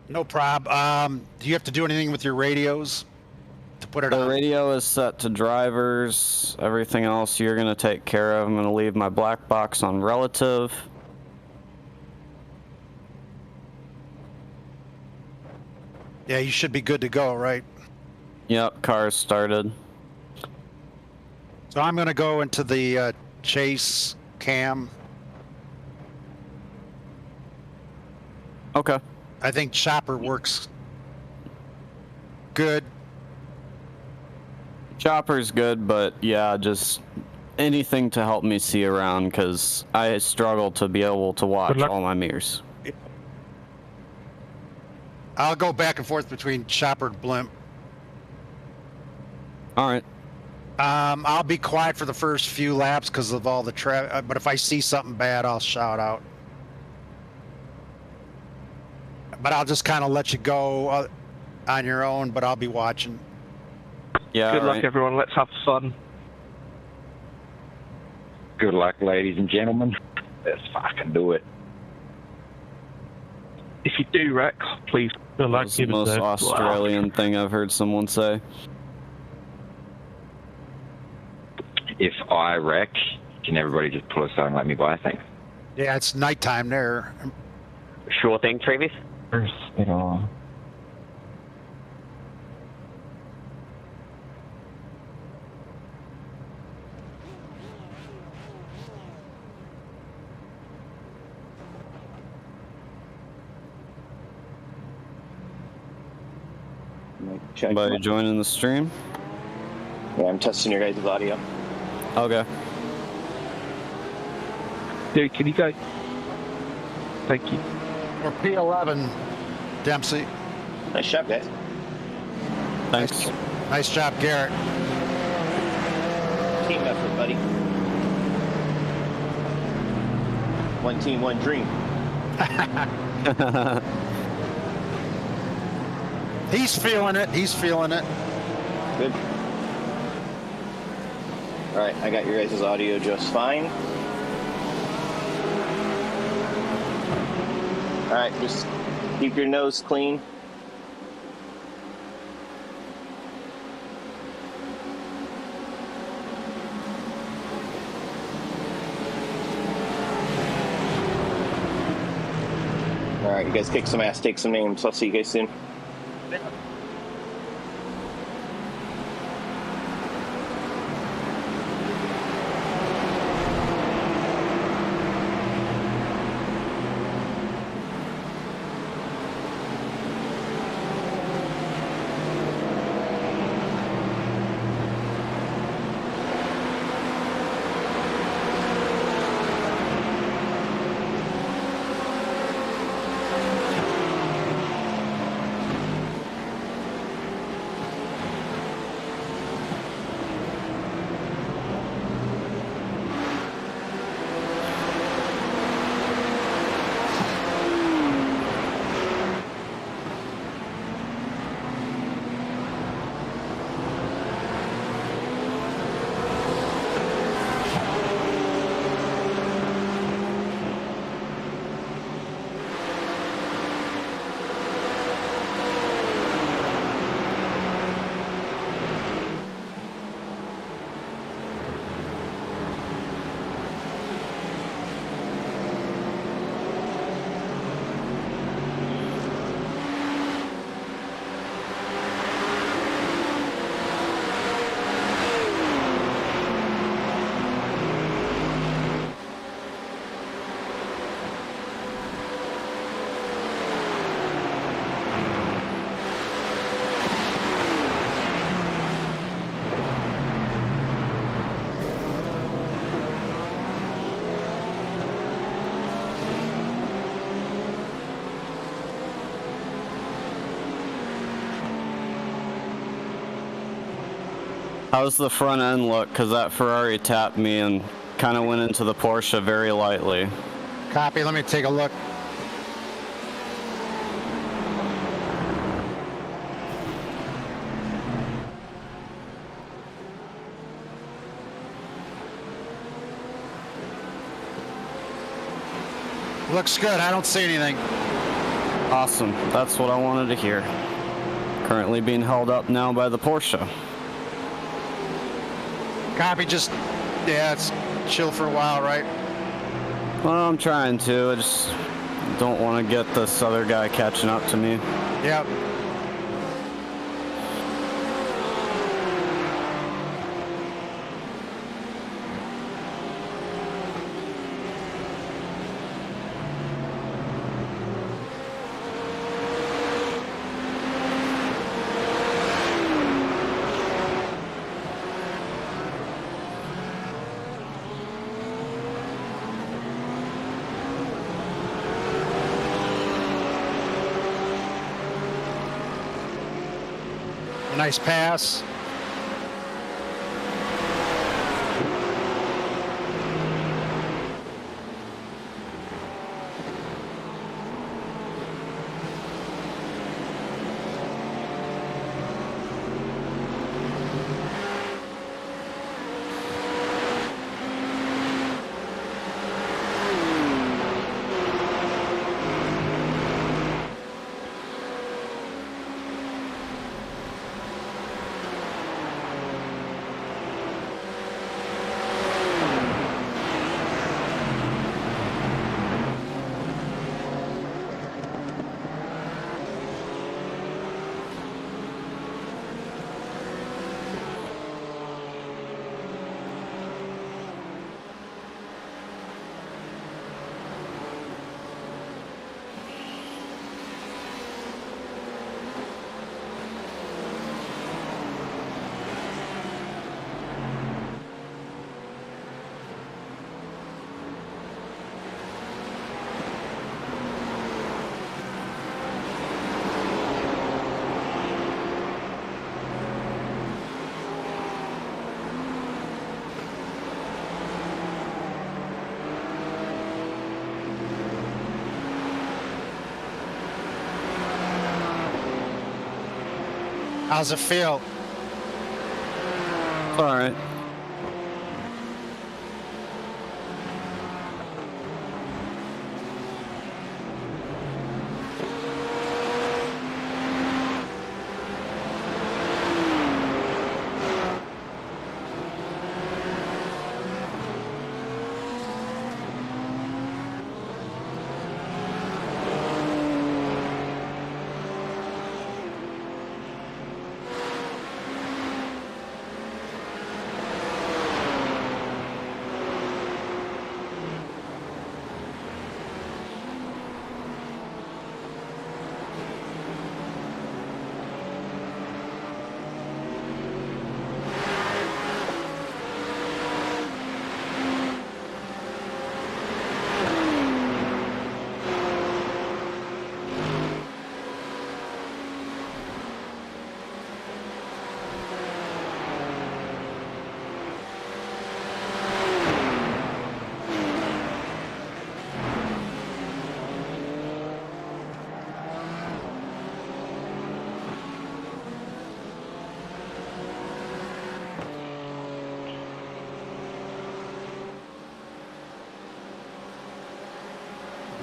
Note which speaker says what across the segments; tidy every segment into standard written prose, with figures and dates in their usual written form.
Speaker 1: No prob. Do you have to do anything with your radios to put it
Speaker 2: The
Speaker 1: on?
Speaker 2: radio is set to drivers. Everything else you're going to take care of. I'm going to leave my black box on relative.
Speaker 1: Yeah, you should be good to go, right?
Speaker 2: Yep, car's started.
Speaker 1: So I'm going to go into the chase cam.
Speaker 2: Okay.
Speaker 1: I think chopper works good.
Speaker 2: Chopper's good, but yeah, just anything to help me see around, because I struggle to be able to watch all my mirrors.
Speaker 1: I'll go back and forth between chopper and blimp.
Speaker 2: All right.
Speaker 1: I'll be quiet for the first few laps because of all the traffic, but if I see something bad, I'll shout out. But I'll just kind of let you go on your own, but I'll be watching.
Speaker 2: Yeah.
Speaker 3: Good luck, everyone. Let's have fun.
Speaker 4: Good luck, ladies and gentlemen. Let's fucking do it.
Speaker 3: If you do wreck, please.
Speaker 5: Good luck.
Speaker 2: That's the most Australian thing I've heard someone say.
Speaker 4: If I wreck, can everybody just pull aside and let me by? Thanks.
Speaker 1: Yeah, it's nighttime there.
Speaker 6: Sure thing, Travis.
Speaker 4: It all.
Speaker 2: Somebody joining the stream?
Speaker 7: Yeah, I'm testing your guys' audio.
Speaker 2: Okay.
Speaker 3: Dude, can you go? Thank you.
Speaker 1: Or P11, Dempsey.
Speaker 7: Nice job, guys.
Speaker 2: Thanks.
Speaker 1: Nice job, Garrett.
Speaker 7: Team effort, buddy. One team, one dream.
Speaker 1: He's feeling it. He's feeling it.
Speaker 7: Good. All right, I got your guys' audio just fine. All right, just keep your nose clean. All right, you guys kick some ass, take some names. I'll see you guys soon.
Speaker 2: How's the front end look? Because that Ferrari tapped me and kind of went into the Porsche very lightly.
Speaker 1: Copy. Let me take a look. Looks good. I don't see anything.
Speaker 2: Awesome. That's what I wanted to hear. Currently being held up now by the Porsche.
Speaker 1: Copy, just, yeah, it's chill for a while, right?
Speaker 2: Well, I'm trying to. I just don't want to get this other guy catching up to me.
Speaker 1: Yep. Nice pass. How's it feel?
Speaker 2: All right.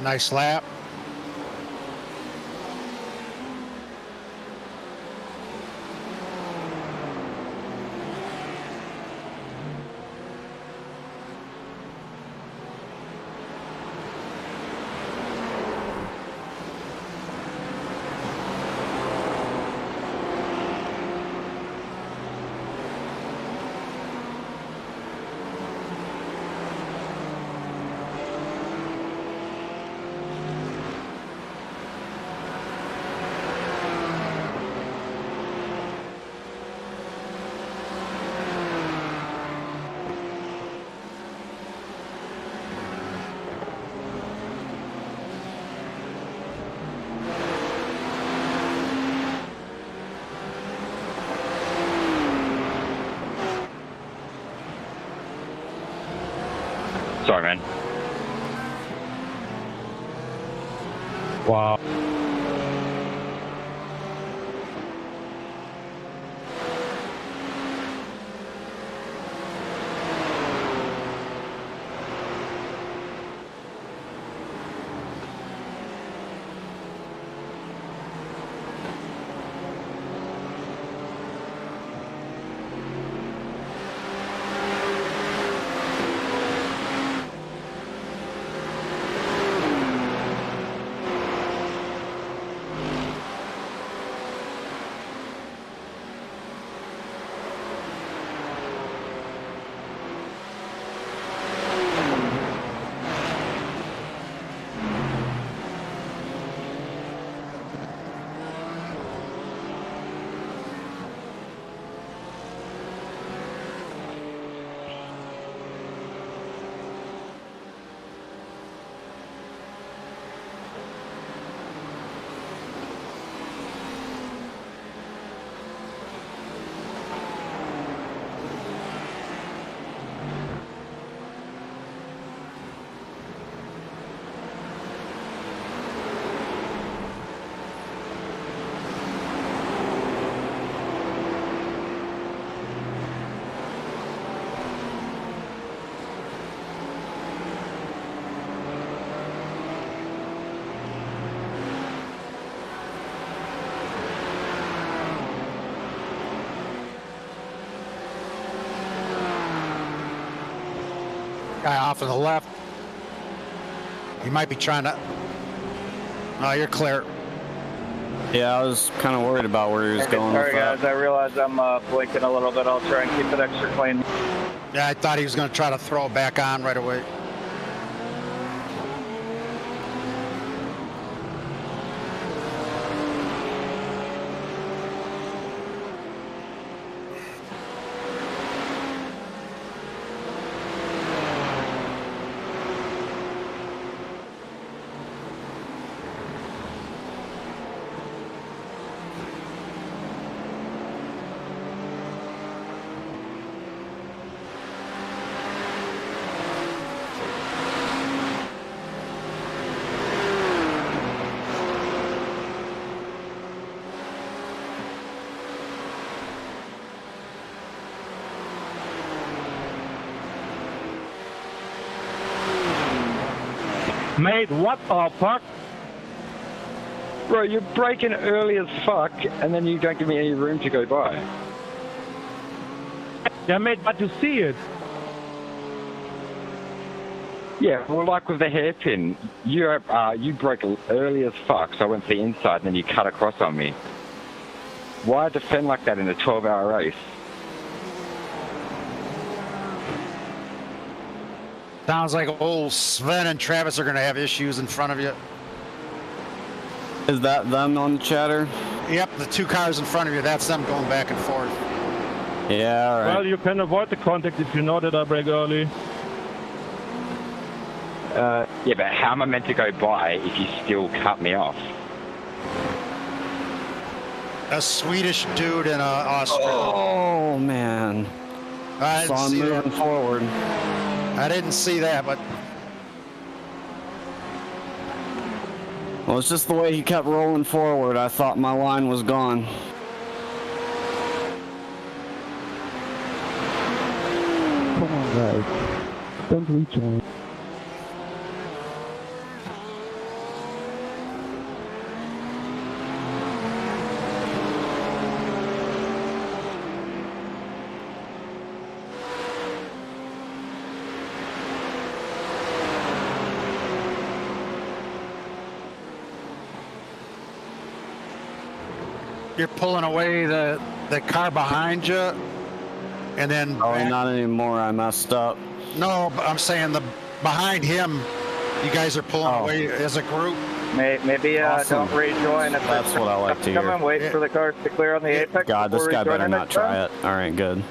Speaker 1: Nice lap.
Speaker 4: Sorry, man.
Speaker 3: Wow.
Speaker 1: Guy off on the left. He might be trying to. Oh, you're clear.
Speaker 2: Yeah, I was kind of worried about where he was going.
Speaker 5: Sorry,
Speaker 2: with
Speaker 5: guys.
Speaker 2: that.
Speaker 5: I realize I'm blinking a little bit. I'll try and keep it extra clean.
Speaker 1: Yeah, I thought he was going to try to throw it back on right away.
Speaker 3: Mate, what the fuck?
Speaker 4: Bro, you're braking early as fuck, and then you don't give me any room to go by.
Speaker 3: Yeah, mate, but you see it.
Speaker 4: Yeah, well, like with the hairpin, you broke early as fuck, so I went to the inside, and then you cut across on me. Why defend like that in a 12-hour race?
Speaker 1: Sounds like old Sven and Travis are going to have issues in front of you.
Speaker 2: Is that them on the chatter?
Speaker 1: Yep, the two cars in front of you, that's them going back and forth.
Speaker 2: Yeah, all right.
Speaker 3: Well, you can avoid the contact if you know that I brake early.
Speaker 4: Yeah, but how am I meant to go by if you still cut me off?
Speaker 1: A Swedish dude in Australia.
Speaker 2: Oh, man.
Speaker 1: I
Speaker 2: Saw
Speaker 1: didn't
Speaker 2: him
Speaker 1: see
Speaker 2: moving
Speaker 1: that.
Speaker 2: forward.
Speaker 1: I didn't see that, but
Speaker 2: Well, it's just the way he kept rolling forward. I thought my line was gone.
Speaker 8: Come on, guys. Don't rejoin.
Speaker 1: you're pulling away the car behind you, and then
Speaker 2: Oh, not anymore. I messed up.
Speaker 1: no, but I'm saying the behind him, you guys are pulling
Speaker 2: Oh.
Speaker 1: away as a group.
Speaker 5: Maybe
Speaker 2: Awesome.
Speaker 5: don't rejoin. If
Speaker 2: That's what I like to
Speaker 5: come
Speaker 2: hear.
Speaker 5: and wait for the cars to clear on the apex.
Speaker 2: God, this
Speaker 5: before
Speaker 2: guy better
Speaker 5: rejoining
Speaker 2: not
Speaker 5: next
Speaker 2: try
Speaker 5: time.
Speaker 2: it. All right, good.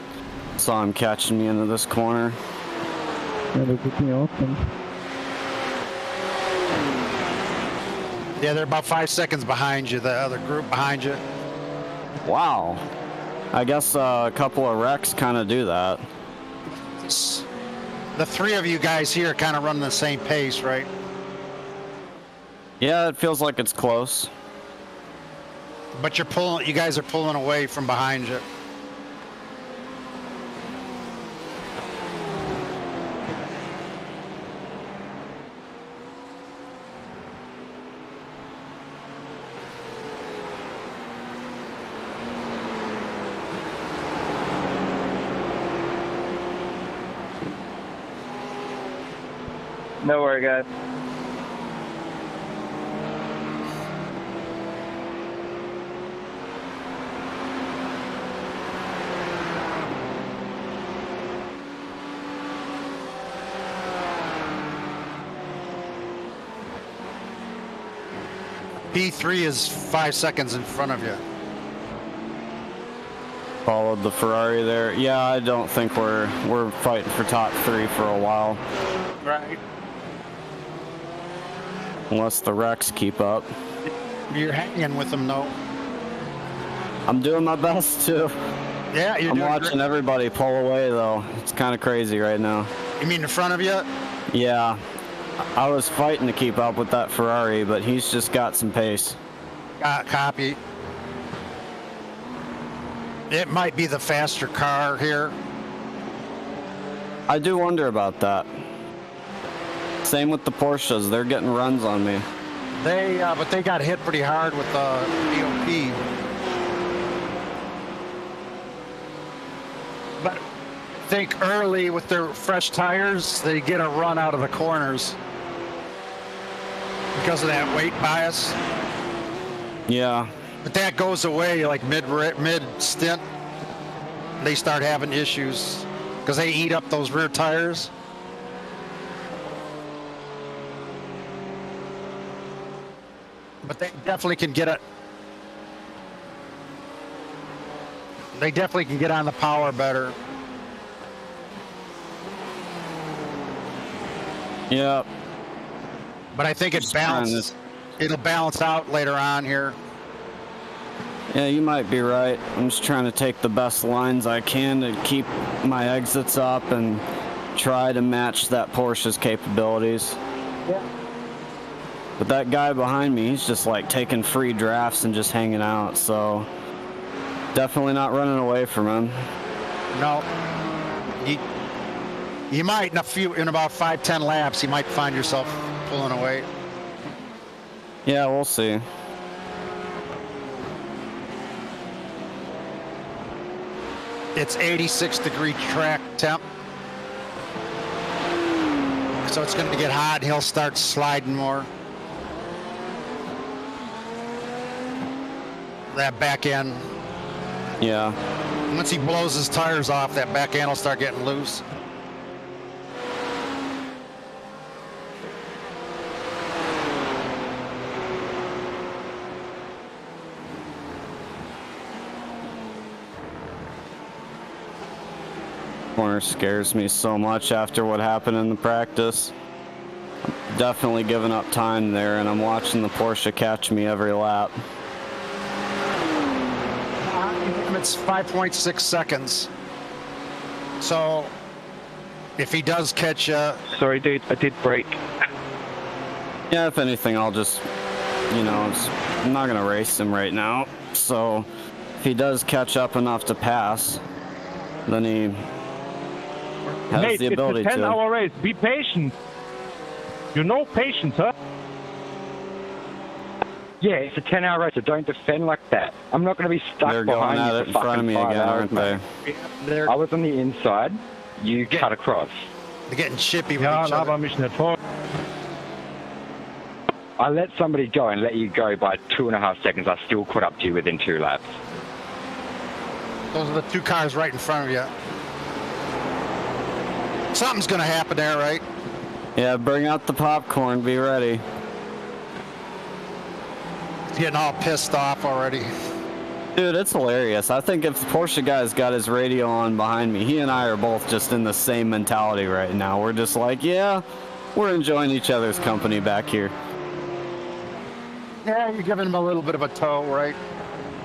Speaker 2: Saw him catching me into this corner.
Speaker 8: Yeah, that would be awesome.
Speaker 1: Yeah, they're about 5 seconds behind you, the other group behind you.
Speaker 2: Wow. I guess a couple of wrecks kind of do that.
Speaker 1: The three of you guys here kind of run the same pace, right?
Speaker 2: Yeah, it feels like it's close.
Speaker 1: But you guys are pulling away from behind you.
Speaker 5: No worry, guys.
Speaker 1: P3 is 5 seconds in front of you.
Speaker 2: Followed the Ferrari there. Yeah, I don't think we're fighting for top three for a while.
Speaker 1: Right.
Speaker 2: Unless the wrecks keep up.
Speaker 1: You're hanging with them, though.
Speaker 2: I'm doing my best to.
Speaker 1: Yeah, you're
Speaker 2: I'm
Speaker 1: doing
Speaker 2: watching
Speaker 1: great.
Speaker 2: everybody pull away though. It's kind of crazy right now.
Speaker 1: You mean in front of you?
Speaker 2: Yeah, I was fighting to keep up with that Ferrari, but he's just got some pace.
Speaker 1: Copy. It might be the faster car here.
Speaker 2: I do wonder about that. Same with the Porsches. They're getting runs on me.
Speaker 1: But they got hit pretty hard with the BOP. But think early with their fresh tires, they get a run out of the corners because of that weight bias.
Speaker 2: Yeah.
Speaker 1: But that goes away like mid stint. They start having issues because they eat up those rear tires. But they definitely can get it. They definitely can get on the power better.
Speaker 2: Yeah.
Speaker 1: But I think it balances. It'll balance out later on here.
Speaker 2: Yeah, you might be right. I'm just trying to take the best lines I can to keep my exits up and try to match that Porsche's capabilities.
Speaker 1: Yeah.
Speaker 2: But that guy behind me, he's just like taking free drafts and just hanging out, so definitely not running away from him.
Speaker 1: No. You might in about 5-10 laps, you might find yourself pulling away.
Speaker 2: Yeah, we'll see.
Speaker 1: It's 86-degree track temp. So it's going to get hot and he'll start sliding more. That back end.
Speaker 2: Yeah.
Speaker 1: Once he blows his tires off, that back end will start getting loose.
Speaker 2: Corner scares me so much after what happened in the practice. I'm definitely giving up time there, and I'm watching the Porsche catch me every lap.
Speaker 1: It's 5.6 seconds. So if he does catch you...
Speaker 3: Sorry, dude, I did brake.
Speaker 2: Yeah, if anything, I'll just, I'm not going to race him right now. So if he does catch up enough to pass, then he has
Speaker 3: Mate,
Speaker 2: the ability
Speaker 3: it's a
Speaker 2: to.
Speaker 3: 10-hour race. Be patient. You know patience, huh?
Speaker 4: Yeah, it's a 10-hour race, so don't defend like that. I'm not going to be stuck
Speaker 2: They're going
Speaker 4: behind
Speaker 2: at
Speaker 4: you
Speaker 2: it
Speaker 4: for
Speaker 2: in front of
Speaker 4: fucking
Speaker 2: me
Speaker 4: 5
Speaker 2: again,
Speaker 4: hours,
Speaker 2: aren't they?
Speaker 4: I was on the inside. You cut across.
Speaker 1: They're getting chippy with
Speaker 3: Ja,
Speaker 1: each other.
Speaker 3: laber mich nicht voll.
Speaker 4: I let somebody go and let you go by 2.5 seconds. I still caught up to you within 2 laps.
Speaker 1: Those are the two cars right in front of you. Something's going to happen there, right?
Speaker 2: Yeah, bring out the popcorn. Be ready.
Speaker 1: He's getting all pissed off already.
Speaker 2: Dude, it's hilarious. I think if the Porsche guy's got his radio on behind me, he and I are both just in the same mentality right now. We're just like, yeah, we're enjoying each other's company back here.
Speaker 1: Yeah, you're giving him a little bit of a tow, right?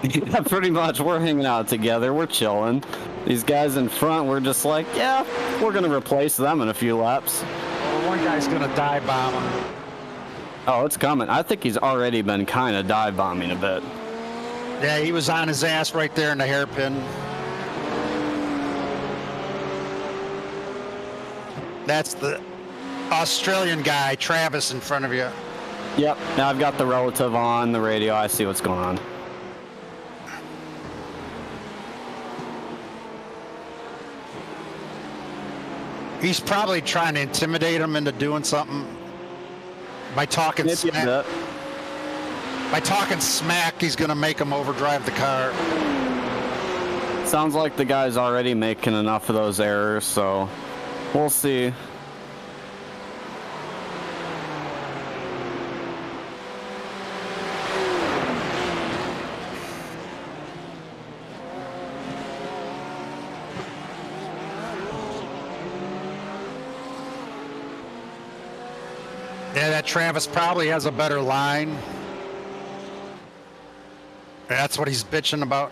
Speaker 2: Yeah, pretty much. We're hanging out together. We're chilling. These guys in front, we're just like, yeah, we're going to replace them in a few laps.
Speaker 1: Well, one guy's going to dive bomb him.
Speaker 2: Oh, it's coming. I think he's already been kind of dive bombing a bit.
Speaker 1: Yeah, he was on his ass right there in the hairpin. That's the Australian guy, Travis, in front of you.
Speaker 2: Yep. Now I've got the relative on the radio. I see what's going on.
Speaker 1: He's probably trying to intimidate him into doing something by talking smack. By talking smack, he's going to make him overdrive the car.
Speaker 2: Sounds like the guy's already making enough of those errors, so we'll see.
Speaker 1: Yeah, that Travis probably has a better line. That's what he's bitching about.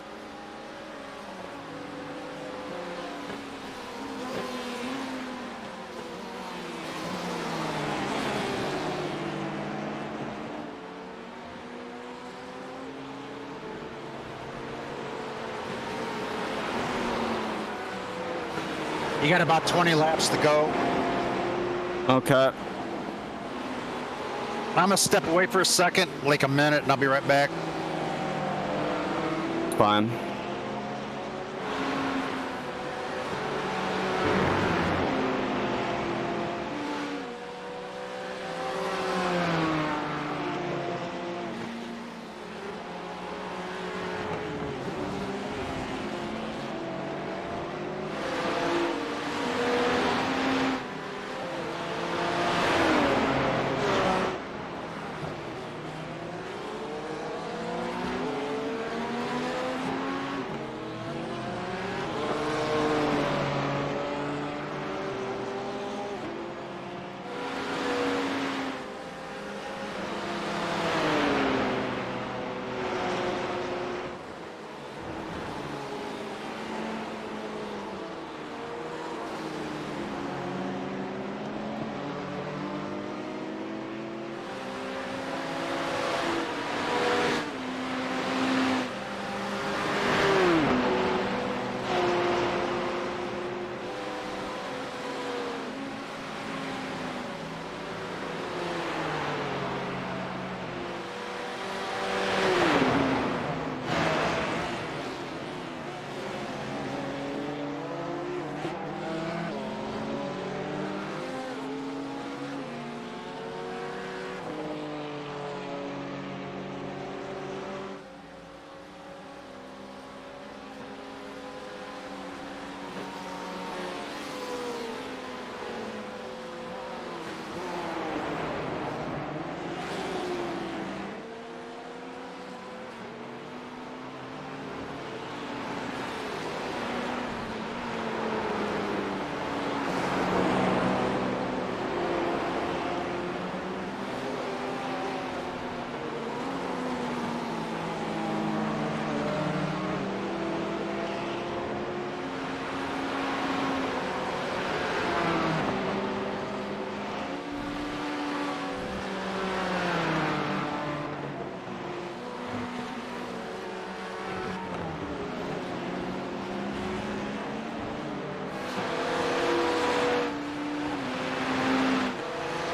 Speaker 1: You got about 20 laps to go.
Speaker 2: Okay.
Speaker 1: I'm gonna step away for a second, like a minute, and I'll be right back.
Speaker 2: Fine.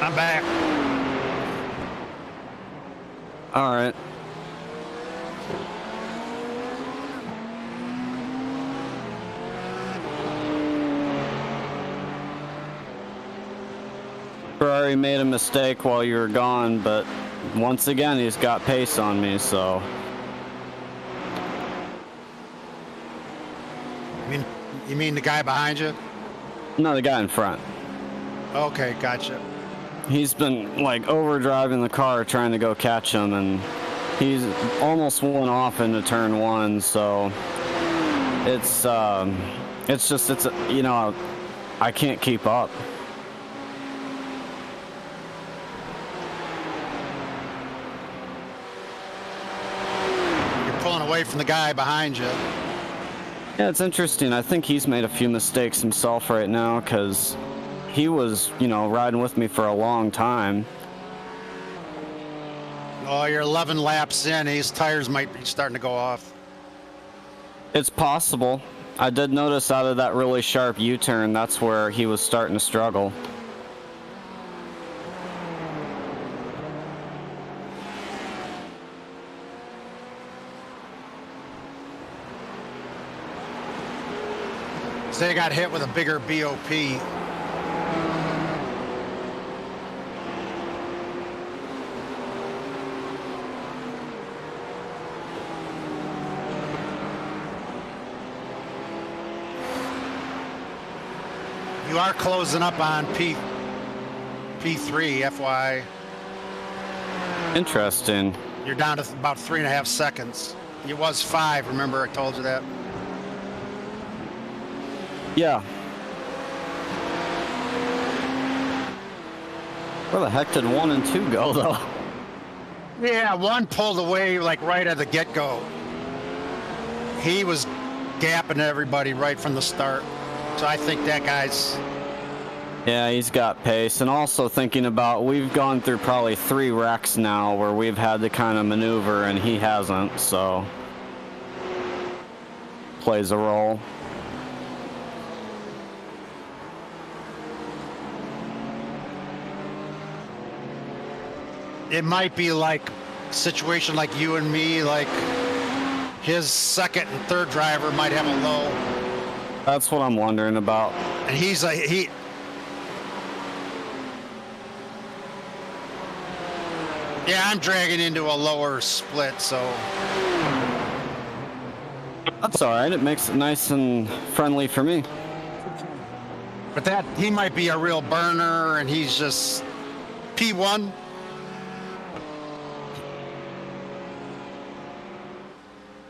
Speaker 1: I'm back.
Speaker 2: All right. Ferrari made a mistake while you were gone, but once again, he's got pace on me, so.
Speaker 1: You mean the guy behind you?
Speaker 2: No, the guy in front.
Speaker 1: Okay, gotcha.
Speaker 2: He's been like overdriving the car trying to go catch him, and he's almost went off into turn one, so it's you know, I can't keep up.
Speaker 1: You're pulling away from the guy behind you.
Speaker 2: Yeah, it's interesting. I think he's made a few mistakes himself right now, because he was, you know, riding with me for a long time.
Speaker 1: Oh, you're 11 laps in. His tires might be starting to go off.
Speaker 2: It's possible. I did notice out of that really sharp U-turn, that's where he was starting to struggle.
Speaker 1: So they got hit with a bigger BOP. You are closing up on P3, FY.
Speaker 2: Interesting.
Speaker 1: You're down to about 3.5 seconds. It was 5, remember I told you that?
Speaker 2: Yeah. Where the heck did 1 and 2 go, though?
Speaker 1: Yeah, 1 pulled away like right at the get-go. He was gapping everybody right from the start. So I think that guy's...
Speaker 2: Yeah, he's got pace. And also thinking about, we've gone through probably 3 wrecks now where we've had to kind of maneuver and he hasn't, so... Plays a role.
Speaker 1: It might be like a situation like you and me, like his second and third driver might have a low.
Speaker 2: That's what I'm wondering about.
Speaker 1: And he's like, yeah, I'm dragging into a lower split, so.
Speaker 2: That's alright, it makes it nice and friendly for me.
Speaker 1: But he might be a real burner, and he's just P1.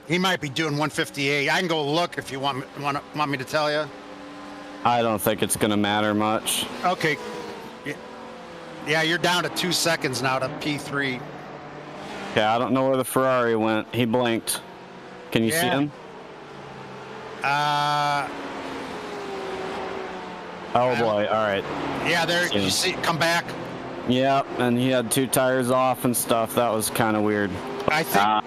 Speaker 1: He might be doing 158. I can go look if you want me to tell you.
Speaker 2: I don't think it's going to matter much.
Speaker 1: Okay. Yeah, you're down to 2 seconds now to P3.
Speaker 2: Yeah, I don't know where the Ferrari went. He blinked. Can you see him? Oh boy, all right.
Speaker 1: Yeah, there, you see, come back.
Speaker 2: Yep, and he had 2 tires off and stuff. That was kind of weird.
Speaker 4: I see how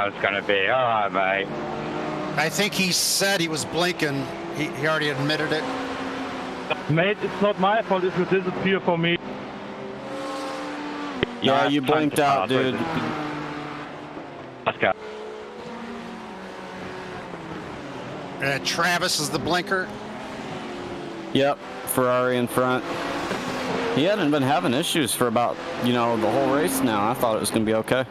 Speaker 4: it's going to be. All right, mate.
Speaker 1: I think he said he was blinking. He already admitted it.
Speaker 3: Mate, it's not my fault if you disappear for me.
Speaker 2: Yeah, you blinked out, dude.
Speaker 4: Let's go.
Speaker 1: Travis is the blinker.
Speaker 2: Yep, Ferrari in front. He hadn't been having issues for about, the whole race now. I thought it was going to be okay.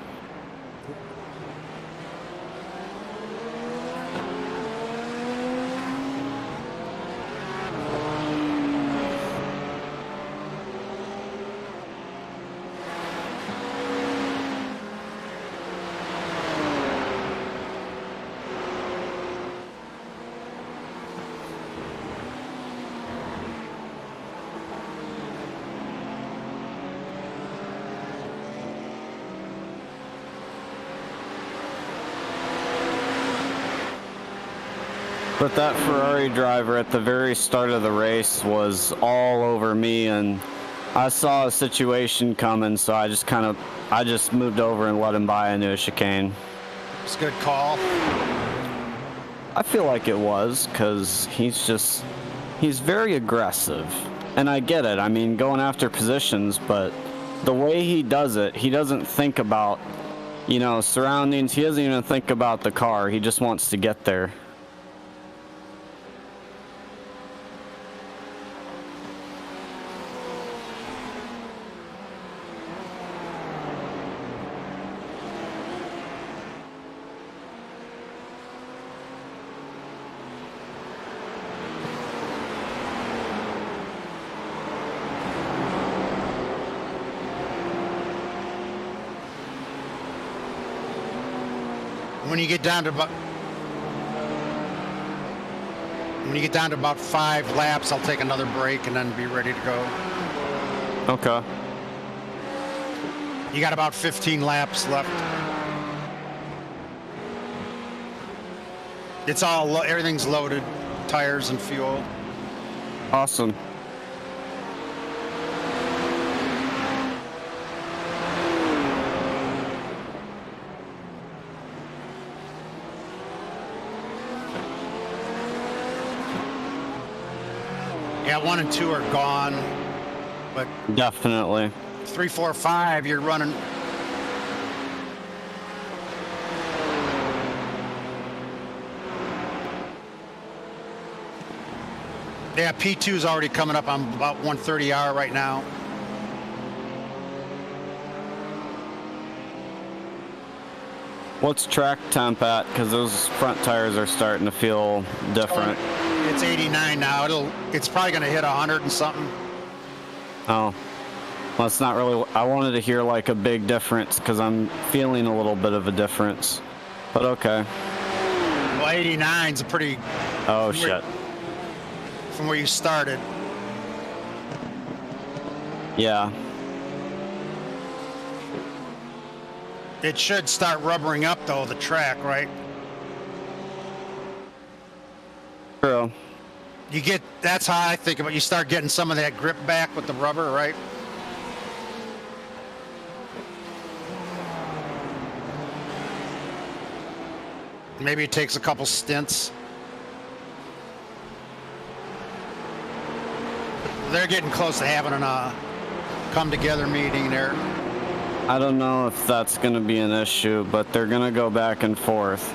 Speaker 2: But that Ferrari driver at the very start of the race was all over me, and I saw a situation coming, so I just moved over and let him by into a chicane.
Speaker 1: It's a good call.
Speaker 2: I feel like it was, because he's very aggressive. And I get it. I mean, going after positions, but the way he does it, he doesn't think about, you know, surroundings. He doesn't even think about the car. He just wants to get there.
Speaker 1: When you get down to about 5 laps, I'll take another break and then be ready to go.
Speaker 2: Okay.
Speaker 1: You got about 15 laps left. It's all everything's loaded, tires and fuel.
Speaker 2: Awesome.
Speaker 1: Yeah, 1 and 2 are gone, but
Speaker 2: Definitely.
Speaker 1: 3, 4, 5, you're running. Yeah, P2 is already coming up. I'm about 130R right now.
Speaker 2: What's track temp at? Because those front tires are starting to feel different.
Speaker 1: It's 89 now. It's probably going to hit 100 and something.
Speaker 2: Oh. Well, it's not really... I wanted to hear, like, a big difference, because I'm feeling a little bit of a difference. But okay.
Speaker 1: Well, 89's a pretty...
Speaker 2: Oh, shit.
Speaker 1: From where you started.
Speaker 2: Yeah.
Speaker 1: It should start rubbering up, though, the track, right?
Speaker 2: True.
Speaker 1: That's how I think about it. You start getting some of that grip back with the rubber, right? Maybe it takes a couple stints. They're getting close to having a come-together meeting there.
Speaker 2: I don't know if that's going to be an issue, but they're going to go back and forth.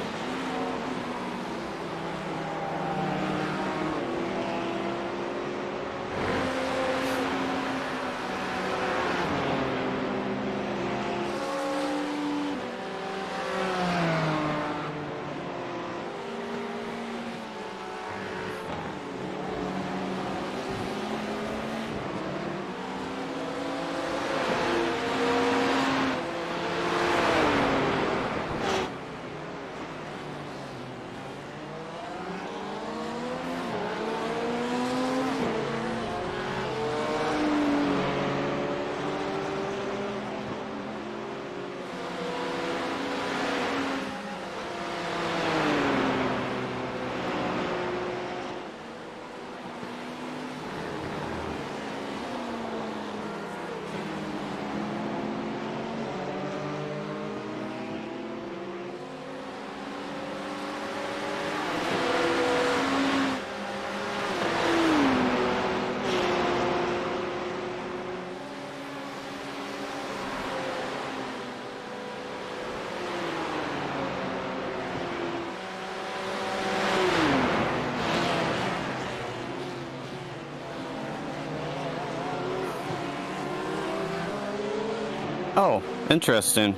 Speaker 2: Oh, interesting.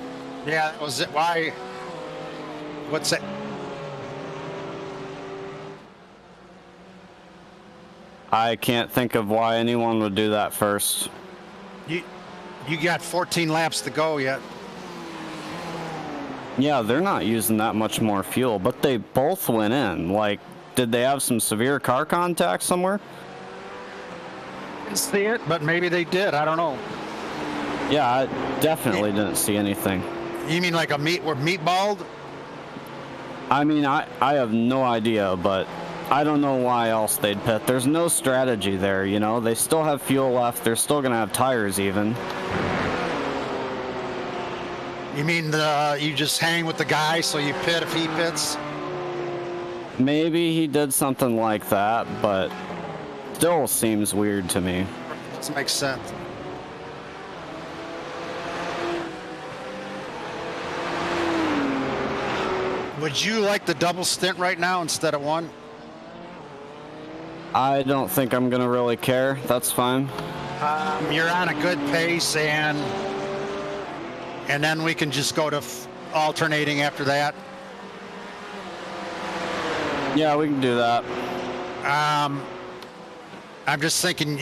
Speaker 1: Yeah, that was it. Why? What's that?
Speaker 2: I can't think of why anyone would do that first.
Speaker 1: You got 14 laps to go yet.
Speaker 2: Yeah, they're not using that much more fuel, but they both went in. Like, did they have some severe car contact somewhere?
Speaker 1: Didn't see it, but maybe they did. I don't know.
Speaker 2: Yeah, I definitely didn't see anything.
Speaker 1: You mean like we're meatballed?
Speaker 2: I mean, I have no idea, but I don't know why else they'd pit. There's no strategy there, you know? They still have fuel left. They're still going to have tires even.
Speaker 1: You mean you just hang with the guy so you pit if he pits?
Speaker 2: Maybe he did something like that, but still seems weird to me.
Speaker 1: Doesn't make sense. Would you like the double stint right now instead of one?
Speaker 2: I don't think I'm gonna really care. That's fine.
Speaker 1: You're on a good pace, and then we can just go to alternating after that.
Speaker 2: Yeah, we can do that.
Speaker 1: I'm just thinking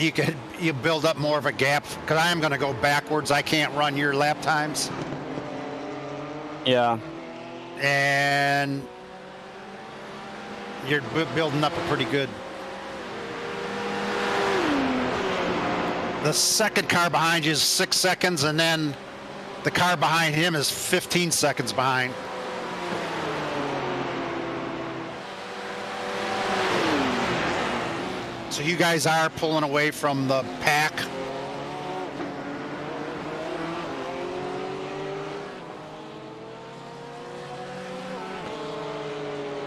Speaker 1: you build up more of a gap, because I am going to go backwards. I can't run your lap times.
Speaker 2: Yeah.
Speaker 1: And you're building up a pretty good. The second car behind you is 6 seconds, and then the car behind him is 15 seconds behind. So you guys are pulling away from the pack.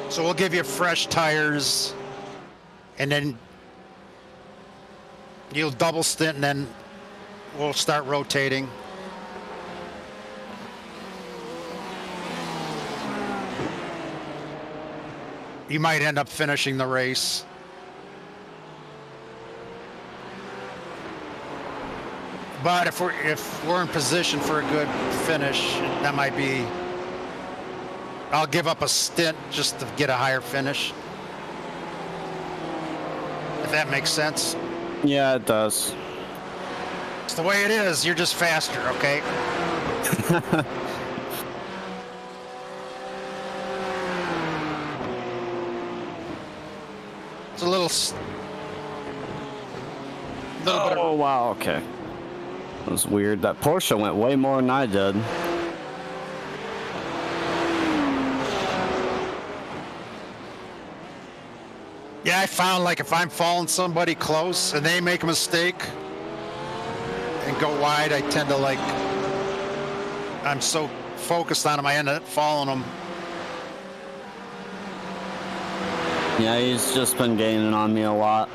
Speaker 1: So we'll give you fresh tires, and then you'll double stint, and then we'll start rotating. You might end up finishing the race. But if we're in position for a good finish, that might be. I'll give up a stint just to get a higher finish. If that makes sense.
Speaker 2: Yeah, it does.
Speaker 1: It's the way it is. You're just faster, okay? It's a little bit
Speaker 2: Oh, wow, okay. That was weird. That Porsche went way more than I did.
Speaker 1: Yeah, I found, like, if I'm following somebody close and they make a mistake and go wide, I tend to, like, I'm so focused on them, I end up following them.
Speaker 2: Yeah, he's just been gaining on me a lot.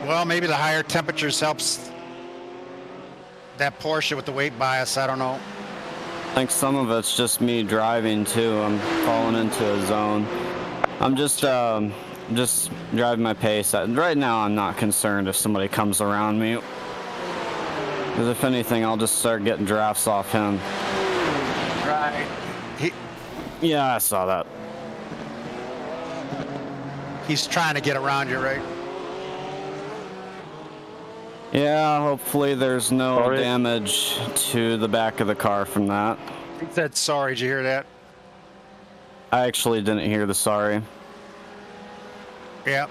Speaker 1: Well, maybe the higher temperatures helps that Porsche with the weight bias. I don't know.
Speaker 2: I think some of it's just me driving too. I'm falling into a zone. I'm just driving my pace. Right now, I'm not concerned if somebody comes around me. Because if anything, I'll just start getting drafts off him.
Speaker 1: Right.
Speaker 2: Yeah, I saw that.
Speaker 1: He's trying to get around you, right?
Speaker 2: Yeah, hopefully there's no damage to the back of the car from that.
Speaker 1: He said sorry. Did you hear that?
Speaker 2: I actually didn't hear the sorry.
Speaker 1: Yeah.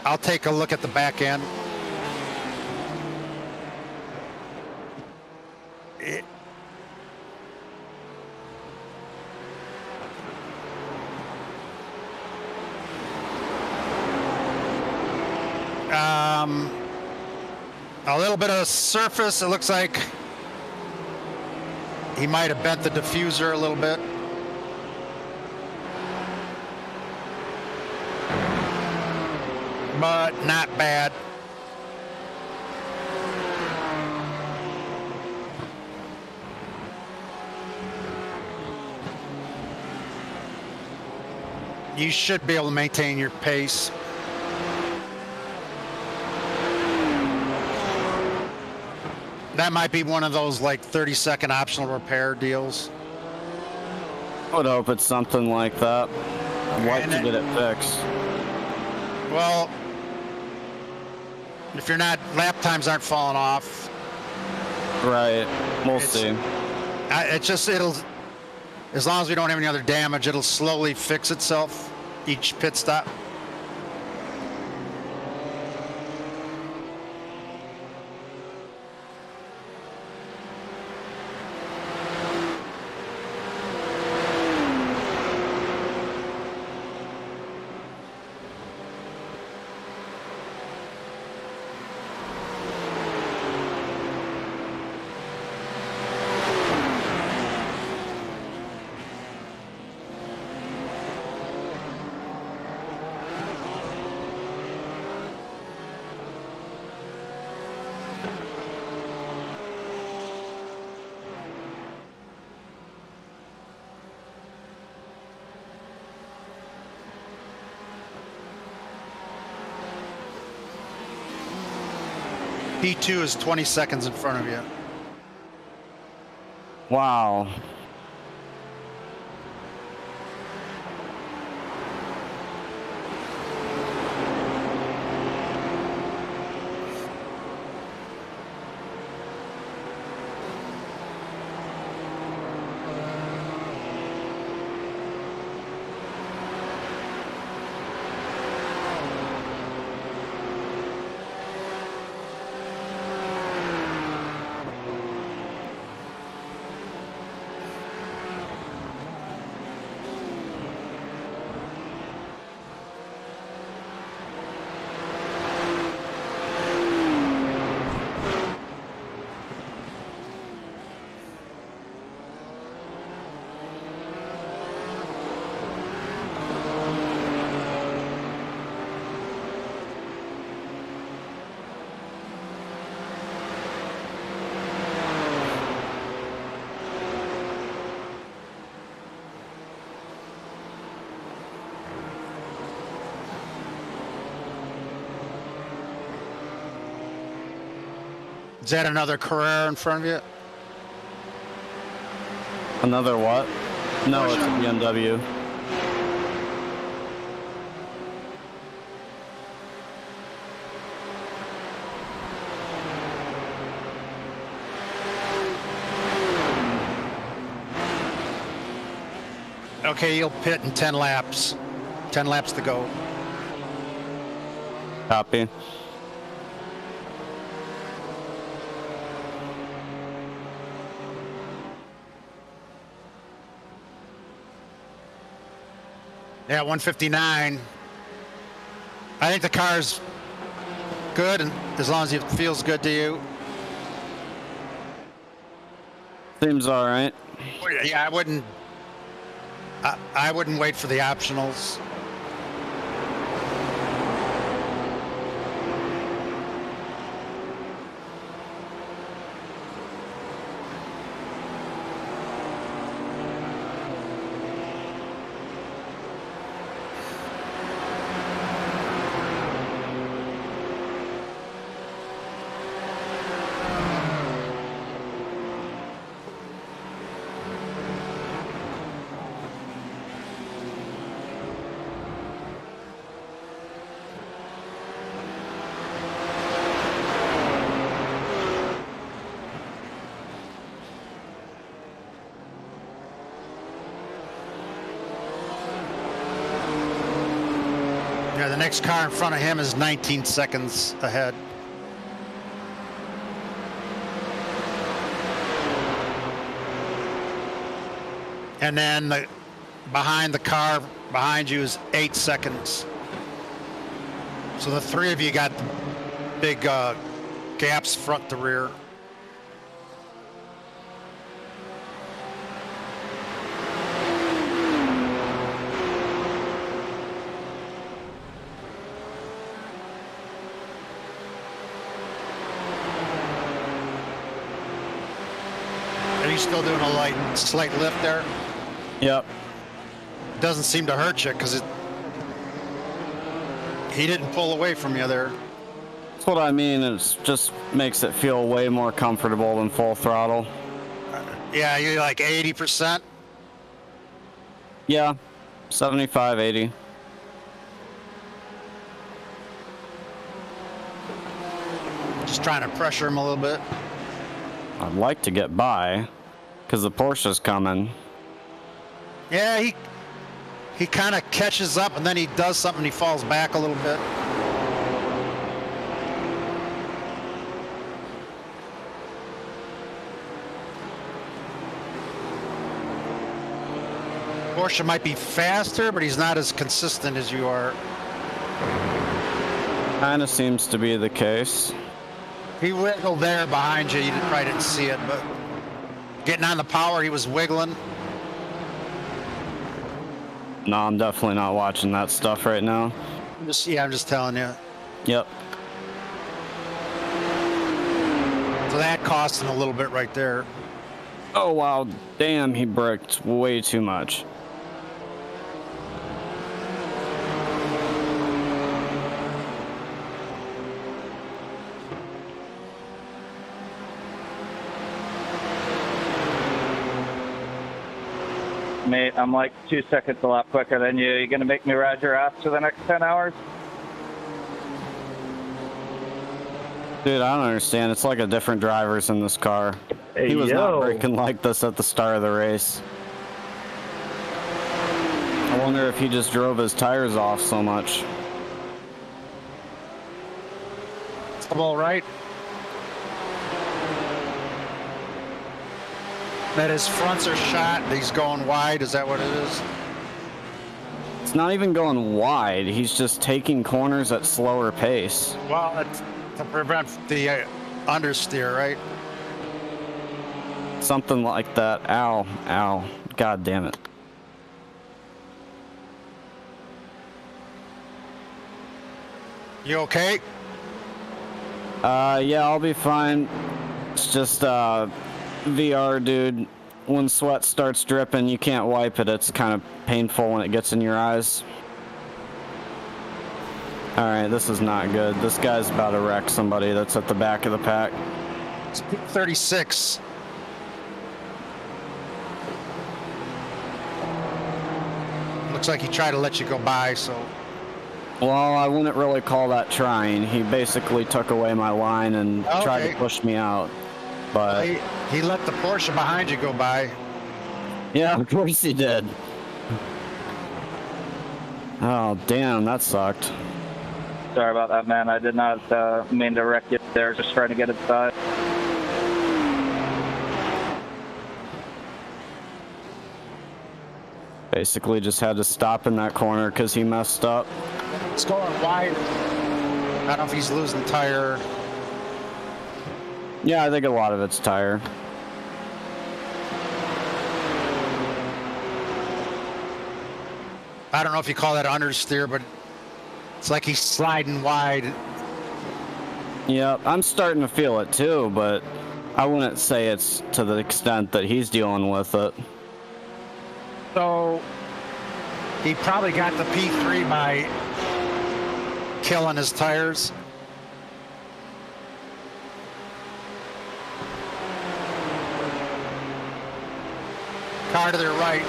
Speaker 1: I'll take a look at the back end. A little bit of surface. It looks like he might have bent the diffuser a little bit. But not bad. You should be able to maintain your pace. That might be one of those like 30-second optional repair deals.
Speaker 2: I would hope it's something like that. I'd like to get it fixed.
Speaker 1: Well, if you're not, lap times aren't falling off.
Speaker 2: Right, we'll see.
Speaker 1: It'll, as long as we don't have any other damage, it'll slowly fix itself each pit stop. P2 is 20 seconds in front of you.
Speaker 2: Wow.
Speaker 1: Is that another Carrera in front of you?
Speaker 2: Another what? No, it's a BMW.
Speaker 1: Okay, you'll pit in 10 laps. 10 laps to go.
Speaker 2: Copy.
Speaker 1: Yeah, 159. I think the car's good, and as long as it feels good to you.
Speaker 2: Seems all right.
Speaker 1: Yeah, I wouldn't wait for the optionals. Yeah, the next car in front of him is 19 seconds ahead. And then behind the car behind you is 8 seconds. So the three of you got big gaps front to rear. Are you still doing a slight lift there?
Speaker 2: Yep.
Speaker 1: Doesn't seem to hurt you because he didn't pull away from you there.
Speaker 2: That's what I mean. It just makes it feel way more comfortable than full throttle.
Speaker 1: Yeah, you're like 80%.
Speaker 2: Yeah, 75, 80.
Speaker 1: Just trying to pressure him a little bit.
Speaker 2: I'd like to get by, because the Porsche's coming.
Speaker 1: Yeah, he kind of catches up and then he does something. He falls back a little bit. Porsche might be faster, but he's not as consistent as you are.
Speaker 2: Kind of seems to be the case.
Speaker 1: He wiggled there behind you. You probably didn't see it, but getting on the power, he was wiggling.
Speaker 2: No, I'm definitely not watching that stuff right now.
Speaker 1: I'm just telling you.
Speaker 2: Yep.
Speaker 1: So that cost him a little bit right there.
Speaker 2: Oh, wow. Damn, he braked way too much.
Speaker 5: mate. I'm like 2 seconds a lot quicker than you. You gonna make me ride your ass for the next 10 hours?
Speaker 2: Dude, I don't understand. It's like a different driver's in this car.
Speaker 3: Hey,
Speaker 2: He was not
Speaker 3: yo.
Speaker 2: braking like this at the start of the race. I wonder if he just drove his tires off so much.
Speaker 1: I'm all right. That his fronts are shot. He's going wide. Is that what it is?
Speaker 2: It's not even going wide. He's just taking corners at slower pace.
Speaker 1: Well, it's to prevent the understeer, right?
Speaker 2: Something like that. Ow, ow. God damn it.
Speaker 1: You okay?
Speaker 2: Yeah, I'll be fine. It's just, VR, dude. When sweat starts dripping, you can't wipe it. It's kind of painful when it gets in your eyes. Alright, this is not good. This guy's about to wreck somebody that's at the back of the pack.
Speaker 1: It's 36. Looks like he tried to let you go by, so.
Speaker 2: Well, I wouldn't really call that trying. He basically took away my line and tried to
Speaker 1: Okay.
Speaker 2: push me out. But
Speaker 1: He let the Porsche behind you go by.
Speaker 2: yeah, of course he did. Oh, damn, that sucked.
Speaker 5: Sorry about that, man. I did not mean to wreck you there. Just trying to get inside.
Speaker 2: Basically just had to stop in that corner because he messed up.
Speaker 1: It's going wide. I don't know if he's losing tire.
Speaker 2: Yeah, I think a lot of it's tire.
Speaker 1: I don't know if you call that understeer, but it's like he's sliding wide.
Speaker 2: Yep, I'm starting to feel it too, but I wouldn't say it's to the extent that he's dealing with it.
Speaker 1: So he probably got the P3 by killing his tires. Car to their right.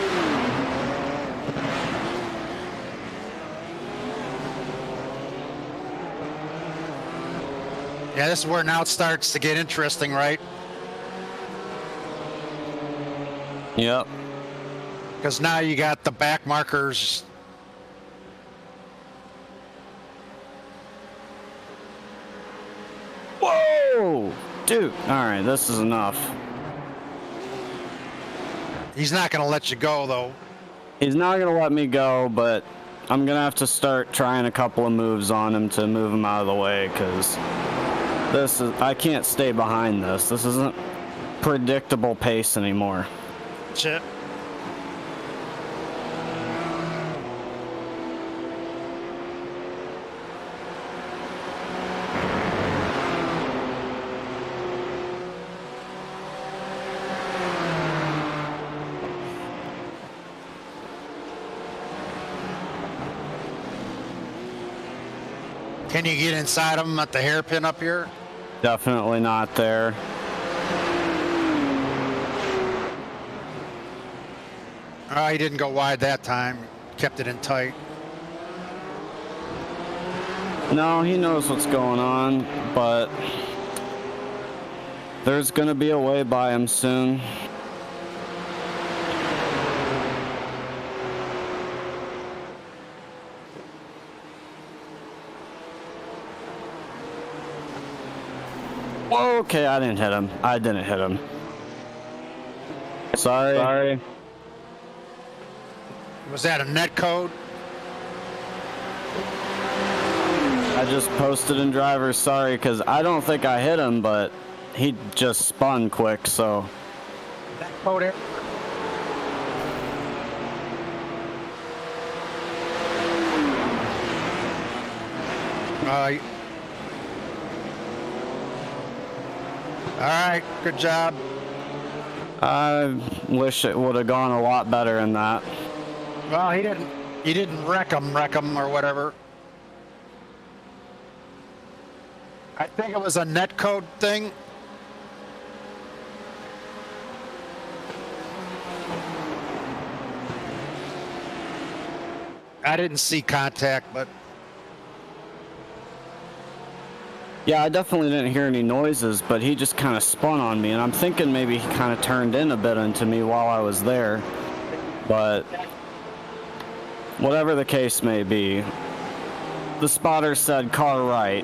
Speaker 1: Yeah, this is where now it starts to get interesting, right?
Speaker 2: Yep.
Speaker 1: Because now you got the back markers.
Speaker 2: Whoa! Dude, alright, this is enough.
Speaker 1: He's not going to let you go, though.
Speaker 2: He's not gonna let me go, but I'm gonna have to start trying a couple of moves on him to move him out of the way, because I can't stay behind this. This isn't predictable pace anymore.
Speaker 1: Shit. Can you get inside of him at the hairpin up here?
Speaker 2: Definitely not there.
Speaker 1: Oh, he didn't go wide that time. Kept it in tight.
Speaker 2: No, he knows what's going on, but there's gonna be a way by him soon. Whoa, okay, I didn't hit him. I didn't hit him. Sorry.
Speaker 1: Was that a net code?
Speaker 2: I just posted in driver sorry because I don't think I hit him, but he just spun quick, so.
Speaker 1: Net code error. All right, good job.
Speaker 2: I wish it would have gone a lot better in that.
Speaker 1: Well, he didn't wreck him or whatever. I think it was a net code thing. I didn't see contact, but
Speaker 2: Yeah, I definitely didn't hear any noises, but he just kind of spun on me, and I'm thinking maybe he kind of turned in a bit into me while I was there. But whatever the case may be, the spotter said car right,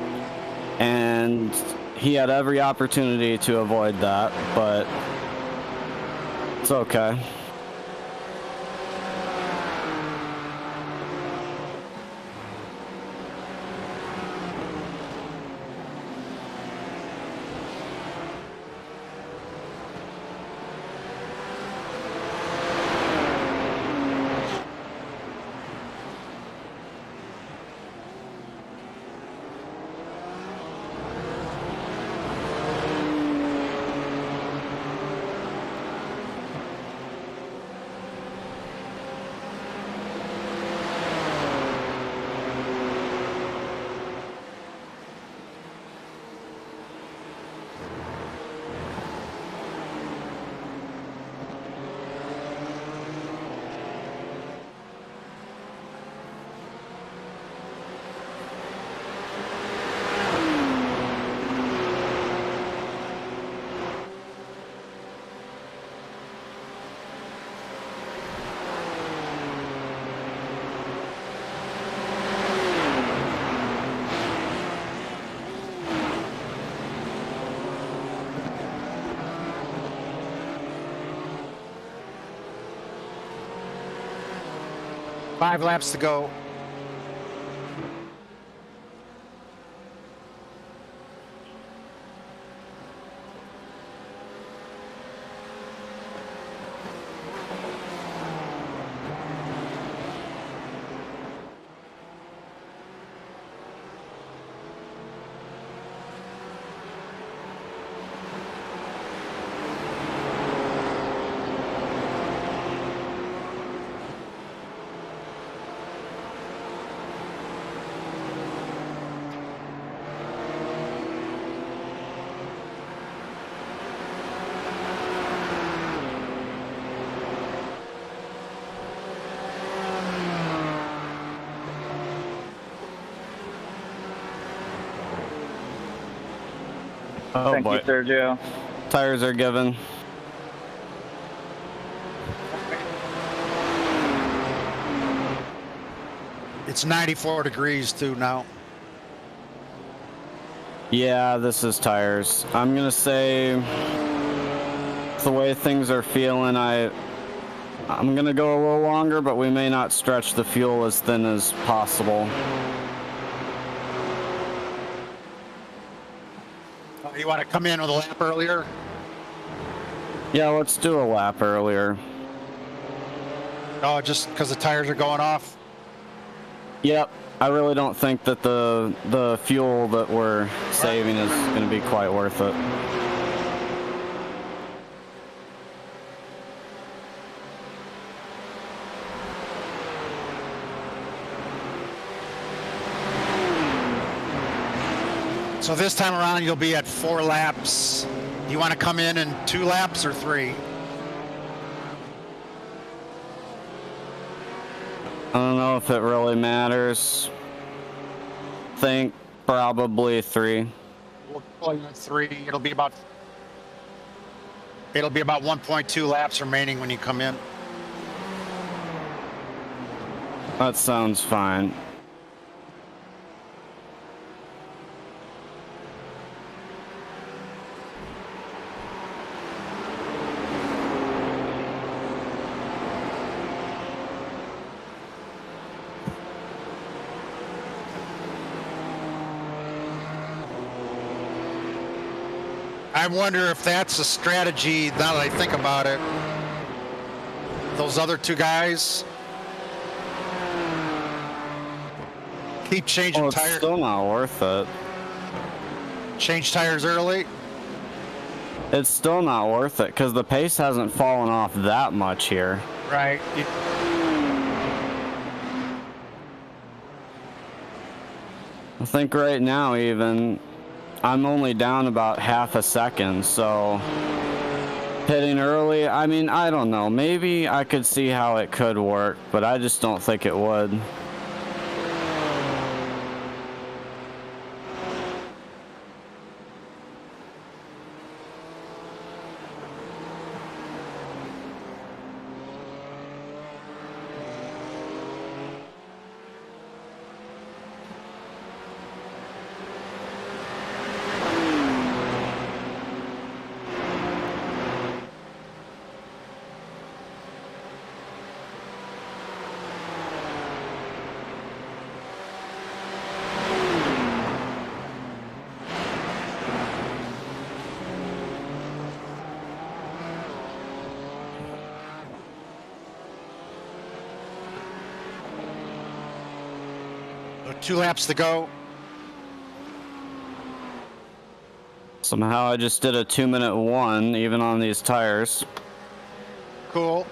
Speaker 2: and he had every opportunity to avoid that, but it's okay.
Speaker 1: five laps to go.
Speaker 2: Oh
Speaker 5: Thank
Speaker 2: boy.
Speaker 5: you, Sergio.
Speaker 2: Tires are given.
Speaker 1: It's 94 degrees too now.
Speaker 2: Yeah, this is tires. I'm gonna say the way things are feeling, I'm gonna go a little longer, but we may not stretch the fuel as thin as possible.
Speaker 1: You want to come in with a lap earlier?
Speaker 2: Yeah, let's do a lap earlier.
Speaker 1: Oh, just because the tires are going off?
Speaker 2: Yep, I really don't think that the fuel that we're saving is gonna be quite worth it.
Speaker 1: So this time around, you'll be at 4 laps. Do you want to come in 2 laps or 3?
Speaker 2: I don't know if it really matters. Think probably 3.
Speaker 1: We'll call you at 3. It'll be about 1.2 laps remaining when you come in.
Speaker 2: That sounds fine.
Speaker 1: I wonder if that's a strategy, now that I think about it. Those other 2 guys keep changing
Speaker 2: Well, it's
Speaker 1: tires.
Speaker 2: still not worth it.
Speaker 1: Change tires early.
Speaker 2: It's still not worth it because the pace hasn't fallen off that much here.
Speaker 1: Right.
Speaker 2: I think right now even I'm only down about half a second, so hitting early, I mean, I don't know. Maybe I could see how it could work, but I just don't think it would.
Speaker 1: 2 laps to go.
Speaker 2: Somehow I just did a 2-minute 1, even on these tires.
Speaker 1: Cool.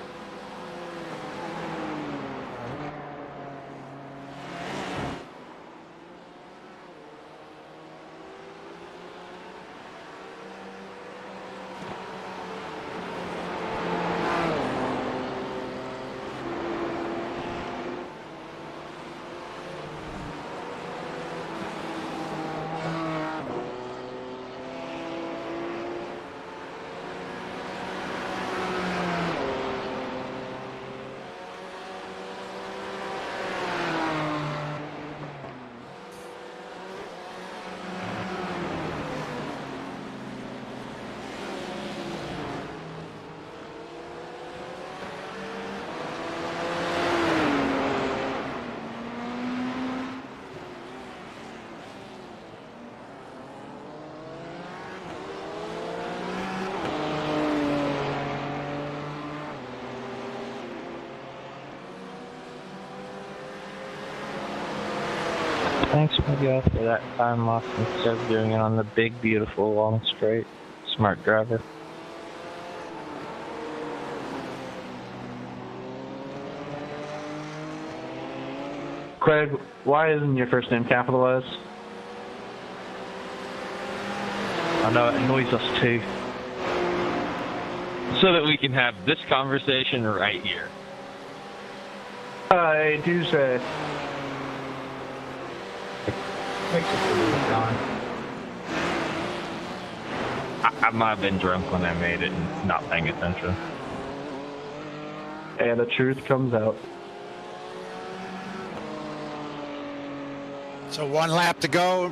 Speaker 5: Thanks, Miguel, for that time off instead of doing it on the big, beautiful, long straight. Smart driver.
Speaker 3: Craig, why isn't your first name capitalized? I know it annoys us too.
Speaker 9: So that we can have this conversation right here.
Speaker 3: I do say.
Speaker 9: I might have been drunk when I made it and not paying attention.
Speaker 3: And the truth comes out.
Speaker 1: So 1 lap to go.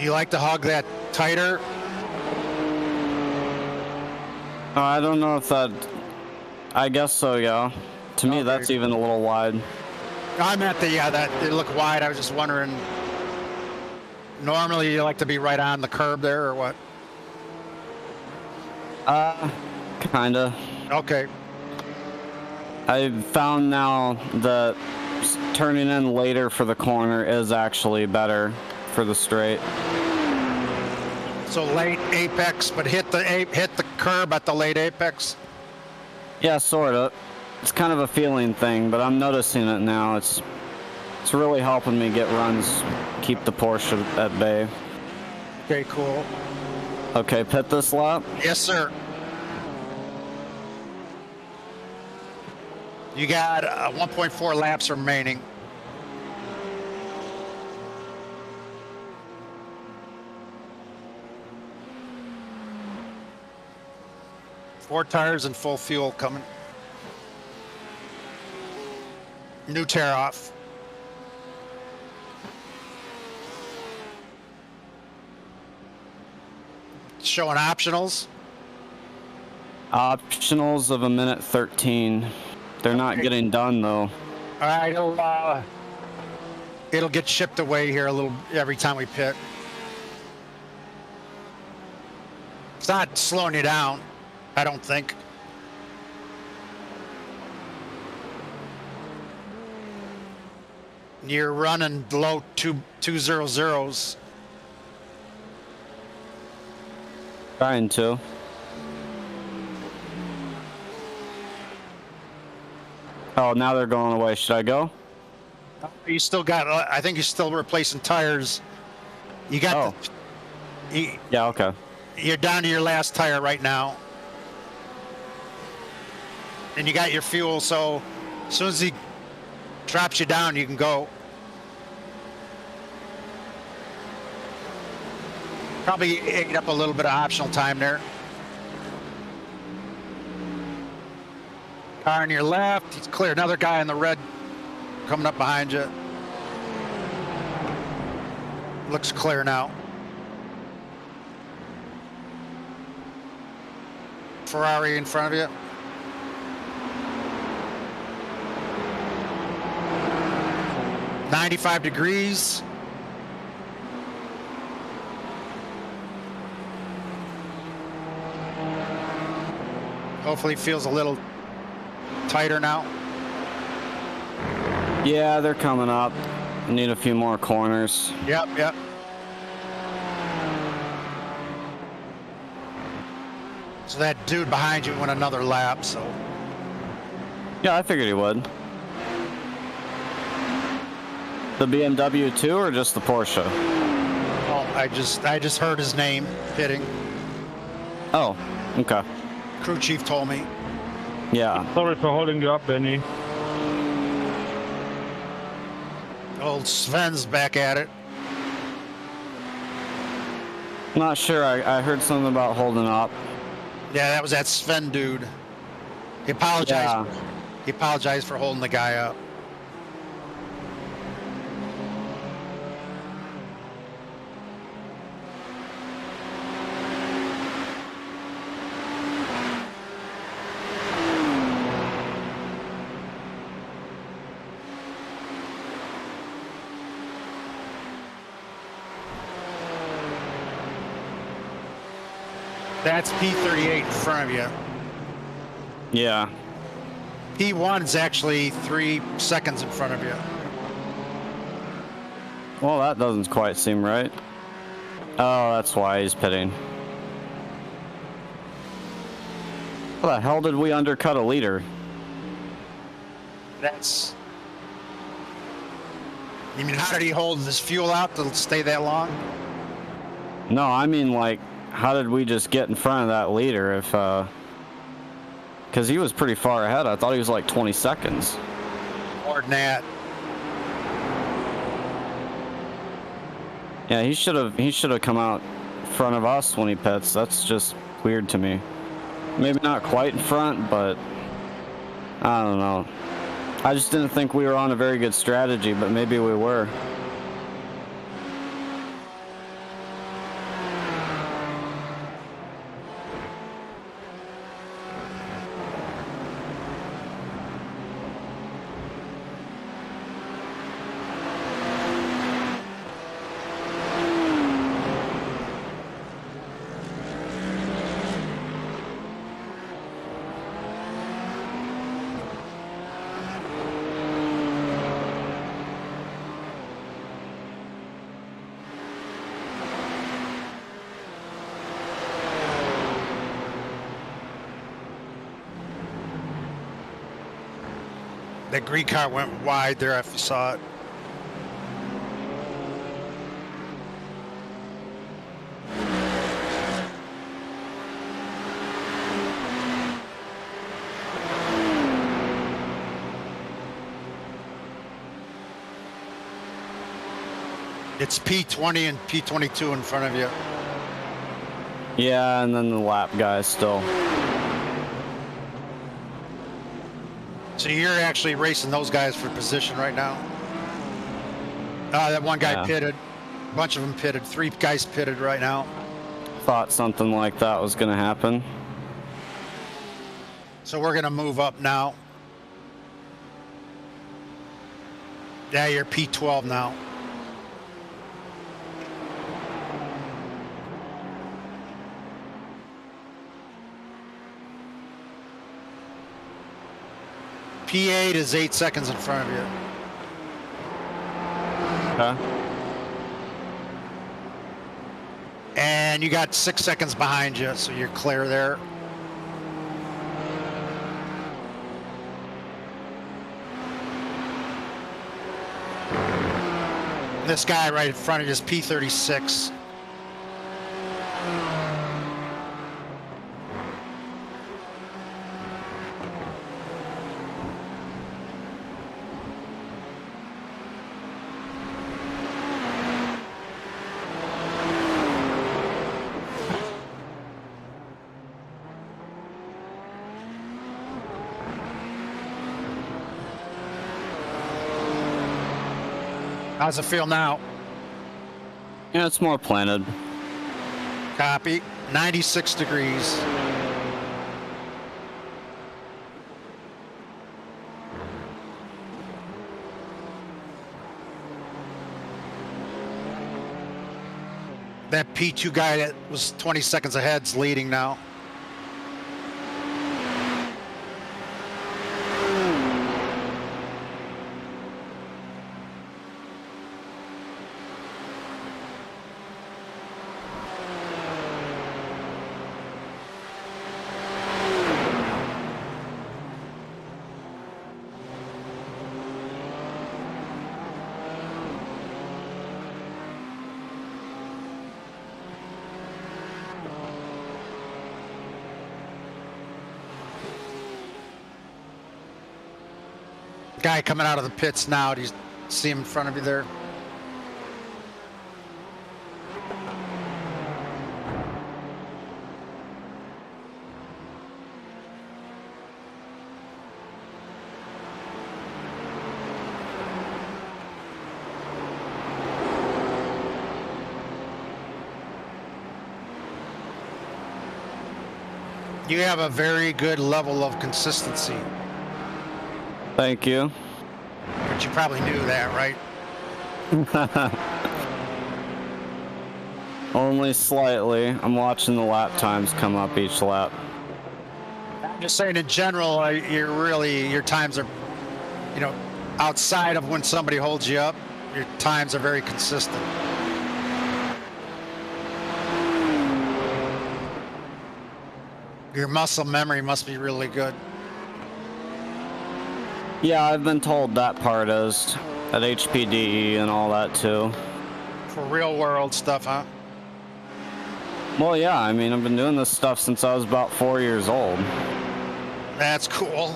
Speaker 1: You like to hog that tighter?
Speaker 2: I don't know if that... I guess so, yeah. To me,
Speaker 1: Okay.
Speaker 2: that's even a little wide.
Speaker 1: I meant the, yeah, that it looked wide. I was just wondering. Normally, you like to be right on the curb there, or what?
Speaker 2: Kinda.
Speaker 1: Okay.
Speaker 2: I found now that turning in later for the corner is actually better for the straight.
Speaker 1: So late apex, but hit the curb at the late apex.
Speaker 2: Yeah, sort of. It's kind of a feeling thing, but I'm noticing it now. It's really helping me get runs, keep the Porsche at bay.
Speaker 1: Okay, cool.
Speaker 2: Okay, pit this lap.
Speaker 1: Yes, sir. You got 1.4 laps remaining. Four tires and full fuel coming. New tear off. Showing optionals.
Speaker 2: Optionals of 1:13. They're not getting done though.
Speaker 1: All right, it'll get shipped away here a little every time we pit. It's not slowing you down, I don't think. You're running low 200s.
Speaker 2: Trying to. Oh, now they're going away. Should I go?
Speaker 1: You still got, I think you're still replacing tires. You got,
Speaker 2: Oh.
Speaker 1: you,
Speaker 2: Yeah, okay.
Speaker 1: you're down to your last tire right now. And you got your fuel, so as soon as he drops you down, you can go. Probably ate up a little bit of optional time there. Car on your left, he's clear. Another guy in the red coming up behind you. Looks clear now. Ferrari in front of you. "95 degrees. Hopefully it feels a little tighter now.
Speaker 2: Yeah, they're coming up. I need a few more corners.
Speaker 1: Yep, yep. So that dude behind you went another lap, so.
Speaker 2: Yeah, I figured he would. The BMW too, or just the Porsche?
Speaker 1: Oh, I just heard his name hitting.
Speaker 2: Oh, okay.
Speaker 1: Crew chief told me.
Speaker 2: Yeah.
Speaker 3: Sorry for holding you up, Benny.
Speaker 1: Old Sven's back at it.
Speaker 2: Not sure. I heard something about holding up.
Speaker 1: Yeah, that was that Sven dude. He apologized.
Speaker 2: Yeah.
Speaker 1: He apologized for holding the guy up. That's P38 in front of you.
Speaker 2: Yeah.
Speaker 1: P1's actually 3 seconds in front of you.
Speaker 2: Well, that doesn't quite seem right. Oh, that's why he's pitting. How the hell did we undercut a leader?
Speaker 1: That's. You mean, how did he hold his fuel out to stay that long?
Speaker 2: No, I mean, like, how did we just get in front of that leader if, because he was pretty far ahead. I thought he was like 20 seconds.
Speaker 1: More than that.
Speaker 2: Yeah, he should have come out in front of us when he pits. That's just weird to me. Maybe not quite in front, but I don't know. I just didn't think we were on a very good strategy, but maybe we were.
Speaker 1: That green car went wide there if you saw it. It's P20 and P22 in front of you.
Speaker 2: Yeah, and then the lap guys still.
Speaker 1: So you're actually racing those guys for position right now? That one guy pitted. A bunch of them pitted. 3 guys pitted right now.
Speaker 2: Thought something like that was going to happen.
Speaker 1: So we're going to move up now. Yeah, you're P12 now. P8 is 8 seconds in front of you.
Speaker 2: Okay.
Speaker 1: And you got 6 seconds behind you, so you're clear there. This guy right in front of you is P36. How's it feel now?
Speaker 2: Yeah, it's more planted.
Speaker 1: Copy. 96 degrees. That P2 guy that was 20 seconds ahead's leading now. Guy coming out of the pits now. Do you see him in front of you there? You have a very good level of consistency.
Speaker 2: Thank you.
Speaker 1: But you probably knew that, right?
Speaker 2: Only slightly. I'm watching the lap times come up each lap.
Speaker 1: I'm just saying in general, your times are, outside of when somebody holds you up, your times are very consistent. Your muscle memory must be really good.
Speaker 2: Yeah, I've been told that part is at HPDE and all that too.
Speaker 1: For real world stuff, huh?
Speaker 2: Well, yeah, I mean, I've been doing this stuff since I was about 4 years old.
Speaker 1: That's cool.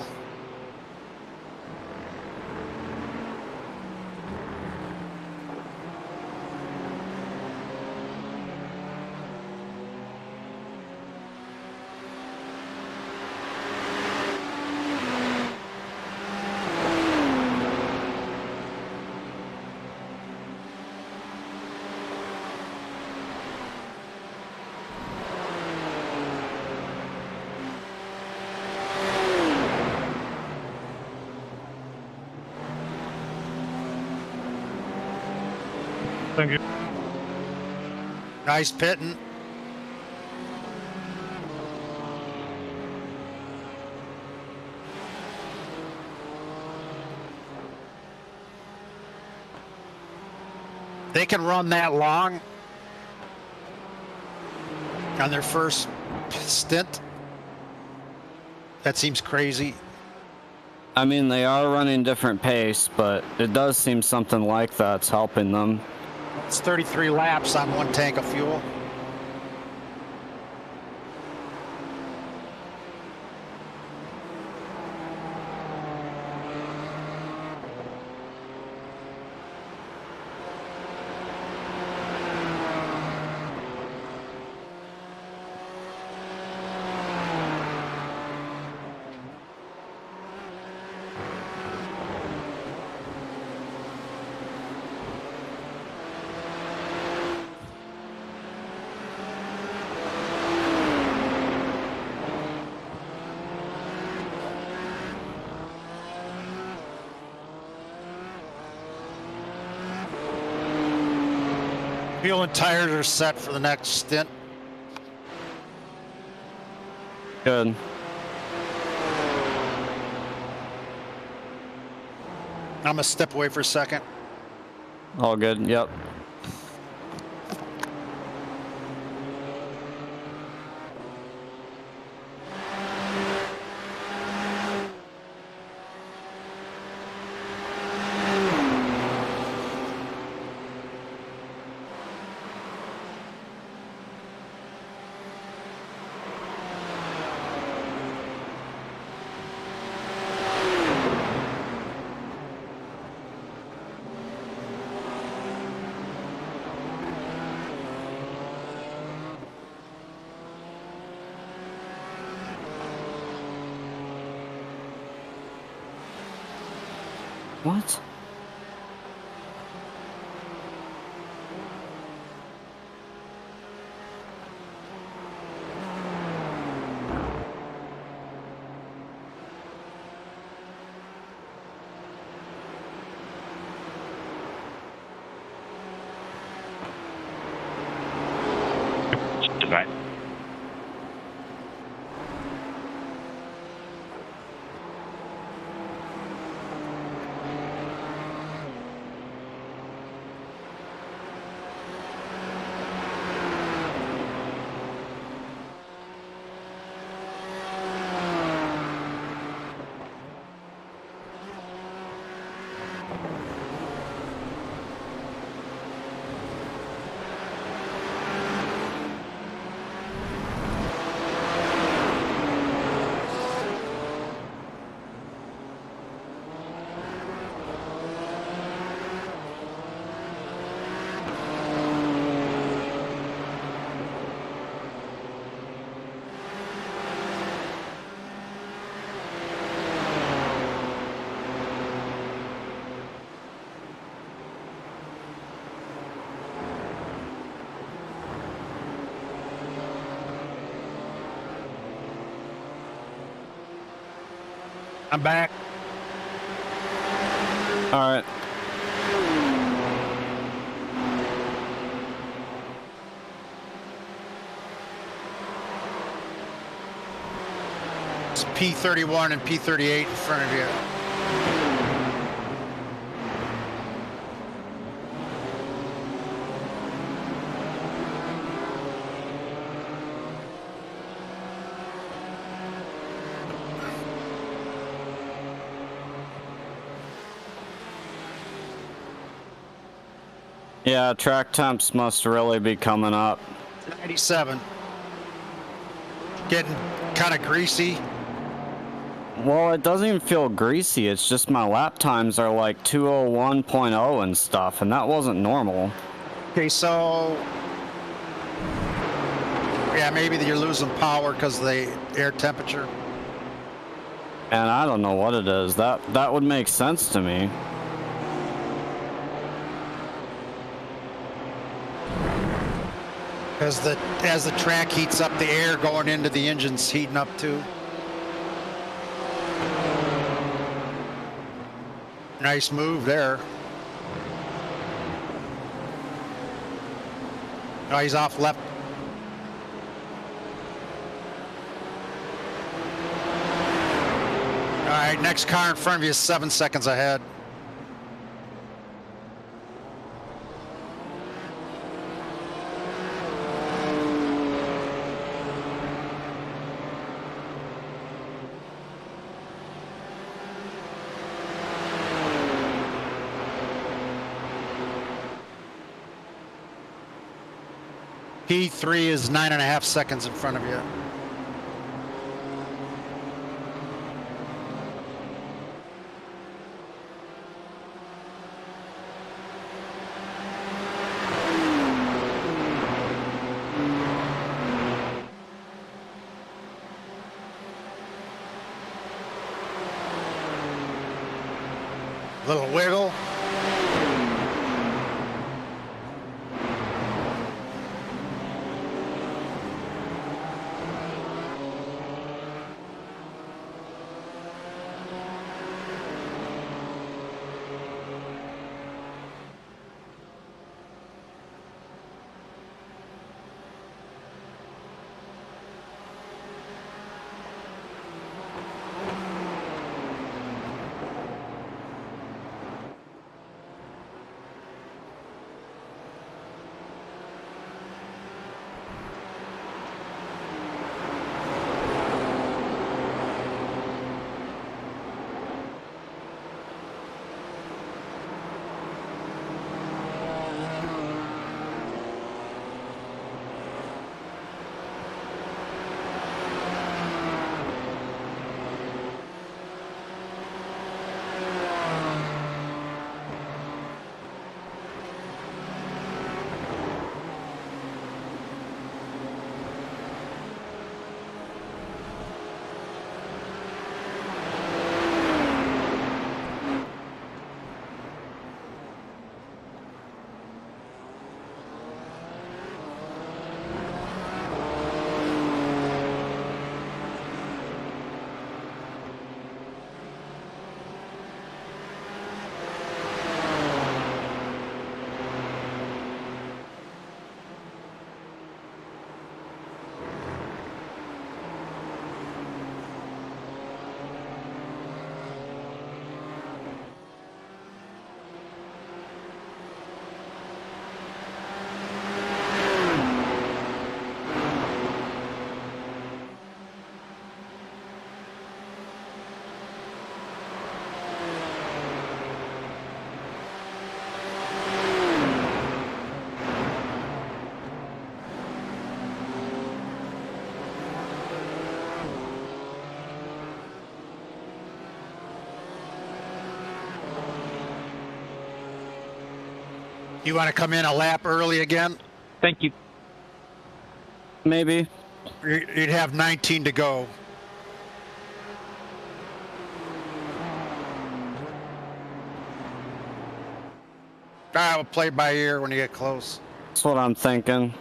Speaker 3: Thank you.
Speaker 1: Nice pitting. They can run that long on their first stint. That seems crazy.
Speaker 2: I mean, they are running different pace, but it does seem something like that's helping them.
Speaker 1: It's 33 laps on one tank of fuel. Fuel and tires are set for the next stint.
Speaker 2: Good.
Speaker 1: I'm gonna step away for a second.
Speaker 2: All good, yep. What?
Speaker 4: Mate.
Speaker 1: I'm back.
Speaker 2: All right.
Speaker 1: It's P31 and P38 in front of you.
Speaker 2: Yeah, track temps must really be coming up.
Speaker 1: 97. Getting kind of greasy.
Speaker 2: Well, it doesn't even feel greasy. It's just my lap times are like 201.0 and stuff, and that wasn't normal.
Speaker 1: Okay, so yeah, maybe you're losing power because of the air temperature.
Speaker 2: And I don't know what it is. That would make sense to me.
Speaker 1: As the track heats up, the air going into the engine's heating up too. Nice move there. Oh, he's off left. All right, next car in front of you is 7 seconds ahead. P3 is 9.5 seconds in front of you. Little wiggle. You want to come in a lap early again?
Speaker 3: Thank you.
Speaker 2: Maybe.
Speaker 1: You'd have 19 to go. We'll play by ear when you get close.
Speaker 2: That's what I'm thinking.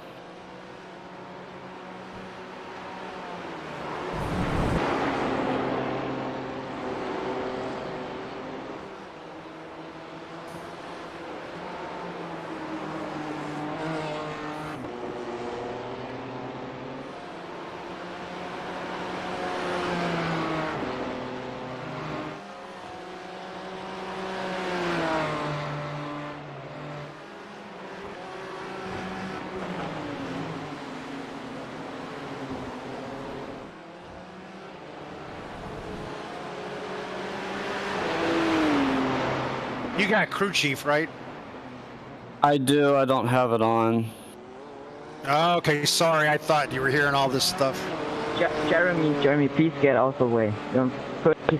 Speaker 1: You got crew chief, right?
Speaker 2: I do. I don't have it on.
Speaker 1: Oh, okay, sorry. I thought you were hearing all this stuff.
Speaker 10: Jeremy, please get out of the way.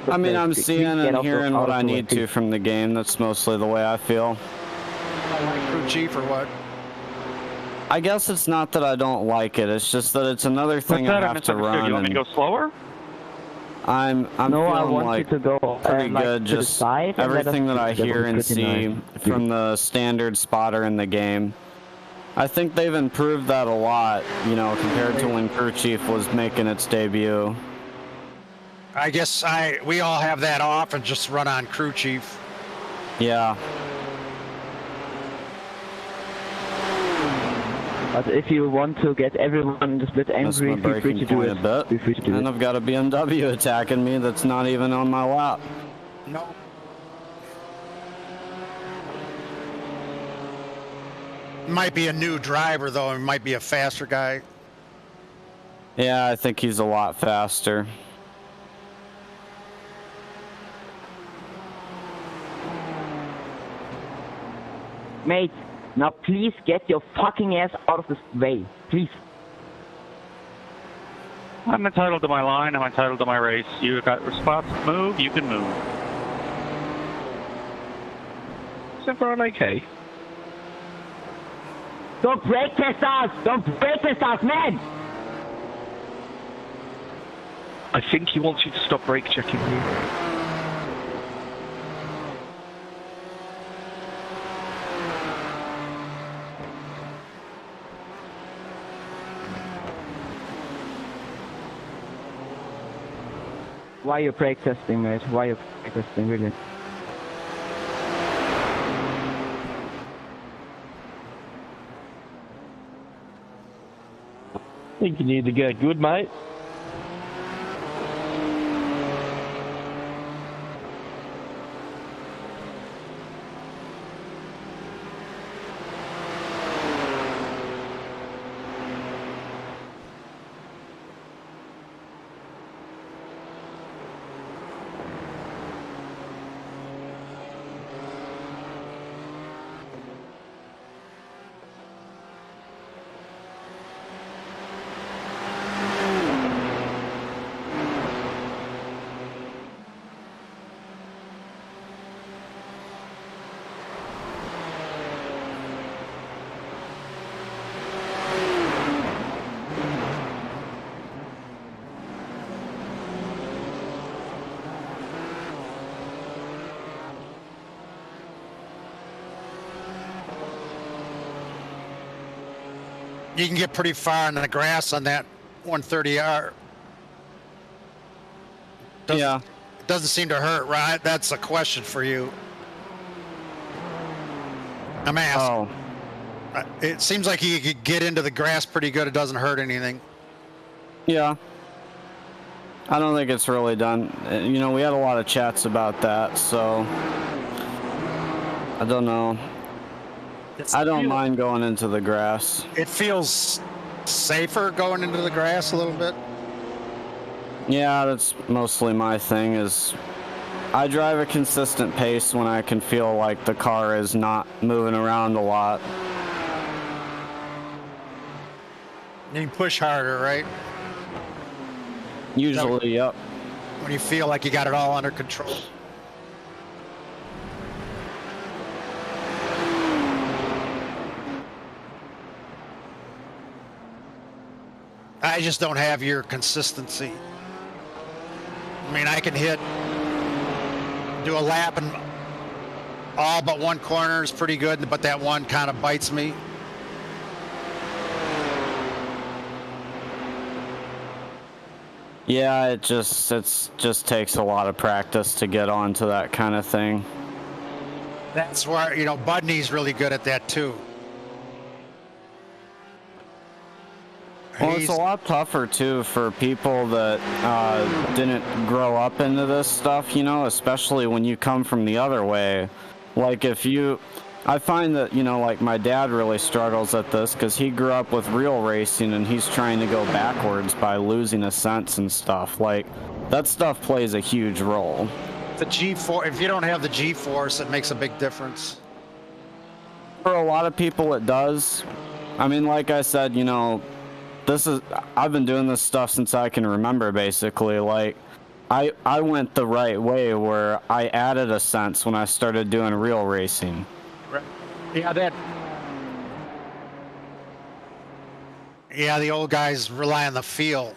Speaker 2: I mean, I'm seeing and hearing what I need to from the game. That's mostly the way I feel.
Speaker 1: Crew chief or what?
Speaker 2: I guess it's not that I don't like it. It's just that it's another thing I have to run.
Speaker 9: You want me to go slower?
Speaker 2: I'm
Speaker 10: No, I
Speaker 2: feeling
Speaker 10: want
Speaker 2: like
Speaker 10: you to go
Speaker 2: pretty
Speaker 10: like,
Speaker 2: good.
Speaker 10: to the
Speaker 2: Just
Speaker 10: side and let
Speaker 2: everything
Speaker 10: us
Speaker 2: that I
Speaker 10: see.
Speaker 2: hear and
Speaker 10: Pretty
Speaker 2: see
Speaker 10: nice.
Speaker 2: from the standard spotter in the game. I think they've improved that a lot, you know, compared to when Crew Chief was making its debut.
Speaker 1: I guess we all have that off and just run on crew chief.
Speaker 2: Yeah.
Speaker 10: But if you want to get everyone in the split angry, feel free to do it. Feel free to do
Speaker 2: And
Speaker 10: it.
Speaker 2: I've got a BMW attacking me that's not even on my lap.
Speaker 1: No. Might be a new driver though, and might be a faster guy.
Speaker 2: Yeah, I think he's a lot faster.
Speaker 10: Mate, now please get your fucking ass out of this way. Please.
Speaker 9: I'm entitled to my line. I'm entitled to my race. You got spots to move, you can move.
Speaker 3: Is everyone okay?
Speaker 10: Don't brake test us! Don't brake test us, man!
Speaker 3: I think he wants you to stop brake checking you.
Speaker 10: Why are you brake testing, mate? Why are you brake testing, really?
Speaker 3: I think you need to get good, mate.
Speaker 1: You can get pretty far in the grass on that 130R.
Speaker 2: Yeah.
Speaker 1: It doesn't seem to hurt, right? That's a question for you. I'm asking.
Speaker 2: Oh.
Speaker 1: It seems like you could get into the grass pretty good. It doesn't hurt anything.
Speaker 2: Yeah. I don't think it's really done. You know, we had a lot of chats about that, so I don't know. I don't mind going into the grass.
Speaker 1: It feels safer going into the grass a little bit.
Speaker 2: Yeah, that's mostly my thing is I drive a consistent pace when I can feel like the car is not moving around a lot.
Speaker 1: You can push harder, right?
Speaker 2: Usually, yep.
Speaker 1: When you feel like you got it all under control. I just don't have your consistency. I mean, I can do a lap and all but one corner is pretty good, but that one kind of bites me.
Speaker 2: Yeah, it just takes a lot of practice to get onto that kind of thing.
Speaker 1: That's where, Budney's really good at that too.
Speaker 2: Well, it's a lot tougher too for people that didn't grow up into this stuff, especially when you come from the other way. Like I find that, like my dad really struggles at this because he grew up with real racing and he's trying to go backwards by losing a sense and stuff. Like, that stuff plays a huge role.
Speaker 1: The G-force, if you don't have the G-force, it makes a big difference.
Speaker 2: For a lot of people, it does. I mean, like I said, I've been doing this stuff since I can remember, basically. Like, I went the right way where I added a sense when I started doing real racing.
Speaker 1: Yeah, the old guys rely on the feel.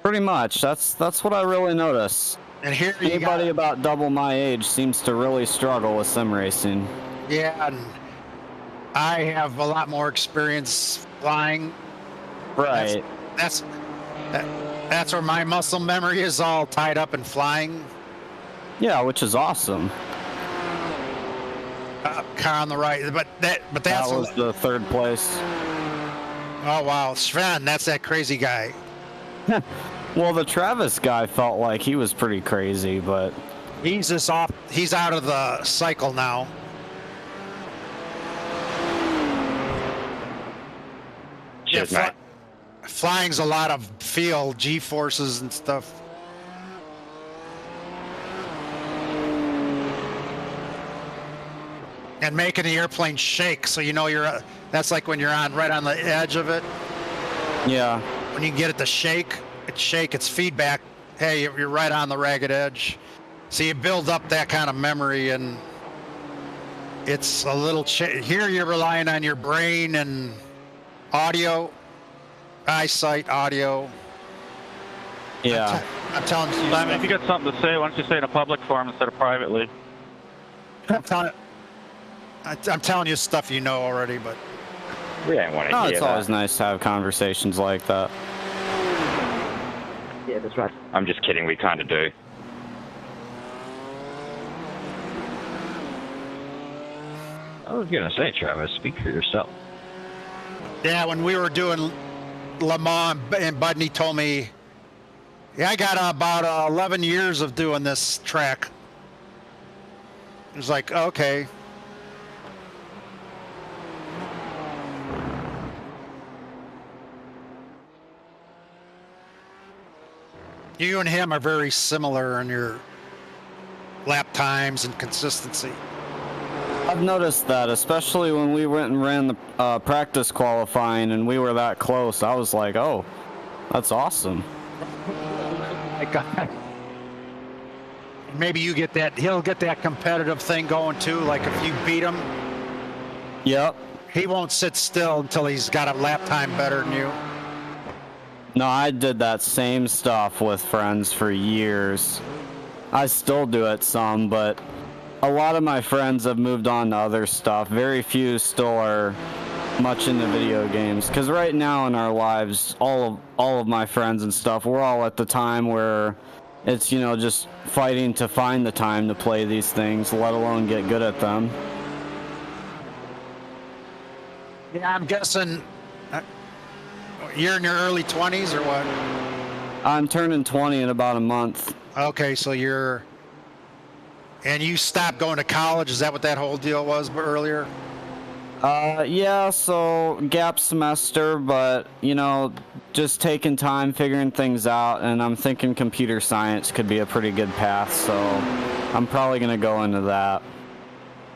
Speaker 2: Pretty much. That's what I really notice.
Speaker 1: And here
Speaker 2: anybody about double my age seems to really struggle with sim racing.
Speaker 1: Yeah, and I have a lot more experience flying.
Speaker 2: Right.
Speaker 1: That's where my muscle memory is all tied up in flying.
Speaker 2: Yeah, which is awesome.
Speaker 1: Car on the right, but that
Speaker 2: was the third place.
Speaker 1: Oh wow, Sven, that's that crazy guy.
Speaker 2: Well, the Travis guy felt like he was pretty crazy, but
Speaker 1: he's out of the cycle now.
Speaker 4: Cheers, mate.
Speaker 1: Flying's a lot of feel, G-forces and stuff. And making the airplane shake, so that's like when you're right on the edge of it.
Speaker 2: Yeah.
Speaker 1: When you get it to shake, it's feedback. Hey, you're right on the ragged edge. So you build up that kind of memory, and it's a little here you're relying on your brain and audio, eyesight, audio.
Speaker 2: Yeah.
Speaker 1: I'm telling you.
Speaker 9: Simon, if you got something to say, why don't you say it in a public forum instead of privately?
Speaker 1: I'm telling you stuff you know already, but
Speaker 4: we ain't want to hear
Speaker 2: it's
Speaker 4: that.
Speaker 2: always nice to have conversations like that.
Speaker 10: Yeah, that's right.
Speaker 4: I'm just kidding, we kind of do.
Speaker 9: I was gonna say, Travis, speak for yourself.
Speaker 1: yeah, when we were doing Le Mans, and Budney told me, yeah, I got about 11 years of doing this track. It was like, okay. You and him are very similar in your lap times and consistency.
Speaker 2: I've noticed that, especially when we went and ran the practice qualifying and we were that close. I was like, oh, that's awesome.
Speaker 1: My God. Maybe he'll get that competitive thing going too, like if you beat him.
Speaker 2: Yep.
Speaker 1: He won't sit still until he's got a lap time better than you.
Speaker 2: No, I did that same stuff with friends for years. I still do it some, but a lot of my friends have moved on to other stuff. Very few still are much into video games. Because right now in our lives, all of my friends and stuff, we're all at the time where it's, just fighting to find the time to play these things, let alone get good at them.
Speaker 1: Yeah, I'm guessing you're in your early 20s or what?
Speaker 2: I'm turning 20 in about a month.
Speaker 1: Okay, so and you stopped going to college. Is that what that whole deal was earlier?
Speaker 2: Yeah, so gap semester, but, just taking time, figuring things out, and I'm thinking computer science could be a pretty good path, so I'm probably going to go into that.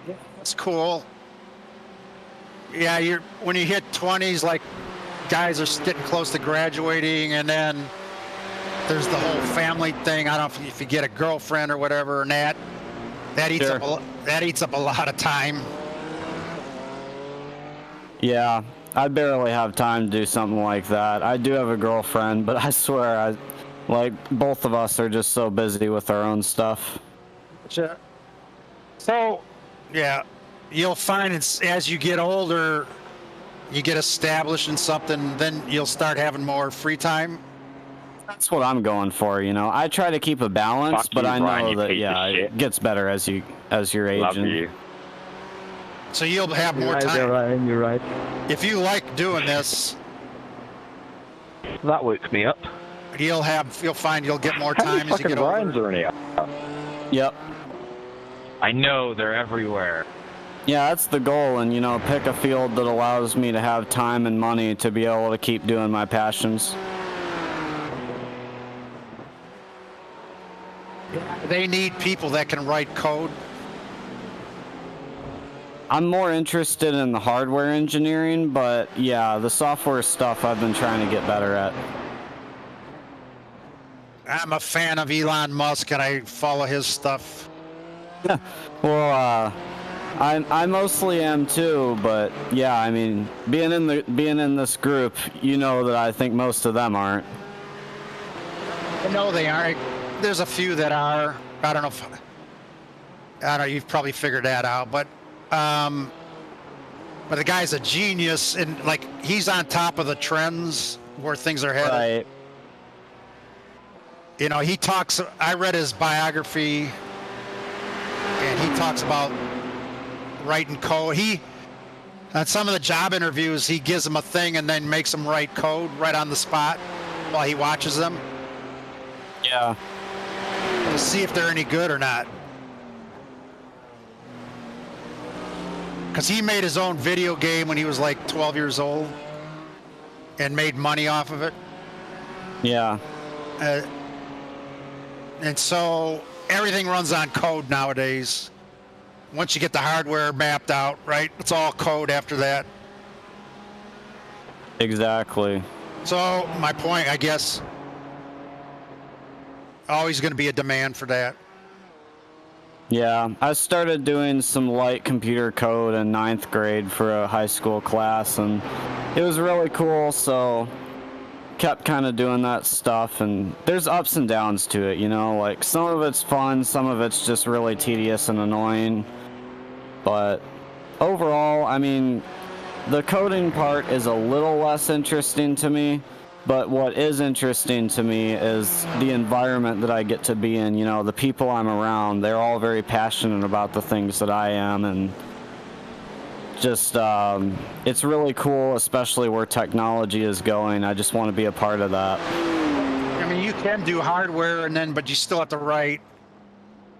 Speaker 1: Yeah, that's cool. Yeah, when you hit 20s, like, guys are getting close to graduating, and then there's the whole family thing. I don't know if you get a girlfriend or whatever, and that eats
Speaker 2: Sure.
Speaker 1: that eats up a lot of time.
Speaker 2: Yeah, I barely have time to do something like that. I do have a girlfriend, but I swear, like, both of us are just so busy with our own stuff.
Speaker 1: So, yeah, you'll find as you get older, you get established in something, then you'll start having more free time.
Speaker 2: That's what I'm going for, you know. I try to keep a balance,
Speaker 4: Fuck
Speaker 2: but
Speaker 4: you,
Speaker 2: I
Speaker 4: Brian,
Speaker 2: know
Speaker 4: you
Speaker 2: that,
Speaker 4: piece of
Speaker 2: yeah,
Speaker 4: shit.
Speaker 2: it gets better as you're aging.
Speaker 4: Love you.
Speaker 1: So you'll have more
Speaker 3: Right,
Speaker 1: time.
Speaker 3: Ryan, you're right.
Speaker 1: If you like doing this,
Speaker 3: That wakes me up.
Speaker 1: you'll find you'll get more
Speaker 4: How
Speaker 1: time
Speaker 4: many
Speaker 1: as you
Speaker 4: fucking
Speaker 1: get older.
Speaker 4: Ryans are in here?
Speaker 2: Yep.
Speaker 9: I know they're everywhere.
Speaker 2: Yeah, that's the goal, and, you know, pick a field that allows me to have time and money to be able to keep doing my passions.
Speaker 1: They need people that can write code.
Speaker 2: I'm more interested in the hardware engineering, but yeah, the software stuff I've been trying to get better at.
Speaker 1: I'm a fan of Elon Musk, and I follow his stuff.
Speaker 2: Well, I mostly am too, but yeah, I mean, being in this group, you know that I think most of them aren't.
Speaker 1: I know they aren't. There's a few that are. I don't know. You've probably figured that out, but the guy's a genius, and like he's on top of the trends where things are headed.
Speaker 2: Right.
Speaker 1: You know, he talks. I read his biography, and he talks about writing code. On some of the job interviews, he gives them a thing and then makes them write code right on the spot while he watches them
Speaker 2: Yeah.
Speaker 1: to see if they're any good or not. Because he made his own video game when he was like 12 years old and made money off of it.
Speaker 2: Yeah.
Speaker 1: And so everything runs on code nowadays. Once you get the hardware mapped out, right? It's all code after that.
Speaker 2: Exactly.
Speaker 1: So my point, I guess, always going to be a demand for that.
Speaker 2: Yeah, I started doing some light computer code in 9th grade for a high school class, and it was really cool, so kept kind of doing that stuff, and there's ups and downs to it, you know, like some of it's fun, some of it's just really tedious and annoying, but overall, I mean, the coding part is a little less interesting to me, but what is interesting to me is the environment that I get to be in, you know, the people I'm around, they're all very passionate about the things that I am, and just, it's really cool, especially where technology is going. I just want to be a part of that.
Speaker 1: I mean, you can do hardware but you still have to write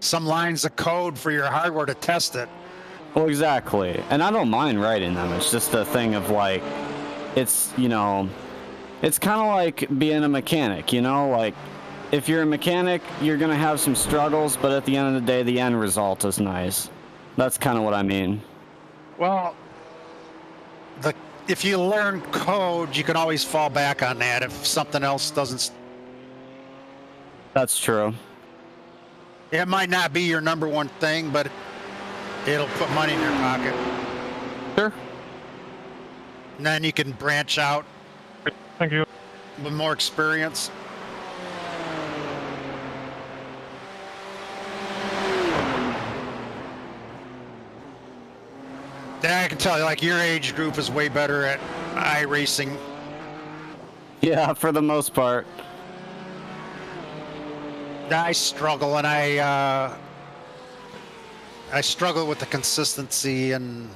Speaker 1: some lines of code for your hardware to test it.
Speaker 2: Well, exactly. And I don't mind writing them. It's just a thing of like, it's, you know, it's kind of like being a mechanic, you know, like if you're a mechanic, you're going to have some struggles, but at the end of the day, the end result is nice. That's kind of what I mean.
Speaker 1: Well, if you learn code, you can always fall back on that if something else doesn't.
Speaker 2: That's true.
Speaker 1: It might not be your number one thing, but it'll put money in your pocket.
Speaker 2: Sure.
Speaker 1: And then you can branch out.
Speaker 9: Thank you.
Speaker 1: With more experience. I can tell you, like, your age group is way better at iRacing.
Speaker 2: Yeah, for the most part.
Speaker 1: I struggle, and I struggle with the consistency, and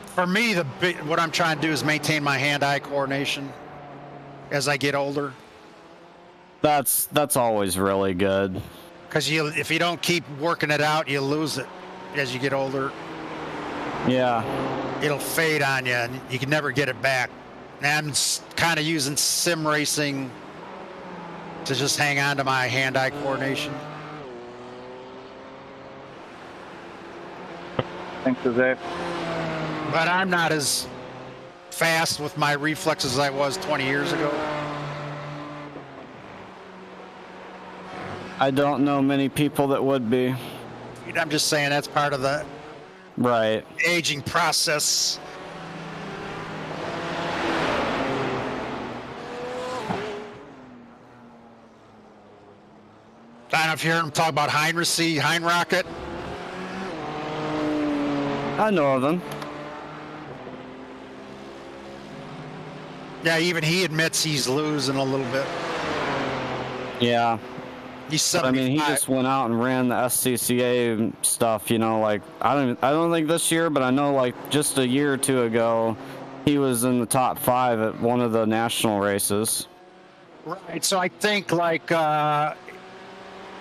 Speaker 1: for me, what I'm trying to do is maintain my hand-eye coordination as I get older.
Speaker 2: That's always really good.
Speaker 1: Because if you don't keep working it out, you lose it as you get older.
Speaker 2: Yeah.
Speaker 1: It'll fade on you, and you can never get it back. And I'm kind of using sim racing to just hang on to my hand-eye coordination.
Speaker 5: Thanks, Jose.
Speaker 1: But I'm not as fast with my reflexes as I was 20 years ago.
Speaker 2: I don't know many people that would be.
Speaker 1: I'm just saying that's part of the
Speaker 2: Right.
Speaker 1: aging process. I don't know if you heard him talk about Heinrocket.
Speaker 2: I know of them.
Speaker 1: Yeah, even he admits he's losing a little bit.
Speaker 2: Yeah.
Speaker 1: He's
Speaker 2: But,
Speaker 1: 75.
Speaker 2: I mean, he just went out and ran the SCCA stuff, you know, like, I don't think this year, but I know, like, just a year or two ago, he was in the top 5 at one of the national races.
Speaker 1: Right, so I think, like,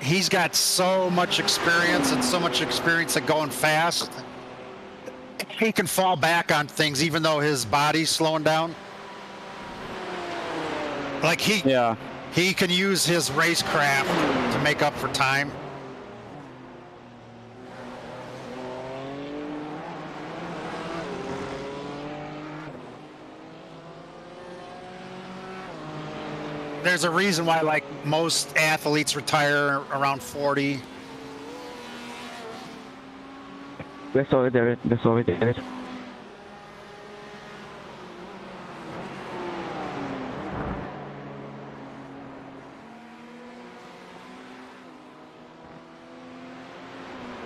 Speaker 1: he's got so much experience at going fast. He can fall back on things even though his body's slowing down. Like, he can use his racecraft to make up for time. There's a reason why, like, most athletes retire around 40.
Speaker 10: That's over there. That's over there.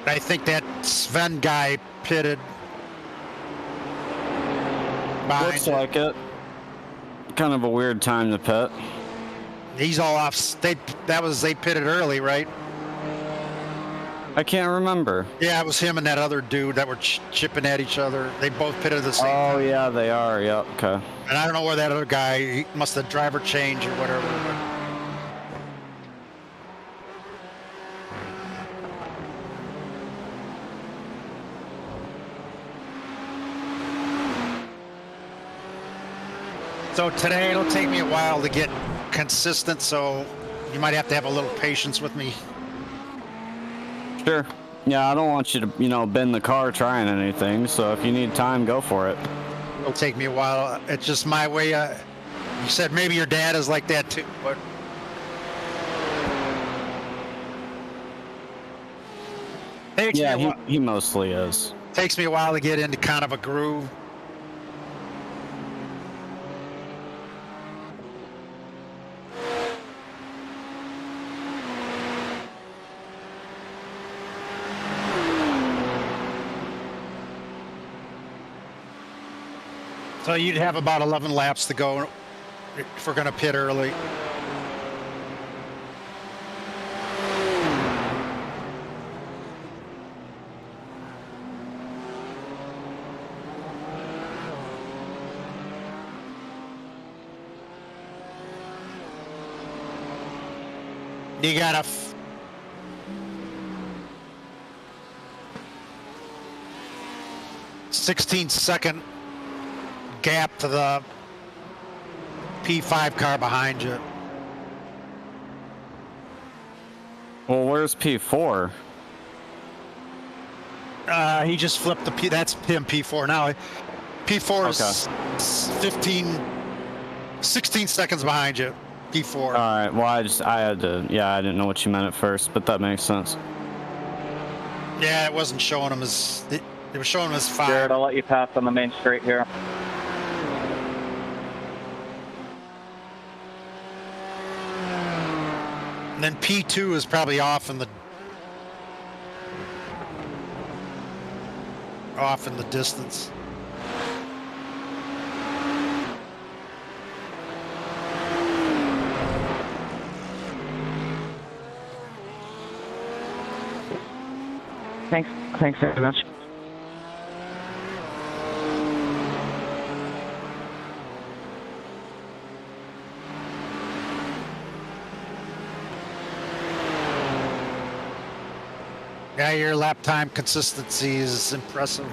Speaker 1: I think that Sven guy pitted.
Speaker 2: Looks like it. Kind of a weird time to pit.
Speaker 1: He's all off. They pitted early, right?
Speaker 2: I can't remember.
Speaker 1: Yeah, it was him and that other dude that were chipping at each other. They both pitted at the same time.
Speaker 2: Oh, yeah, they are. Yep, okay.
Speaker 1: And I don't know where that other guy, he must have driver changed or whatever. So today it'll take me a while to get consistent, so you might have to have a little patience with me.
Speaker 2: Sure. Yeah, I don't want you to, you know, bend the car trying anything, so if you need time, go for it.
Speaker 1: It'll take me a while. It's just my way. You said maybe your dad is like that too, but
Speaker 2: yeah, he mostly is.
Speaker 1: Takes me a while to get into kind of a groove. So you'd have about 11 laps to go if we're going to pit early. You got a 16-second gap to the P5 car behind you.
Speaker 2: Well, where's P4?
Speaker 1: He just flipped the P. That's him, P4 now. P4 is 16 seconds behind you. P4.
Speaker 2: All right. Well, I didn't know what you meant at first, but that makes sense.
Speaker 1: Yeah, it wasn't showing him as. It was showing him as 5.
Speaker 6: Jared, I'll let you pass on the main straight here.
Speaker 1: And then P2 is probably off in the distance.
Speaker 10: Thanks very much.
Speaker 1: Yeah, your lap time consistency is impressive.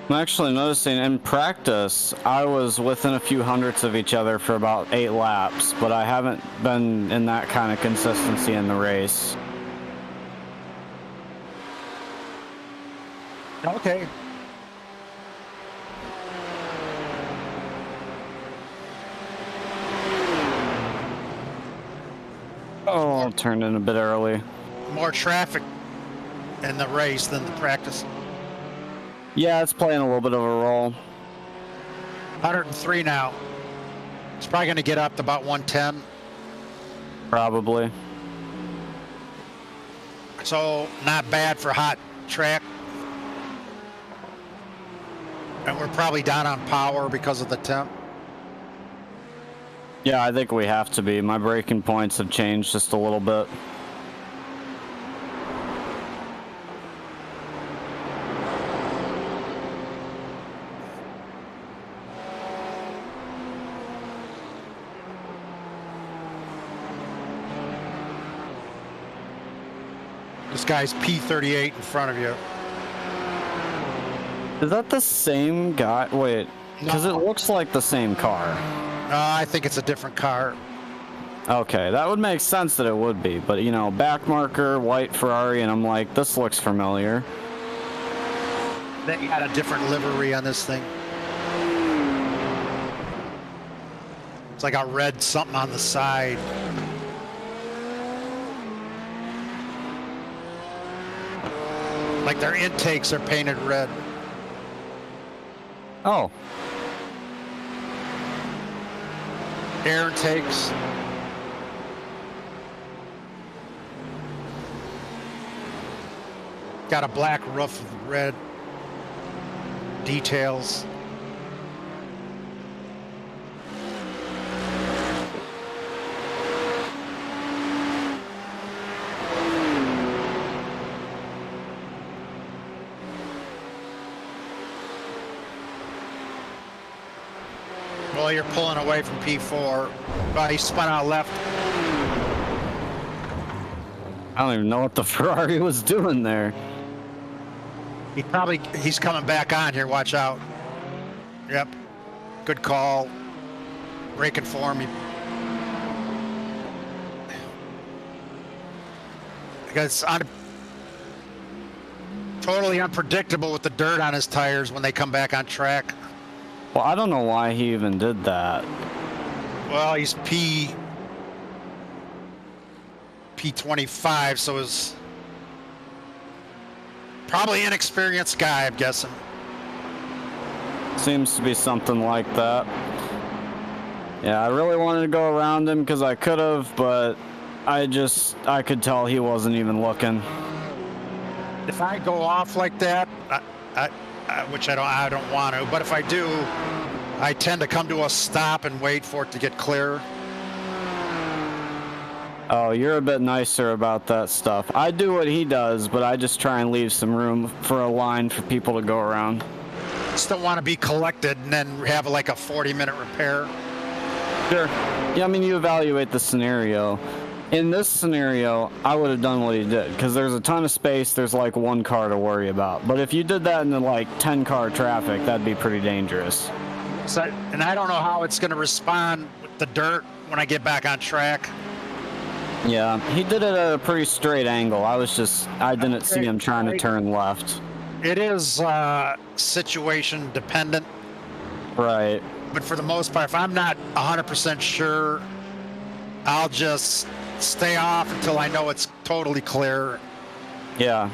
Speaker 2: I'm actually noticing in practice, I was within a few hundredths of each other for about 8 laps, but I haven't been in that kind of consistency in the race.
Speaker 1: Okay.
Speaker 2: Oh, Oh, turned in a bit early.
Speaker 1: More traffic in the race than the practice.
Speaker 2: Yeah, it's playing a little bit of a role.
Speaker 1: 103 now. It's probably going to get up to about 110.
Speaker 2: Probably.
Speaker 1: So not bad for hot track. And we're probably down on power because of the temp.
Speaker 2: Yeah, I think we have to be. My braking points have changed just a little bit.
Speaker 1: This guy's P38 in front of you.
Speaker 2: Is that the same guy? Wait, because it looks like the same car.
Speaker 1: I think it's a different car.
Speaker 2: Okay, that would make sense that it would be, but you know, back marker, white Ferrari, and I'm like, this looks familiar.
Speaker 1: They got a different livery on this thing. It's like a red something on the side. Like their intakes are painted red.
Speaker 2: Oh.
Speaker 1: Air intakes. Got a black roof with red details. Well, you're pulling away from P4. Well, he spun out left.
Speaker 2: I don't even know what the Ferrari was doing there.
Speaker 1: He's coming back on here. Watch out. Yep. Good call. Braking for him. Because totally unpredictable with the dirt on his tires when they come back on track.
Speaker 2: Well, I don't know why he even did that.
Speaker 1: Well, he's P25, so he's probably inexperienced guy, I'm guessing.
Speaker 2: Seems to be something like that. Yeah, I really wanted to go around him because I could have, but I could tell he wasn't even looking.
Speaker 1: If I go off like that, which I don't want to, but if I do, I tend to come to a stop and wait for it to get clear.
Speaker 2: Oh, you're a bit nicer about that stuff. I do what he does, but I just try and leave some room for a line for people to go around.
Speaker 1: Just don't want to be collected and then have like a 40-minute repair.
Speaker 2: Sure. Yeah, I mean, you evaluate the scenario. In this scenario, I would have done what he did, because there's a ton of space, there's like one car to worry about. But if you did that in the like 10-car traffic, that'd be pretty dangerous.
Speaker 1: So, and I don't know how it's going to respond with the dirt when I get back on track.
Speaker 2: Yeah, he did it at a pretty straight angle. I didn't see him trying to turn left.
Speaker 1: It is situation dependent.
Speaker 2: Right.
Speaker 1: But for the most part, if I'm not 100% sure, I'll just stay off until I know it's totally clear.
Speaker 2: Yeah.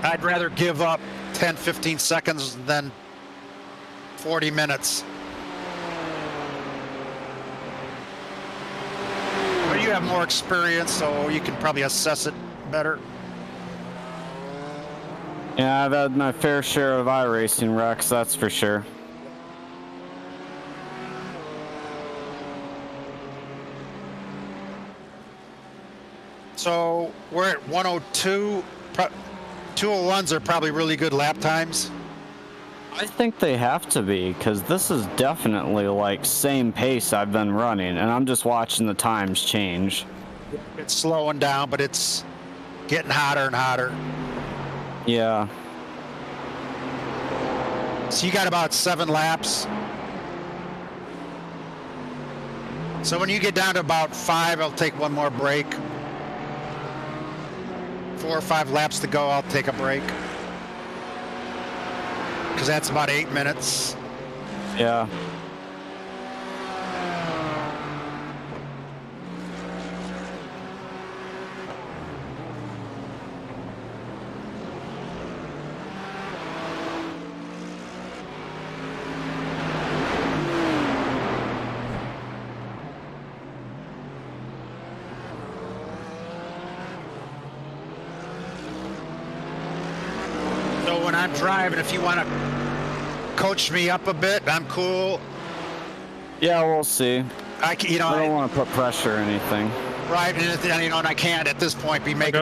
Speaker 1: I'd rather give up 10, 15 seconds than 40 minutes. But you have more experience, so you can probably assess it better.
Speaker 2: Yeah, I've had my fair share of iRacing wrecks, that's for sure.
Speaker 1: So we're at 102. 201s are probably really good lap times.
Speaker 2: I think they have to be, because this is definitely like same pace I've been running, and I'm just watching the times change.
Speaker 1: It's slowing down, but it's getting hotter and hotter.
Speaker 2: Yeah.
Speaker 1: So you got about 7 laps. So when you get down to about 5, I'll take one more break. 4 or 5 laps to go, I'll take a break. Because that's about 8 minutes.
Speaker 2: Yeah.
Speaker 1: when I'm driving, if you want to coach me up a bit, I'm cool.
Speaker 2: Yeah, we'll see.
Speaker 1: I
Speaker 2: don't want to put pressure or anything.
Speaker 1: Right, and I can't at this point be making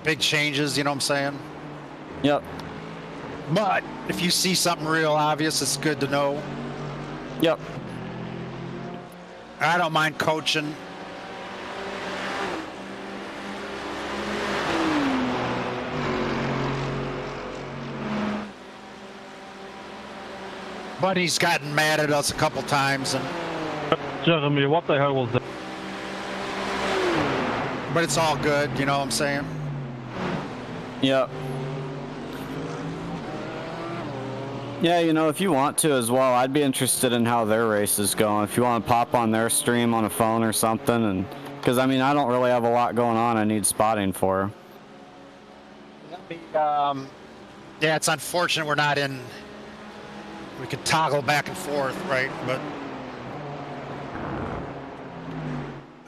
Speaker 1: big changes. You know what I'm saying?
Speaker 2: Yep.
Speaker 1: But if you see something real obvious, it's good to know.
Speaker 2: Yep.
Speaker 1: I don't mind coaching. But he's gotten mad at us a couple times, and
Speaker 3: Jeremy, what the hell was that?
Speaker 1: but it's all good. You know what I'm saying?
Speaker 2: Yep. Yeah, if you want to as well, I'd be interested in how their race is going. If you want to pop on their stream on a phone or something, and because I don't really have a lot going on. I need spotting for.
Speaker 1: Yeah, it's unfortunate we're not in. We could toggle back and forth, right? But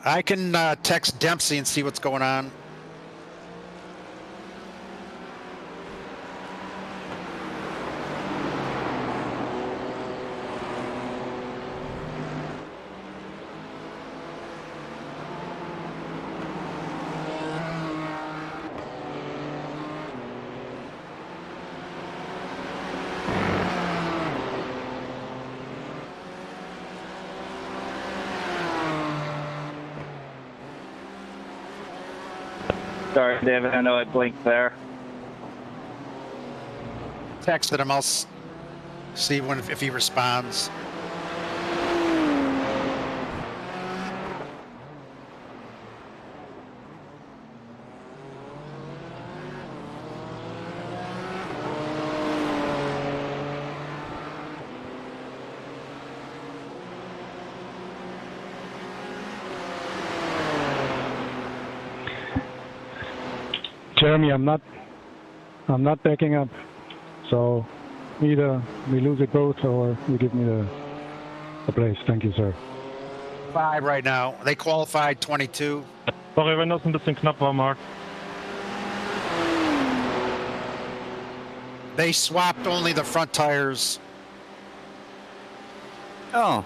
Speaker 1: I can text Dempsey and see what's going on.
Speaker 6: Sorry, David, I know I blinked there.
Speaker 1: Texted him. I'll see if he responds.
Speaker 8: Jeremy, I'm not backing up. So either we lose it both or you give me the place. Thank you, sir.
Speaker 1: 5 right now. They qualified 22.
Speaker 3: Sorry, wenn das ein bisschen knapp war, Mark.
Speaker 1: They swapped only the front tires.
Speaker 2: Oh.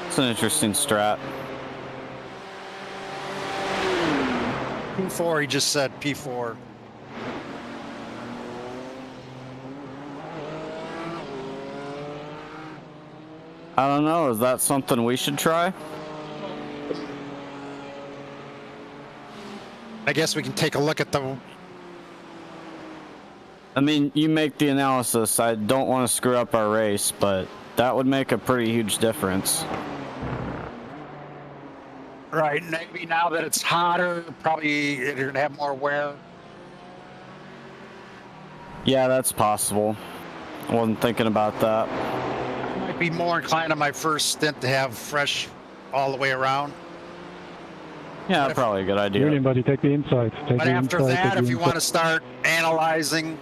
Speaker 2: It's an interesting strat.
Speaker 1: P4, he just said P4.
Speaker 2: I don't know. Is that something we should try?
Speaker 1: I guess we can take a look at the.
Speaker 2: You make the analysis. I don't want to screw up our race, but that would make a pretty huge difference.
Speaker 1: Right, maybe now that it's hotter, probably you're going to have more wear.
Speaker 2: Yeah, that's possible. I wasn't thinking about that.
Speaker 1: I might be more inclined on my first stint to have fresh all the way around.
Speaker 2: Yeah, probably a good idea.
Speaker 8: William, buddy, take the inside.
Speaker 1: But after that, if you want to start analyzing,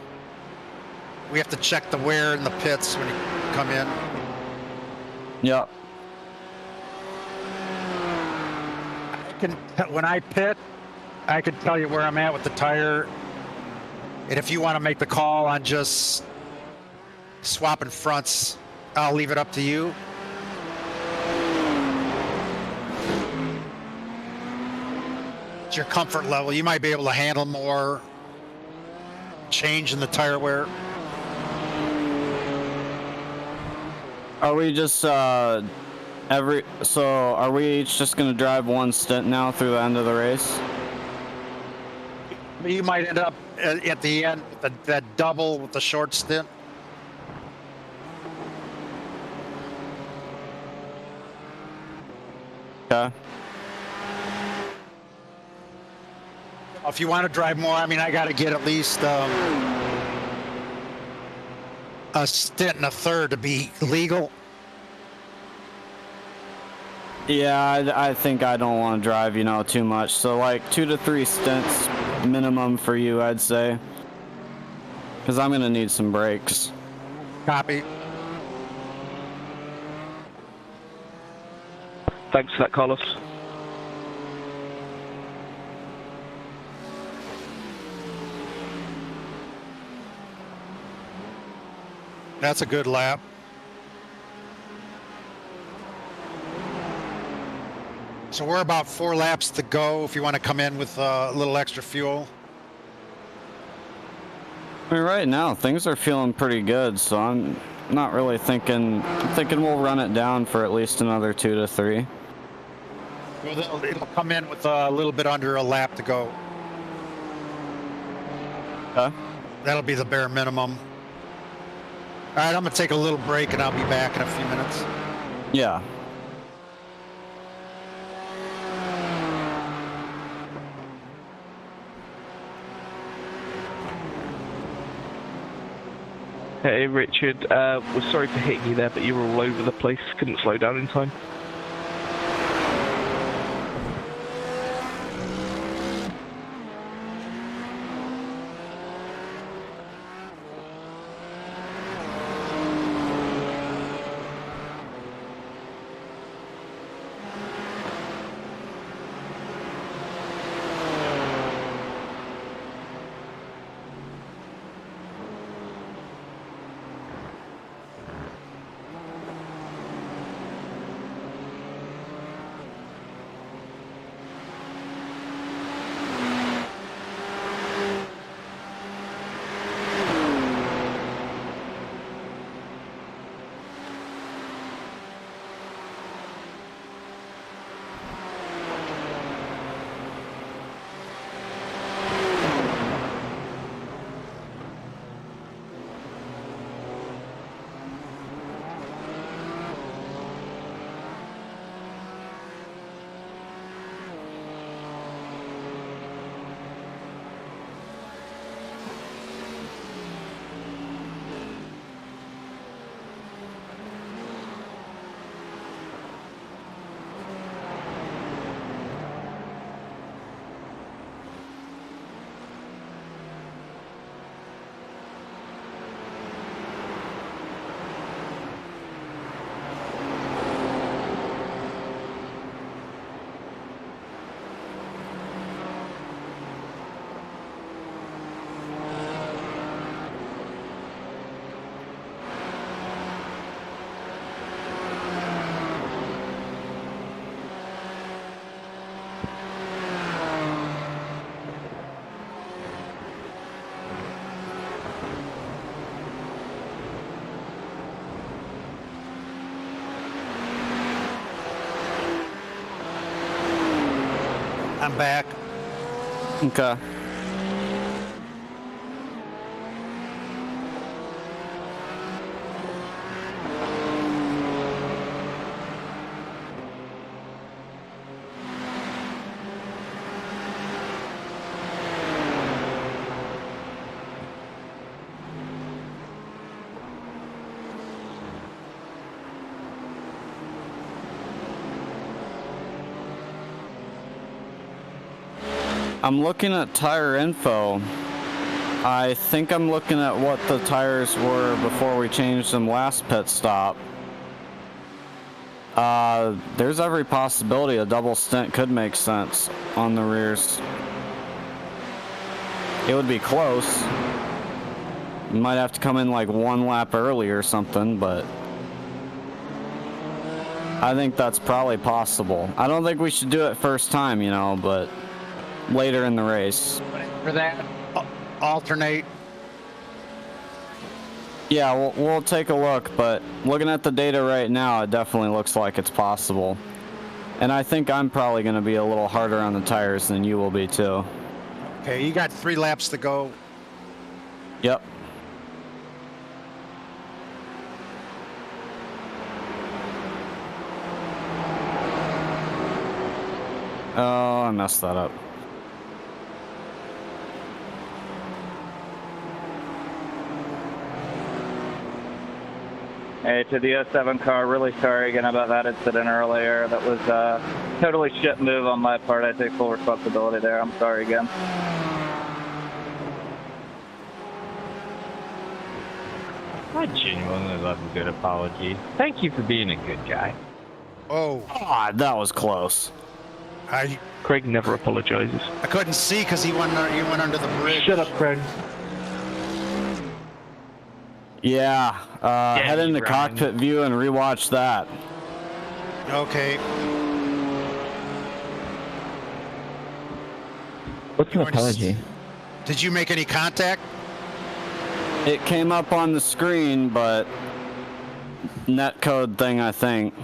Speaker 1: we have to check the wear in the pits when you come in.
Speaker 2: Yep.
Speaker 1: When I pit, I can tell you where I'm at with the tire. And if you want to make the call on just swapping fronts, I'll leave it up to you. It's your comfort level. You might be able to handle more change in the tire wear.
Speaker 2: Are we just so are we each just gonna drive one stint now through the end of the race?
Speaker 1: You might end up at the end with that double with the short stint.
Speaker 2: Okay.
Speaker 1: If you want to drive more, I got to get at least a stint and a third to be legal.
Speaker 2: Yeah, I think I don't want to drive, too much. So like 2 to 3 stints minimum for you, I'd say. Because I'm going to need some brakes.
Speaker 1: Copy.
Speaker 3: Thanks for that, Carlos.
Speaker 1: That's a good lap. So we're about 4 laps to go if you want to come in with a little extra fuel.
Speaker 2: I mean, right now things are feeling pretty good, so I'm not really thinking. I'm thinking we'll run it down for at least another 2 to 3.
Speaker 1: Well, it'll come in with a little bit under a lap to go.
Speaker 2: Okay.
Speaker 1: That'll be the bare minimum. All right, I'm gonna take a little break and I'll be back in a few minutes.
Speaker 2: Yeah.
Speaker 3: Hey, Richard. We're sorry for hitting you there, but you were all over the place. Couldn't slow down in time.
Speaker 1: I'm back.
Speaker 2: Okay. I'm looking at tire info. I think I'm looking at what the tires were before we changed them last pit stop. There's every possibility a double stint could make sense on the rears. It would be close. You might have to come in like 1 lap early or something, but I think that's probably possible. I don't think we should do it first time, you know, but later in the race.
Speaker 1: For that, alternate.
Speaker 2: Yeah, we'll take a look, but looking at the data right now, it definitely looks like it's possible. And I think I'm probably going to be a little harder on the tires than you will be too.
Speaker 1: Okay, you got 3 laps to go.
Speaker 2: Yep. Oh, I messed that up.
Speaker 6: Hey, to the 07 car, really sorry again about that incident earlier. That was a totally shit move on my part. I take full responsibility there. I'm sorry again.
Speaker 9: I genuinely love a good apology. Thank you for being a good guy.
Speaker 1: Oh,
Speaker 2: Ah, that was close.
Speaker 3: Craig never apologizes.
Speaker 1: I couldn't see because he went under the bridge.
Speaker 3: Shut up, Craig.
Speaker 2: Yeah, head
Speaker 3: you
Speaker 2: into
Speaker 3: ran.
Speaker 2: cockpit view and rewatch that.
Speaker 1: Okay.
Speaker 10: What's an apology?
Speaker 1: Did you make any contact?
Speaker 2: It came up on the screen, but netcode thing, I think.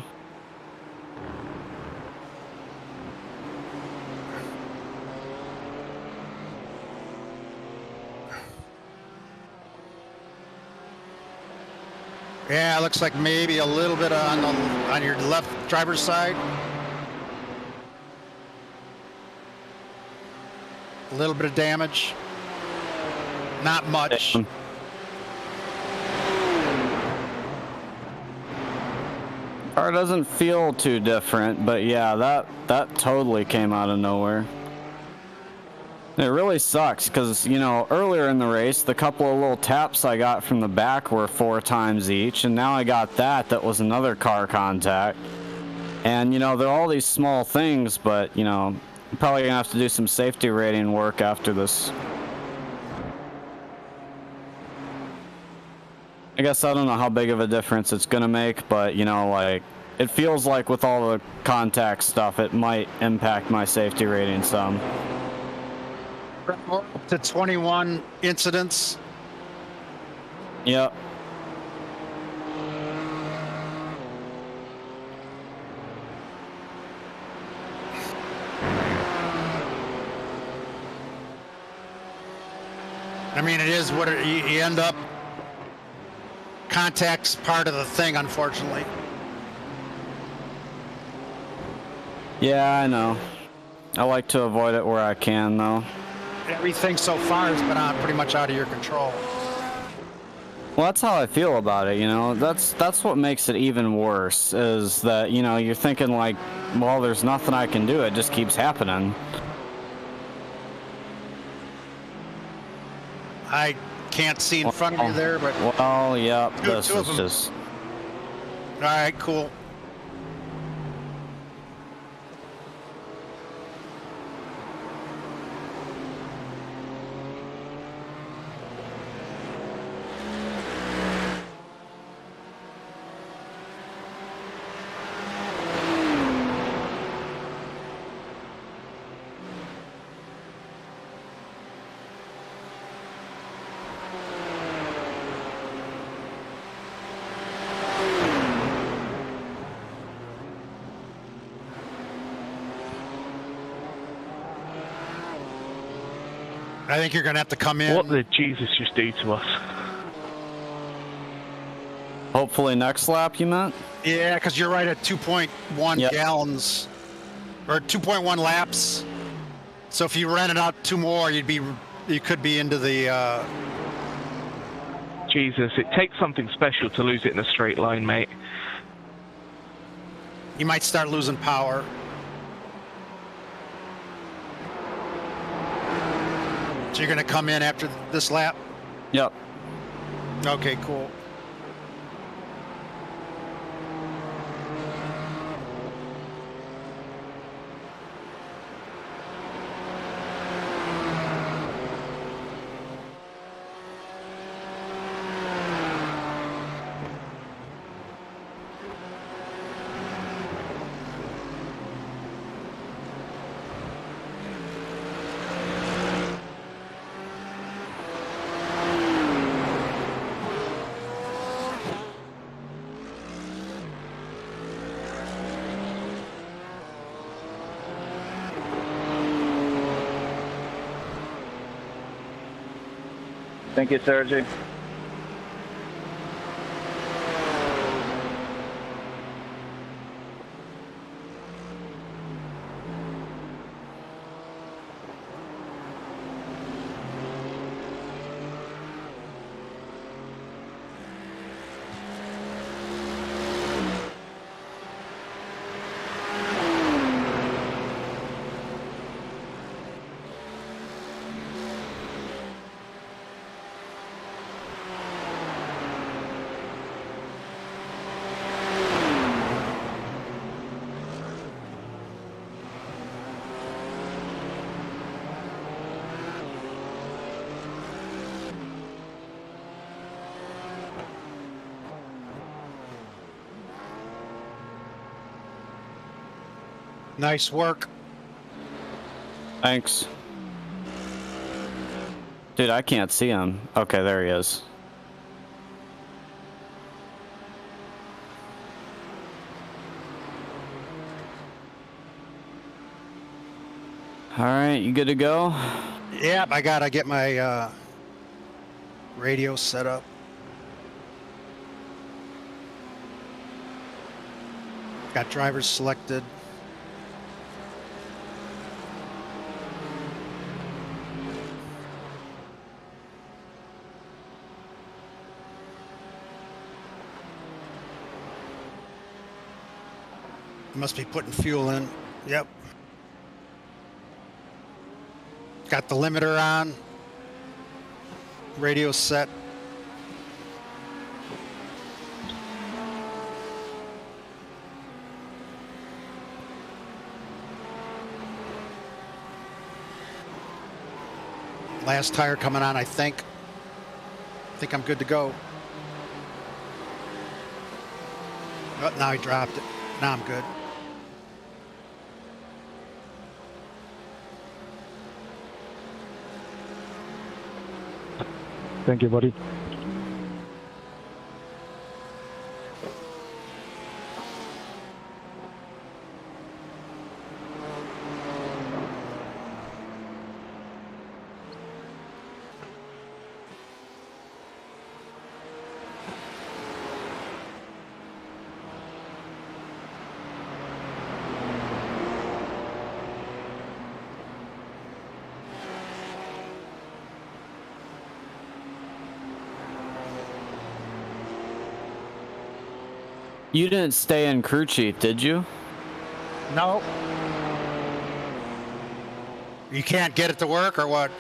Speaker 1: Yeah, it looks like maybe a little bit on your left driver's side. A little bit of damage. Not much.
Speaker 2: Car doesn't feel too different, but yeah, that totally came out of nowhere. It really sucks because, you know, earlier in the race, the couple of little taps I got from the back were 4 times each, and now I got that was another car contact. And, you know, they're all these small things, but, you know, I'm probably going to have to do some safety rating work after this. I guess I don't know how big of a difference it's going to make, but, you know, like, it feels like with all the contact stuff, it might impact my safety rating some.
Speaker 1: To 21 incidents.
Speaker 2: Yep.
Speaker 1: I mean, it is what you end up. Contact's part of the thing, unfortunately.
Speaker 2: Yeah, I know. I like to avoid it where I can, though.
Speaker 1: Everything so far has been pretty much out of your control.
Speaker 2: Well, that's how I feel about it, you know. That's what makes it even worse, is that, you know, you're thinking like, well, there's nothing I can do. It just keeps happening.
Speaker 1: I can't see in front of you there, but...
Speaker 2: Well, yeah, this is just...
Speaker 1: All right, cool. I think you're going to have to come in.
Speaker 3: What did Jesus just do to us?
Speaker 2: Hopefully next lap, you meant?
Speaker 1: Yeah, because you're right at 2.1 gallons, or 2.1 laps. So if you ran it out 2 more, you could be into the...
Speaker 3: Jesus, it takes something special to lose it in a straight line, mate.
Speaker 1: You might start losing power. So you're going to come in after this lap?
Speaker 2: Yep.
Speaker 1: Okay, cool.
Speaker 6: Thank you, Sergi.
Speaker 1: Nice work.
Speaker 2: Thanks. Dude, I can't see him. Okay, there he is. All right, you good to go?
Speaker 1: Yep, I gotta get my radio set up. Got drivers selected. Must be putting fuel in. Yep. Got the limiter on. Radio set. Last tire coming on, I think. I think I'm good to go. Oh, now he dropped it. Now I'm good.
Speaker 8: Thank you, buddy.
Speaker 2: You didn't stay in crew chief, did you?
Speaker 1: No. You can't get it to work or what?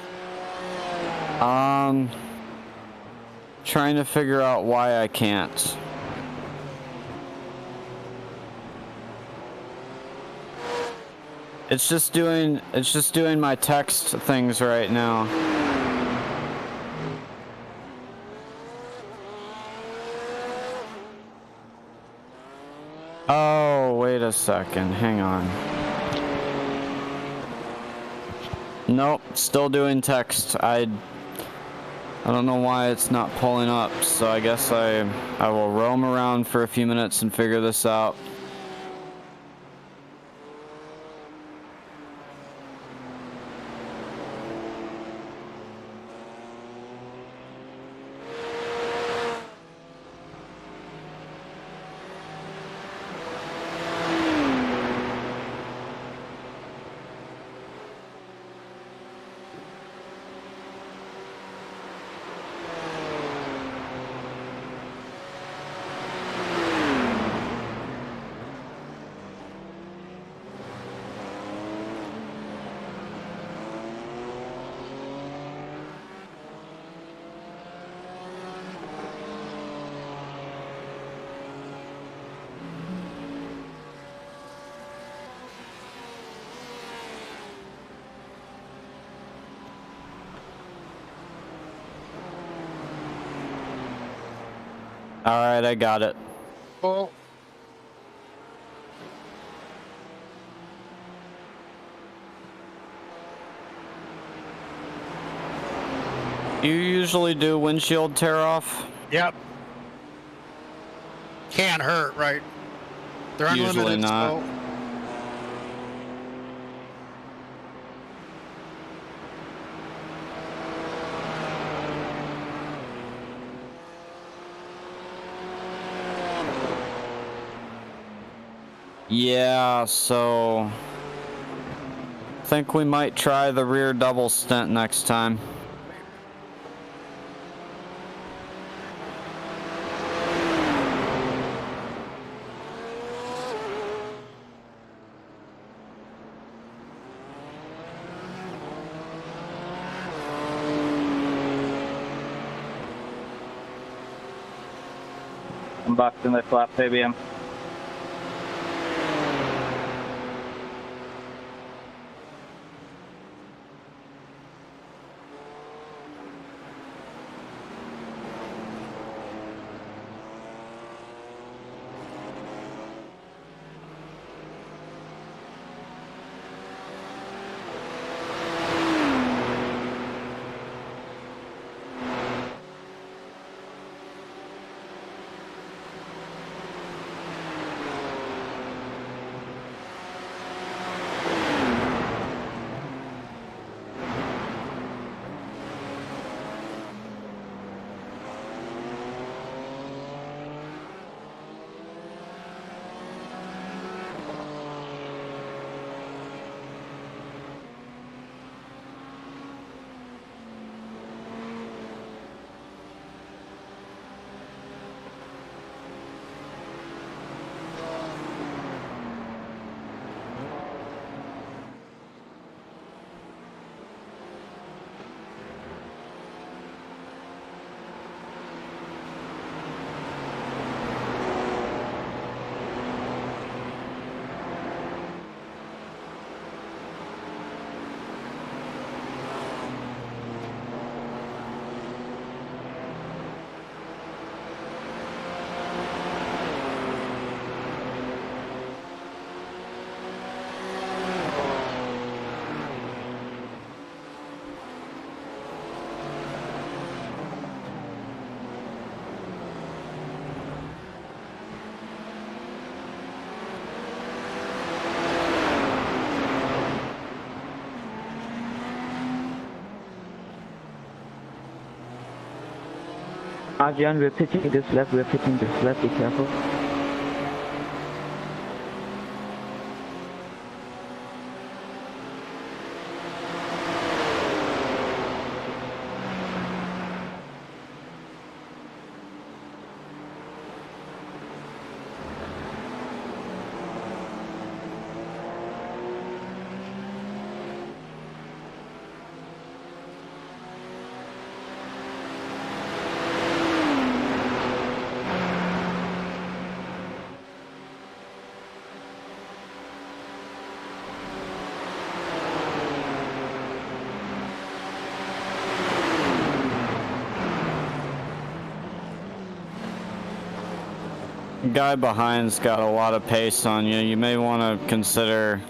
Speaker 2: Trying to figure out why I can't. It's just doing my text things right now. Oh, wait a second. Hang on. Nope, still doing text. I don't know why it's not pulling up, so I guess I will roam around for a few minutes and figure this out. All right, I got it.
Speaker 1: Oh.
Speaker 2: You usually do windshield tear off?
Speaker 1: Yep. Can't hurt, right? They're unlimited.
Speaker 2: Usually not.
Speaker 1: So.
Speaker 2: Yeah, so I think we might try the rear double stent next time.
Speaker 6: I'm boxed in this lap, ABM.
Speaker 10: Adrian, we're pitching this left, be careful.
Speaker 2: Guy behind's got a lot of pace on you. You may want to consider,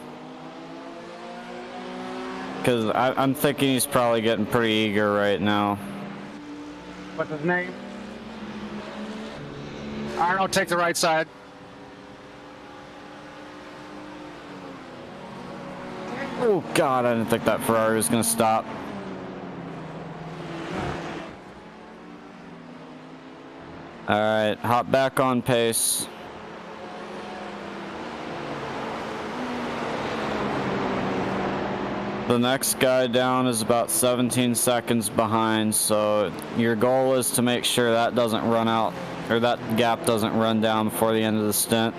Speaker 2: because I'm thinking he's probably getting pretty eager right now.
Speaker 1: What's his name? I don't take the right side.
Speaker 2: Oh God, I didn't think that Ferrari was gonna stop. All right, hop back on pace. The next guy down is about 17 seconds behind, so your goal is to make sure that doesn't run out, or that gap doesn't run down before the end of the stint.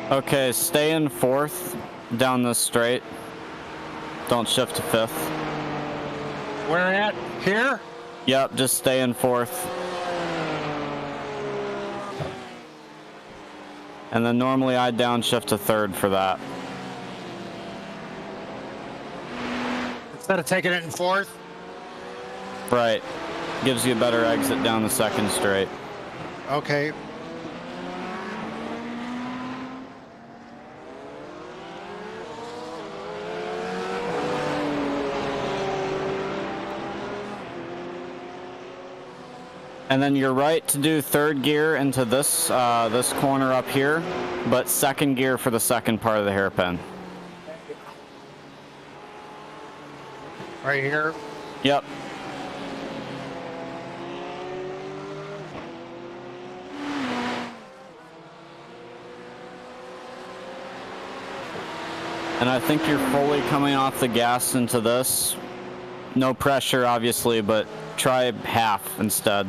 Speaker 2: Okay, stay in fourth down this straight. Don't shift to fifth.
Speaker 1: Where at? Here?
Speaker 2: Yep, just stay in fourth. And then normally I downshift to third for that.
Speaker 1: Instead of taking it in fourth?
Speaker 2: Right. Gives you a better exit down the second straight.
Speaker 1: Okay.
Speaker 2: And then you're right to do third gear into this this corner up here, but second gear for the second part of the hairpin.
Speaker 1: Right here?
Speaker 2: Yep. And I think you're fully coming off the gas into this. No pressure, obviously, but try half instead.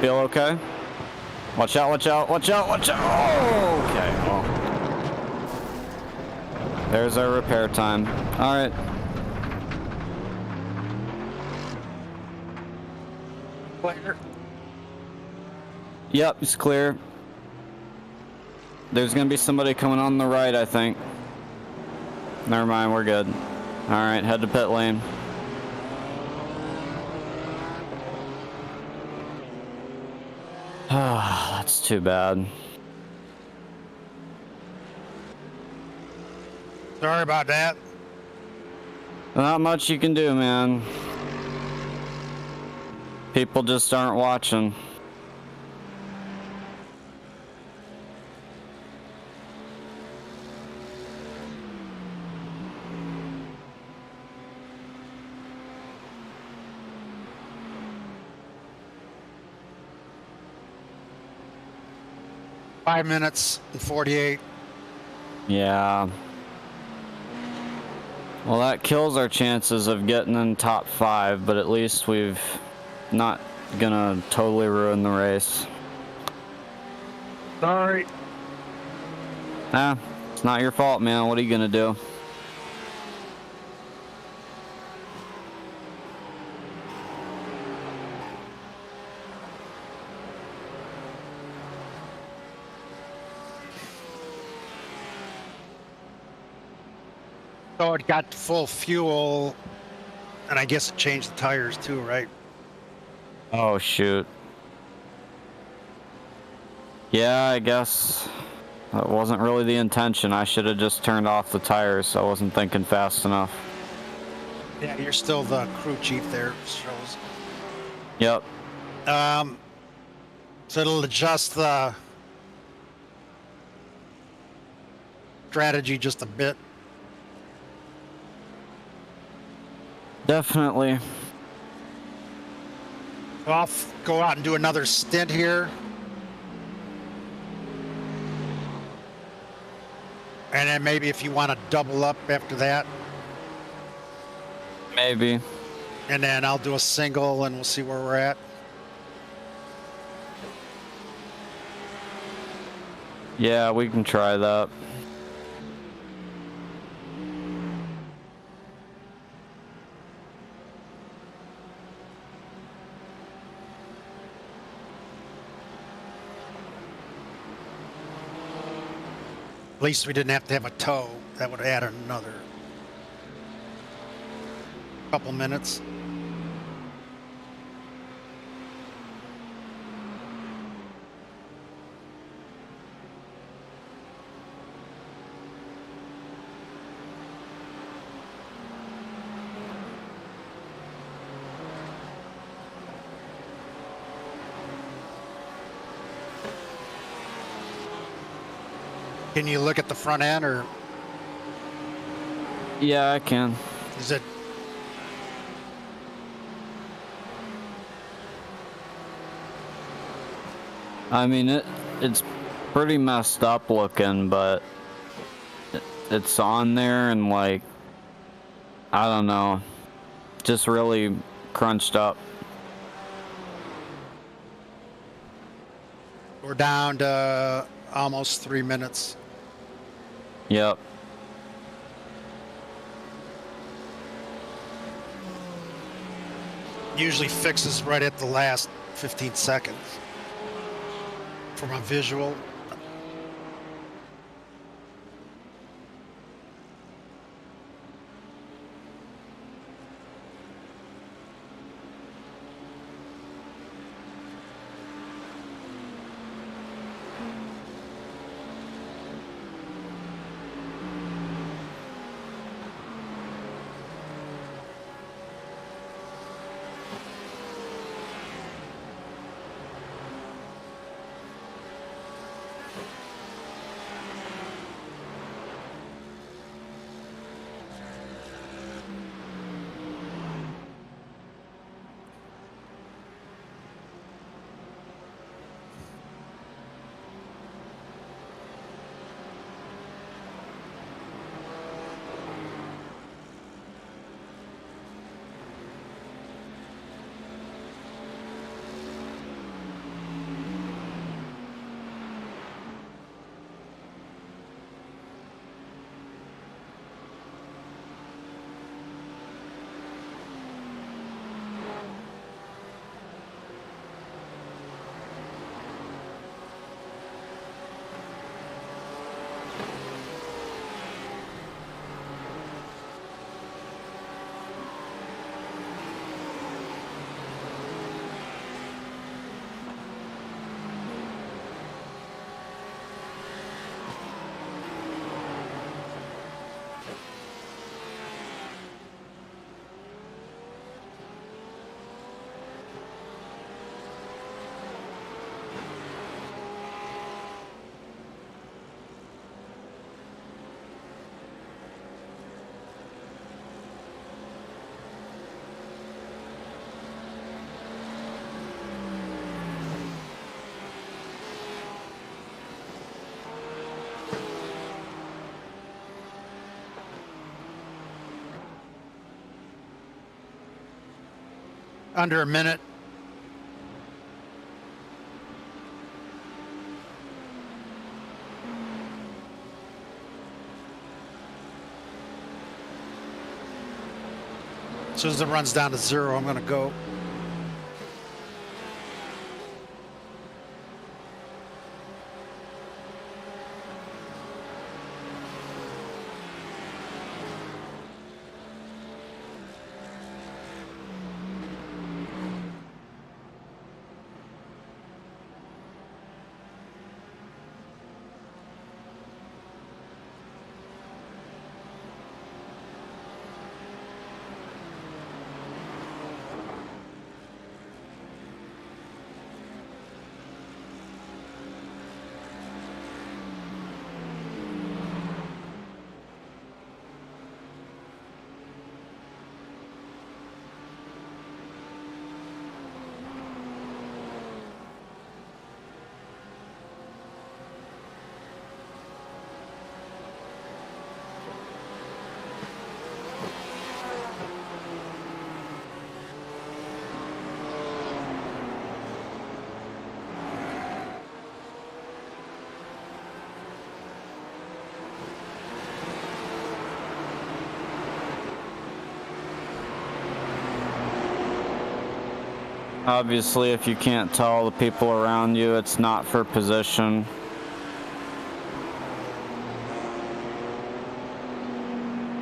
Speaker 2: Feel okay? Watch out, watch out, watch out, watch out! Oh, okay, well. There's our repair time. Alright. Yep, it's clear. There's gonna be somebody coming on the right, I think. Never mind, we're good. Alright, head to pit lane. That's too bad.
Speaker 1: Sorry about that.
Speaker 2: Not much you can do, man. People just aren't watching.
Speaker 1: Five minutes and 48.
Speaker 2: Yeah. Well, that kills our chances of getting in top 5, but at least we've not gonna totally ruin the race.
Speaker 1: Sorry.
Speaker 2: Nah, it's not your fault, man. What are you gonna do?
Speaker 1: So it got full fuel, and I guess it changed the tires too, right?
Speaker 2: Oh, shoot. Yeah, I guess that wasn't really the intention. I should have just turned off the tires. I wasn't thinking fast enough.
Speaker 1: Yeah, you're still the crew chief there, shows.
Speaker 2: Yep.
Speaker 1: So it'll adjust the strategy just a bit.
Speaker 2: Definitely.
Speaker 1: So I'll go out and do another stint here. And then maybe if you want to double up after that.
Speaker 2: Maybe.
Speaker 1: And then I'll do a single and we'll see where we're at.
Speaker 2: Yeah, we can try that.
Speaker 1: At least we didn't have to have a tow. That would add another couple minutes. Can you look at the front end, or
Speaker 2: Yeah, I can.
Speaker 1: is it?
Speaker 2: I mean, it's pretty messed up looking, but it's on there and, like, I don't know, just really crunched up.
Speaker 1: We're down to almost 3 minutes.
Speaker 2: Yep.
Speaker 1: Usually fixes right at the last 15 seconds from a visual. Under a minute. As soon as it runs down to 0, I'm going to go.
Speaker 2: Obviously, if you can't tell the people around you, it's not for position.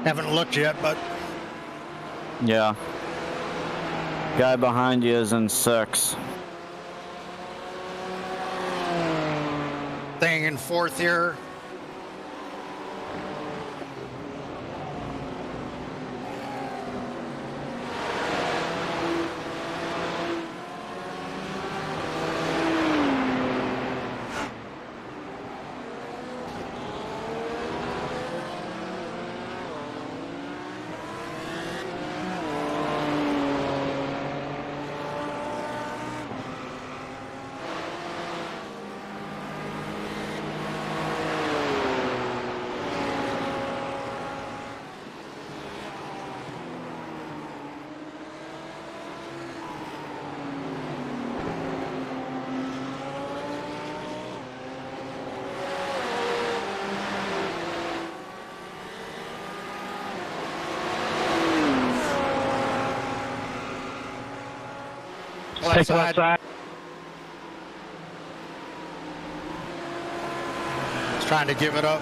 Speaker 1: Haven't looked yet, but
Speaker 2: Yeah. Guy behind you is in 6.
Speaker 1: staying in 4th here.
Speaker 3: Take left side.
Speaker 1: Just trying to give it up.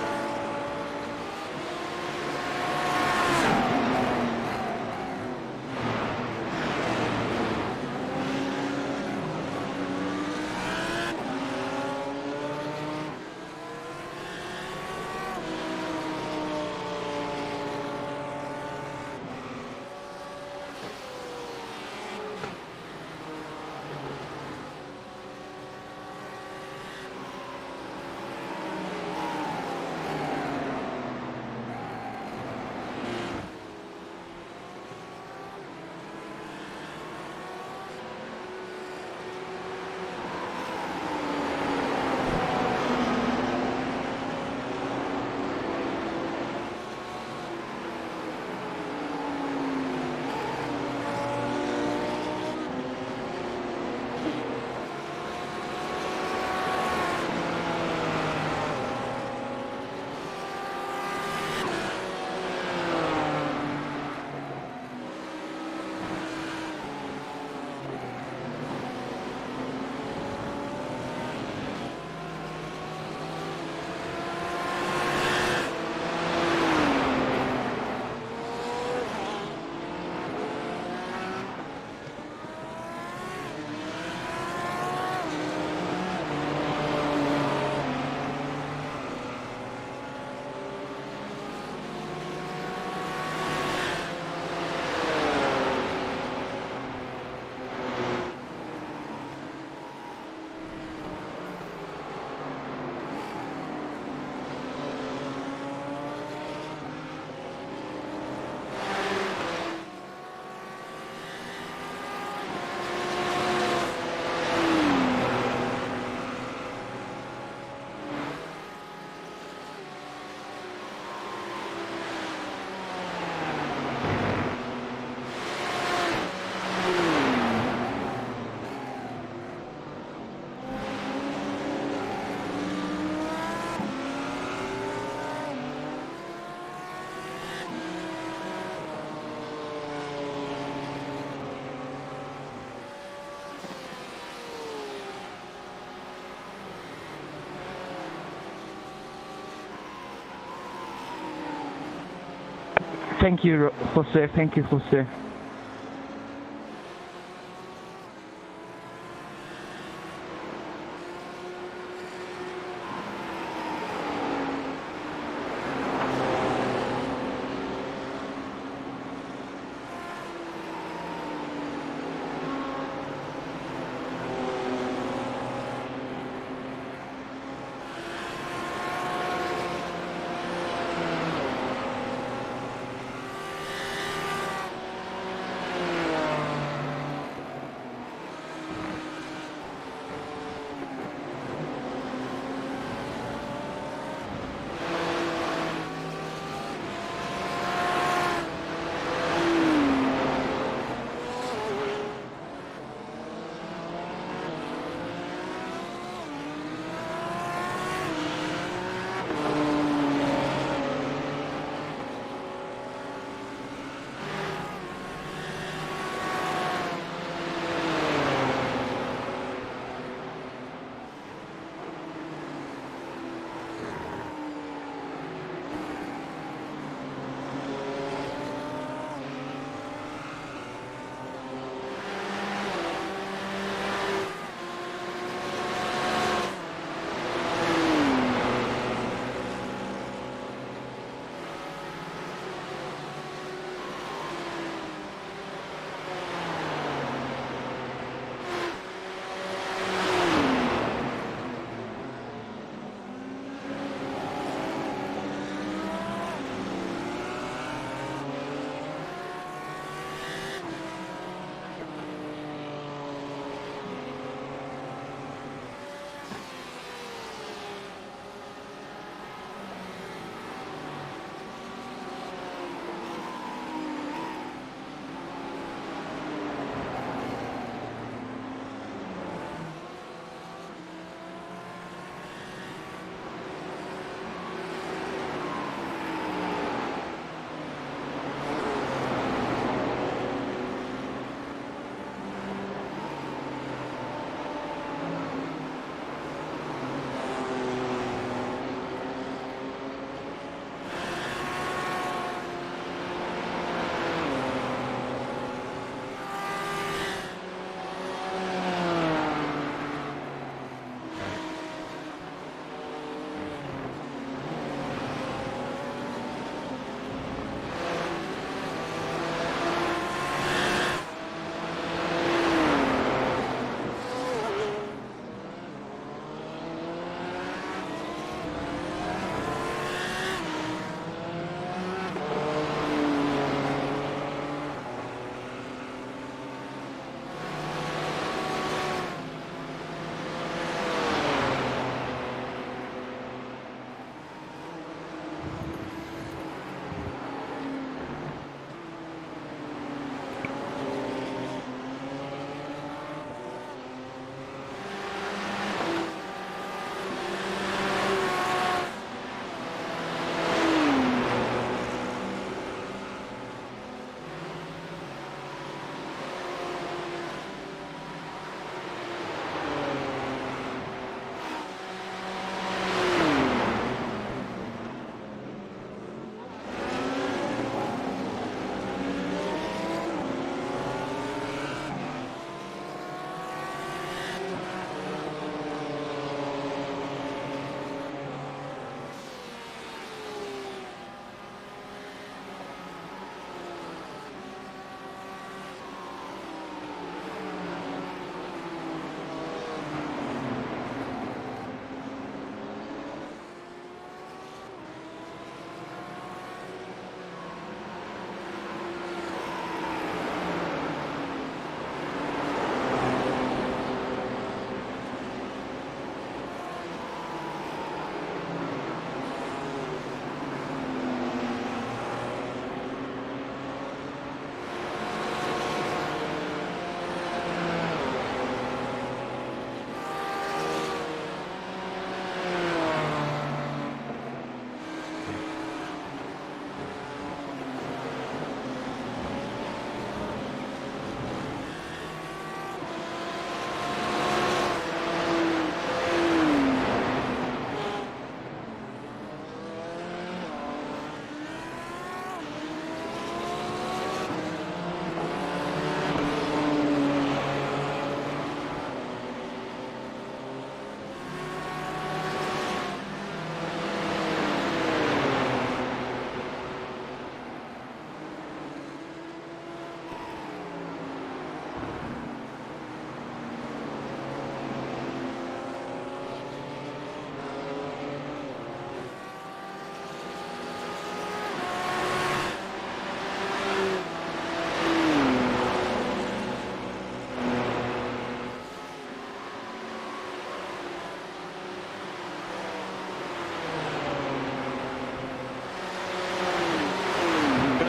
Speaker 10: Thank you, Jose. Thank you, Jose.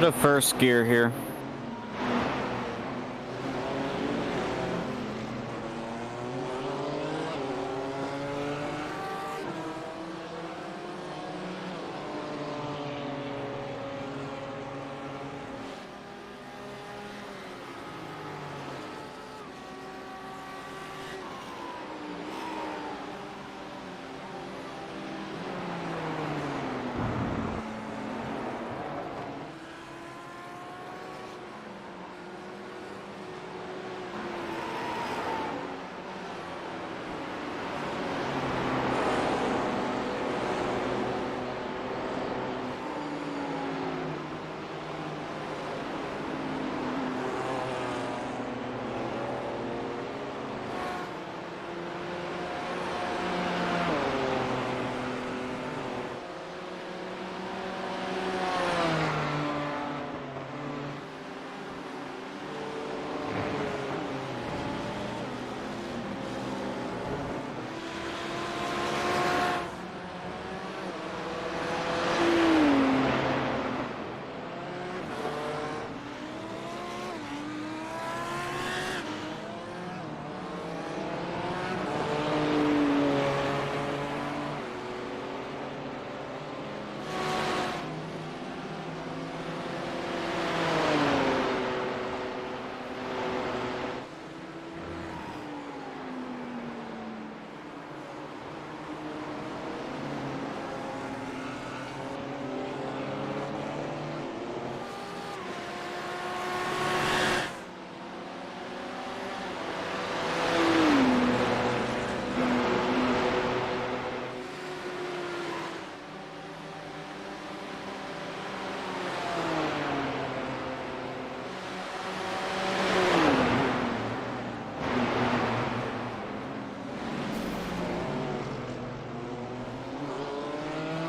Speaker 2: Bit of first gear here.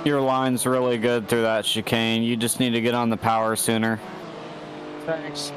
Speaker 2: Your line's really good through that chicane. You just need to get on the power sooner.
Speaker 1: Thanks.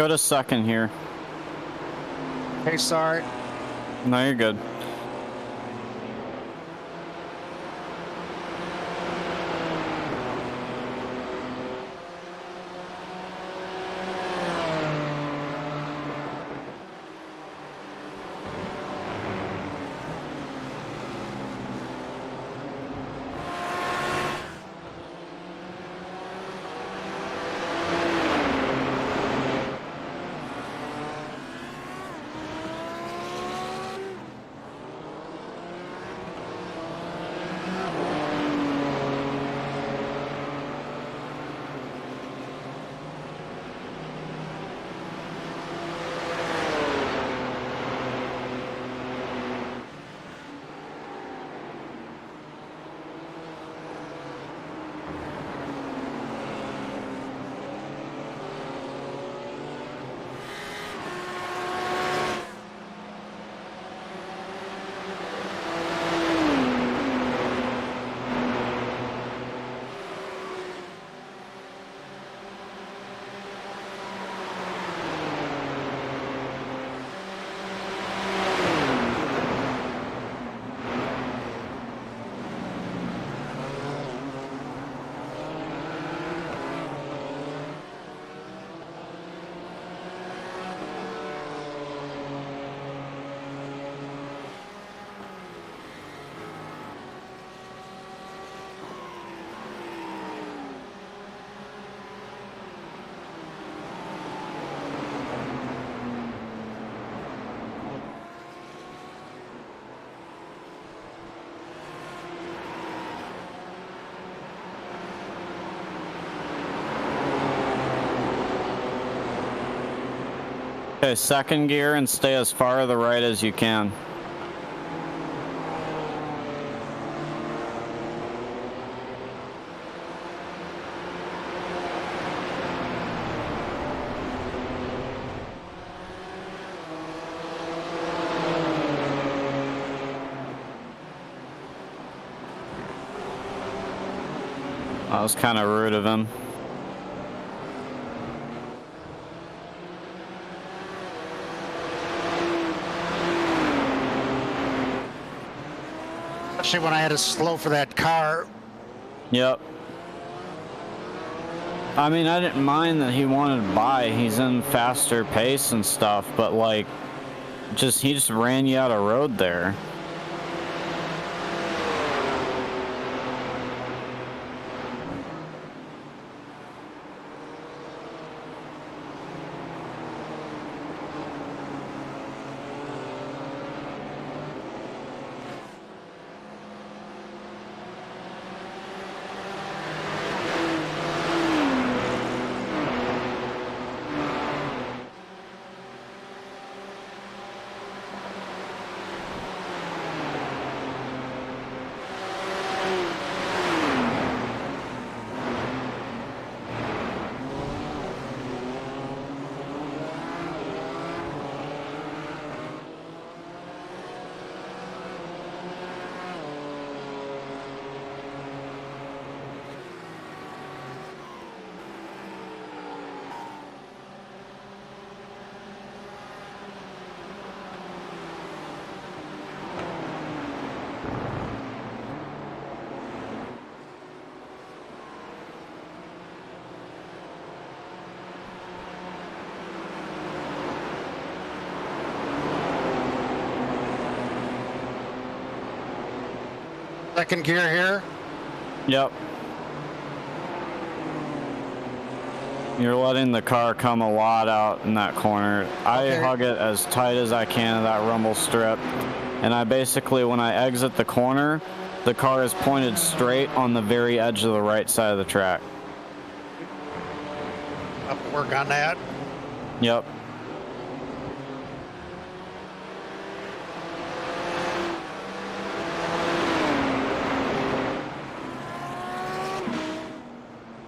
Speaker 2: Go to second here.
Speaker 1: Hey, sorry.
Speaker 2: No, you're good. Okay, second gear and stay as far to the right as you can. That was kind of rude of him.
Speaker 1: Especially when I had to slow for that car.
Speaker 2: Yep. I mean, I didn't mind that he wanted to buy. He's in faster pace and stuff, but like, he just ran you out of road there.
Speaker 1: Second gear here.
Speaker 2: Yep. You're letting the car come a lot out in that corner. I hug it as tight as I can to that rumble strip. And I basically, when I exit the corner, the car is pointed straight on the very edge of the right side of the track.
Speaker 1: Up work on that.
Speaker 2: Yep.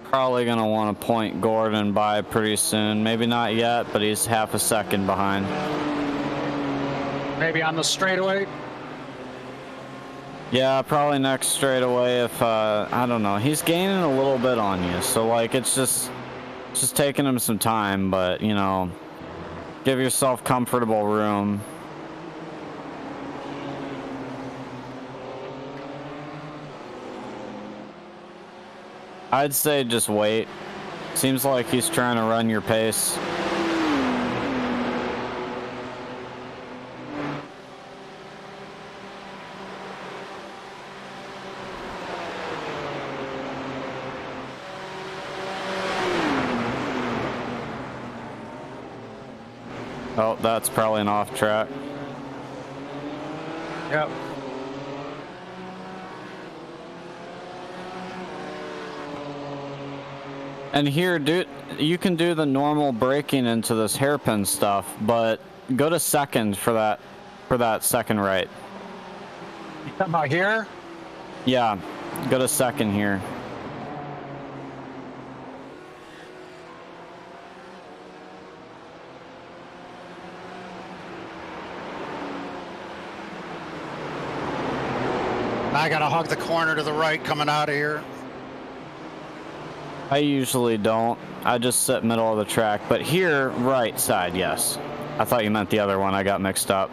Speaker 2: Probably gonna want to point Gordon by pretty soon. Maybe not yet, but he's half a second behind.
Speaker 1: Maybe on the straightaway.
Speaker 2: Yeah, probably next straightaway if, I don't know. He's gaining a little bit on you, so like it's just taking him some time, but you know, give yourself comfortable room. I'd say just wait. Seems like he's trying to run your pace. Oh, that's probably an off track.
Speaker 1: Yep.
Speaker 2: And here, dude, you can do the normal braking into this hairpin stuff, but go to second for that second right.
Speaker 1: You talking about here?
Speaker 2: Yeah, go to second here.
Speaker 1: I gotta hug the corner to the right coming out of here.
Speaker 2: I usually don't. I just sit middle of the track, but here, right side, yes. I thought you meant the other one. I got mixed up.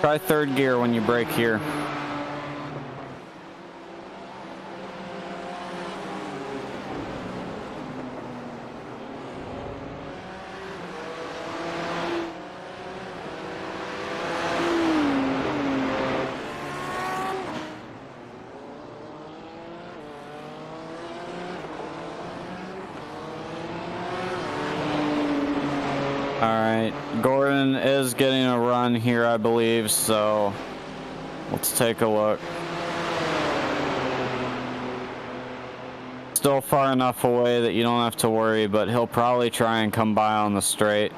Speaker 2: Try third gear when you brake here. Alright, Gordon is getting a run here, I believe, so let's take a look. still far enough away that you don't have to worry, but he'll probably try and come by on the straight.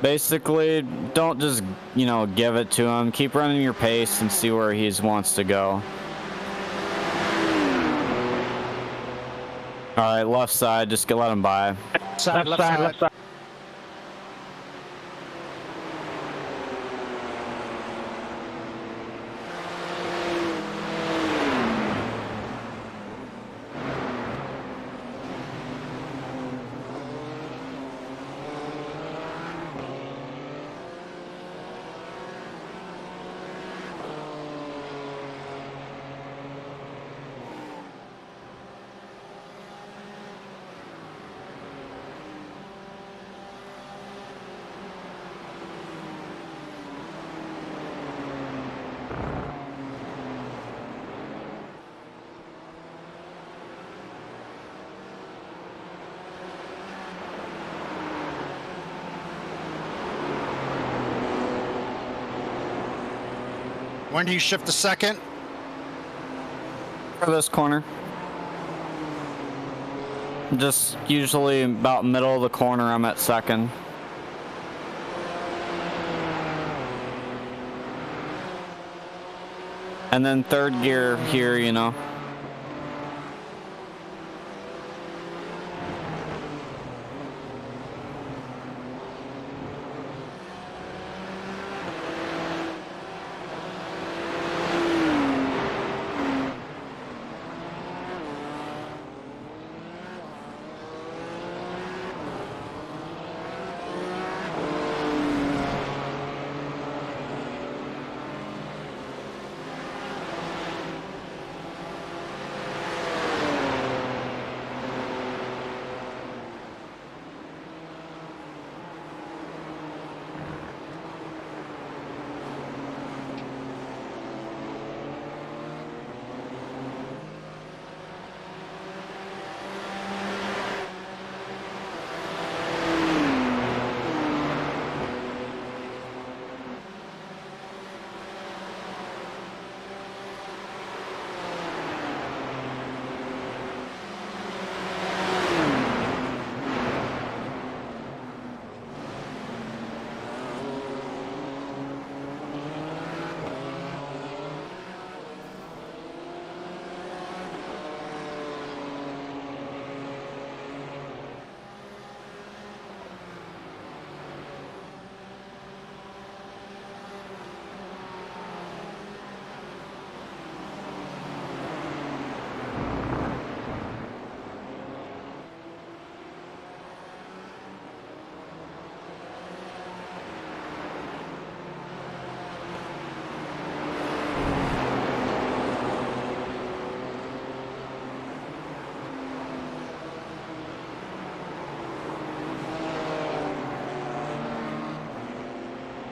Speaker 2: Basically, don't just, you know, give it to him. Keep running your pace and see where he wants to go. Alright, left side, just let him by.
Speaker 1: Left side, left side. When do you shift to second?
Speaker 2: For this corner. Just usually about middle of the corner, I'm at second. And then third gear here, you know.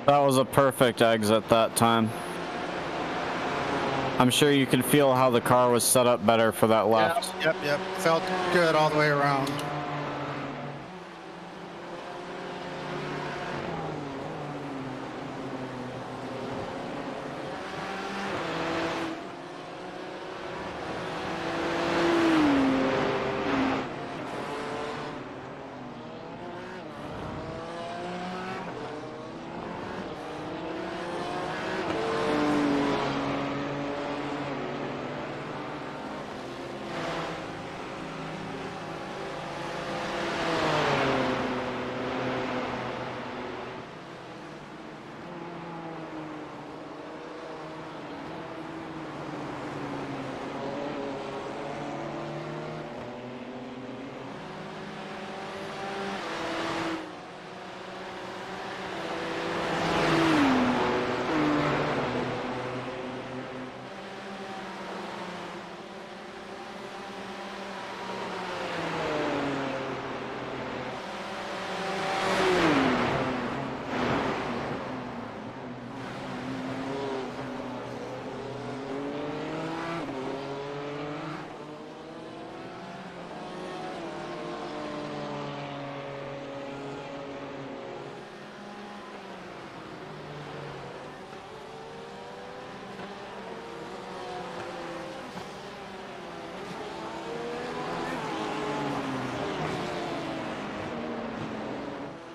Speaker 2: That was a perfect exit that time. I'm sure you can feel how the car was set up better for that left.
Speaker 1: Yep. Felt good all the way around.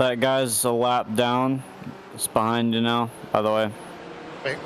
Speaker 2: That guy's a lap down. It's behind you now, by the way.
Speaker 1: Wait.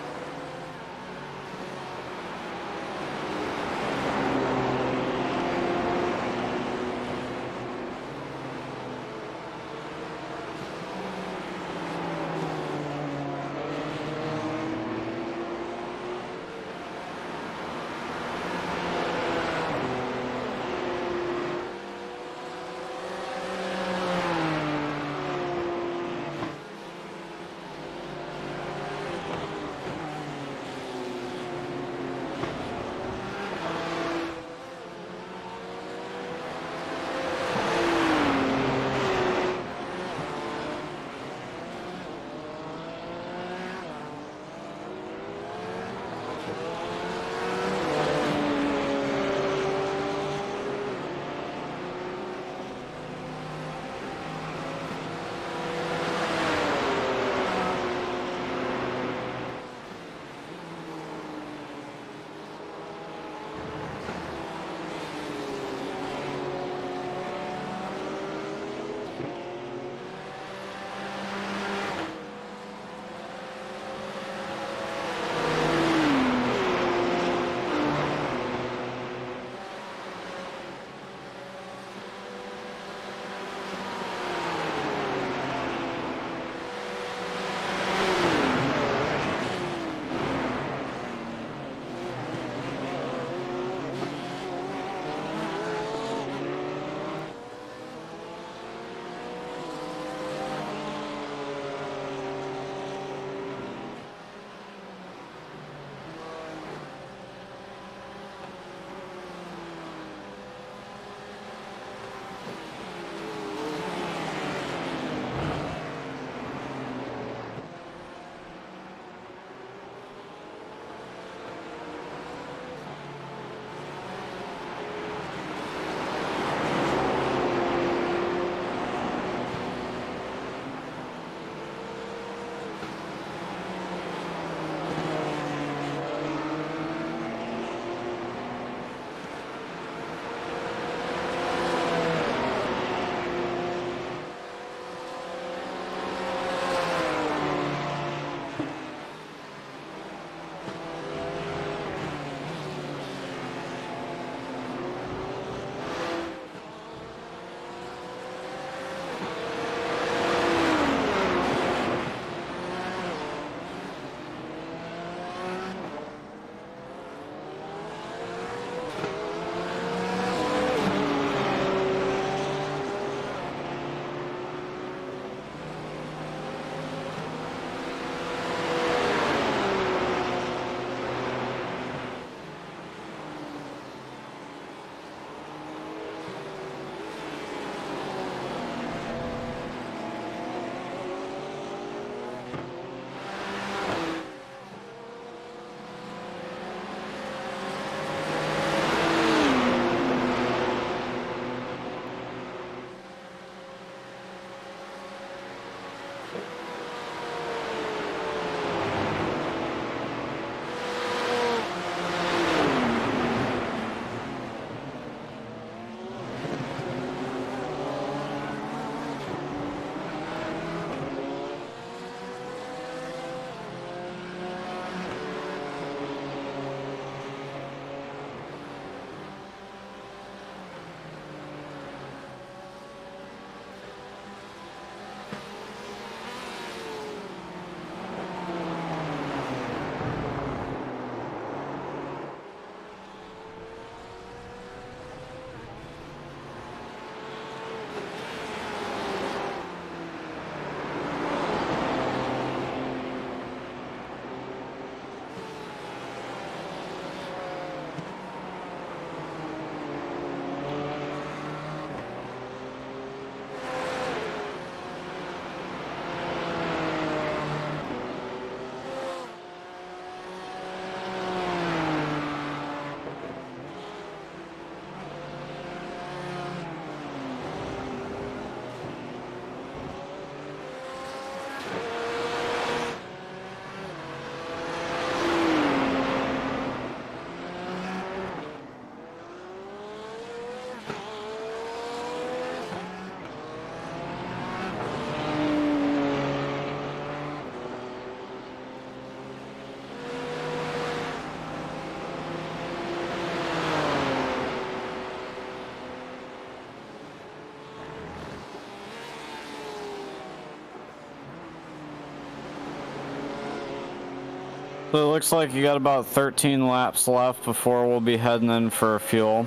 Speaker 2: So it looks like you got about 13 laps left before we'll be heading in for fuel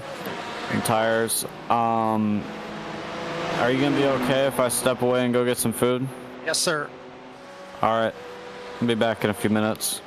Speaker 2: and tires. Are you gonna be okay if I step away and go get some food?
Speaker 1: Yes, sir.
Speaker 2: All right, I'll be back in a few minutes.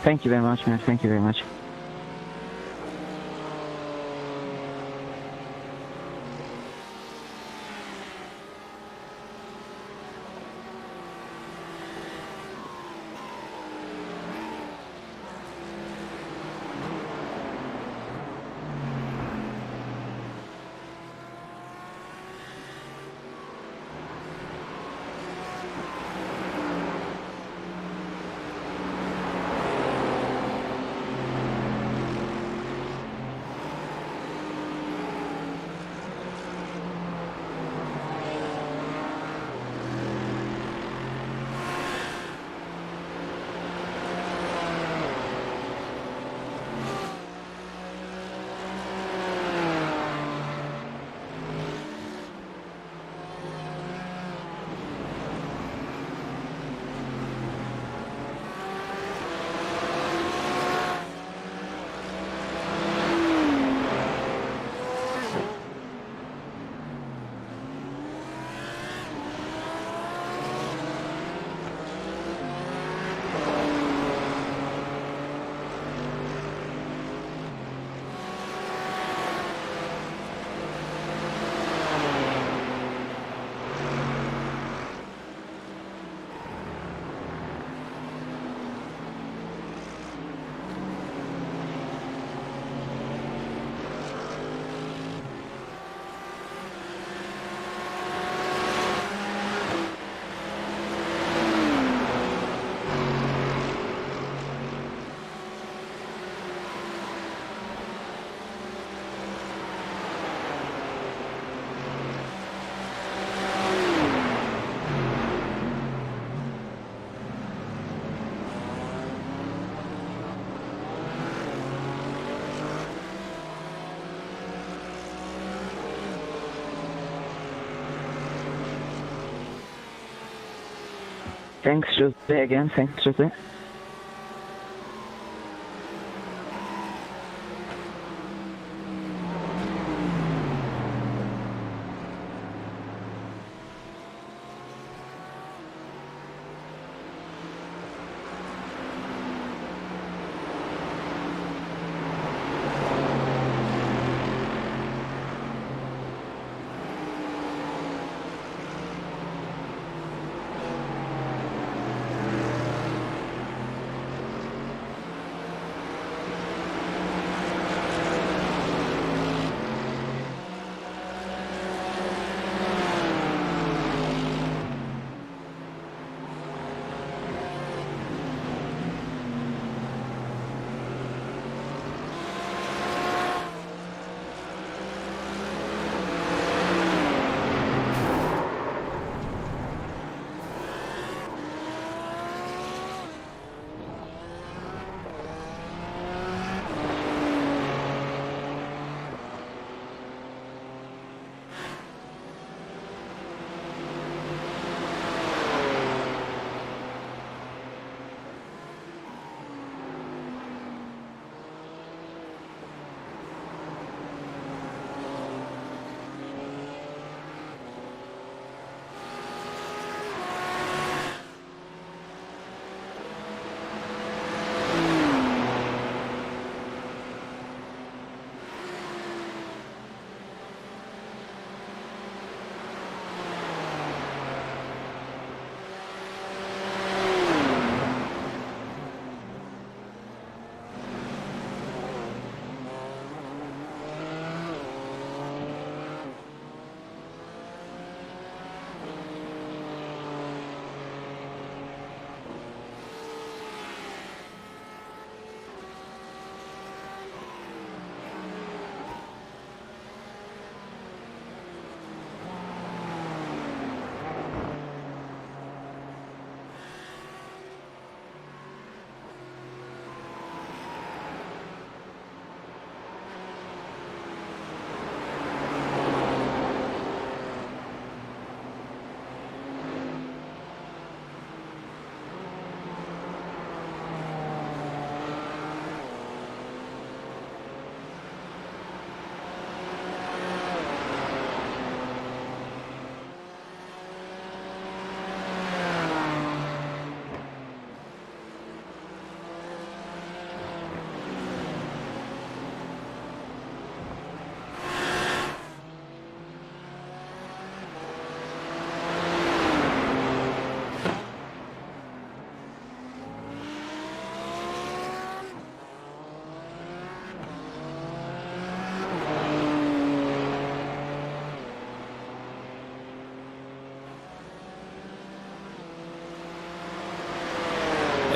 Speaker 10: Thank you very much, man. Thank you very much. Thanks, Jose, again. Thanks, Jose.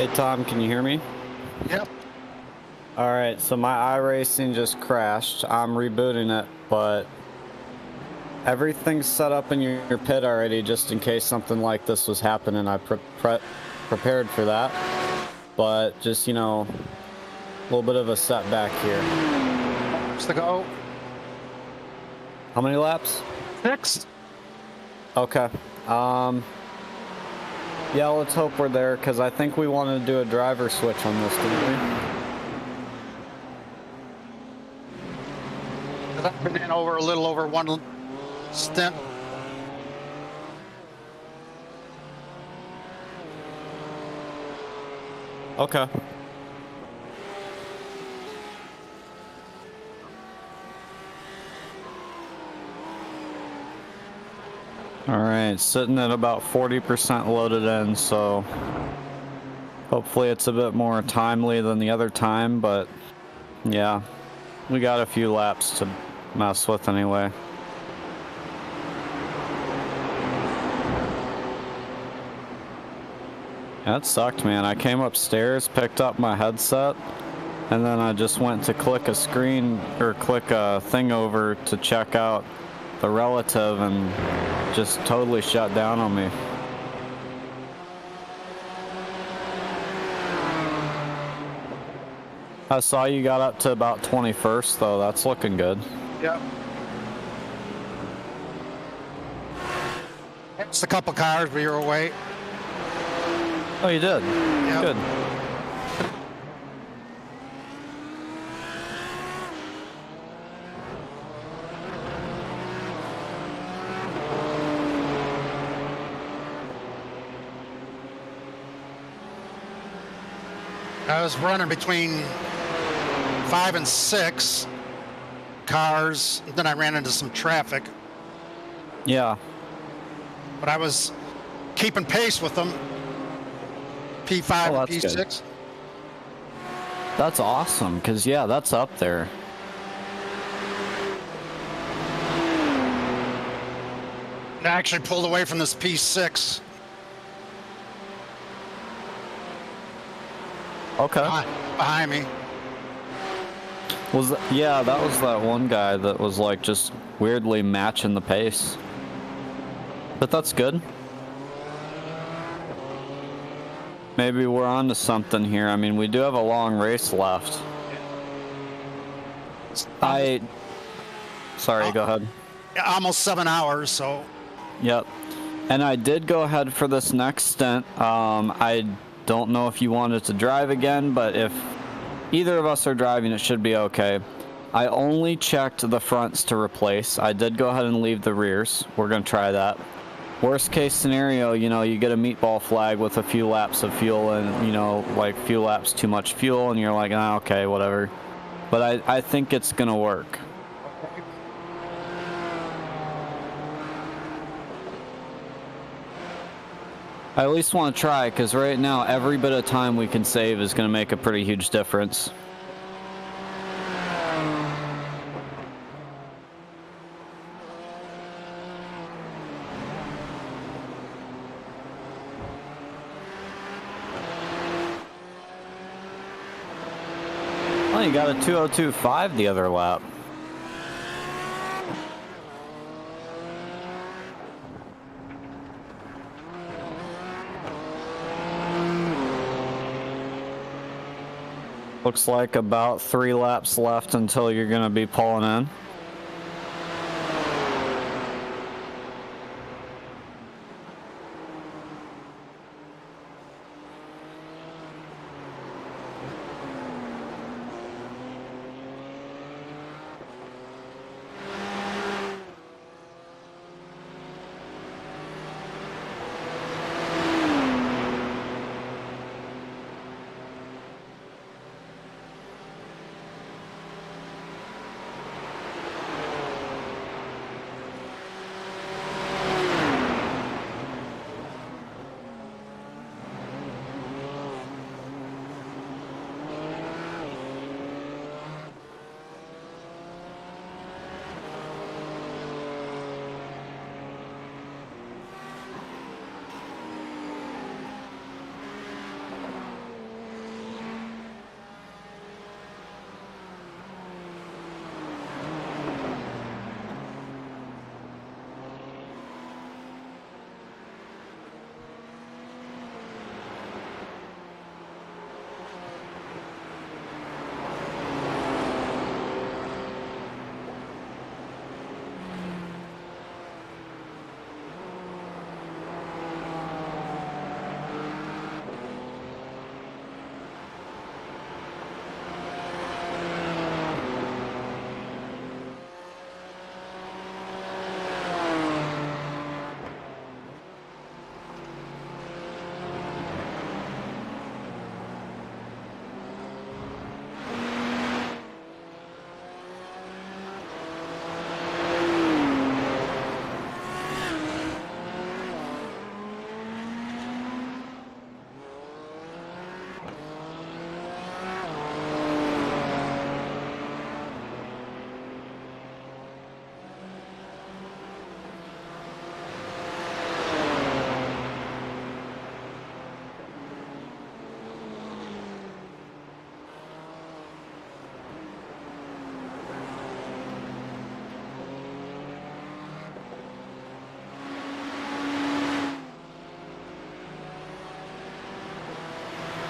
Speaker 2: Hey Tom, can you hear me?
Speaker 1: Yep.
Speaker 2: Alright, so my iRacing just crashed. I'm rebooting it, but everything's set up in your pit already just in case something like this was happening. I prepared for that. But just, you know, a little bit of a setback here.
Speaker 1: Laps to go.
Speaker 2: How many laps?
Speaker 1: 6.
Speaker 2: Okay. Yeah, let's hope we're there, because I think we wanted to do a driver switch on this, didn't we?
Speaker 1: I've been in over a little over one stint.
Speaker 2: Okay. Alright, sitting at about 40% loaded in, so hopefully it's a bit more timely than the other time, but yeah, we got a few laps to mess with anyway. That sucked, man. I came upstairs, picked up my headset, and then I just went to click a screen or click a thing over to check out the relative and just totally shut down on me. I saw you got up to about 21st though. That's looking good.
Speaker 1: Yep. It's a couple cars, but you're away.
Speaker 2: Oh, you did?
Speaker 1: Yep.
Speaker 2: Good.
Speaker 1: I was running between 5 and 6 cars. Then I ran into some traffic,
Speaker 2: Yeah.
Speaker 1: but I was keeping pace with them. P5
Speaker 2: Oh,
Speaker 1: and
Speaker 2: that's
Speaker 1: P6.
Speaker 2: good. That's awesome, because yeah, that's up there.
Speaker 1: I actually pulled away from this P6.
Speaker 2: Okay.
Speaker 1: Behind me.
Speaker 2: Yeah, that was that one guy that was like just weirdly matching the pace. But that's good. Maybe we're on to something here. I mean, we do have a long race left. Sorry, go ahead.
Speaker 1: Almost 7 hours, so.
Speaker 2: Yep. And I did go ahead for this next stint. I don't know if you wanted to drive again, but if either of us are driving, it should be okay. I only checked the fronts to replace. I did go ahead and leave the rears. We're going to try that. Worst case scenario, you know, you get a meatball flag with a few laps of fuel and, you know, like few laps too much fuel, and you're like, ah, okay, whatever. But I think it's going to work. I at least want to try, because right now every bit of time we can save is going to make a pretty huge difference. Well, you got a 2:02.5 the other lap. Looks like about 3 laps left until you're going to be pulling in.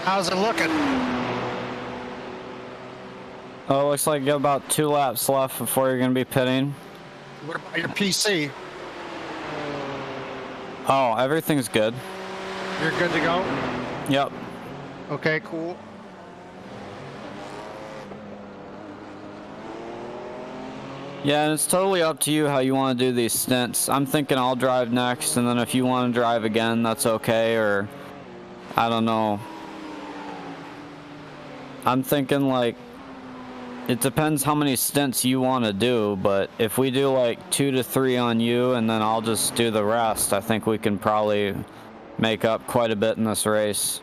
Speaker 1: How's it looking?
Speaker 2: Oh, it looks like you got about 2 laps left before you're going to be pitting.
Speaker 1: What about your PC?
Speaker 2: Oh, everything's good.
Speaker 1: You're good to go?
Speaker 2: Yep.
Speaker 1: Okay, cool.
Speaker 2: Yeah, and it's totally up to you how you want to do these stints. I'm thinking I'll drive next, and then if you want to drive again, that's okay, or I don't know. I'm thinking like it depends how many stints you want to do, but if we do like 2 to 3 on you and then I'll just do the rest, I think we can probably make up quite a bit in this race.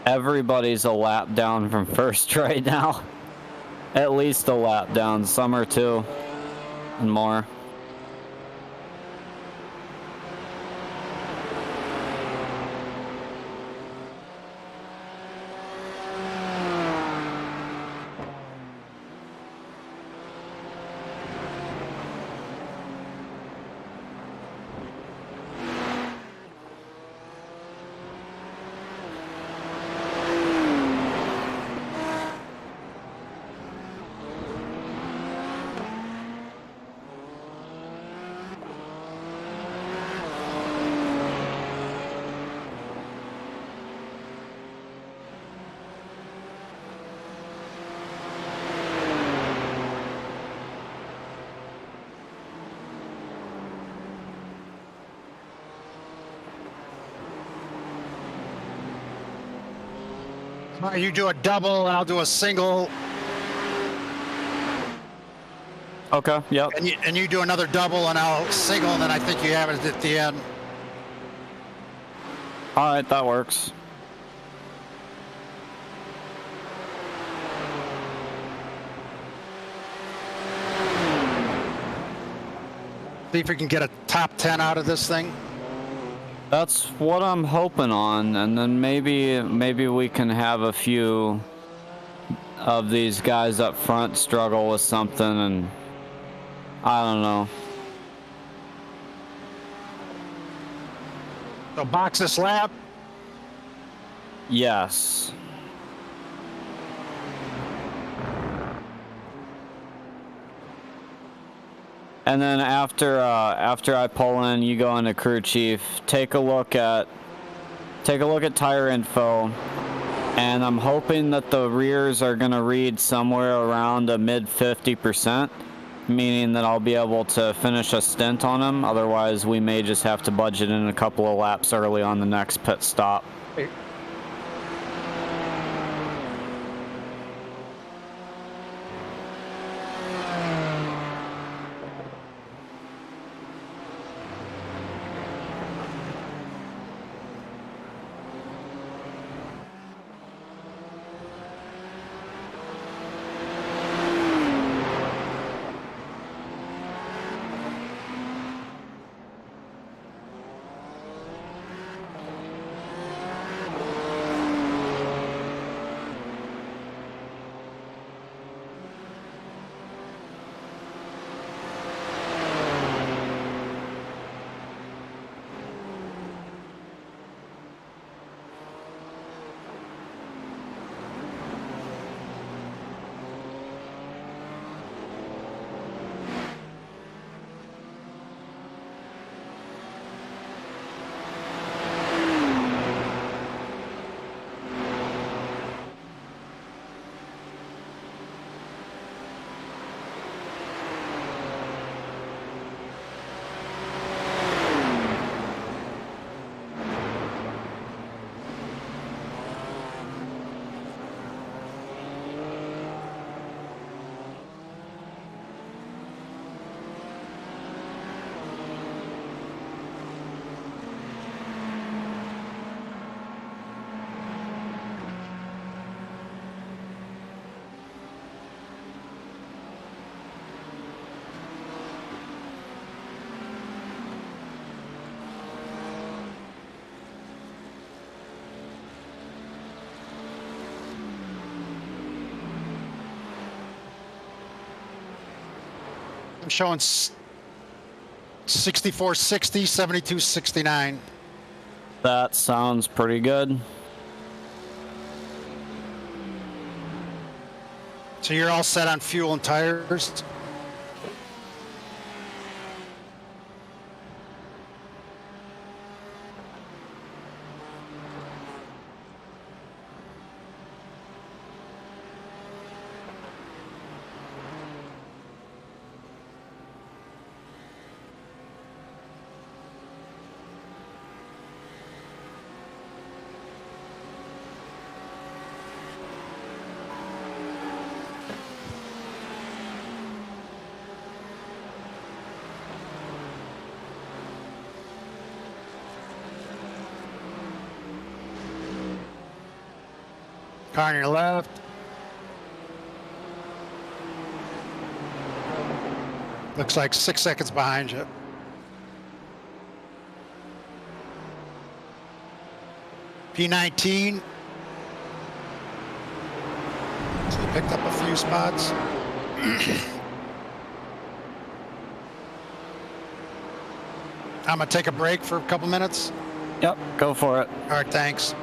Speaker 2: Everybody's a lap down from first right now. At least a lap down, some are 2 and more.
Speaker 1: You do a double, I'll do a single.
Speaker 2: Okay, yep.
Speaker 1: And you do another double, and I'll single, and then I think you have it at the end.
Speaker 2: All right, that works.
Speaker 1: See if we can get a top 10 out of this thing.
Speaker 2: That's what I'm hoping on, and then maybe we can have a few of these guys up front struggle with something, and I don't know.
Speaker 1: So box this lap.
Speaker 2: Yes. And then after I pull in, you go into crew chief. Take a look at tire info, and I'm hoping that the rears are gonna read somewhere around a mid 50%, meaning that I'll be able to finish a stint on them. Otherwise, we may just have to budget in a couple of laps early on the next pit stop.
Speaker 1: I'm showing 6460, 7269.
Speaker 2: That sounds pretty good.
Speaker 1: So you're all set on fuel and tires? Car on your left. Looks like 6 seconds behind you. P19. So you picked up a few spots. I'm gonna take a break for a couple minutes.
Speaker 2: Yep, go for it.
Speaker 1: All right, thanks.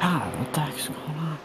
Speaker 2: God, what the heck's going on?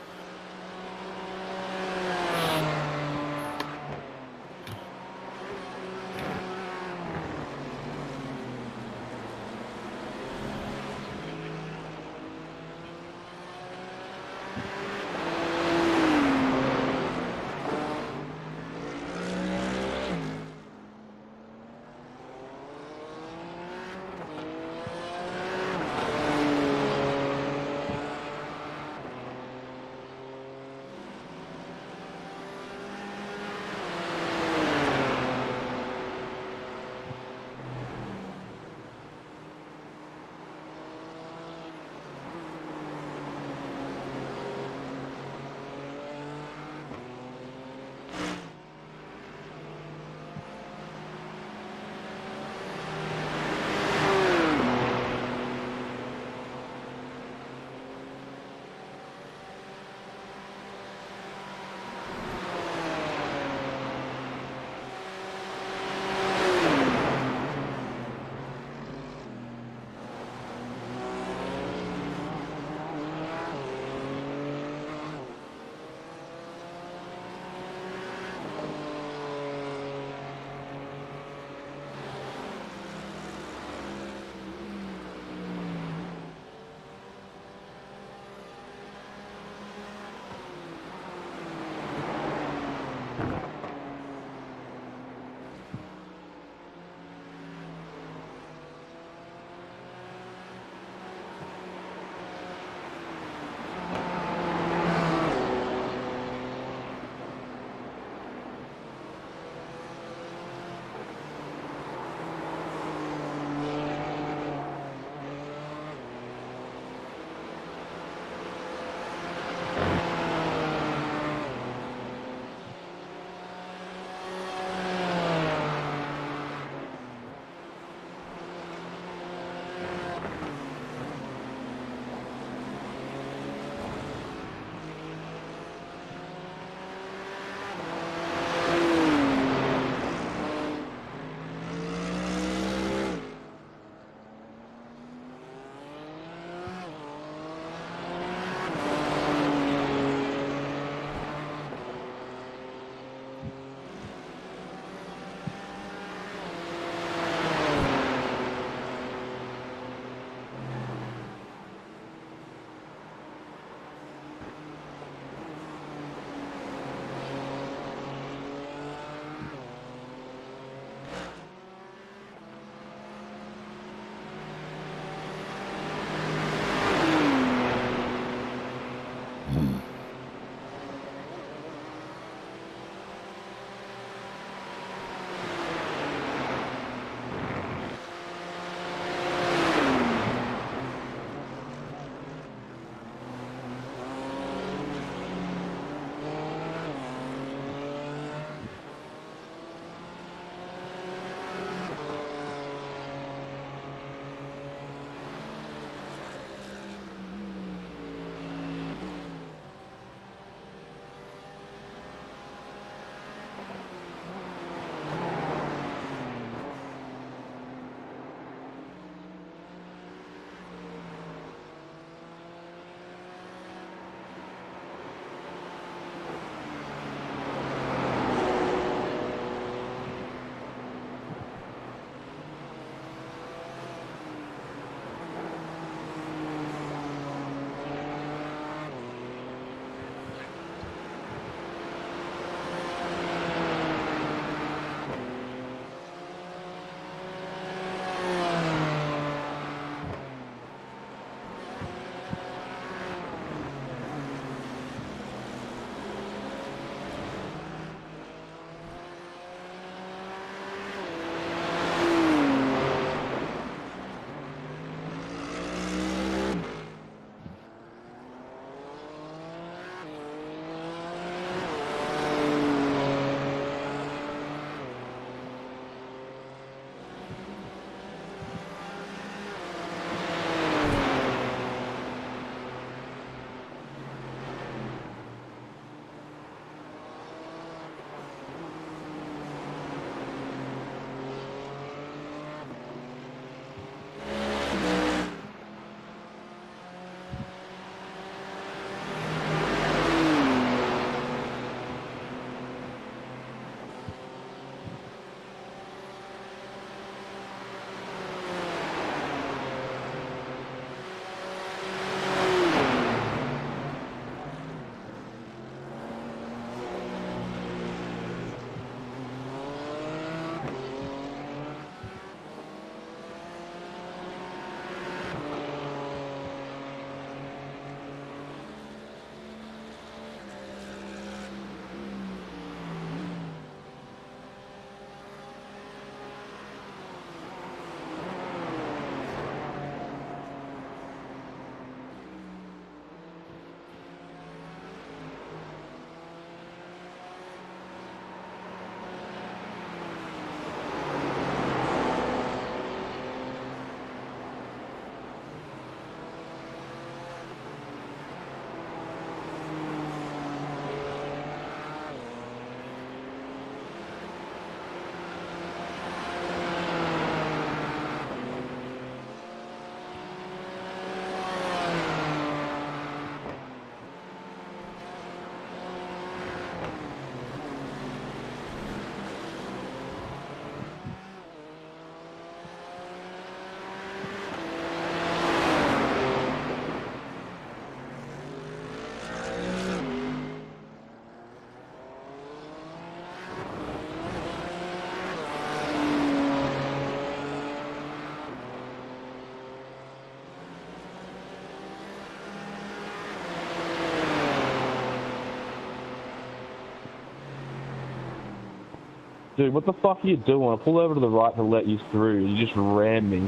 Speaker 11: Dude, what the fuck are you doing? I pulled over to the right to let you through. You just rammed me.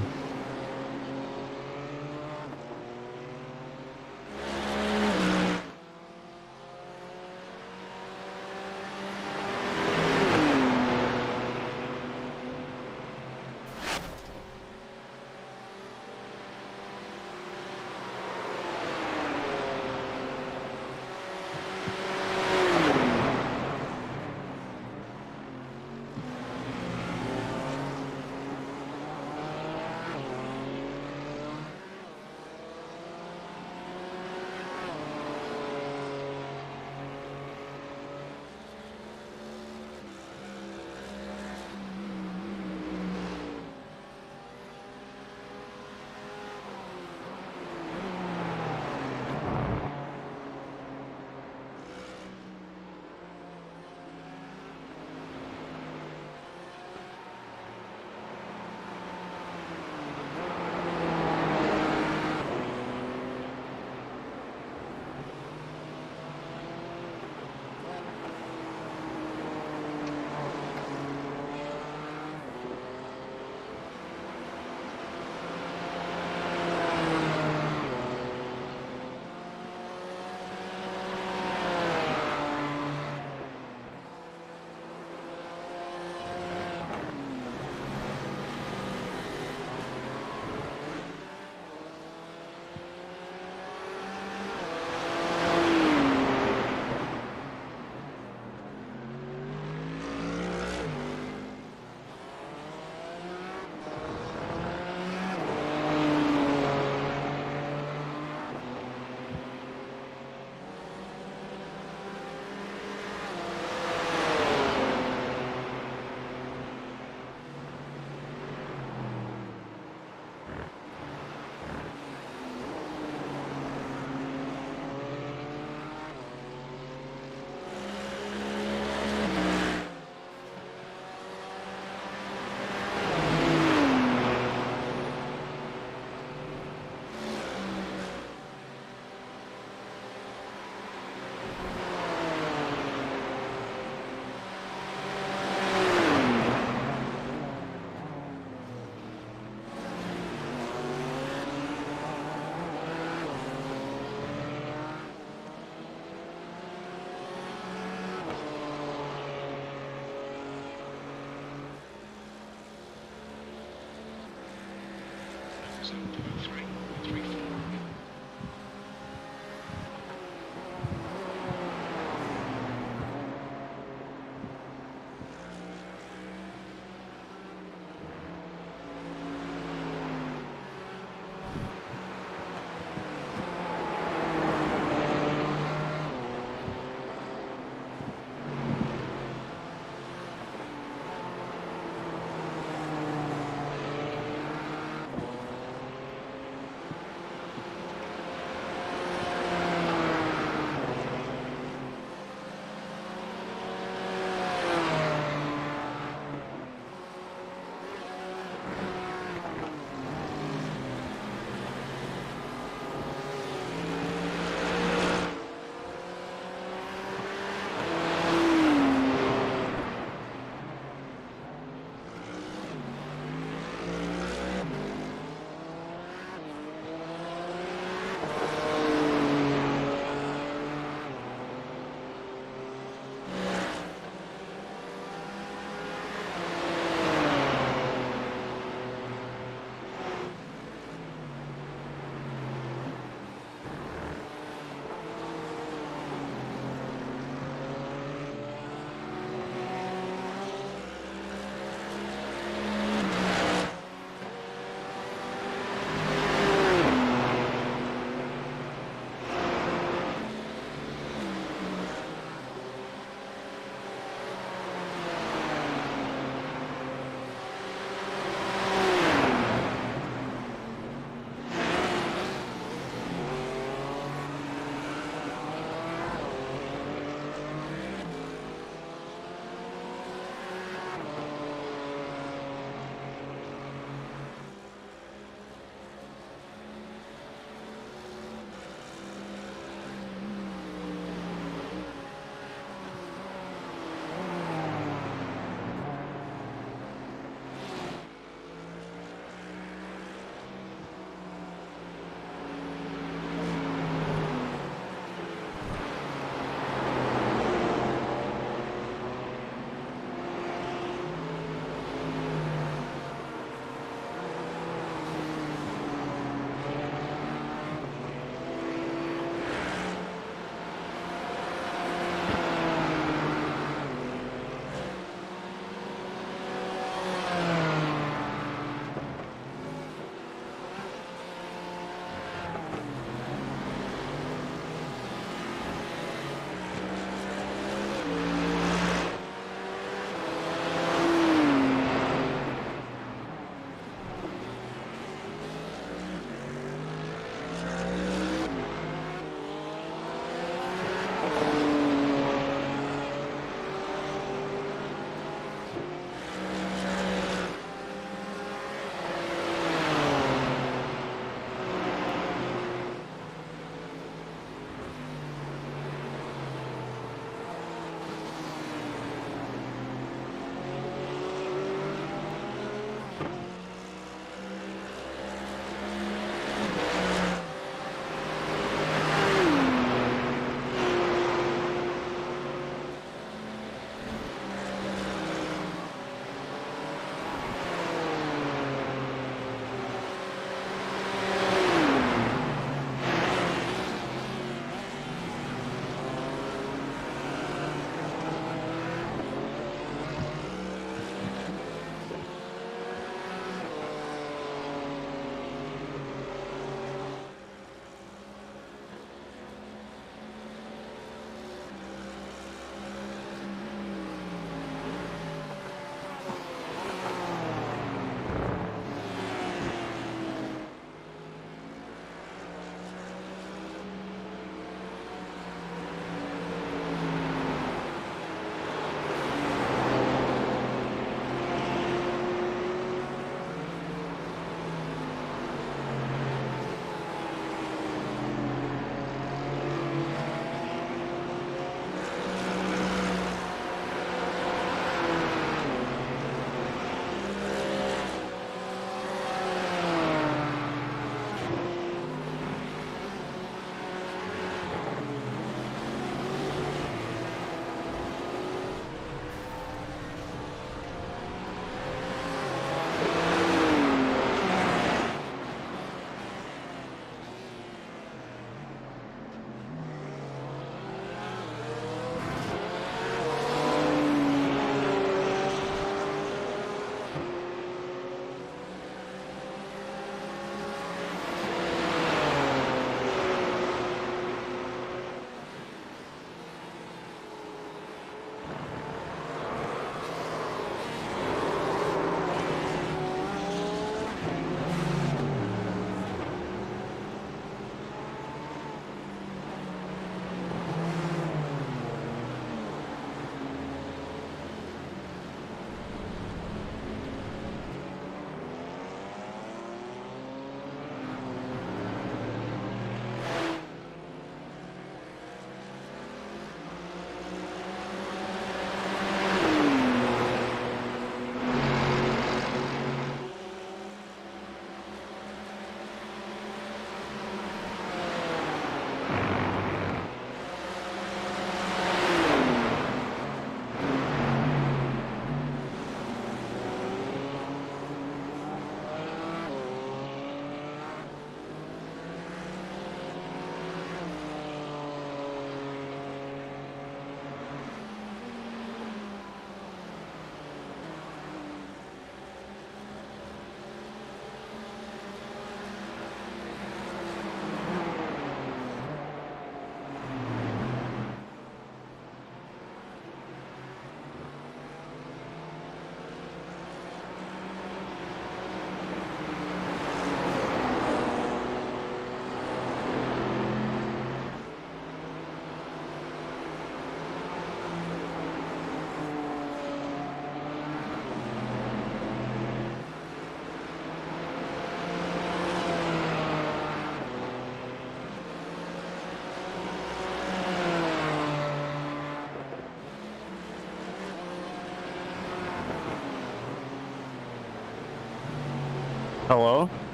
Speaker 2: Hello?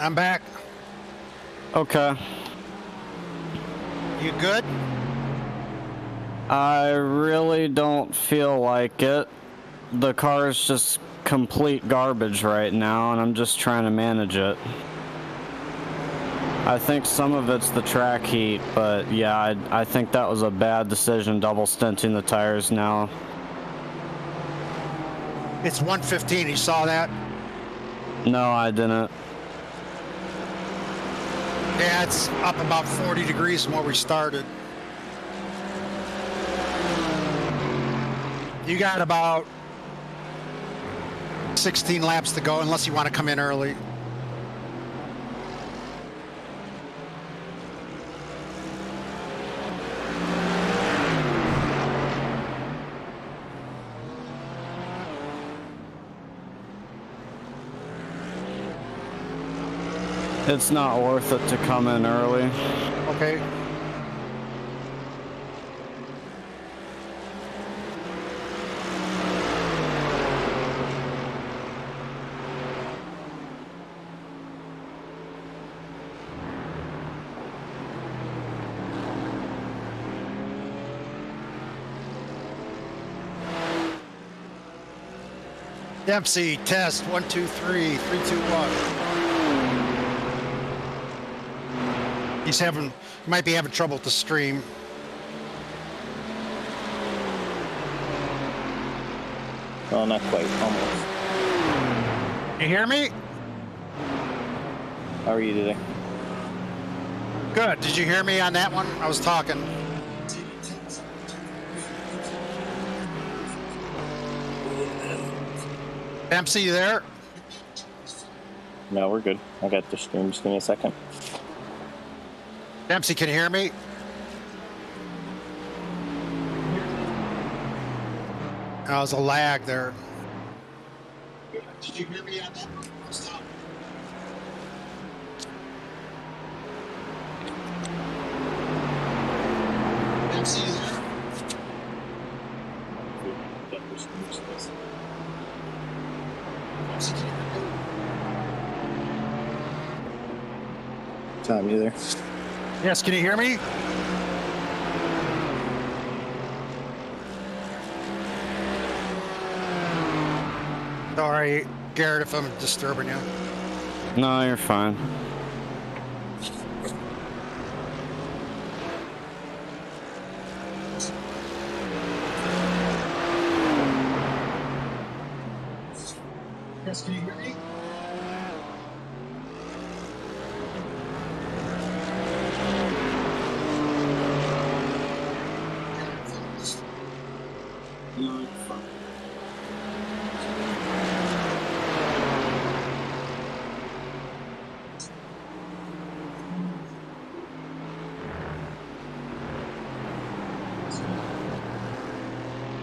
Speaker 1: I'm back.
Speaker 2: Okay.
Speaker 1: You good?
Speaker 2: I really don't feel like it. The car is just complete garbage right now, and I'm just trying to manage it. I think some of it's the track heat, but yeah, I think that was a bad decision, double stinting the tires now.
Speaker 1: It's 1:15. You saw that?
Speaker 2: No, I didn't.
Speaker 1: Yeah, it's up about 40 degrees from where we started. You got about 16 laps to go, unless you want to come in early.
Speaker 2: It's not worth it to come in early.
Speaker 1: Okay. Dempsey, test, 1, 2, 3, 3, 2, 1. He's might be having trouble with the stream.
Speaker 7: Well, not quite. Almost.
Speaker 1: You hear me?
Speaker 7: How are you today?
Speaker 1: Good. Did you hear me on that one? I was talking. Dempsey, you there?
Speaker 7: No, we're good. I got the stream. Just give me a second.
Speaker 1: Dempsey, can you hear me? Oh, there's a lag there. Did you hear me on that one? Stop. Dempsey, you there? Dempsey, can you hear me?
Speaker 7: Tom, you there?
Speaker 1: Yes, can you hear me? Sorry, Garrett, if I'm disturbing you.
Speaker 2: No, you're fine.
Speaker 1: Yes, can you hear me?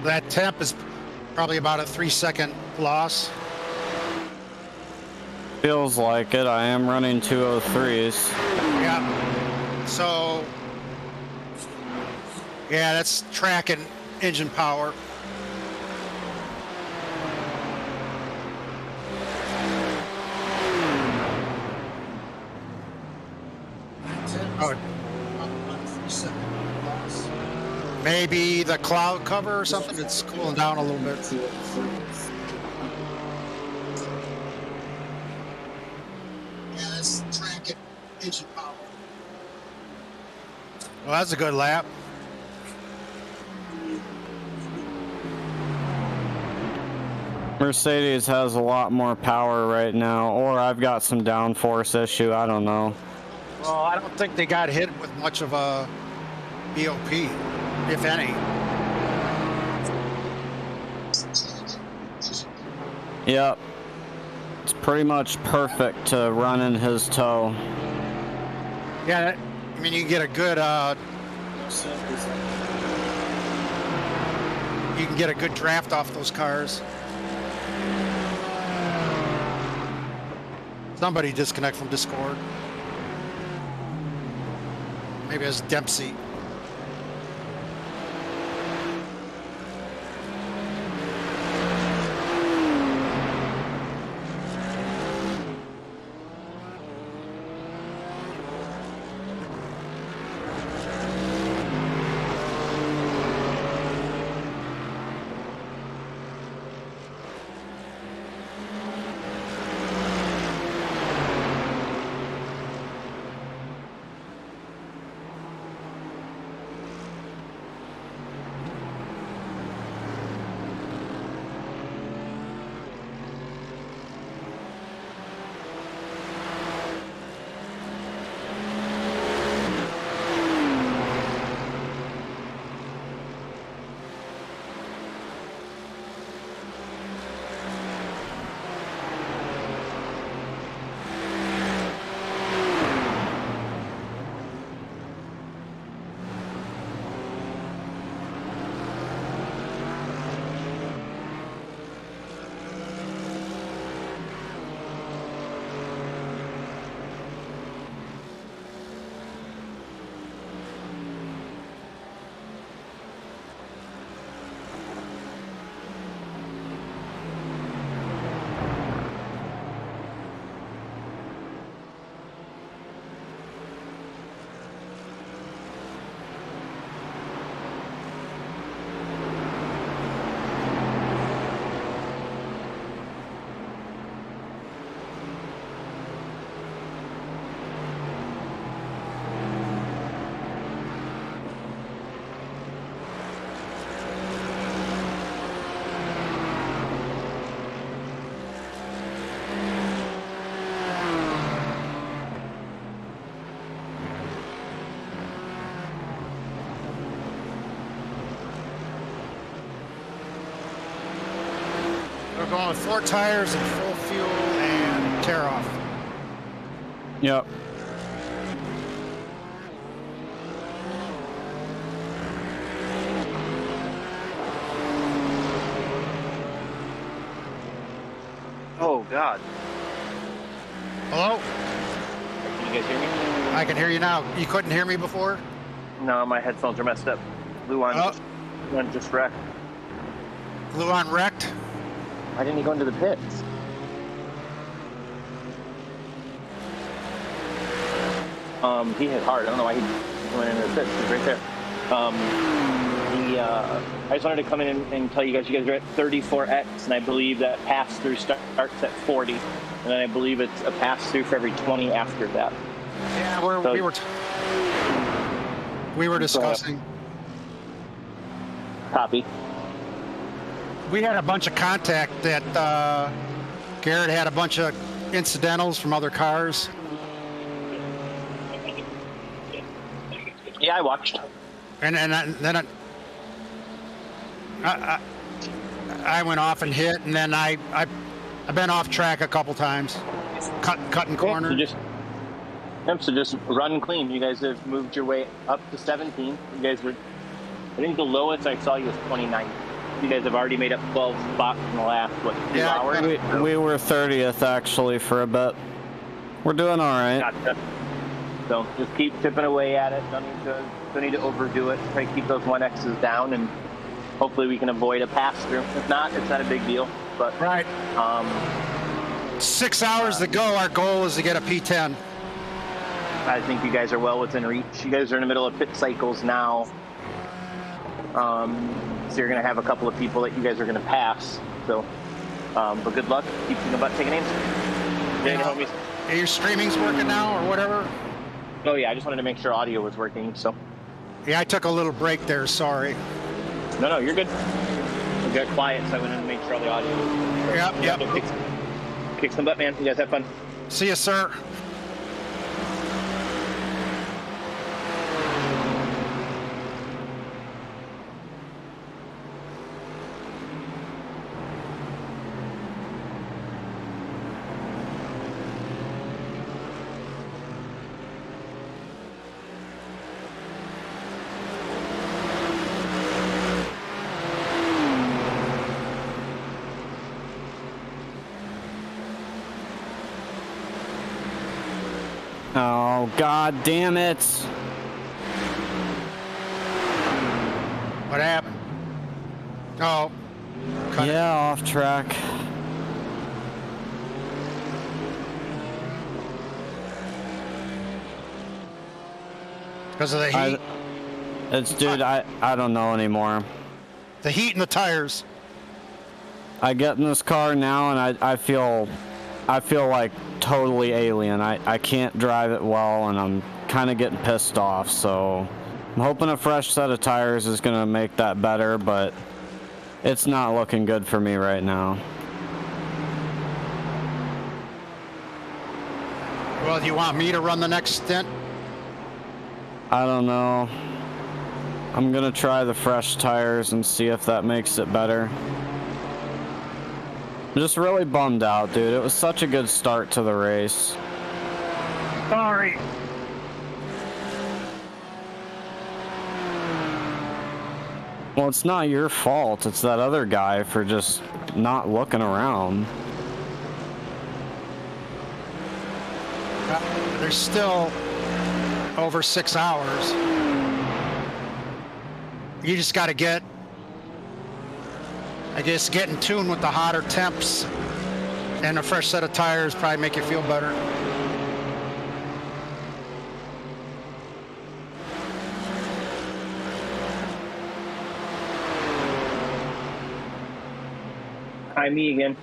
Speaker 1: That temp is probably about a 3-second loss.
Speaker 2: Feels like it. I am running 203s.
Speaker 1: Yeah. So, yeah, that's track and engine power. Oh. Maybe the cloud cover or something. It's cooling down a little bit. Yeah, that's track and engine power. Well, that's a good lap.
Speaker 2: Mercedes has a lot more power right now, or I've got some downforce issue. I don't know.
Speaker 1: Well, I don't think they got hit with much of a BOP, if any.
Speaker 2: Yep. It's pretty much perfect to run in his toe.
Speaker 1: Yeah, I mean, you can get a good, you can get a good draft off those cars. Somebody disconnect from Discord. Maybe it's Dempsey. we're going with 4 tires and full fuel and tear off.
Speaker 2: Yep.
Speaker 7: Oh, God.
Speaker 1: Hello?
Speaker 7: Can you guys hear me?
Speaker 1: I can hear you now. You couldn't hear me before?
Speaker 7: No, my headphones are messed up. Luan just wrecked.
Speaker 1: Luan wrecked?
Speaker 7: Why didn't he go into the pits? He hit hard. I don't know why he went into the pits. He's right there. I just wanted to come in and tell you guys are at 34X, and I believe that pass-through starts at 40, and then I believe it's a pass-through for every 20 after that.
Speaker 1: Yeah, we were discussing.
Speaker 7: Copy.
Speaker 1: We had a bunch of contact that Garrett had a bunch of incidentals from other cars.
Speaker 7: Yeah, I watched.
Speaker 1: And then I went off and hit, and then I've been off track a couple times, cutting corners.
Speaker 7: So just run clean. You guys have moved your way up to 17. You guys were, I think the lowest I saw you was 29. You guys have already made up 12 spots in the last, 2 hours?
Speaker 2: We were 30th actually for a bit. We're doing all right.
Speaker 7: Gotcha. So just keep chipping away at it. Don't need to overdo it. Try to keep those 1Xs down, and hopefully we can avoid a pass-through. If not, it's not a big deal. But
Speaker 1: right. 6 hours to go. Our goal is to get a P10.
Speaker 7: I think you guys are well within reach. You guys are in the middle of pit cycles now. So you're going to have a couple of people that you guys are going to pass. So, but good luck. Keep thinking about taking names.
Speaker 1: Your streaming's working now or whatever?
Speaker 7: Oh, yeah. I just wanted to make sure audio was working. So.
Speaker 1: Yeah, I took a little break there. Sorry.
Speaker 7: No, you're good. We got quiet, so I wanted to make sure all the audio was working.
Speaker 1: Yep.
Speaker 7: Kick some butt, man. You guys have fun.
Speaker 1: See you, sir.
Speaker 2: Oh, God damn it.
Speaker 1: What happened? Oh.
Speaker 2: Yeah, off track.
Speaker 1: Because of the heat?
Speaker 2: Dude, I don't know anymore.
Speaker 1: The heat and the tires.
Speaker 2: I get in this car now and I feel like totally alien. I can't drive it well, and I'm kind of getting pissed off, so I'm hoping a fresh set of tires is going to make that better, but it's not looking good for me right now.
Speaker 1: Well, do you want me to run the next stint?
Speaker 2: I don't know. I'm going to try the fresh tires and see if that makes it better. I'm just really bummed out, dude. It was such a good start to the race.
Speaker 1: Sorry.
Speaker 2: Well, it's not your fault. It's that other guy for just not looking around.
Speaker 1: There's still over 6 hours. You just got to get in tune with the hotter temps, and a fresh set of tires probably make you feel better.
Speaker 7: Hi, me again.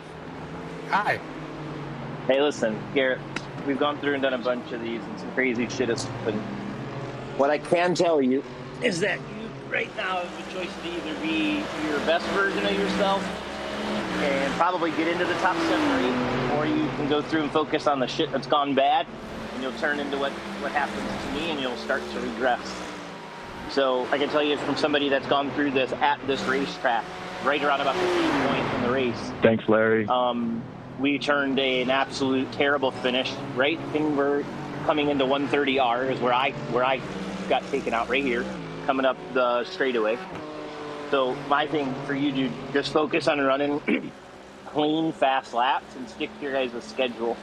Speaker 1: Hi.
Speaker 7: Hey, listen, Garrett, we've gone through and done a bunch of these, and some crazy shit has happened. What I can tell you is that you right now have the choice to either be your best version of yourself and probably get into the top 7 or 8, or you can go through and focus on the shit that's gone bad, and you'll turn into what happens to me, and you'll start to regress. So I can tell you from somebody that's gone through this at this racetrack, right around about the same point in the race.
Speaker 11: Thanks, Larry.
Speaker 7: We turned an absolute terrible finish. Right thing we're coming into 130R is where I got taken out right here, coming up the straightaway. So my thing for you, dude, just focus on running clean, fast laps and stick to your guys' schedule.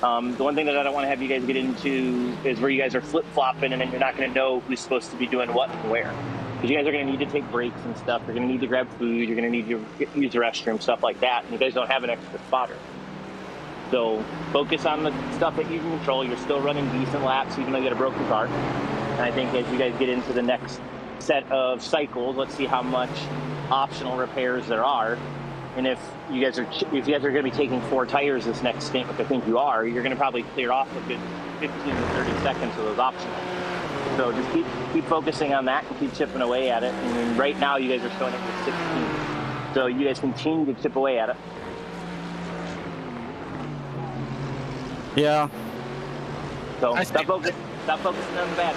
Speaker 7: The one thing that I don't want to have you guys get into is where you guys are flip-flopping and then you're not going to know who's supposed to be doing what and where. Because you guys are going to need to take breaks and stuff. You're going to need to grab food. You're going to need to use the restroom, stuff like that. And you guys don't have an extra spotter. So focus on the stuff that you can control. You're still running decent laps even though you got a broken car. And I think as you guys get into the next set of cycles, let's see how much optional repairs there are. And if you guys are going to be taking 4 tires this next stint, which I think you are, you're going to probably clear off a good 15 to 30 seconds of those optional. So just keep focusing on that and keep chipping away at it. And right now you guys are showing it with 16. So you guys continue to chip away at it.
Speaker 2: Yeah.
Speaker 7: So stop focusing on the bad.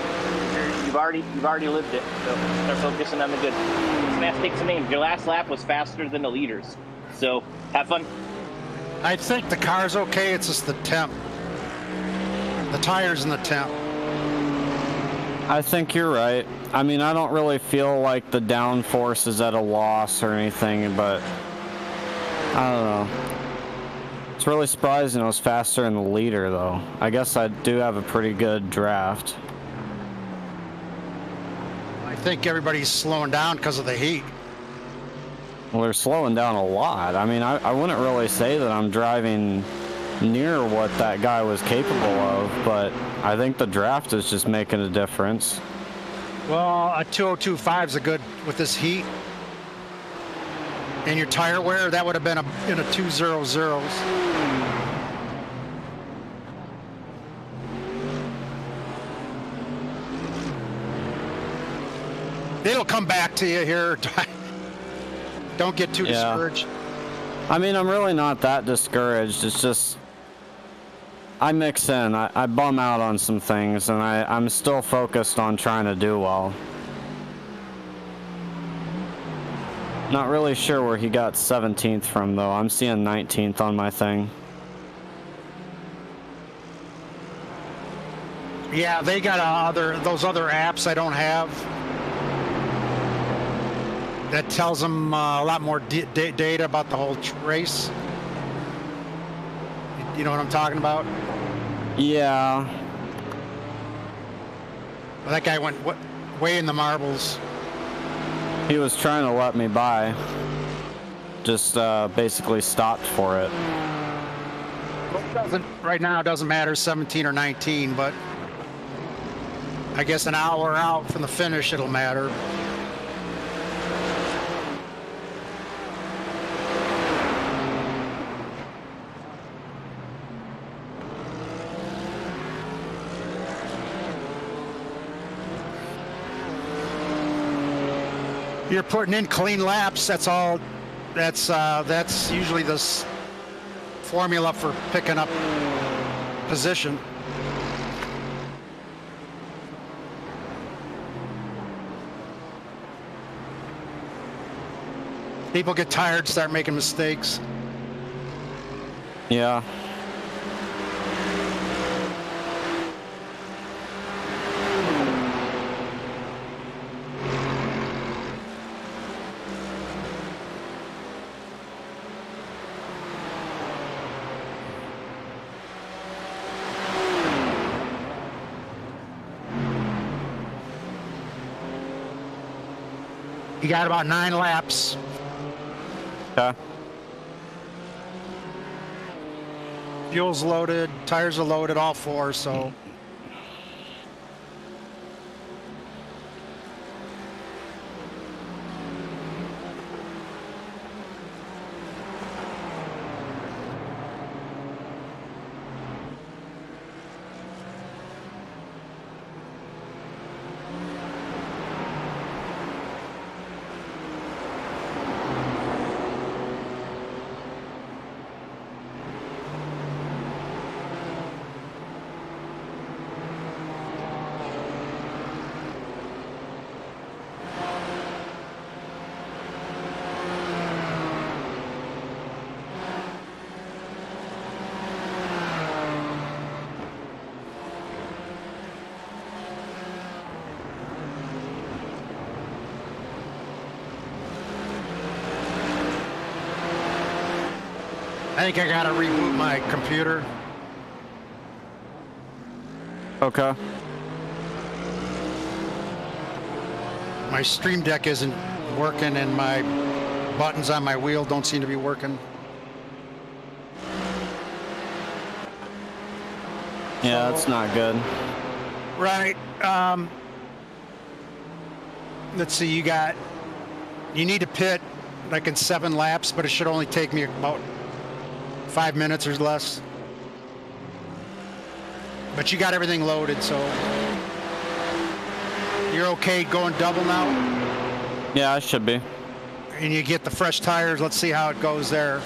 Speaker 7: You've already lived it. So start focusing on the good. Smash take some names. Your last lap was faster than the leaders. So have fun.
Speaker 1: I think the car's okay. It's just the temp. The tires and the temp.
Speaker 2: I think you're right. I mean, I don't really feel like the downforce is at a loss or anything, but I don't know. It's really surprising I was faster in the leader, though. I guess I do have a pretty good draft.
Speaker 1: I think everybody's slowing down because of the heat.
Speaker 2: Well, they're slowing down a lot. I mean, I wouldn't really say that I'm driving near what that guy was capable of, but I think the draft is just making a difference.
Speaker 1: Well, a 2025 is a good with this heat. And your tire wear, that would have been in a 200s. It'll come back to you here. Don't get too discouraged.
Speaker 2: I mean, I'm really not that discouraged. It's just I mix in. I bum out on some things, and I'm still focused on trying to do well. Not really sure where he got 17th from, though. I'm seeing 19th on my thing.
Speaker 1: Yeah, they got those other apps I don't have. That tells them a lot more data about the whole race. You know what I'm talking about?
Speaker 2: Yeah.
Speaker 1: Well, that guy went way in the marbles.
Speaker 2: He was trying to let me by. Just basically stopped for it.
Speaker 1: Well, right now it doesn't matter 17 or 19, but I guess an hour out from the finish it'll matter. You're putting in clean laps. That's all. That's usually this formula for picking up position. People get tired, start making mistakes.
Speaker 2: Yeah.
Speaker 1: You got about 9 laps.
Speaker 2: Okay.
Speaker 1: Fuel's loaded, tires are loaded, all 4, so. think I gotta reboot my computer.
Speaker 2: Okay.
Speaker 1: My Stream Deck isn't working and my buttons on my wheel don't seem to be working.
Speaker 2: Yeah, that's not good.
Speaker 1: Right. Let's see, you need to pit like in 7 laps, but it should only take me about 5 minutes or less. But you got everything loaded, so you're okay going double now?
Speaker 2: Yeah, I should be.
Speaker 1: And you get the fresh tires. Let's see how it goes there.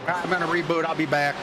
Speaker 1: I'm gonna reboot. I'll be back.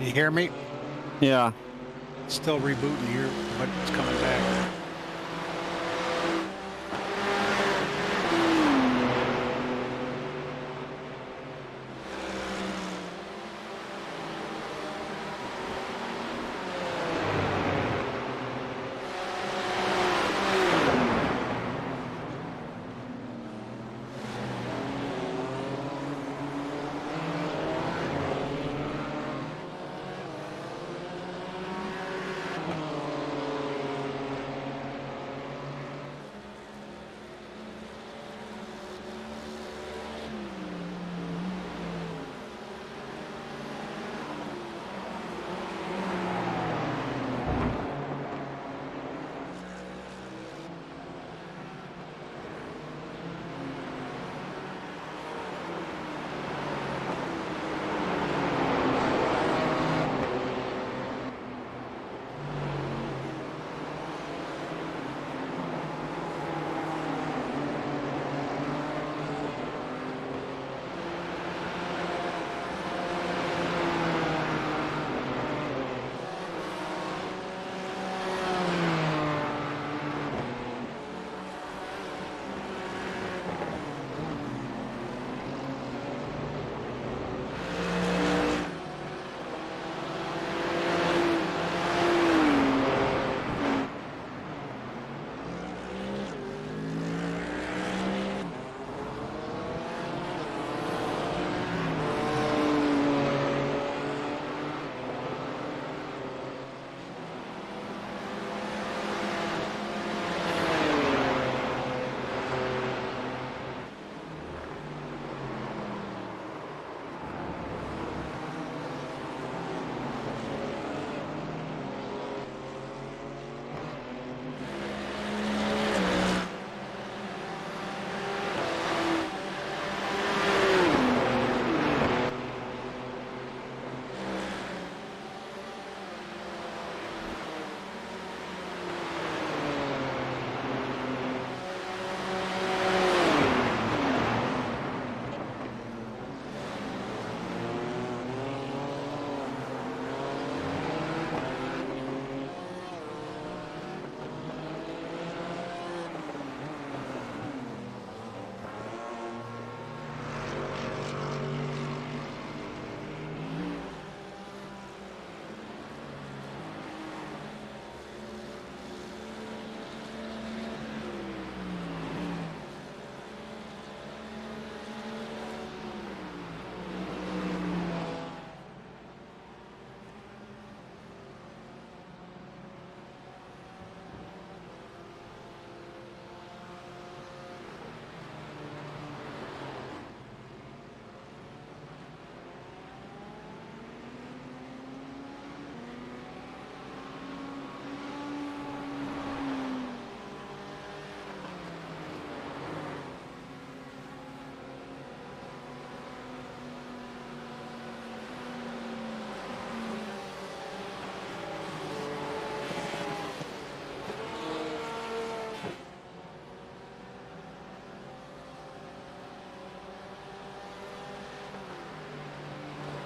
Speaker 1: You hear me?
Speaker 2: Yeah.
Speaker 1: Still rebooting here, but it's coming back.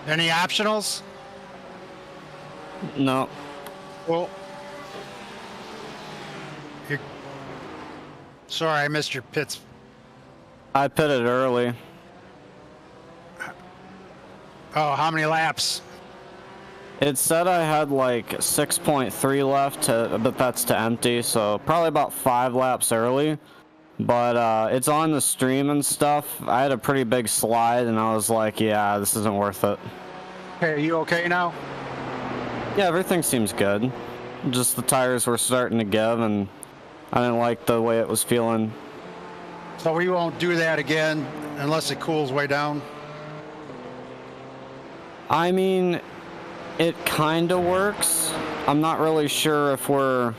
Speaker 1: Any optionals?
Speaker 2: No.
Speaker 1: Well, sorry, I missed your pits.
Speaker 2: I pitted early.
Speaker 1: Oh, how many laps?
Speaker 2: It said I had like 6.3 left, but that's to empty, so probably about 5 laps early. But it's on the stream and stuff. I had a pretty big slide, and I was like, yeah, this isn't worth it.
Speaker 1: Hey, are you okay now?
Speaker 2: Yeah, everything seems good. Just the tires were starting to give, and I didn't like the way it was feeling.
Speaker 1: So we won't do that again unless it cools way down?
Speaker 2: I mean, it kind of works. I'm not really sure if we're...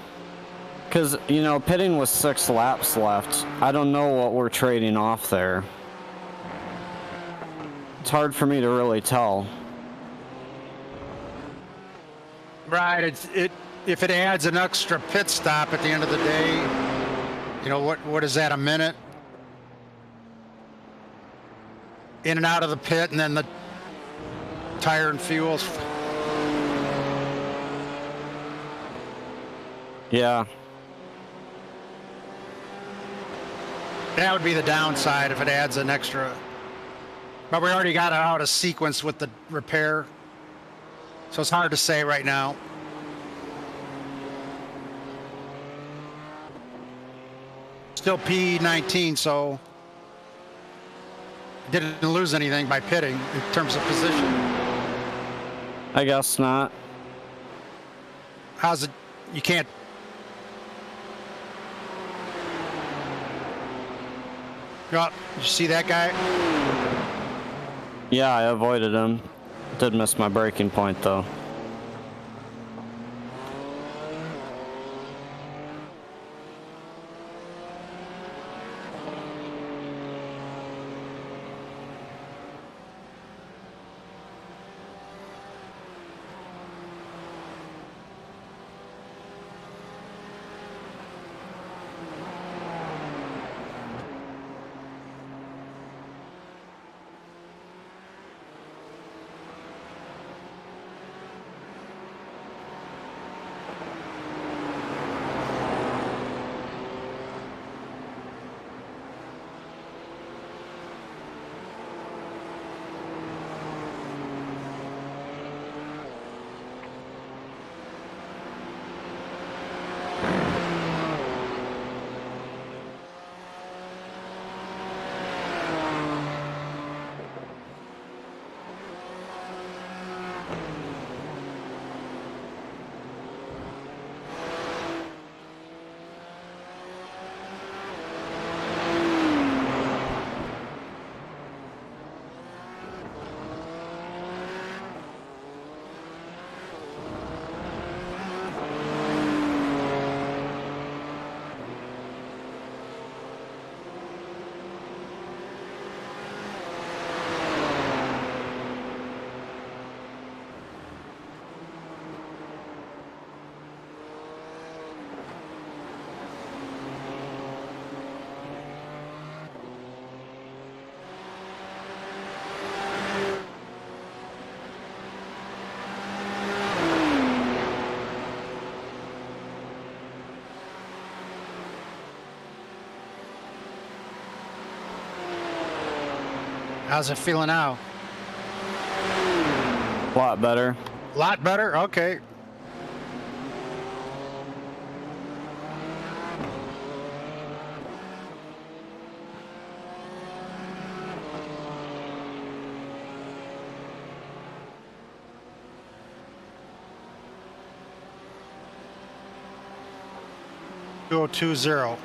Speaker 2: Because, you know, pitting with 6 laps left, I don't know what we're trading off there. It's hard for me to really tell.
Speaker 1: Right, if it adds an extra pit stop at the end of the day, you know, what is that, a minute? In and out of the pit, and then the tire and fuels.
Speaker 2: Yeah.
Speaker 1: That would be the downside if it adds an extra. But we already got it out of sequence with the repair. So it's hard to say right now. Still P19, so didn't lose anything by pitting in terms of position.
Speaker 2: I guess not.
Speaker 1: How's it? You can't. Oh, did you see that guy?
Speaker 2: Yeah, I avoided him. Did miss my braking point, though.
Speaker 1: How's it feeling now?
Speaker 2: A lot better.
Speaker 1: A lot better? Okay. Go 2-0.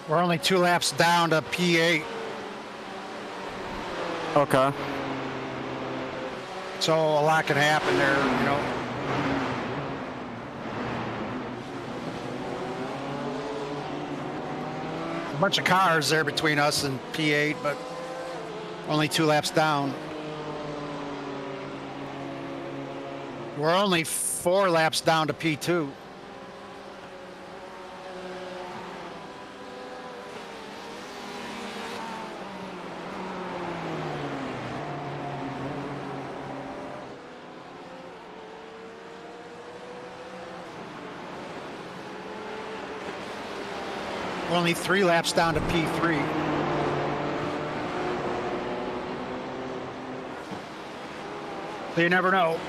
Speaker 1: We're only 2 laps down to P8.
Speaker 2: Okay.
Speaker 1: So a lot can happen there, you know. A bunch of cars there between us and P8, but only 2 laps down. We're only 4 laps down to P2. We're only 3 laps down to P3. So you never know.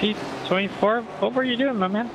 Speaker 12: P24, what were you doing, my man?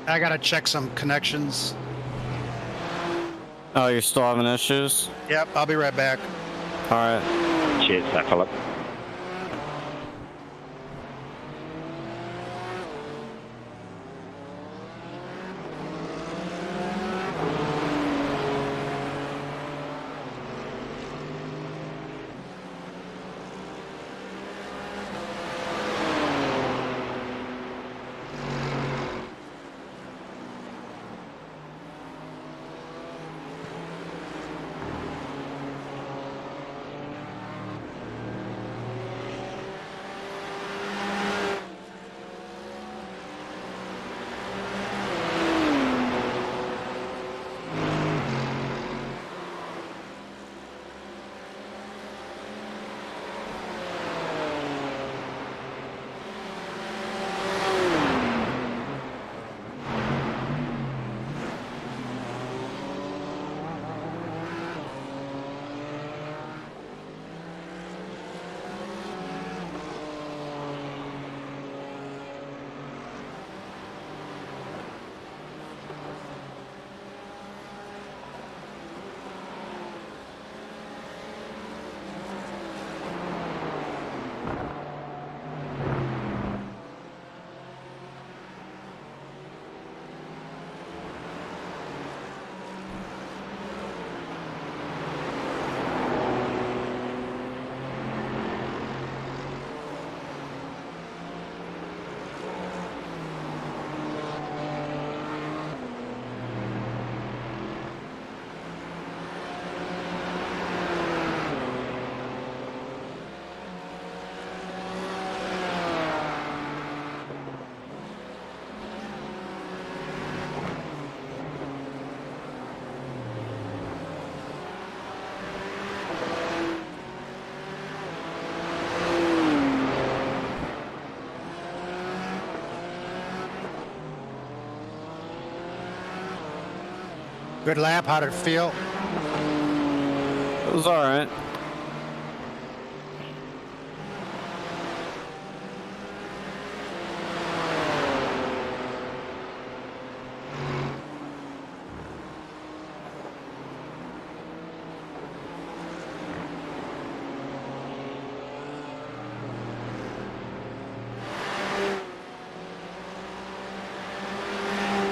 Speaker 1: I gotta check some connections.
Speaker 2: Oh, you're still having issues?
Speaker 1: Yep, I'll be right back.
Speaker 2: All right.
Speaker 4: Cheers, Philip.
Speaker 1: Good lap. How did it feel?
Speaker 2: It was all right.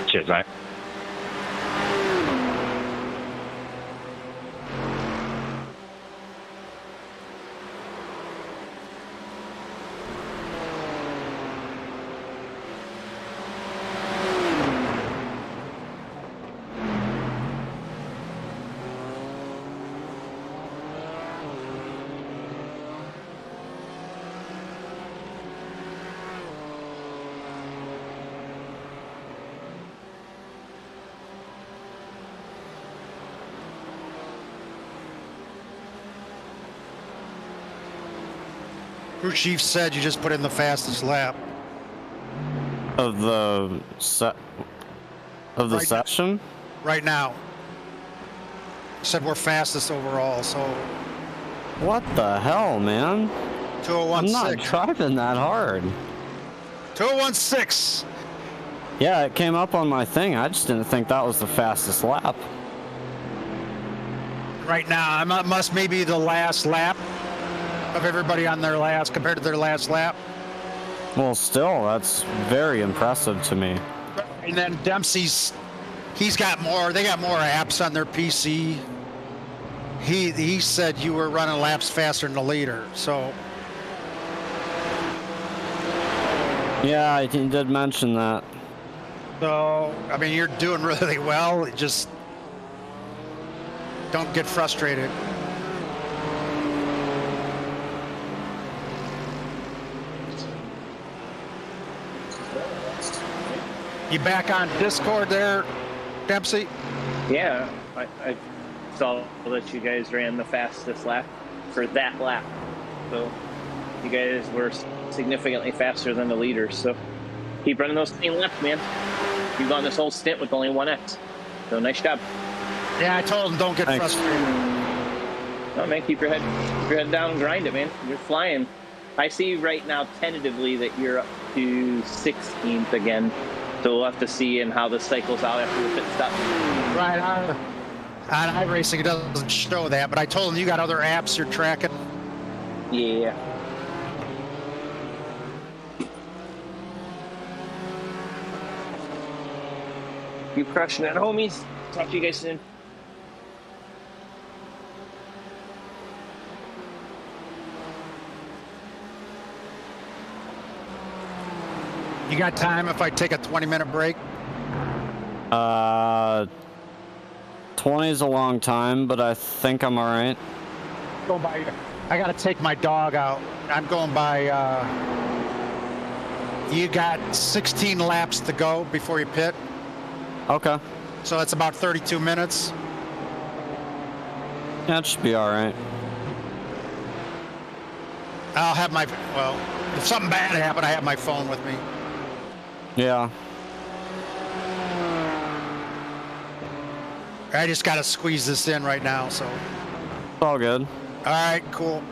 Speaker 4: Cheers, mate.
Speaker 1: Crew chief said you just put in the fastest lap.
Speaker 2: Of the session?
Speaker 1: Right now. He said we're fastest overall, so.
Speaker 2: What the hell, man?
Speaker 1: 2016.
Speaker 2: I'm not driving that hard.
Speaker 1: 2016.
Speaker 2: Yeah, it came up on my thing. I just didn't think that was the fastest lap.
Speaker 1: Right now, I must maybe the last lap of everybody on their last compared to their last lap.
Speaker 2: Well, still, that's very impressive to me.
Speaker 1: And then Dempsey's, he's got more. They got more apps on their PC. He said you were running laps faster than the leader. So.
Speaker 2: Yeah, he did mention that.
Speaker 1: So I mean, you're doing really well. Just don't get frustrated. You back on Discord there, Dempsey?
Speaker 7: Yeah, I saw that you guys ran the fastest lap for that lap. So you guys were significantly faster than the leaders. So keep running those same laps, man. You've gone this whole stint with only 1X. So nice job.
Speaker 1: Yeah, I told him don't get frustrated.
Speaker 7: No, man, keep your head down and grind it, man. You're flying. I see right now tentatively that you're up to 16th again. So we'll have to see in how this cycles out after the pit stop.
Speaker 1: Right. On iRacing, it doesn't show that, but I told him you got other apps you're tracking.
Speaker 7: Yeah. Keep crushing it, homies. Talk to you guys soon.
Speaker 1: You got time if I take a 20-minute break?
Speaker 2: 20 is a long time, but I think I'm alright.
Speaker 1: Going by. I gotta take my dog out. I'm going by. You got 16 laps to go before you pit.
Speaker 2: Okay.
Speaker 1: So that's about 32 minutes.
Speaker 2: Yeah, it should be alright.
Speaker 1: I'll have my. Well, if something bad happened, I have my phone with me.
Speaker 2: Yeah.
Speaker 1: I just gotta squeeze this in right now, so.
Speaker 2: It's all good.
Speaker 1: All right, cool.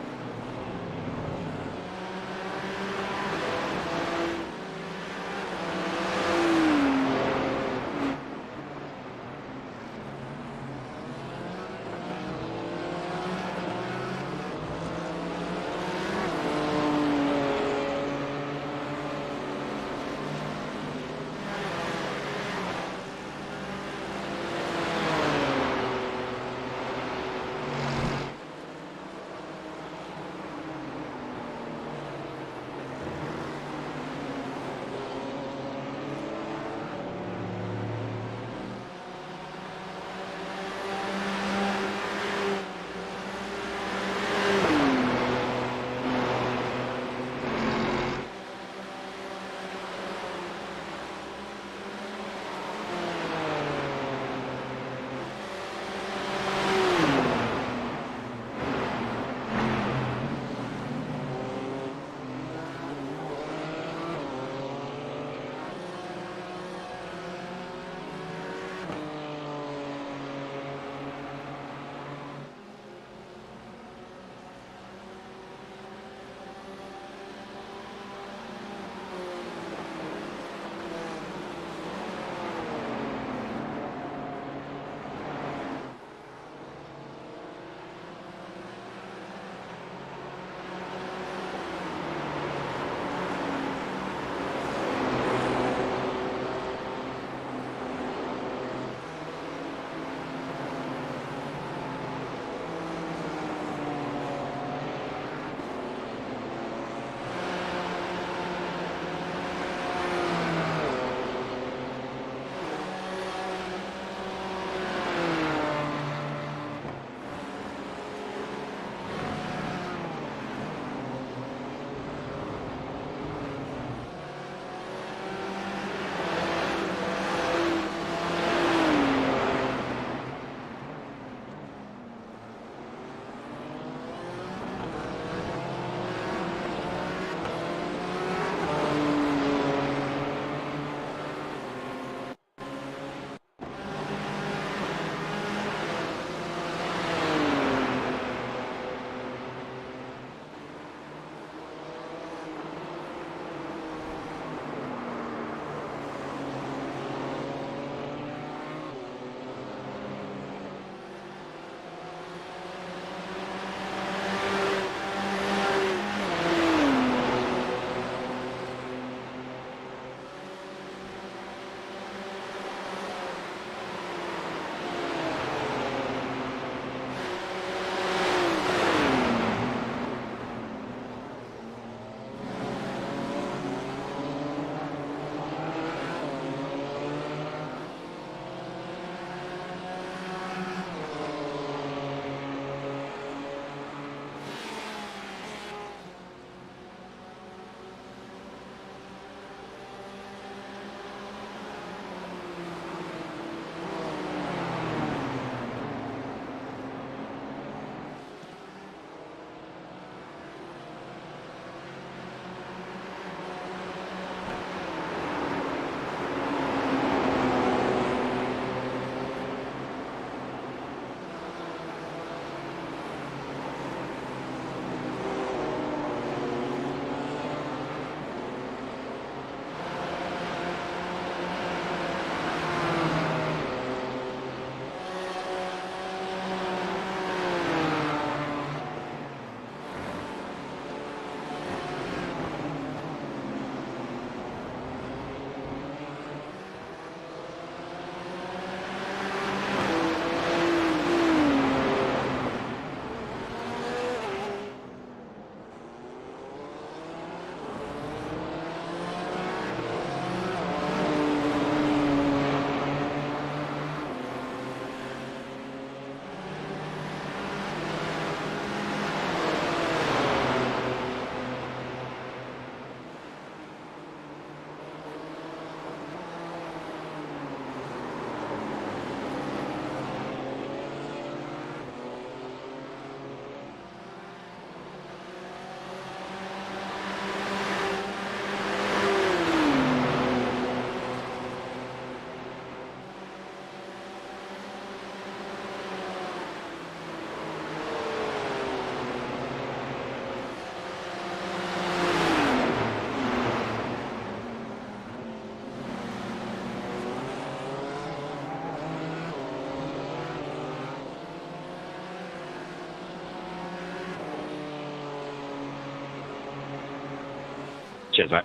Speaker 4: Cheers, mate.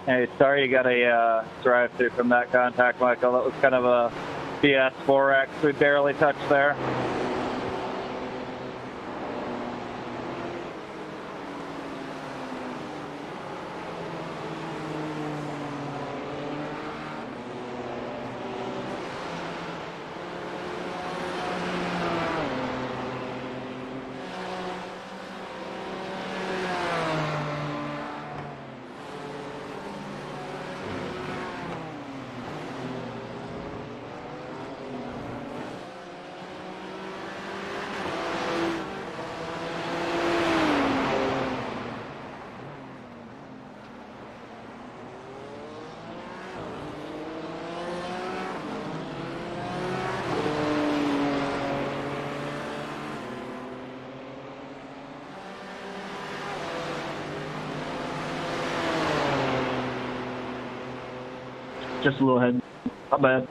Speaker 6: Hey, sorry you got a drive-through from that contact, Michael. That was kind of a BS 4X we barely touched there.
Speaker 12: Just a little head. Not bad.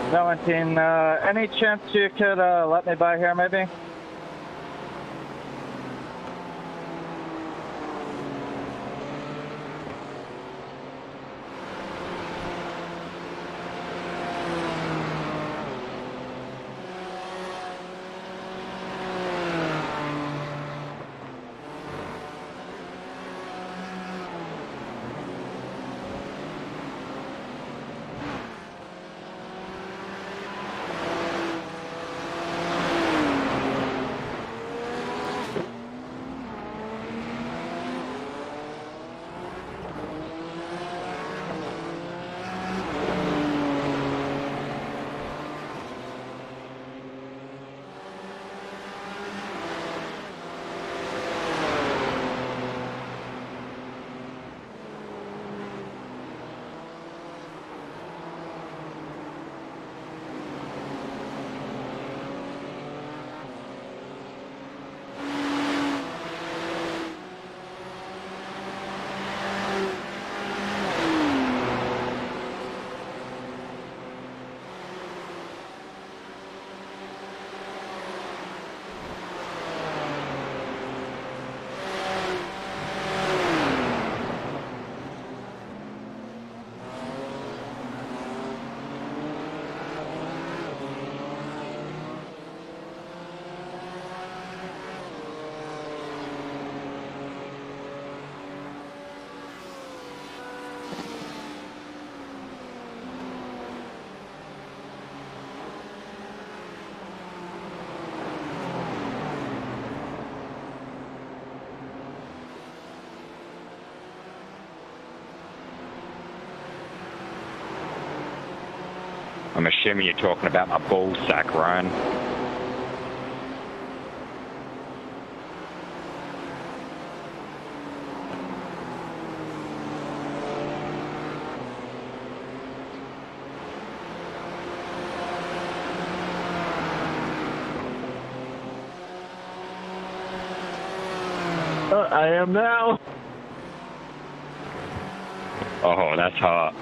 Speaker 6: Valentine, any chance you could let me by here, maybe?
Speaker 4: I'm assuming you're talking about my ball sack, Ryan.
Speaker 11: I am now.
Speaker 4: Oh, that's hot.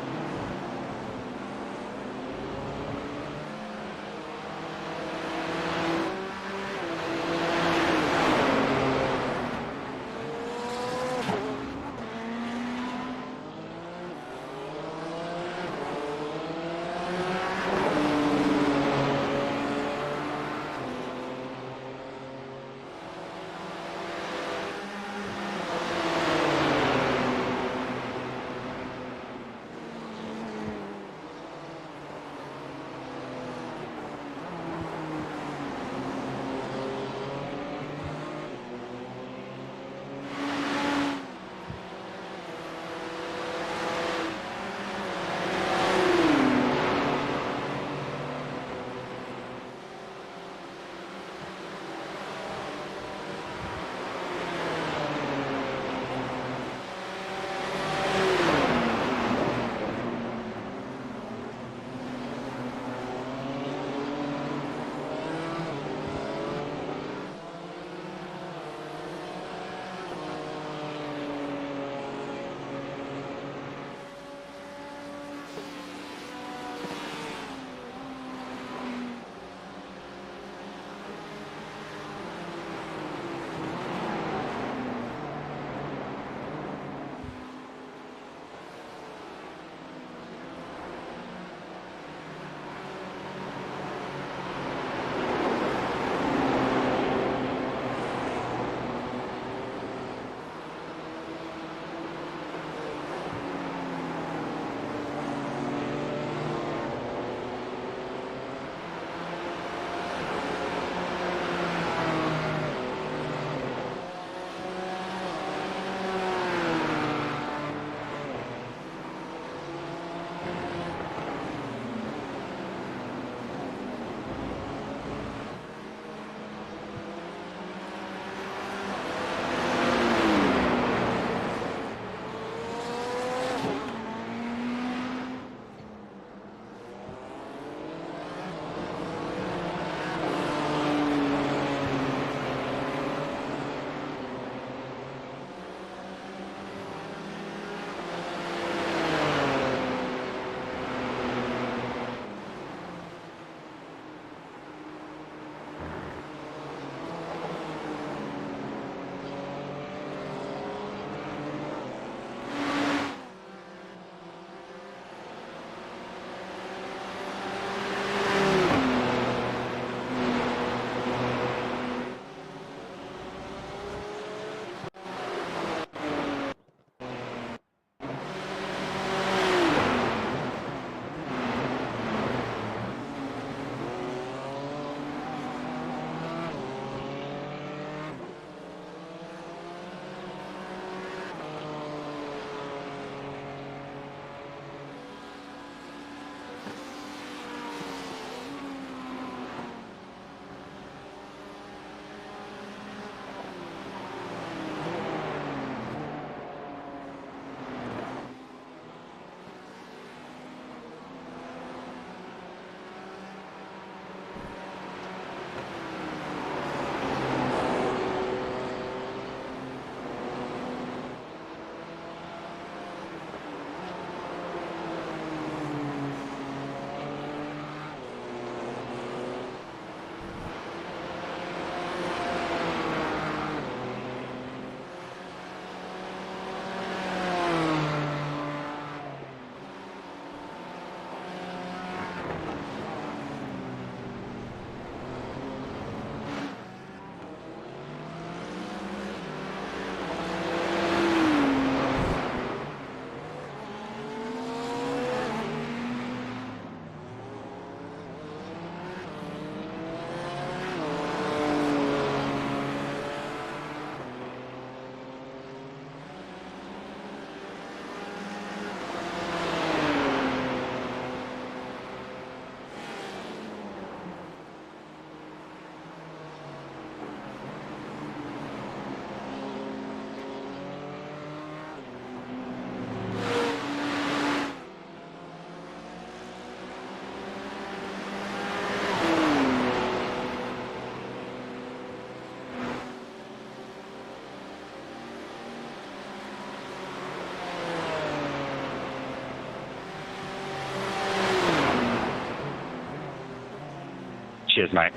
Speaker 4: Cheers, mate.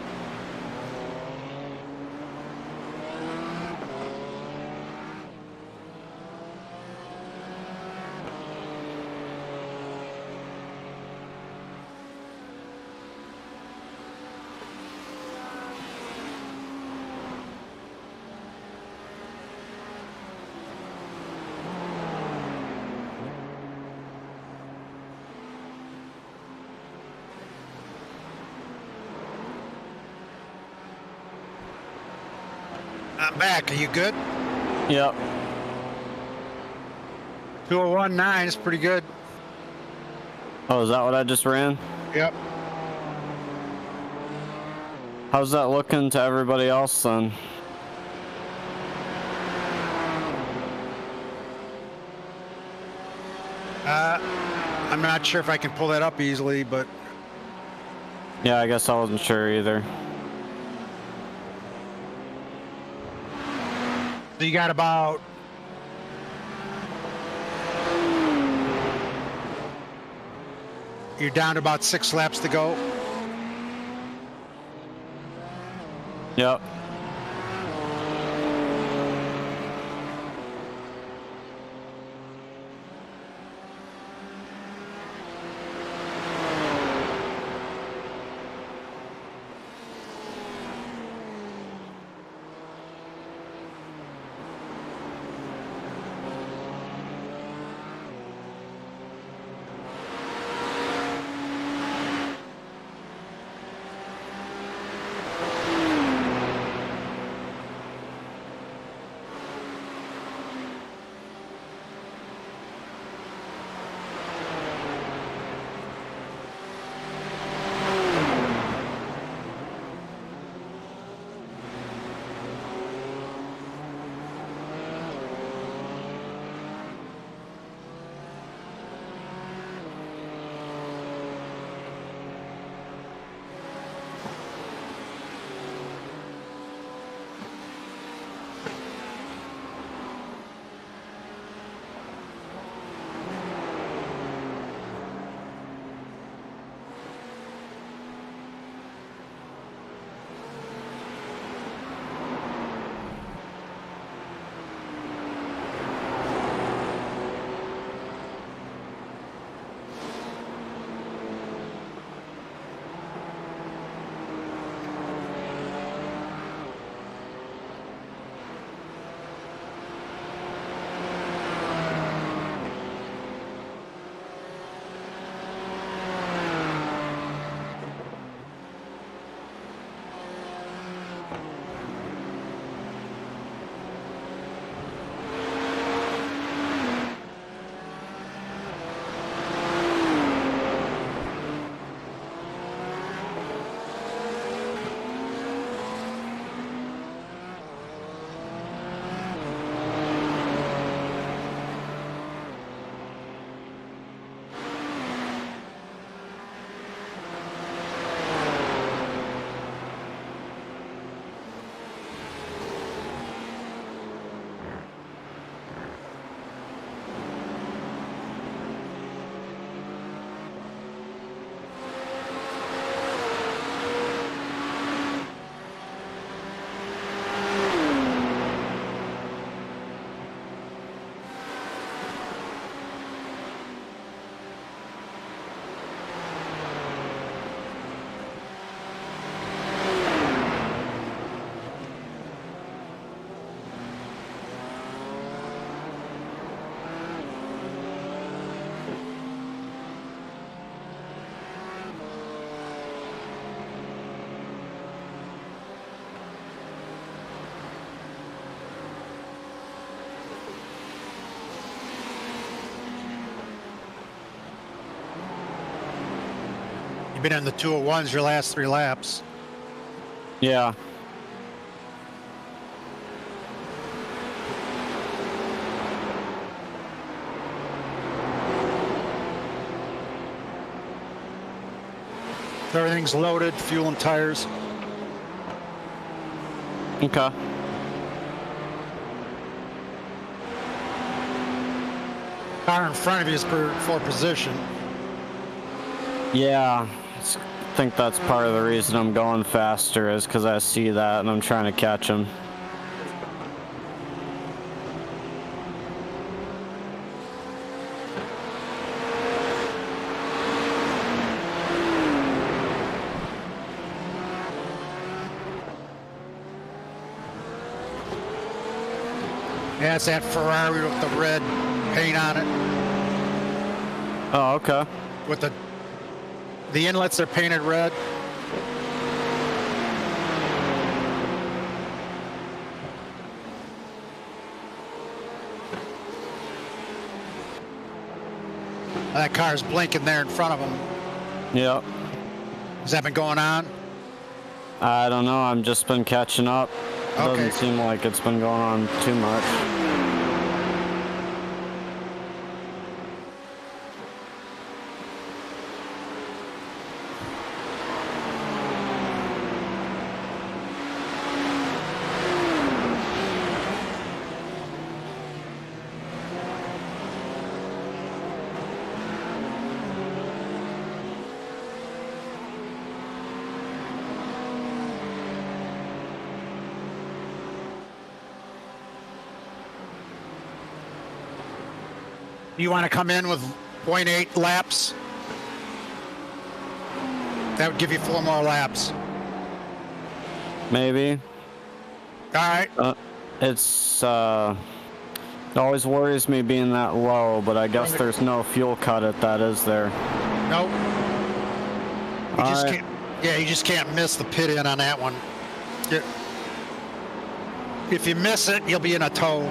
Speaker 1: I'm back. Are you good?
Speaker 2: Yep.
Speaker 1: 201.9 is pretty good.
Speaker 2: Oh, is that what I just ran?
Speaker 1: Yep.
Speaker 2: How's that looking to everybody else then?
Speaker 1: I'm not sure if I can pull that up easily, but
Speaker 2: Yeah, I guess I wasn't sure either.
Speaker 1: you got about you're down to about 6 laps to go.
Speaker 2: Yep.
Speaker 1: You've been in the 201s your last 3 laps.
Speaker 2: Yeah.
Speaker 1: Everything's loaded, fuel and tires.
Speaker 2: Okay.
Speaker 1: Car in front of you is for position.
Speaker 2: Yeah. think that's part of the reason I'm going faster is because I see that and I'm trying to catch him.
Speaker 1: Yeah, it's that Ferrari with the red paint on it.
Speaker 2: Oh, okay.
Speaker 1: With the inlets are painted red. That car's blinking there in front of him.
Speaker 2: Yep.
Speaker 1: Has that been going on?
Speaker 2: I don't know. I've just been catching up. Doesn't seem like it's been going on too much.
Speaker 1: You want to come in with 0.8 laps? That would give you 4 more laps.
Speaker 2: Maybe.
Speaker 1: All right.
Speaker 2: It always worries me being that low, but I guess there's no fuel cut at that, is there?
Speaker 1: Nope. You just can't. Yeah, you just can't miss the pit in on that one. If you miss it, you'll be in a tow.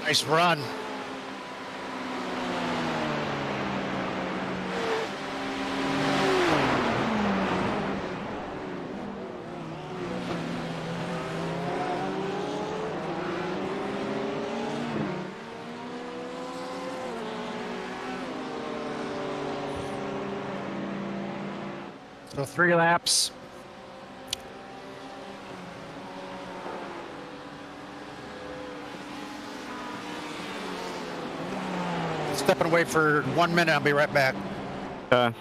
Speaker 1: Nice run. So 3 laps. Stepping away for 1 minute. I'll be right back.
Speaker 2: Okay.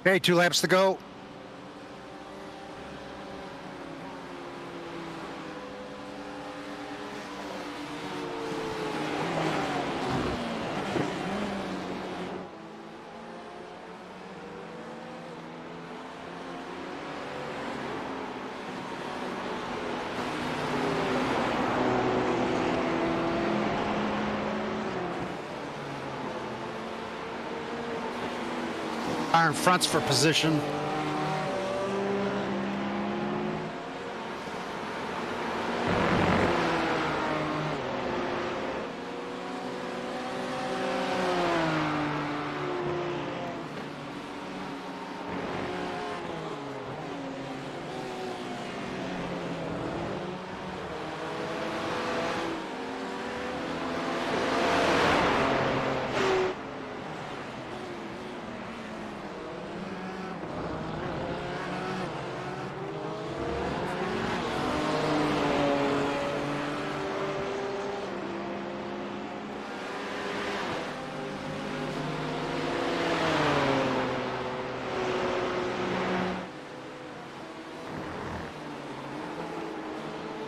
Speaker 1: Okay, 2 laps to go. Car in front's for position.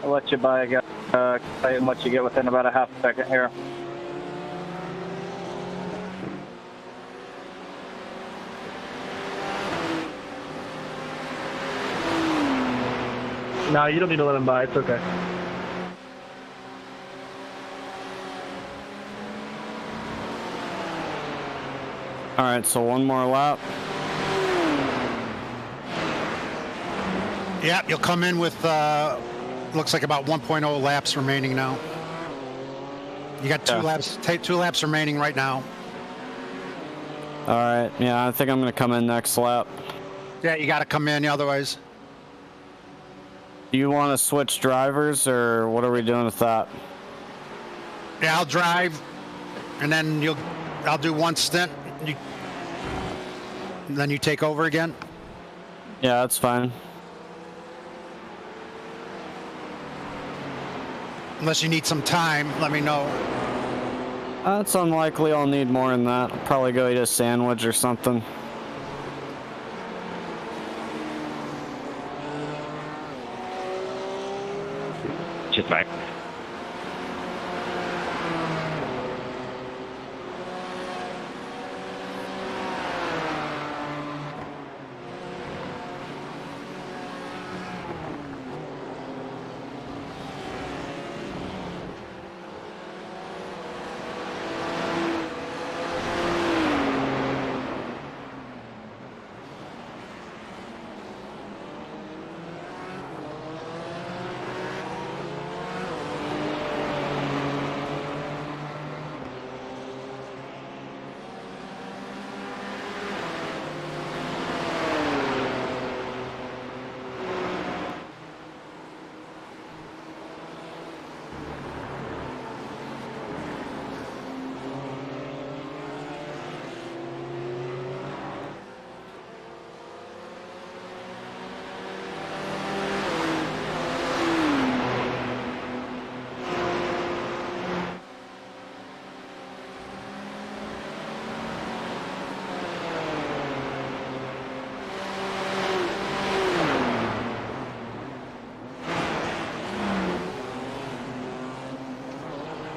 Speaker 6: I'll let you by again. Tell you what you get within about a half second here.
Speaker 12: No, you don't need to let him by. It's okay.
Speaker 2: All right, so one more lap.
Speaker 1: Yep, you'll come in with, looks like about 1.0 laps remaining now. You got 2 laps, take 2 laps remaining right now.
Speaker 2: All right, yeah, I think I'm gonna come in next lap.
Speaker 1: Yeah, you got to come in, otherwise.
Speaker 2: Do you want to switch drivers, or what are we doing with that?
Speaker 1: Yeah, I'll drive, and then I'll do 1 stint. And then you take over again.
Speaker 2: Yeah, that's fine.
Speaker 1: Unless you need some time, let me know.
Speaker 2: It's unlikely I'll need more than that. I'll probably go eat a sandwich or something.
Speaker 4: Cheers, mate.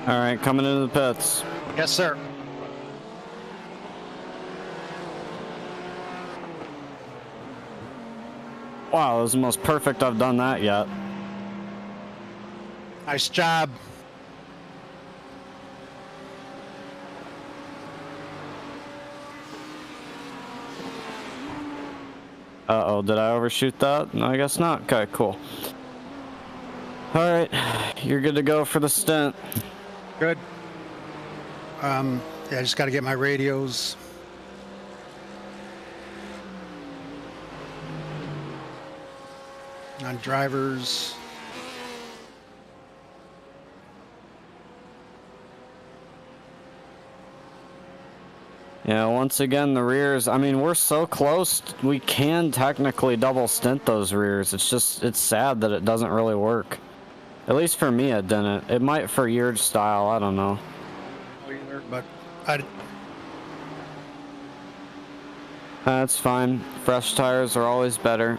Speaker 2: All right, coming into the pits.
Speaker 1: Yes, sir.
Speaker 2: Wow, that was the most perfect I've done that yet.
Speaker 1: Nice job.
Speaker 2: Uh-oh, did I overshoot that? No, I guess not. Okay, cool. All right, you're good to go for the stint.
Speaker 1: Good. Yeah, I just got to get my radios. On drivers.
Speaker 2: Yeah, once again, the rears, I mean, we're so close, we can technically double stint those rears. It's just, it's sad that it doesn't really work. At least for me, it didn't. It might for your style, I don't know.
Speaker 1: Either, but
Speaker 2: That's fine. Fresh tires are always better.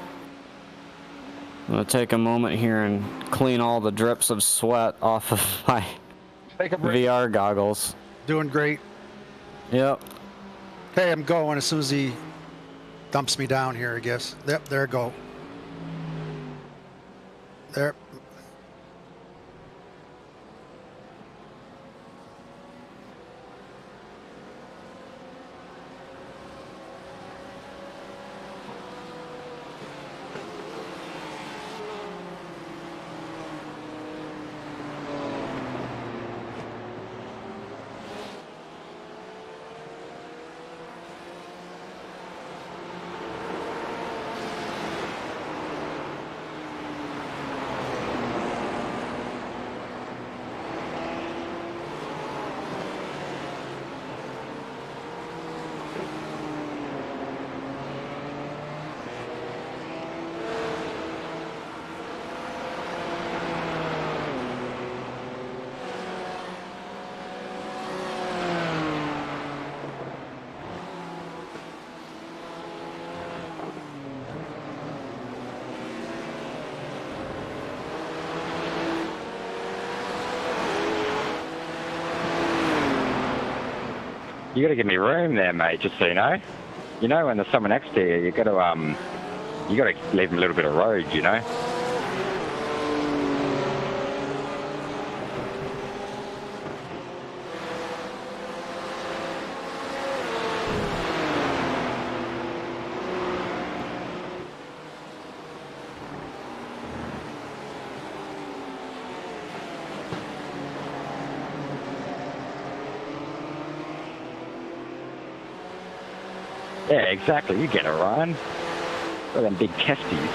Speaker 2: I'm gonna take a moment here and clean all the drips of sweat off of my VR goggles.
Speaker 1: Doing great.
Speaker 2: Yep.
Speaker 1: Okay, I'm going as soon as he dumps me down here, I guess. Yep, there I go. There.
Speaker 4: You got to give me room there, mate. Just so you know. You know, when there's someone next to you, you got to leave them a little bit of road. You know. Yeah, exactly. You get it, Ryan. All them big testes.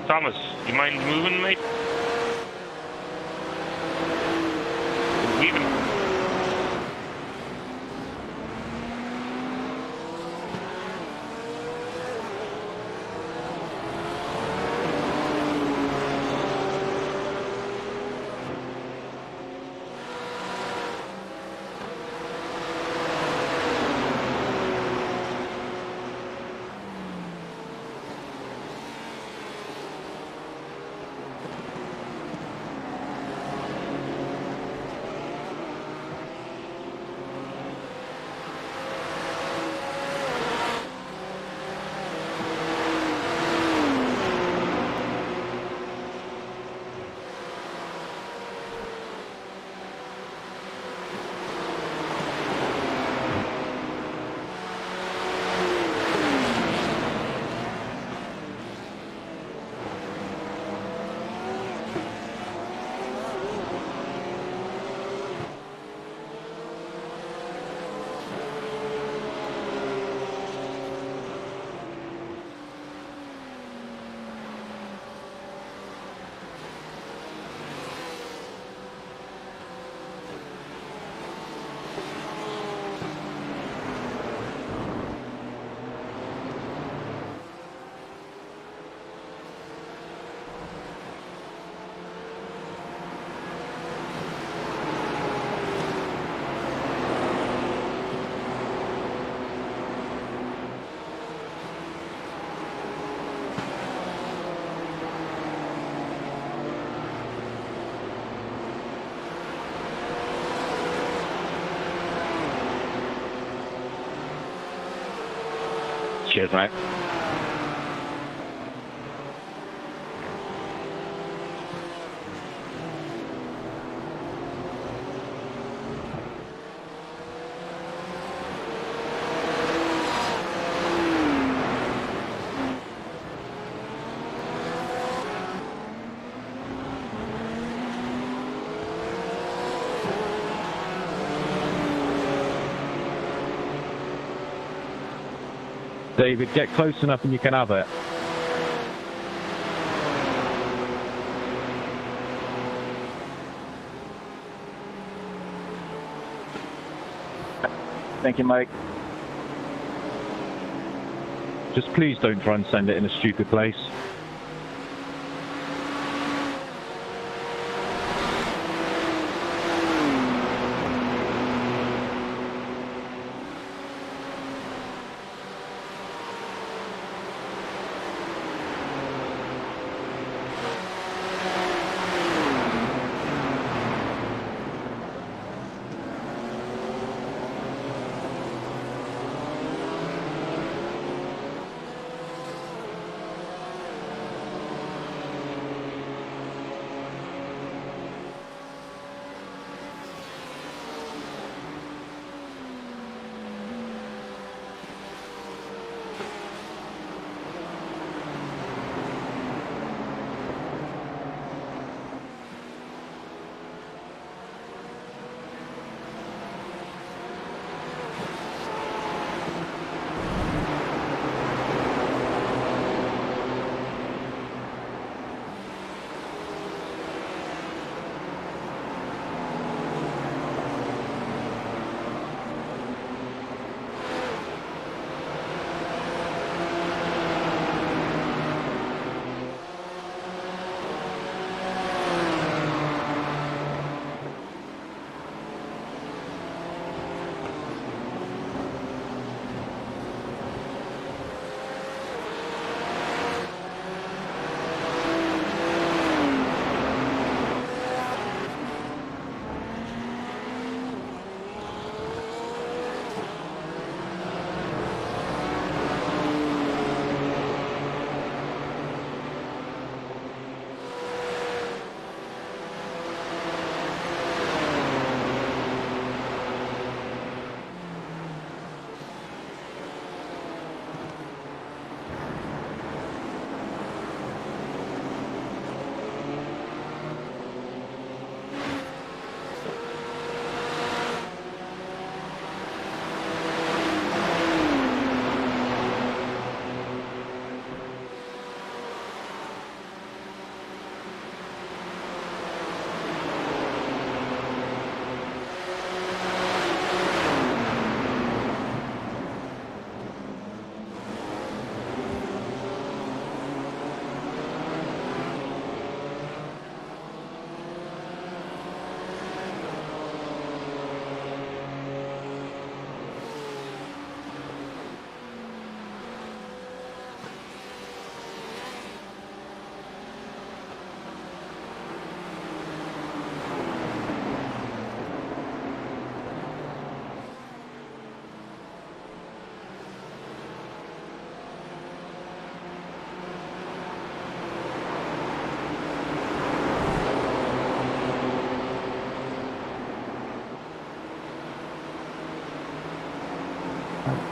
Speaker 13: Thomas, you mind moving, mate? Weaving.
Speaker 4: Cheers, mate.
Speaker 11: David, get close enough and you can have it.
Speaker 6: Thank you, Mike.
Speaker 11: Just please don't try and send it in a stupid place.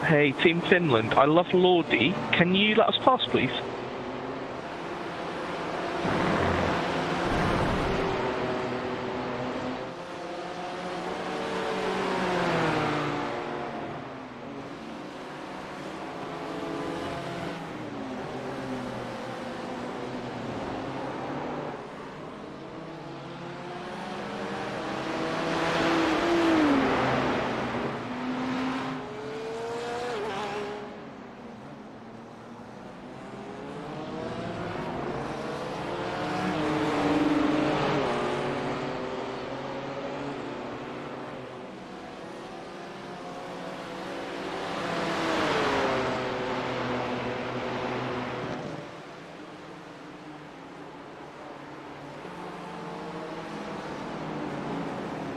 Speaker 3: Hey, Team Finland, I love Lordy. Can you let us pass, please?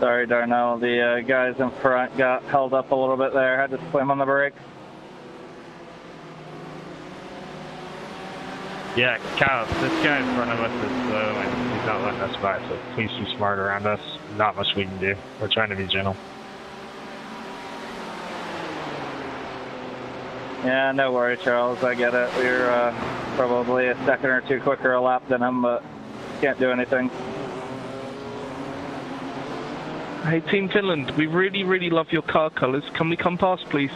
Speaker 6: Sorry, Darnell. The guys in front got held up a little bit there. Had to slam on the brakes.
Speaker 9: Yeah, Kyle, this guy in front of us is slow and he's not letting us by, so please be smart around us. Not much we can do. We're trying to be gentle.
Speaker 6: Yeah, no worries, Charles. I get it. We're probably a second or two quicker a lap than him, but can't do anything.
Speaker 3: Hey, Team Finland, we really, really love your car colours. Can we come past, please?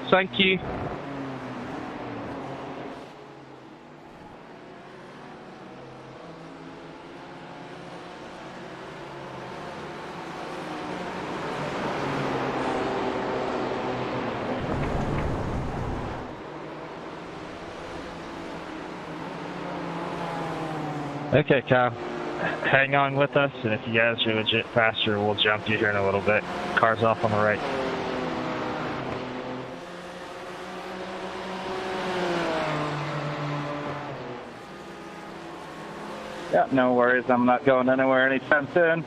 Speaker 3: Thank you.
Speaker 9: Okay, Kyle. Hang on with us, and if you guys are legit faster, we'll jump you here in a little bit. Car's off on the right.
Speaker 6: Yeah, no worries. I'm not going anywhere anytime soon.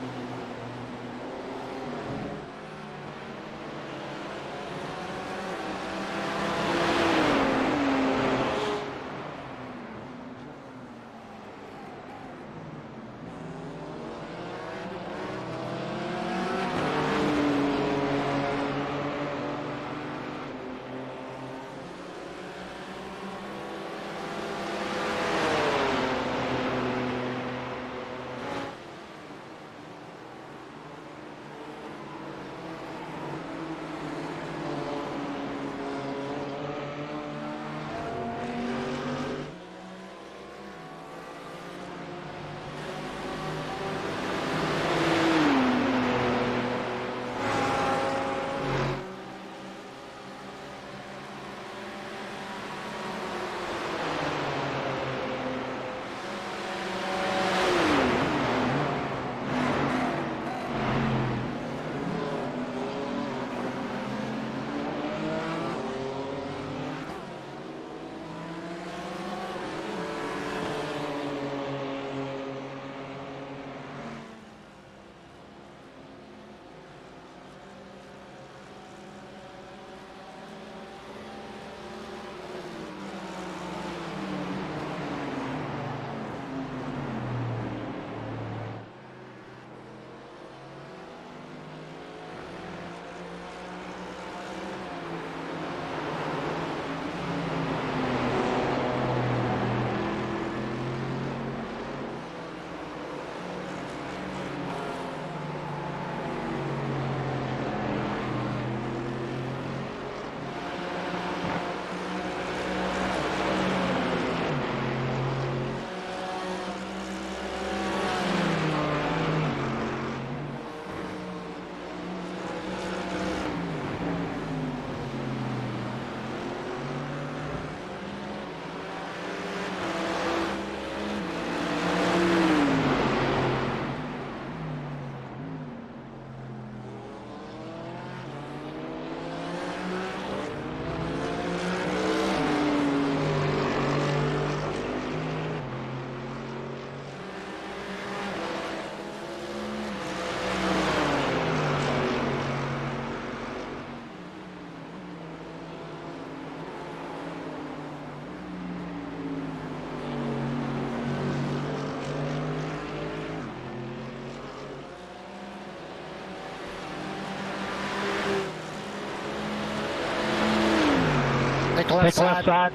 Speaker 1: left
Speaker 8: Take left side.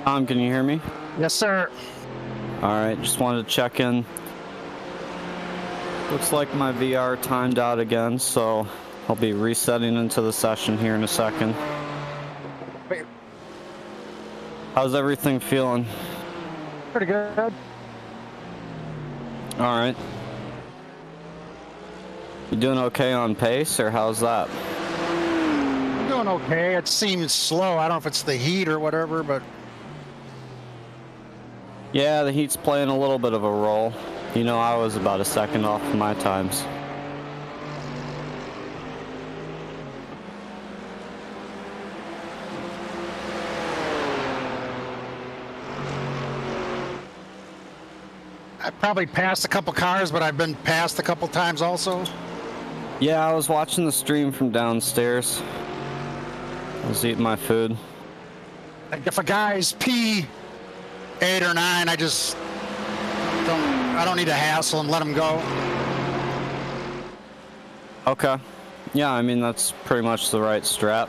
Speaker 2: Tom, can you hear me?
Speaker 1: Yes, sir.
Speaker 2: All right, just wanted to check in. Looks like my VR timed out again, so I'll be resetting into the session here in a second.
Speaker 1: Wait.
Speaker 2: How's everything feeling?
Speaker 1: Pretty good.
Speaker 2: All right. You doing okay on pace, or how's that?
Speaker 1: I'm doing okay. It seems slow. I don't know if it's the heat or whatever, but...
Speaker 2: Yeah, the heat's playing a little bit of a role. You know, I was about a second off of my times.
Speaker 1: I probably passed a couple cars, but I've been passed a couple times also.
Speaker 2: Yeah, I was watching the stream from downstairs. I was eating my food.
Speaker 1: Like if a guy's P8 or 9, I just I don't need to hassle him, let him go.
Speaker 2: Okay. Yeah, I mean, that's pretty much the right strat.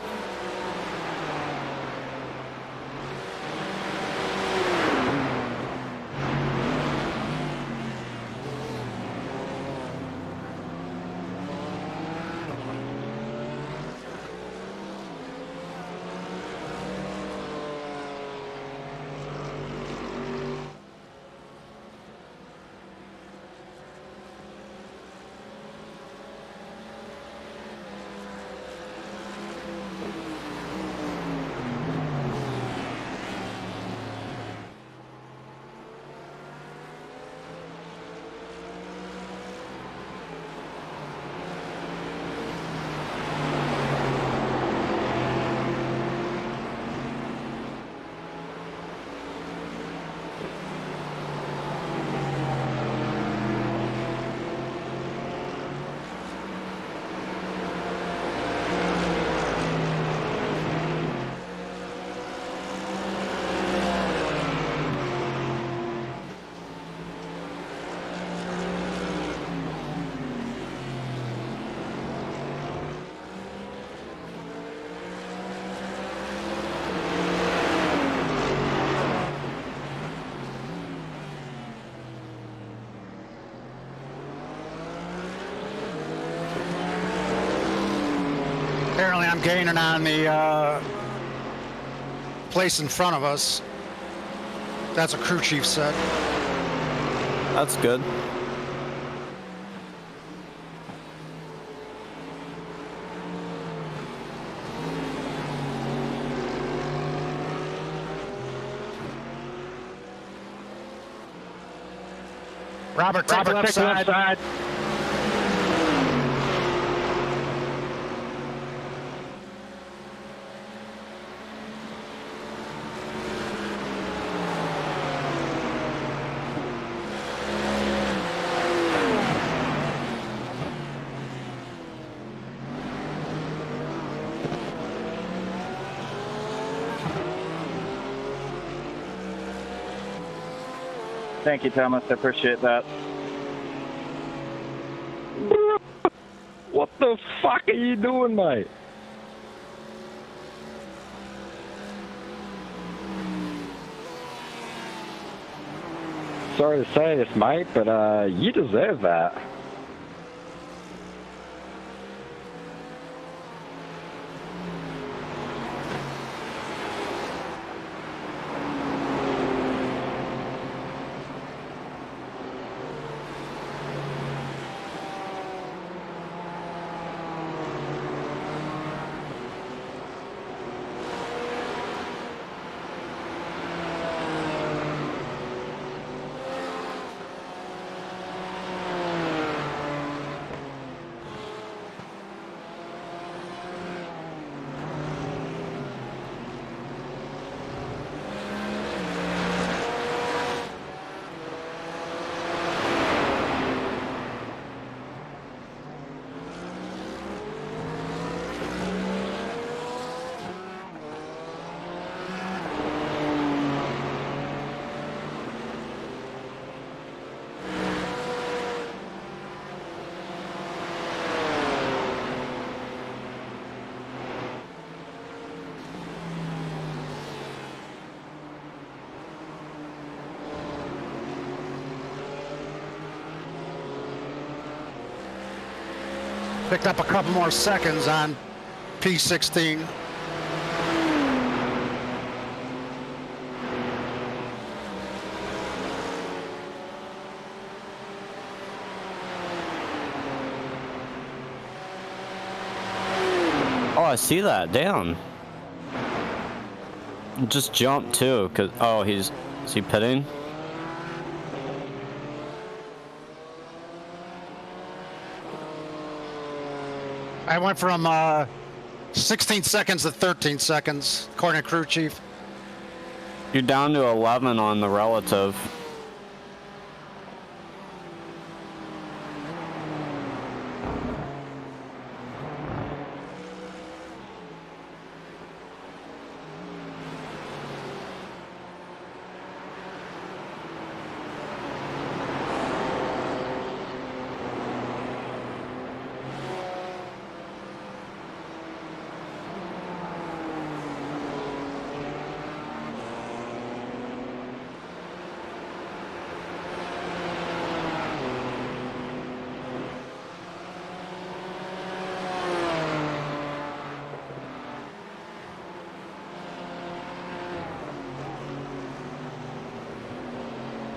Speaker 1: Apparently I'm gaining on the place in front of us. That's what crew chief said.
Speaker 2: That's good.
Speaker 1: Robert, take the left side.
Speaker 6: Thank you, Thomas. I appreciate that.
Speaker 4: What the fuck are you doing, mate? Sorry to say this, mate, but you deserve that.
Speaker 1: Picked up a couple more seconds on P16.
Speaker 2: Oh, I see that. Damn. Just jumped too, cause is he pitting?
Speaker 1: I went from 16 seconds to 13 seconds, according to crew chief.
Speaker 2: You're down to 11 on the relative.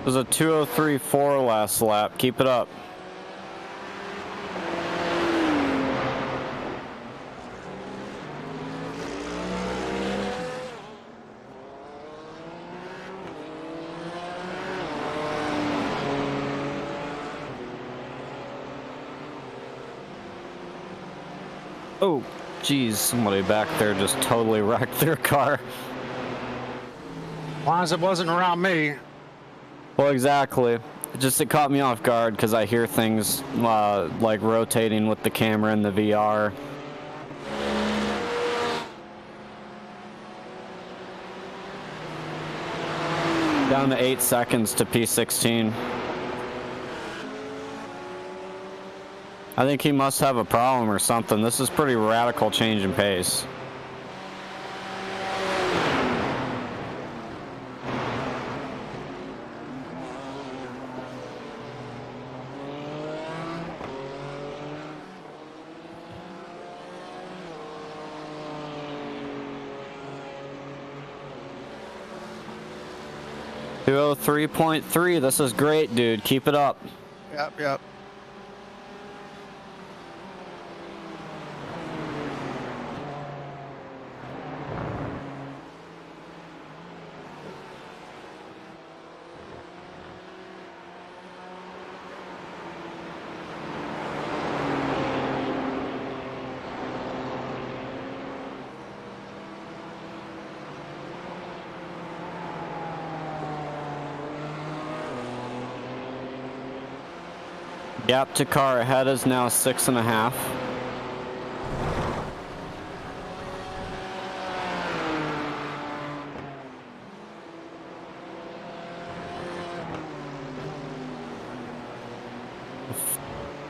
Speaker 2: It was a 2:03.4 last lap. Keep it up. Oh, geez, somebody back there just totally wrecked their car.
Speaker 1: As long as it wasn't around me.
Speaker 2: Well, exactly. It caught me off guard because I hear things like rotating with the camera and the VR. Down to 8 seconds to P16. I think he must have a problem or something. This is pretty radical change in pace. .3. This is great, dude. Keep it up.
Speaker 1: Yep.
Speaker 2: Gap to car ahead is now 6.5.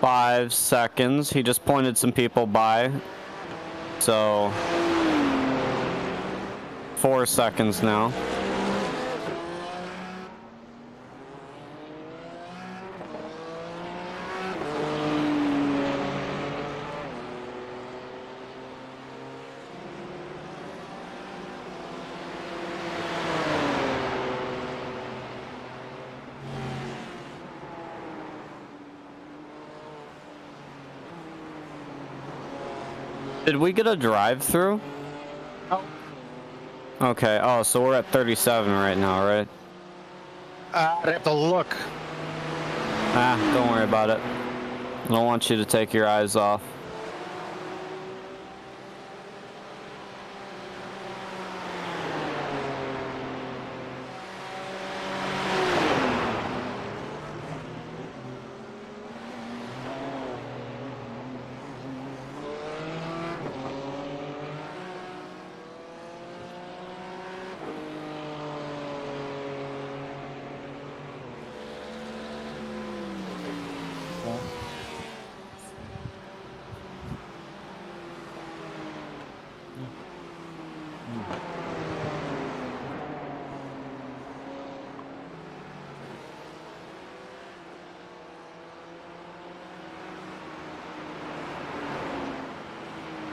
Speaker 2: Five seconds. He just pointed some people by. So 4 seconds now. Did we get a drive-through?
Speaker 1: Oh.
Speaker 2: Okay. Oh, so we're at 37 right now, right?
Speaker 1: I'd have to look.
Speaker 2: Don't worry about it. I don't want you to take your eyes off.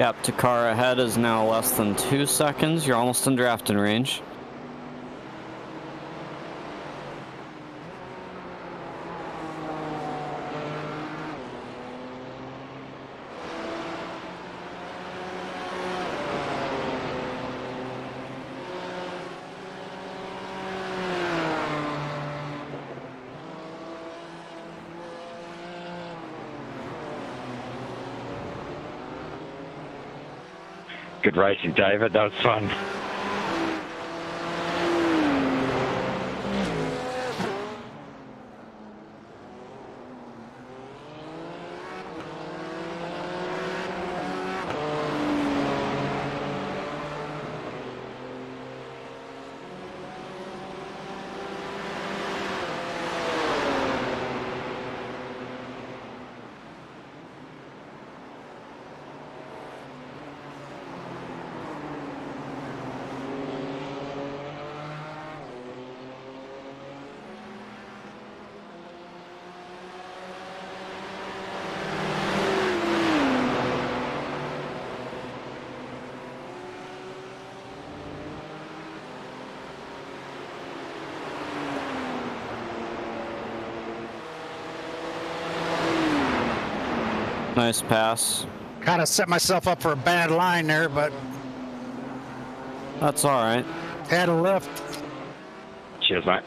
Speaker 2: Yep, Takara ahead is now less than 2 seconds. You're almost in drafting range.
Speaker 4: Good racing, David. That was fun.
Speaker 2: Nice pass.
Speaker 1: Kind of set myself up for a bad line there, but
Speaker 2: That's all right.
Speaker 1: had a lift.
Speaker 4: Cheers, mate.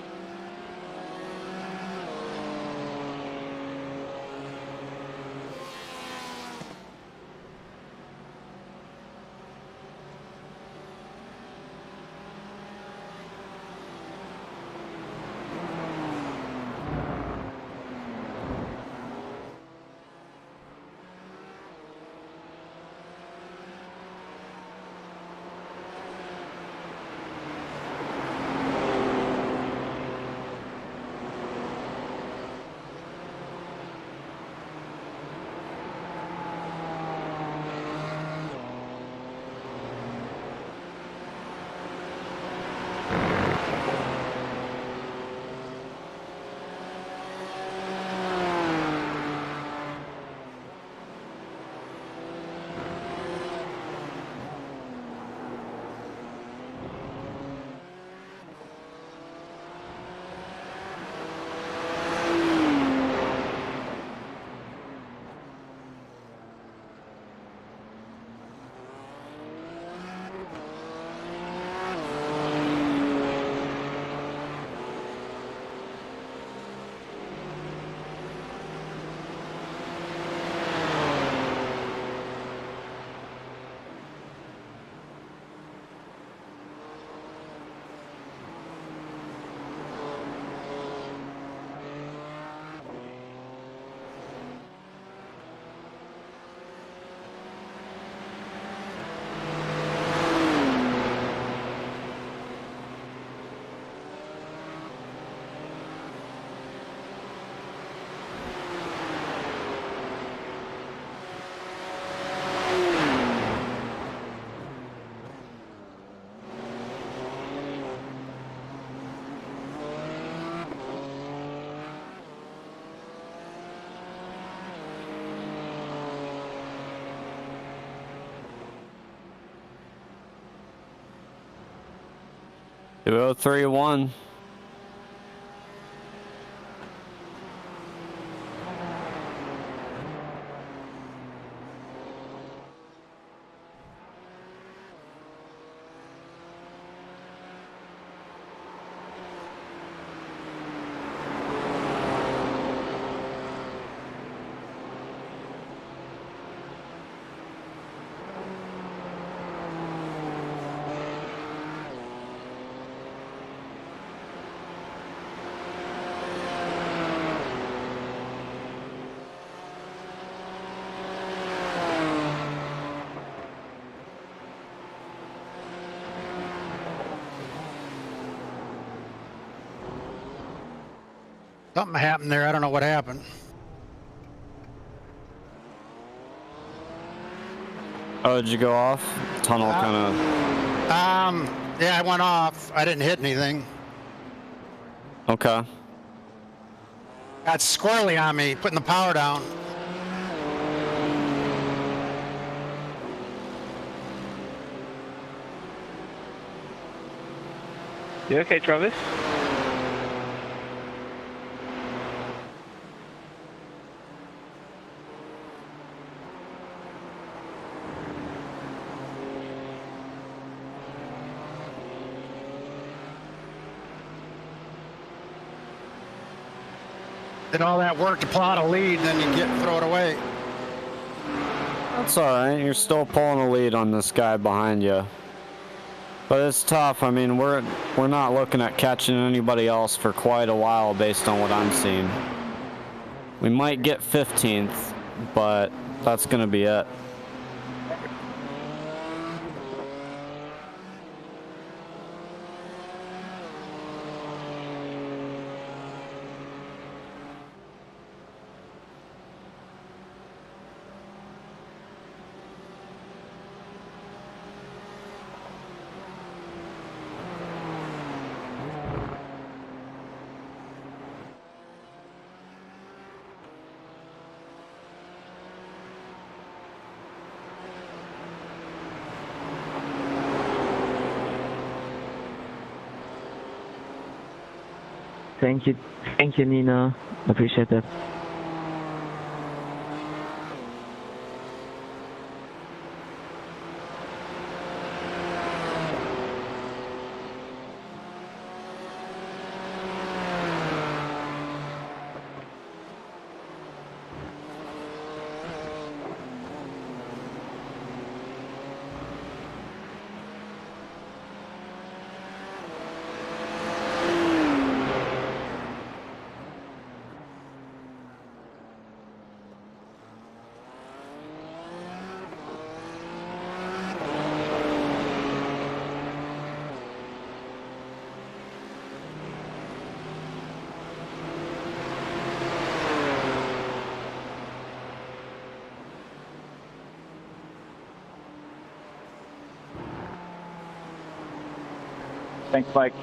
Speaker 2: Two, 3, 1.
Speaker 1: Something happened there. I don't know what happened.
Speaker 2: Oh, did you go off? Tunnel kind of.
Speaker 1: Yeah, I went off. I didn't hit anything.
Speaker 2: Okay.
Speaker 1: Got squirrely on me, putting the power down.
Speaker 3: You okay, Travis?
Speaker 1: Did all that work to plot a lead, and then you throw it away.
Speaker 2: That's alright, you're still pulling a lead on this guy behind you. But it's tough. I mean, we're not looking at catching anybody else for quite a while based on what I'm seeing. We might get 15th, but that's gonna be it.
Speaker 10: Thank you, Nina. Appreciate that.
Speaker 6: Thanks, Mike.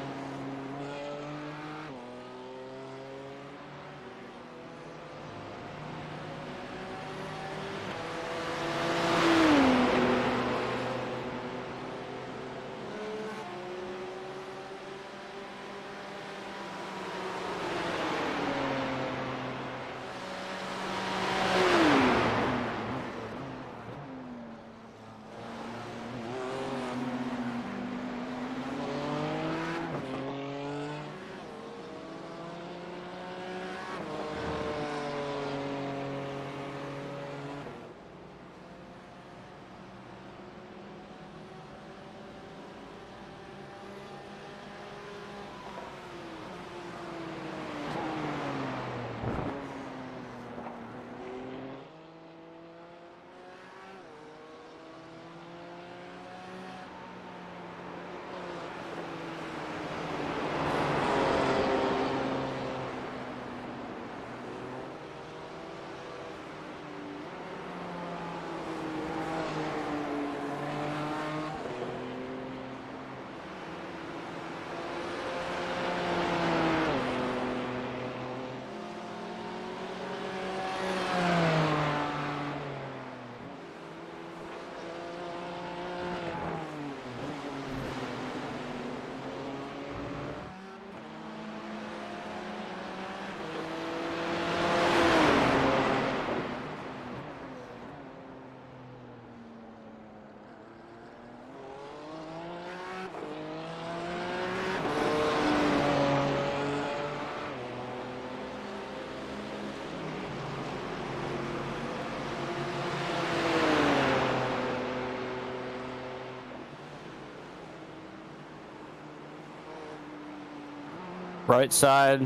Speaker 2: Right side.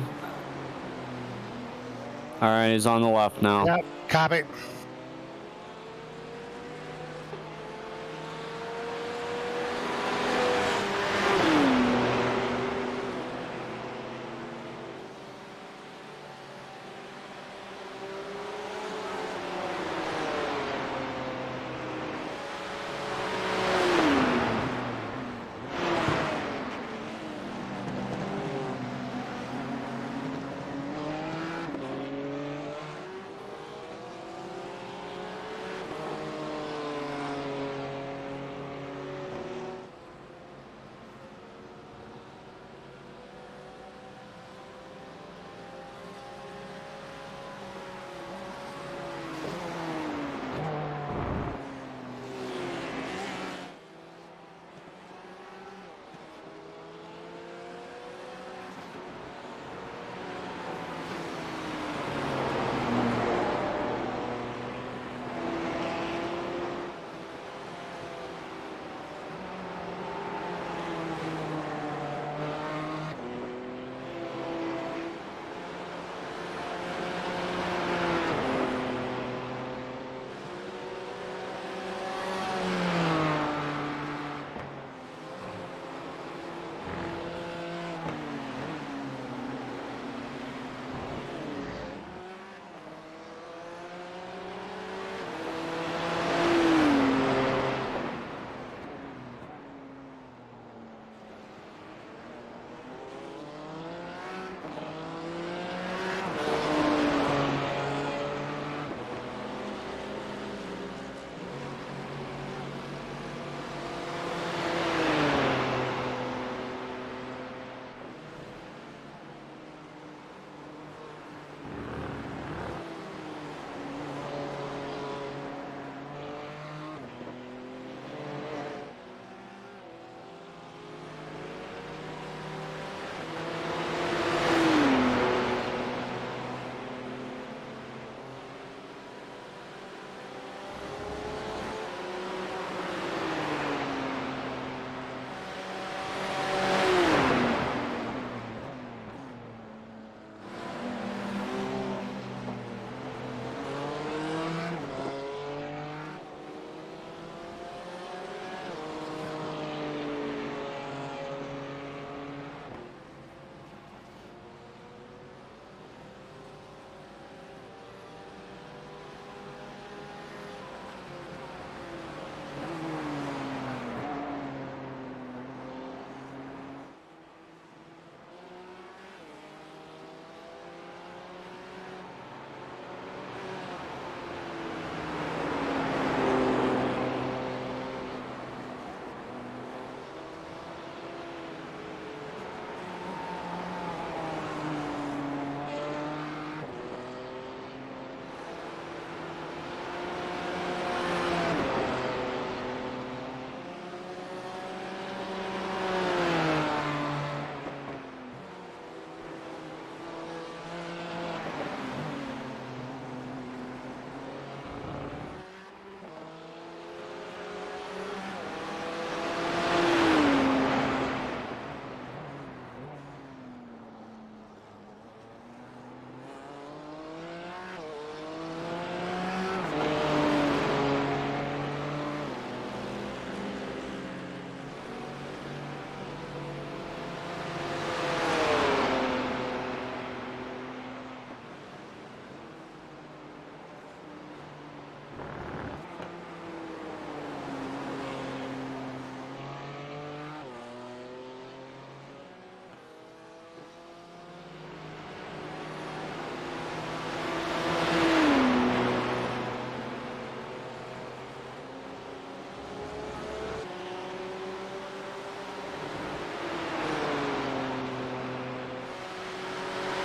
Speaker 2: Alright, he's on the left now.
Speaker 1: Yep, copy.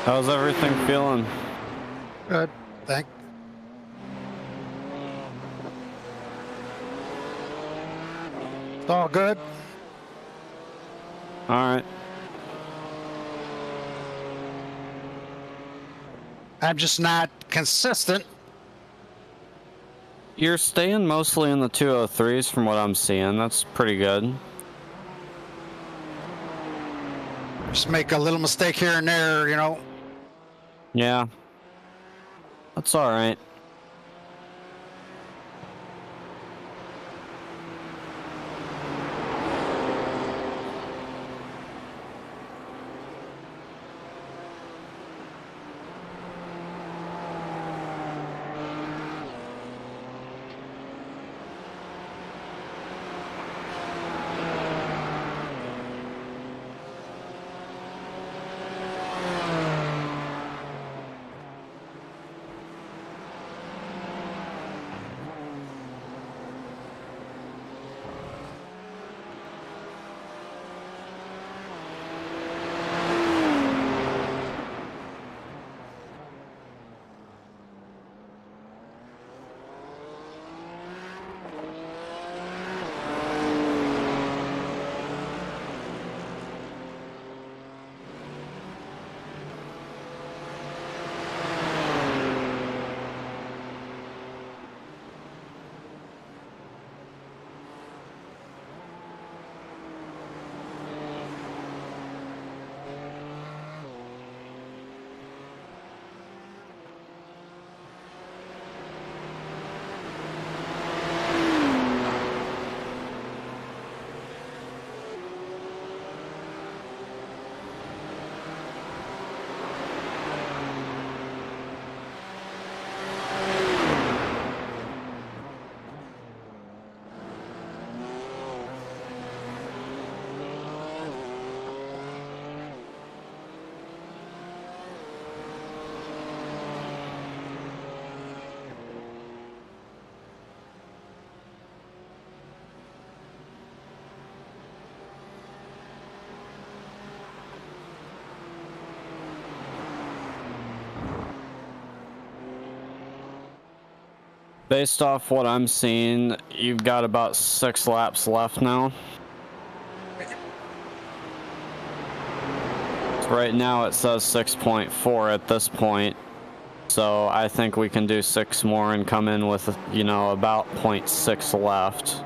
Speaker 2: How's everything feeling?
Speaker 1: Good. It's all good.
Speaker 2: All right.
Speaker 1: I'm just not consistent.
Speaker 2: You're staying mostly in the 203s from what I'm seeing. That's pretty good.
Speaker 1: Just make a little mistake here and there, you know.
Speaker 2: Yeah. That's all right. Based off what I'm seeing, you've got about 6 laps left now. So right now it says 6.4 at this point. So I think we can do 6 more and come in with, you know, about 0.6 left.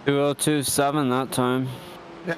Speaker 2: 2027 that time.
Speaker 1: Yeah.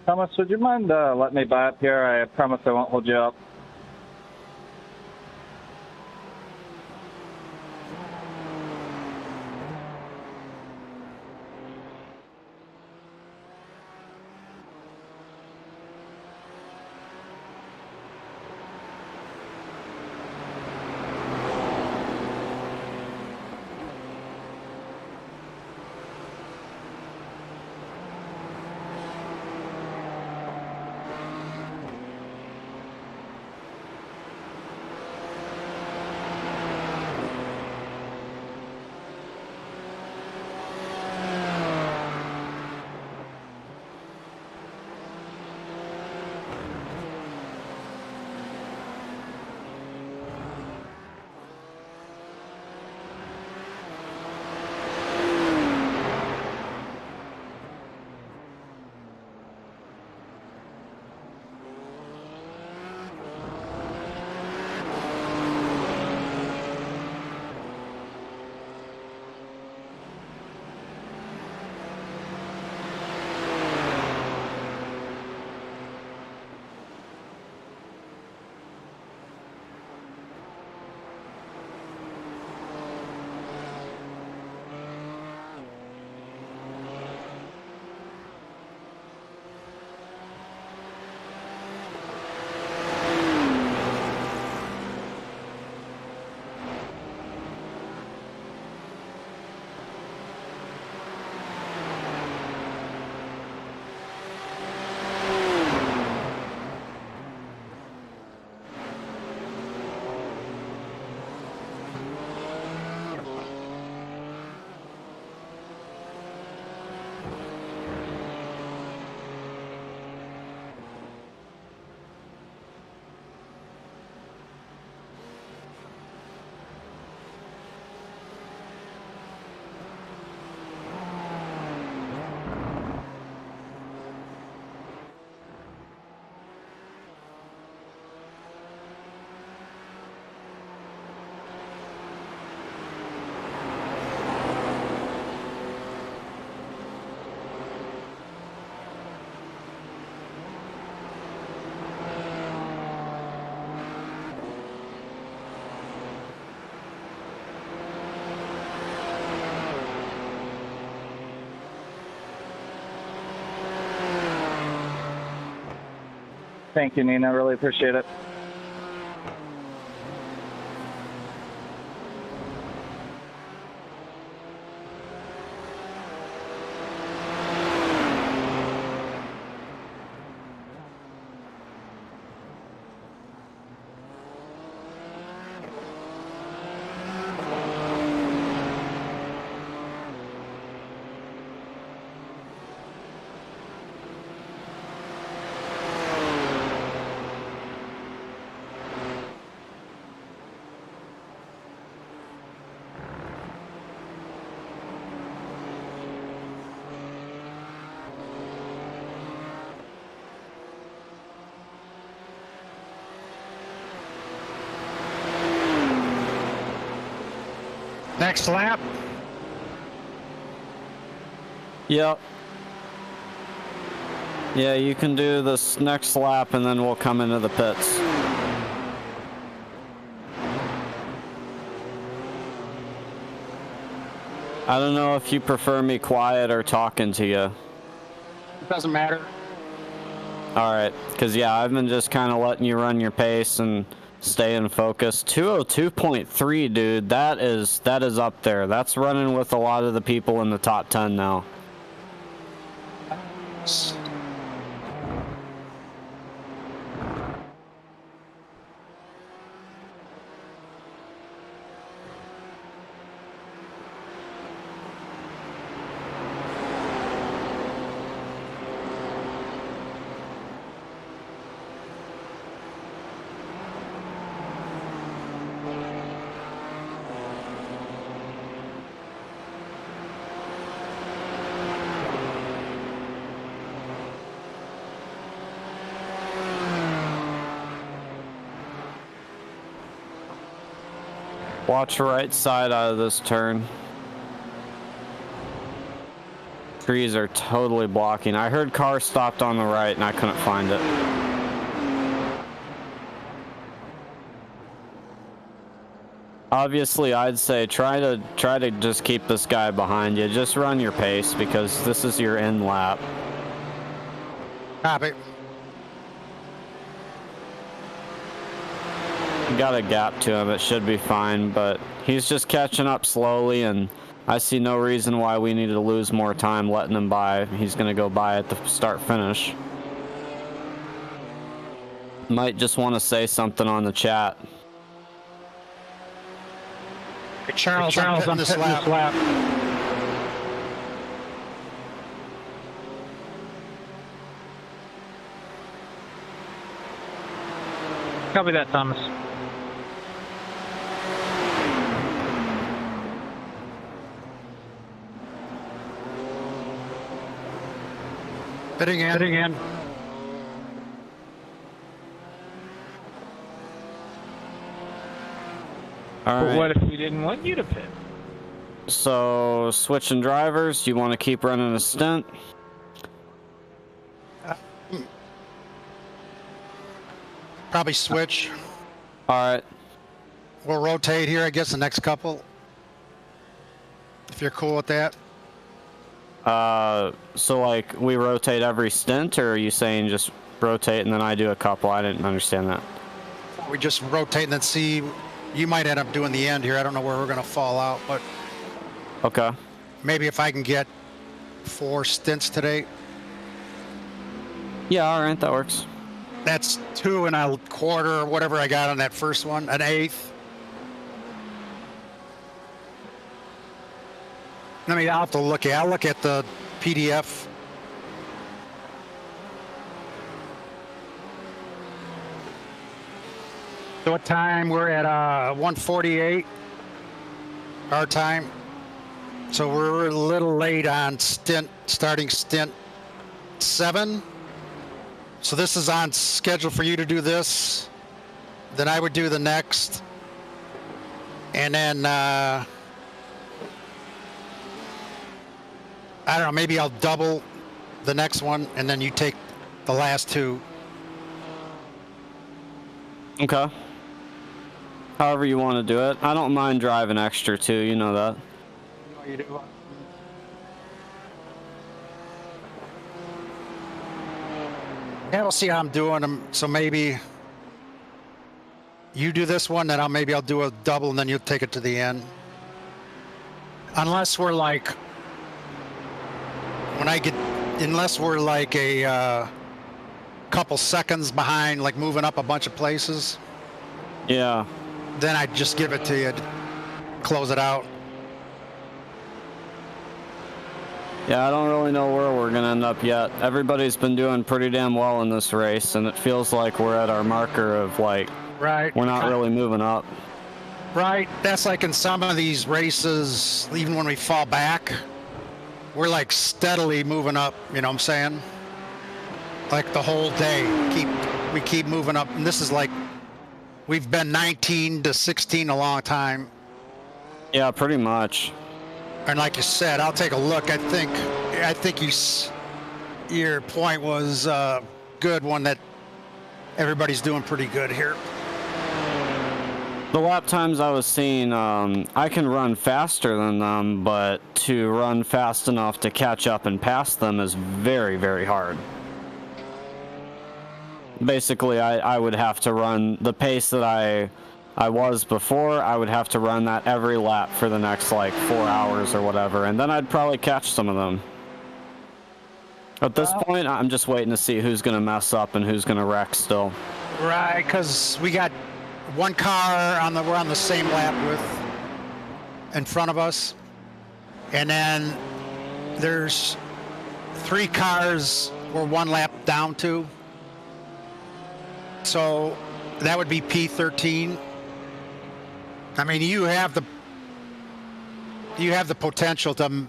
Speaker 6: Thomas, would you mind letting me buy up here? I promise I won't hold you up. Thank you, Nina. I really appreciate it.
Speaker 1: next lap?
Speaker 2: Yep. Yeah, you can do this next lap and then we'll come into the pits. I don't know if you prefer me quiet or talking to you.
Speaker 1: It doesn't matter.
Speaker 2: Alright, because yeah, I've been just kind of letting you run your pace and staying focused. 202.3, dude, that is up there. That's running with a lot of the people in the top 10 now. Watch right side out of this turn. Trees are totally blocking. I heard cars stopped on the right and I couldn't find it. Obviously, I'd say try to just keep this guy behind you. Just run your pace because this is your end lap.
Speaker 1: Copy.
Speaker 2: Got a gap to him, it should be fine, but he's just catching up slowly and I see no reason why we need to lose more time letting him by. He's gonna go by at the start finish. Might just want to say something on the chat.
Speaker 1: Hey, Charles, I'm pitting this lap.
Speaker 5: Copy that, Thomas.
Speaker 1: Pitting in.
Speaker 2: All right.
Speaker 5: What if we didn't want you to pit?
Speaker 2: So, switching drivers, do you want to keep running a stint?
Speaker 1: Probably switch.
Speaker 2: All right.
Speaker 1: We'll rotate here, I guess, the next couple. If you're cool with that.
Speaker 2: So like we rotate every stint, or are you saying just rotate and then I do a couple? I didn't understand that.
Speaker 1: We just rotate and then see. You might end up doing the end here. I don't know where we're going to fall out, but
Speaker 2: okay.
Speaker 1: Maybe if I can get 4 stints today.
Speaker 2: Yeah, all right, that works.
Speaker 1: That's 2 1/4, whatever I got on that first one, an 1/8. I mean, I'll have to look at. I'll look at the PDF. So what time? We're at 1:48 our time. So we're a little late on starting stint 7. So this is on schedule for you to do this. Then I would do the next. And then I don't know, maybe I'll double the next one and then you take the last 2.
Speaker 2: Okay. However you want to do it. I don't mind driving extra too, you know that.
Speaker 1: You do. Yeah, we'll see how I'm doing them. So maybe you do this one, then I'll do a double and then you'll take it to the end. Unless we're like, unless we're like a couple seconds behind, like moving up a bunch of places.
Speaker 2: Yeah.
Speaker 1: Then I'd just give it to you, close it out.
Speaker 2: Yeah, I don't really know where we're going to end up yet. Everybody's been doing pretty damn well in this race, and it feels like we're at our marker of, like,
Speaker 1: right.
Speaker 2: We're not really moving up.
Speaker 1: Right. That's like in some of these races, even when we fall back, we're like steadily moving up, you know what I'm saying? Like the whole day, we keep moving up. And this is like, we've been 19 to 16 a long time.
Speaker 2: Yeah, pretty much.
Speaker 1: And like you said, I'll take a look. I think your point was a good one, that everybody's doing pretty good here.
Speaker 2: The lap times I was seeing, I can run faster than them, but to run fast enough to catch up and pass them is very, very hard. Basically, I would have to run the pace that I was before. I would have to run that every lap for the next like 4 hours or whatever, and then I'd probably catch some of them. At this point, I'm just waiting to see who's going to mess up and who's going to wreck still.
Speaker 1: Right, because we got one car we're on the same lap with in front of us, and then there's 3 cars we're 1 lap down to. So that would be P13. I mean, you have the potential to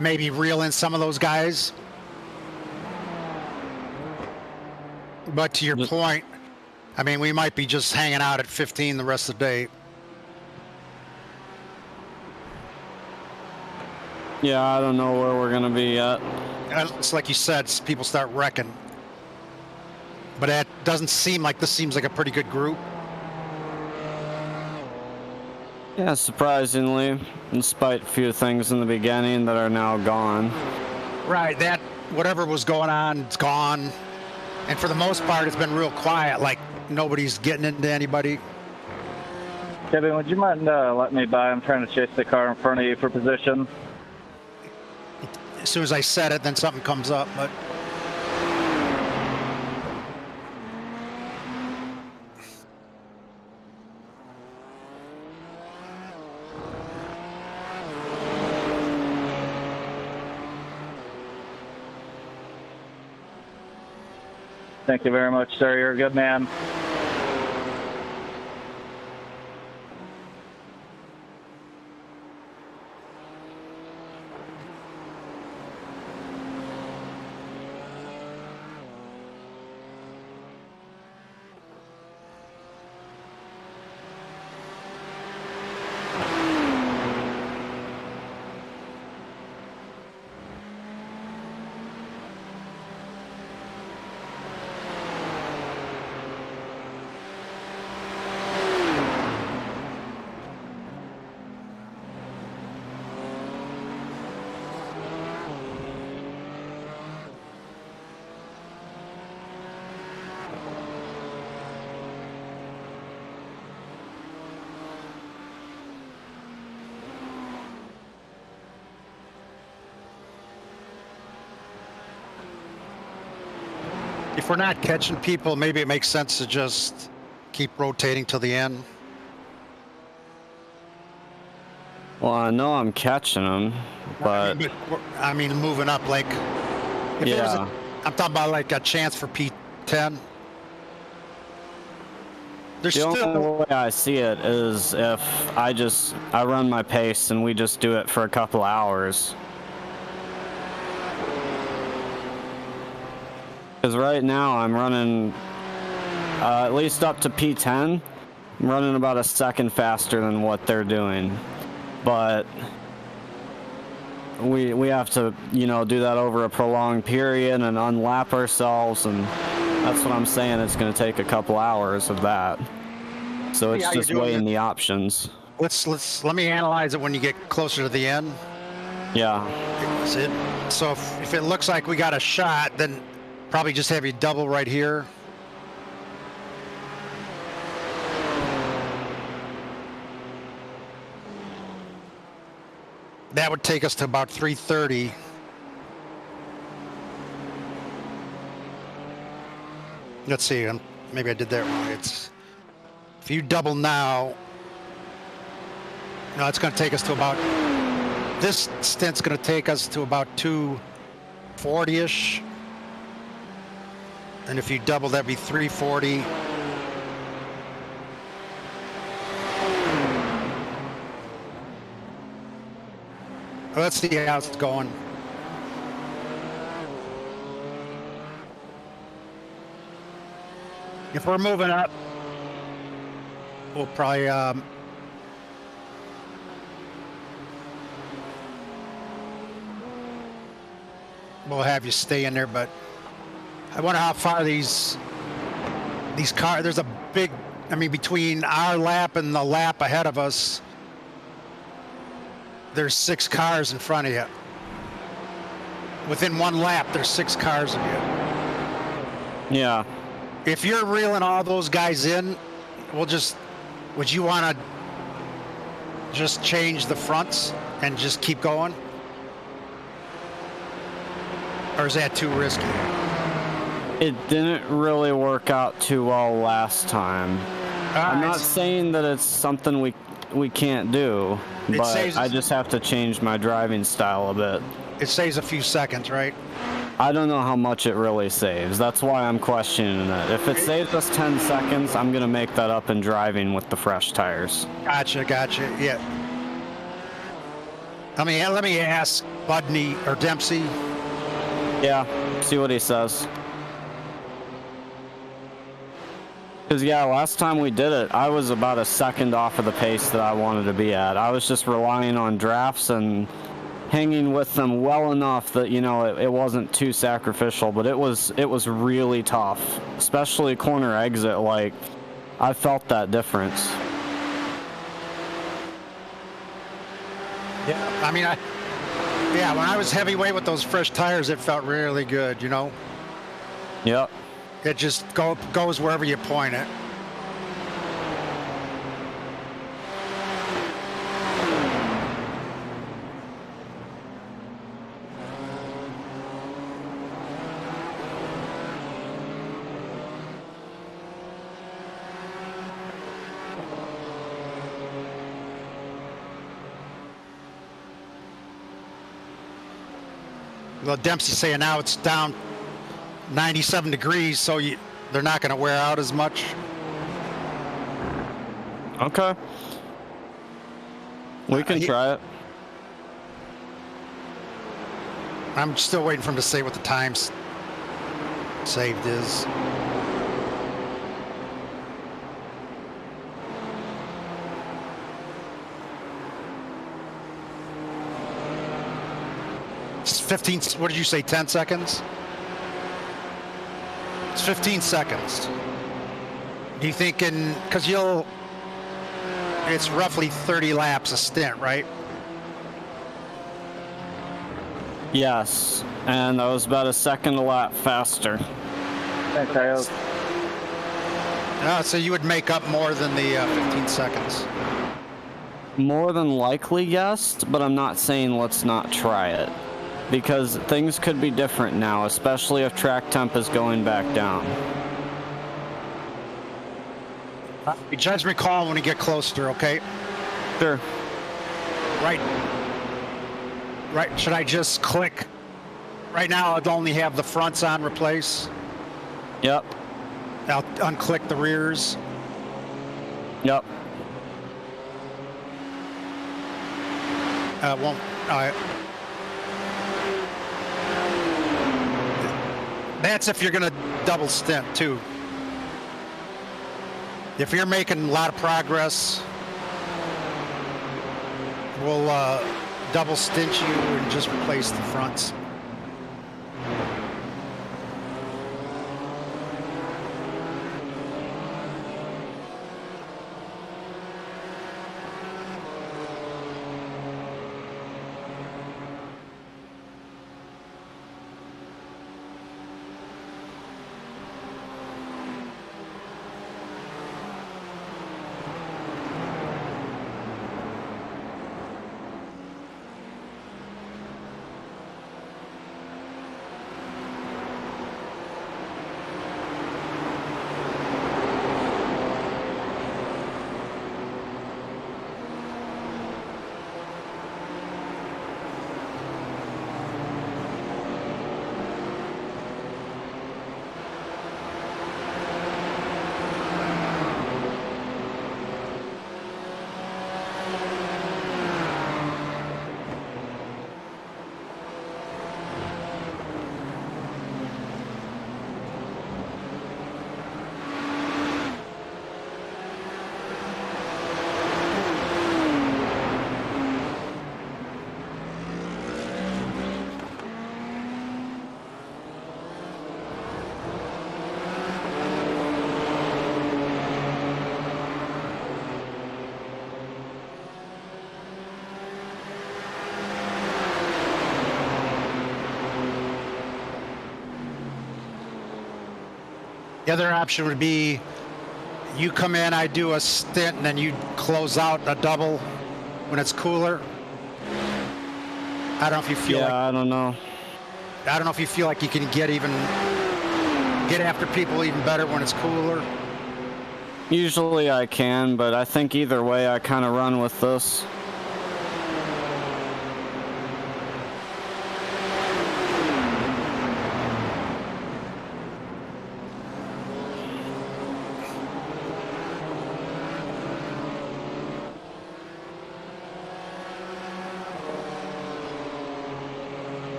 Speaker 1: maybe reel in some of those guys. But to your point, I mean, we might be just hanging out at 15 the rest of the day.
Speaker 2: Yeah, I don't know where we're gonna be at.
Speaker 1: It's like you said, people start wrecking. But it doesn't seem like this seems like a pretty good group.
Speaker 2: Yeah, surprisingly, despite a few things in the beginning that are now gone.
Speaker 1: Right, that whatever was going on, it's gone. And for the most part, it's been real quiet, like nobody's getting into anybody.
Speaker 6: Kevin, would you mind letting me by? I'm trying to chase the car in front of you for position.
Speaker 1: As soon as I said it, then something comes up, but...
Speaker 6: Thank you very much, sir. You're a good man.
Speaker 1: If we're not catching people, maybe it makes sense to just keep rotating till the end.
Speaker 2: Well, I know I'm catching them, but...
Speaker 1: I mean, moving up, like... If there was I'm talking about like a chance for P10. There's
Speaker 2: the
Speaker 1: still...
Speaker 2: only way I see it is if I run my pace and we just do it for a couple hours. Because right now I'm running at least up to P10. I'm running about a second faster than what they're doing. But we have to, you know, do that over a prolonged period and unlap ourselves, and that's what I'm saying. It's going to take a couple hours of that. So it's just weighing the options.
Speaker 1: Let me analyze it when you get closer to the end.
Speaker 2: Yeah.
Speaker 1: So if it looks like we got a shot, then probably just have you double right here. That would take us to about 3:30. Let's see, maybe I did that wrong. If you double now, no, it's going to take us to about, this stint's going to take us to about 2:40-ish. And if you double, that'd be 3:40. Let's see how it's going. If we're moving up, we'll probably we'll have you stay in there, but I wonder how far these cars. There's a big. I mean, between our lap and the lap ahead of us, there's 6 cars in front of you. Within one lap, there's 6 cars of you.
Speaker 2: Yeah.
Speaker 1: If you're reeling all those guys in, would you want to just change the fronts and just keep going? Or is that too risky?
Speaker 2: It didn't really work out too well last time. I'm not saying that it's something we can't do, but I just have to change my driving style a bit.
Speaker 1: It saves a few seconds, right?
Speaker 2: I don't know how much it really saves. That's why I'm questioning it. If it saves us 10 seconds, I'm going to make that up in driving with the fresh tires.
Speaker 1: Gotcha, yeah. I mean, let me ask Budney or Dempsey.
Speaker 2: Yeah, see what he says. Because, yeah, last time we did it, I was about a second off of the pace that I wanted to be at. I was just relying on drafts and hanging with them well enough that, you know, it wasn't too sacrificial, but it was really tough, especially corner exit. Like, I felt that difference.
Speaker 1: Yeah, I mean, when I was heavyweight with those fresh tires, it felt really good, you know?
Speaker 2: Yep.
Speaker 1: It just goes wherever you point it. Well, Dempsey's saying now it's down 97 degrees, so they're not going to wear out as much.
Speaker 2: Okay. We can try it.
Speaker 1: I'm still waiting for him to say what the times saved is. It's 15, what did you say, 10 seconds? It's 15 seconds. Do you think because it's roughly 30 laps a stint, right?
Speaker 2: Yes, and that was about a second a lap faster.
Speaker 6: Thanks,
Speaker 1: So you would make up more than the 15 seconds.
Speaker 2: More than likely, yes, but I'm not saying let's not try it. Because things could be different now, especially if track temp is going back down.
Speaker 1: You judge me call when you get closer, okay?
Speaker 2: Sure.
Speaker 1: Right. Should I just click? Right now, I'd only have the fronts on replace.
Speaker 2: Yep.
Speaker 1: I'll unclick the rears.
Speaker 2: Yep.
Speaker 1: Won't. That's if you're going to double stint, too. If you're making a lot of progress, we'll double stint you and just replace the fronts. The other option would be you come in, I do a stint, and then you close out a double when it's cooler. I don't know if you feel like...
Speaker 2: I don't know.
Speaker 1: I don't know if you feel like you can get after people even better when it's cooler.
Speaker 2: Usually I can, but I think either way I kind of run with this.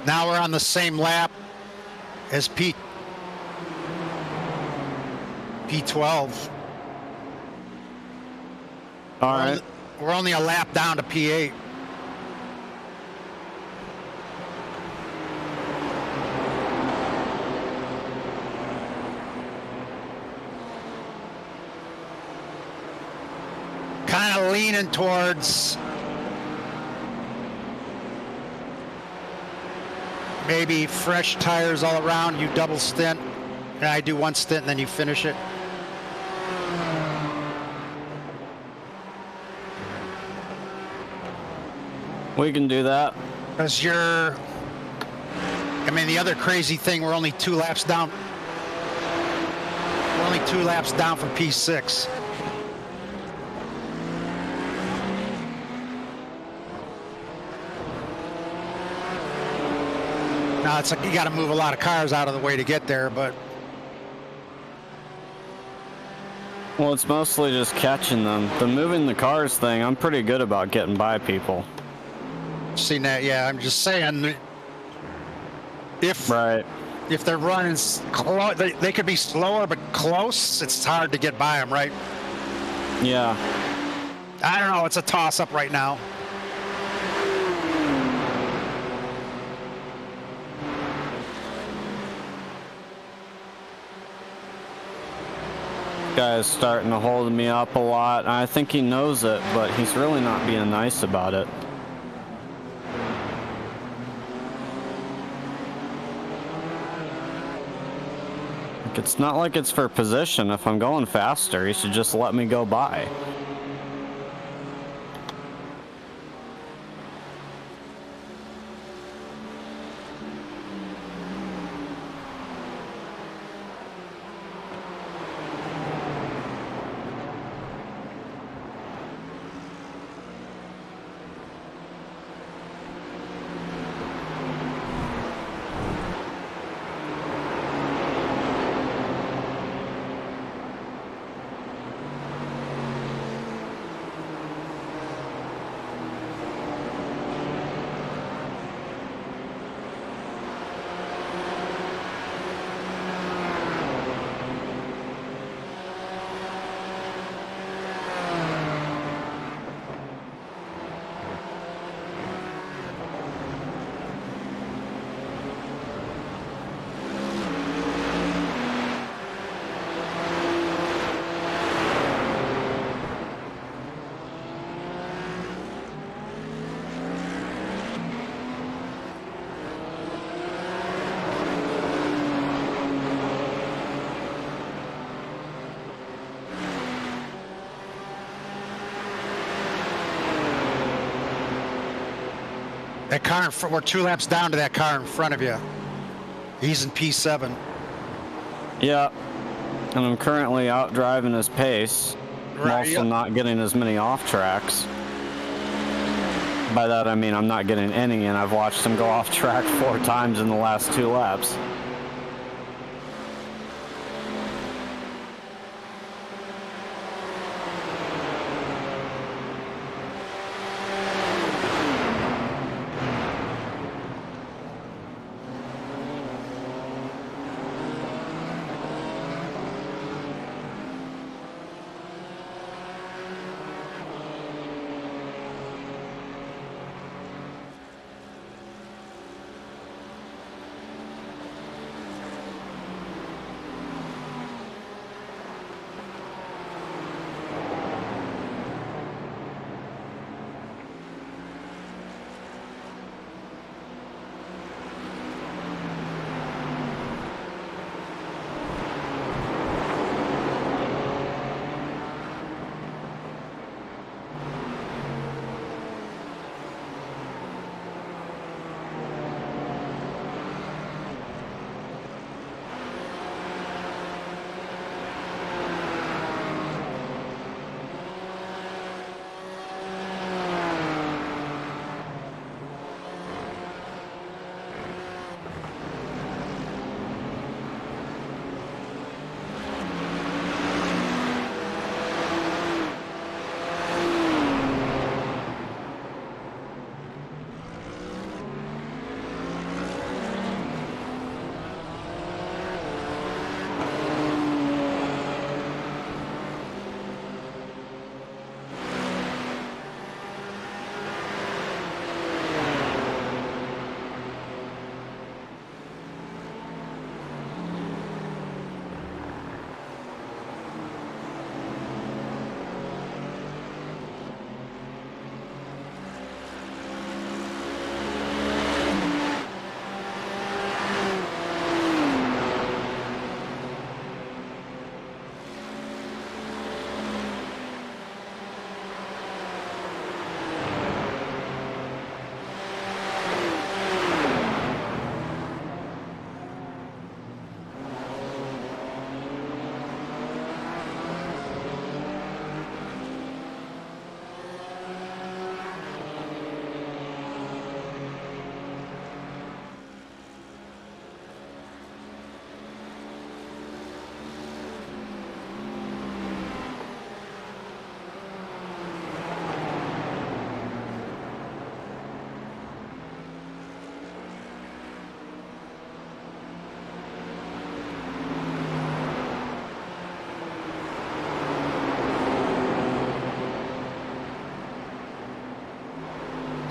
Speaker 1: Now we're on the same lap as P12.
Speaker 2: All right.
Speaker 1: We're only a lap down to P8. Kind of leaning towards maybe fresh tires all around. You double stint, and I do one stint, and then you finish it.
Speaker 2: We can do that.
Speaker 1: Because I mean, the other crazy thing, we're only 2 laps down. We're only 2 laps down from P6. Now it's like you got to move a lot of cars out of the way to get there, but
Speaker 2: Well, it's mostly just catching them. The moving the cars thing, I'm pretty good about getting by people.
Speaker 1: seen that. Yeah, I'm just saying, if they're running close, they could be slower, but close, it's hard to get by them, right?
Speaker 2: Yeah.
Speaker 1: I don't know. It's a toss-up right now.
Speaker 2: Guy is starting to hold me up a lot. I think he knows it, but he's really not being nice about it. It's not like it's for position. If I'm going faster, he should just let me go by.
Speaker 1: That car in front, we're 2 laps down to that car in front of you. He's in P7.
Speaker 2: Yeah. And I'm currently out driving his pace. I'm also not getting as many off tracks. By that I mean I'm not getting any, and I've watched him go off track 4 times in the last 2 laps.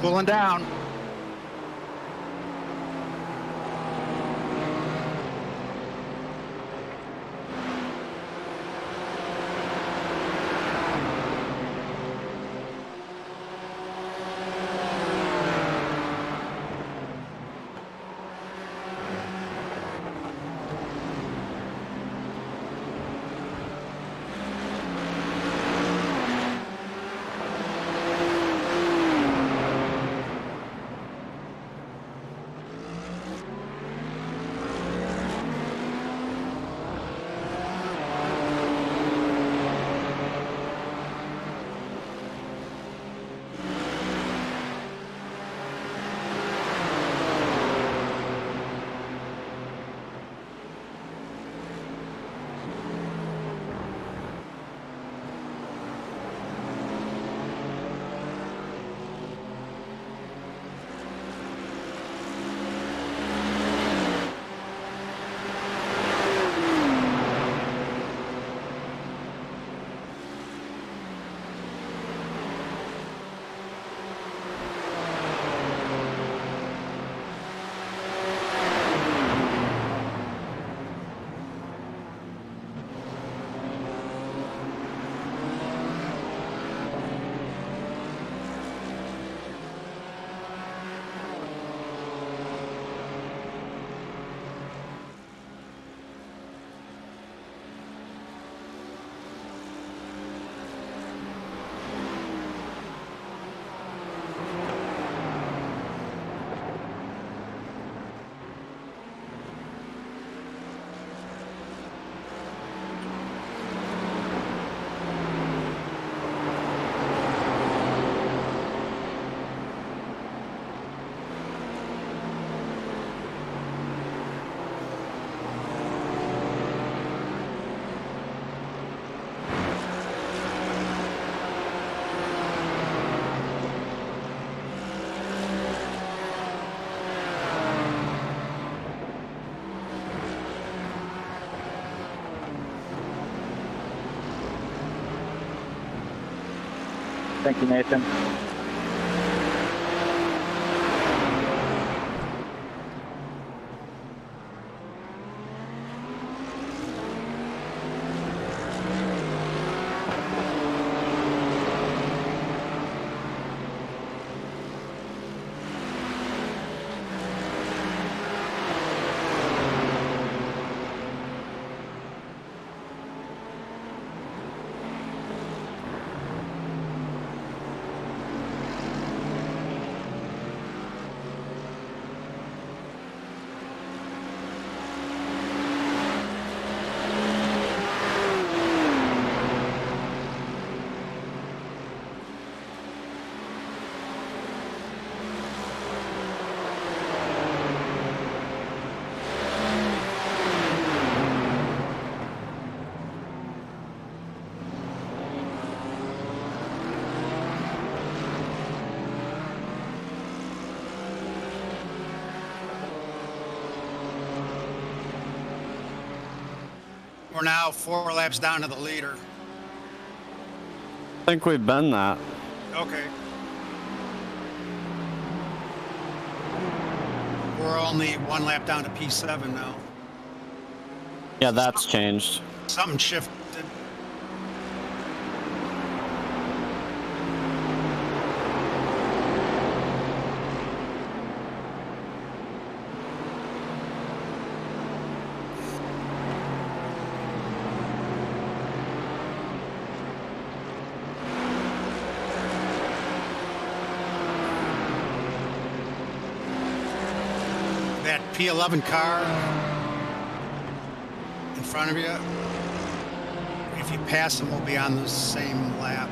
Speaker 1: Cooling down.
Speaker 6: Thank you, Nathan.
Speaker 1: We're now 4 laps down to the leader.
Speaker 2: I think we've been that.
Speaker 1: Okay. We're only 1 lap down to P7 now.
Speaker 2: Yeah, that's changed.
Speaker 1: Something shifted. That P11 car in front of you, if you pass them, we'll be on the same lap.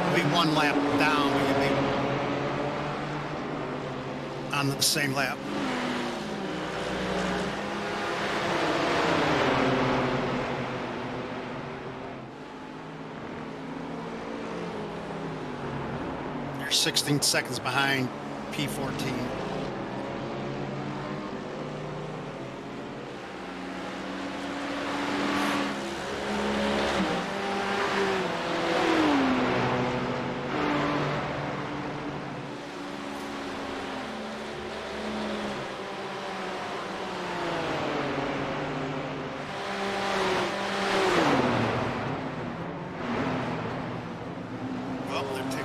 Speaker 1: We'll be 1 lap down, but you'll be on the same lap. There's 16 seconds behind P14.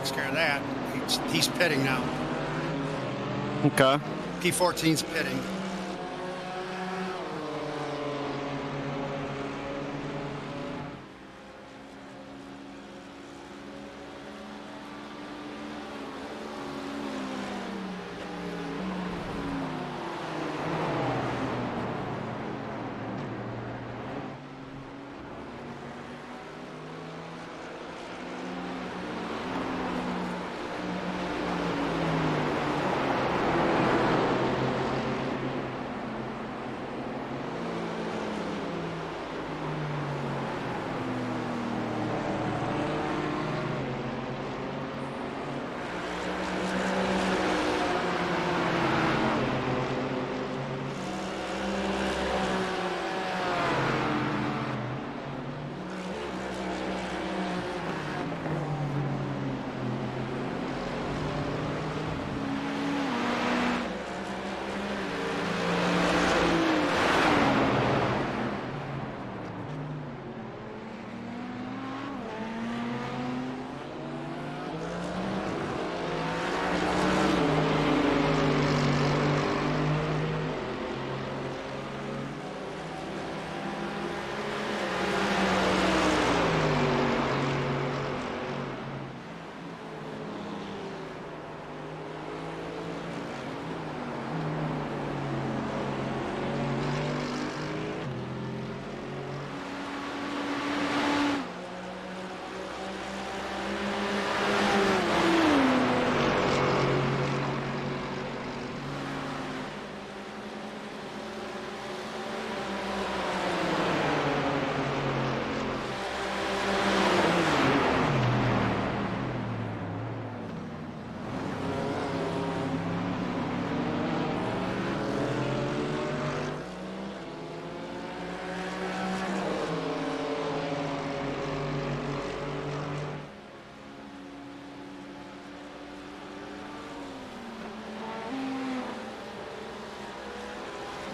Speaker 1: Care of that. He's pitting now.
Speaker 2: Okay.
Speaker 1: P14's pitting.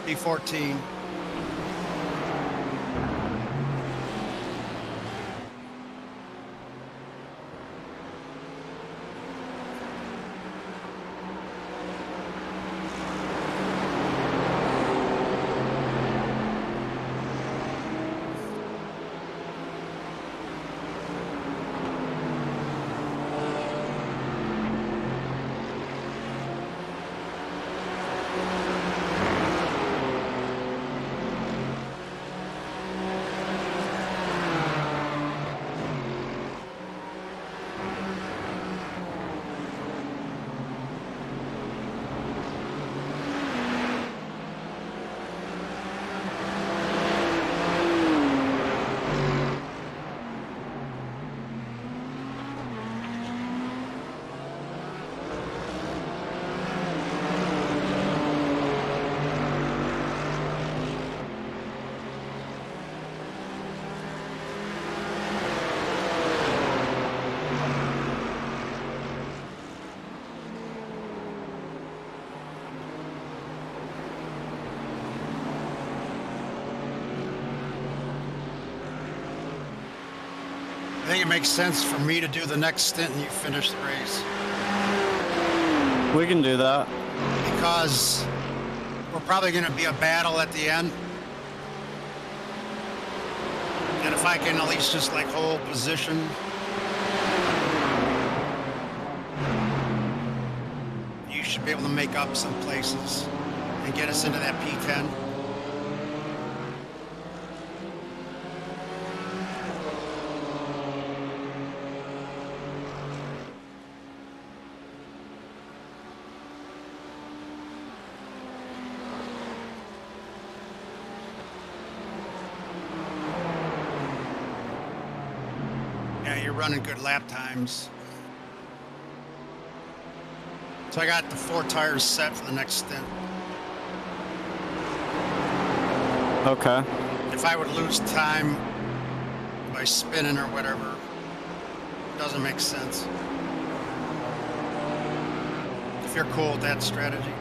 Speaker 1: P14. I think it makes sense for me to do the next stint and you finish the race.
Speaker 2: We can do that.
Speaker 1: Because we're probably going to be a battle at the end. And if I can at least just like hold position. You should be able to make up some places and get us into that P10. Yeah, you're running good lap times. So I got the 4 tires set for the next stint.
Speaker 2: Okay.
Speaker 1: If I would lose time by spinning or whatever, it doesn't make sense. If you're cool with that strategy.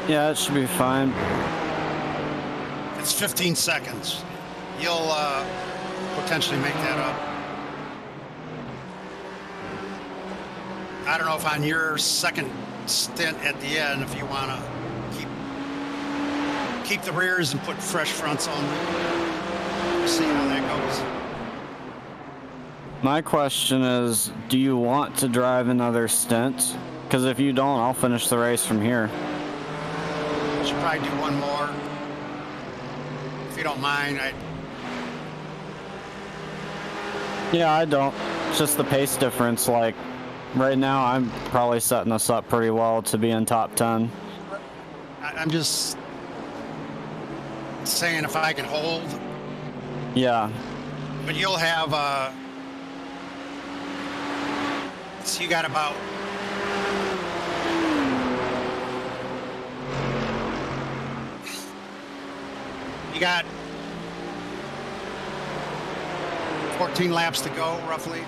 Speaker 2: Yeah, it should be fine.
Speaker 1: It's 15 seconds. You'll potentially make that up. I don't know if on your second stint at the end, if you want to keep the rears and put fresh fronts on. See how that goes.
Speaker 2: My question is, do you want to drive another stint? Because if you don't, I'll finish the race from here.
Speaker 1: Should probably do one more. If you don't mind,
Speaker 2: Yeah, I don't. It's just the pace difference. Like, right now, I'm probably setting us up pretty well to be in top 10.
Speaker 1: I'm just saying if I can hold.
Speaker 2: Yeah.
Speaker 1: But you'll have, so you got about, you got 14 laps to go, roughly.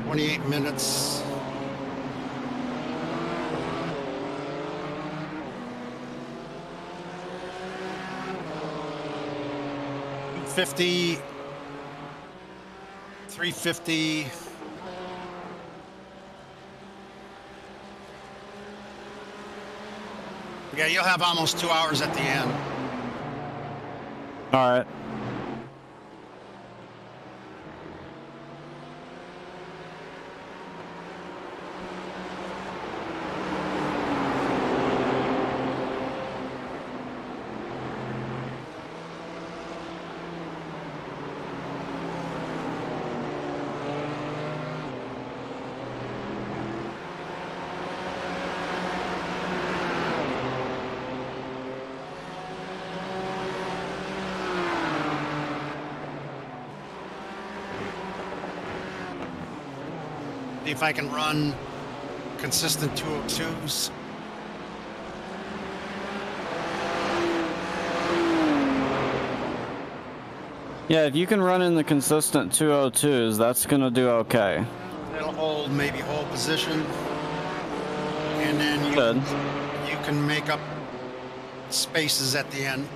Speaker 1: $28 minutes. $50, $350. Yeah, you'll have almost 2 hours at the end.
Speaker 2: All right.
Speaker 1: See if I can run consistent 202s.
Speaker 2: Yeah, if you can run in the consistent 202s, that's going to do okay.
Speaker 1: It'll hold, maybe hold position. And then you can make up spaces at the end.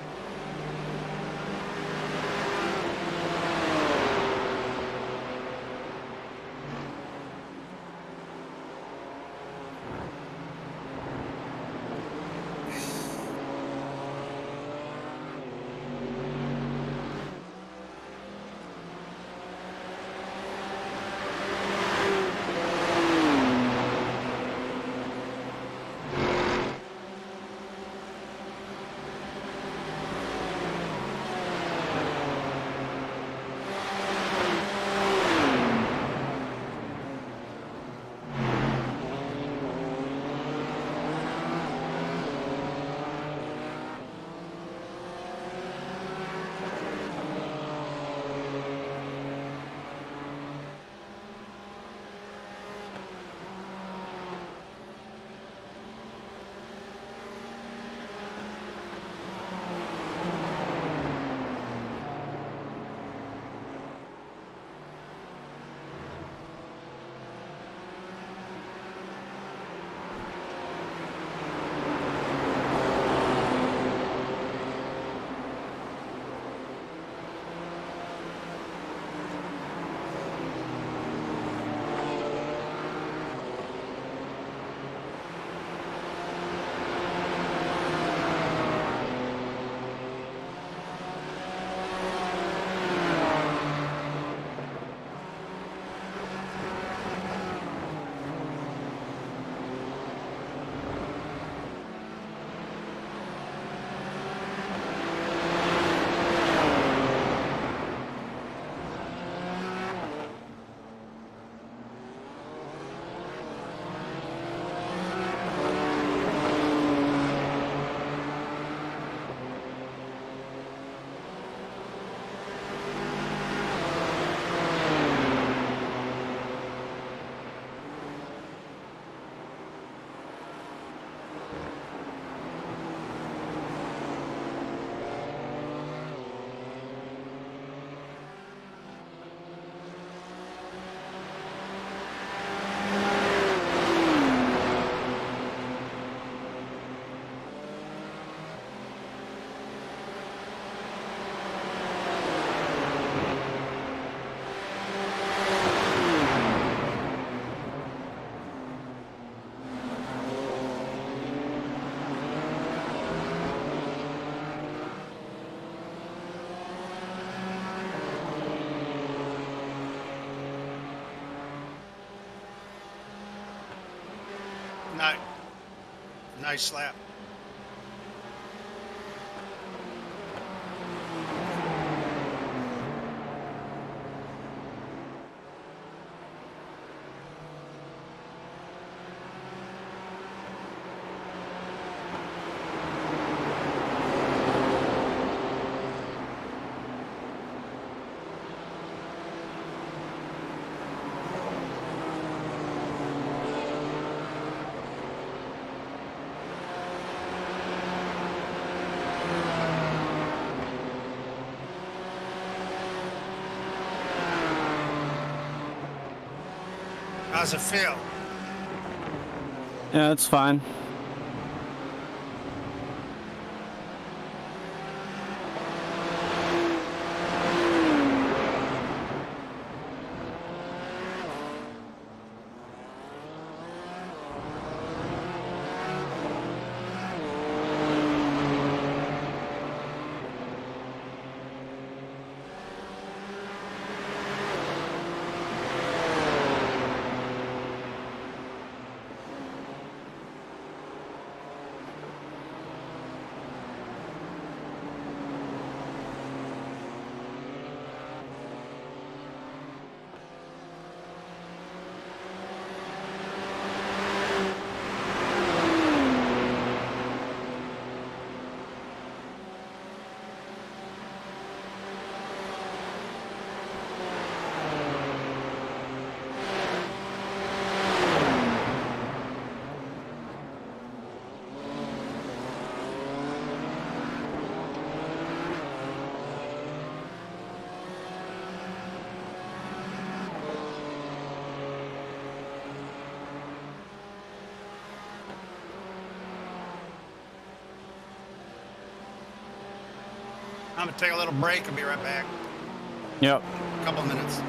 Speaker 1: Nice slap. How's it feel?
Speaker 2: Yeah, it's fine.
Speaker 1: I'm gonna take a little break and be right back.
Speaker 2: Yep.
Speaker 1: A couple minutes.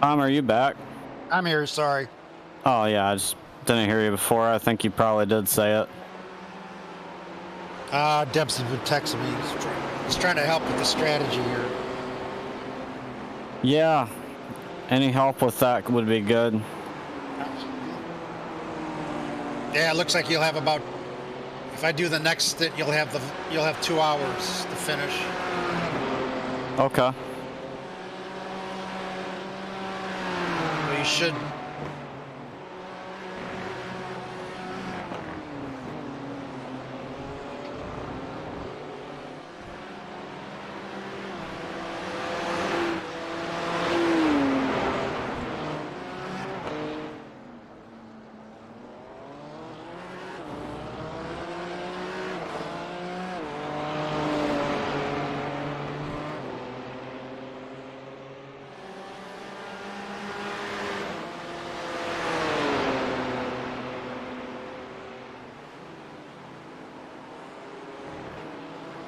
Speaker 2: Tom, are you back?
Speaker 1: I'm here, sorry.
Speaker 2: Oh, yeah, I just didn't hear you before. I think you probably did say it.
Speaker 1: Dempsey's been texting me. He's trying to help with the strategy here.
Speaker 2: Yeah, any help with that would be good.
Speaker 1: Yeah, it looks like you'll have about, if I do the next stint, you'll have 2 hours to finish.
Speaker 2: Okay.
Speaker 1: You should.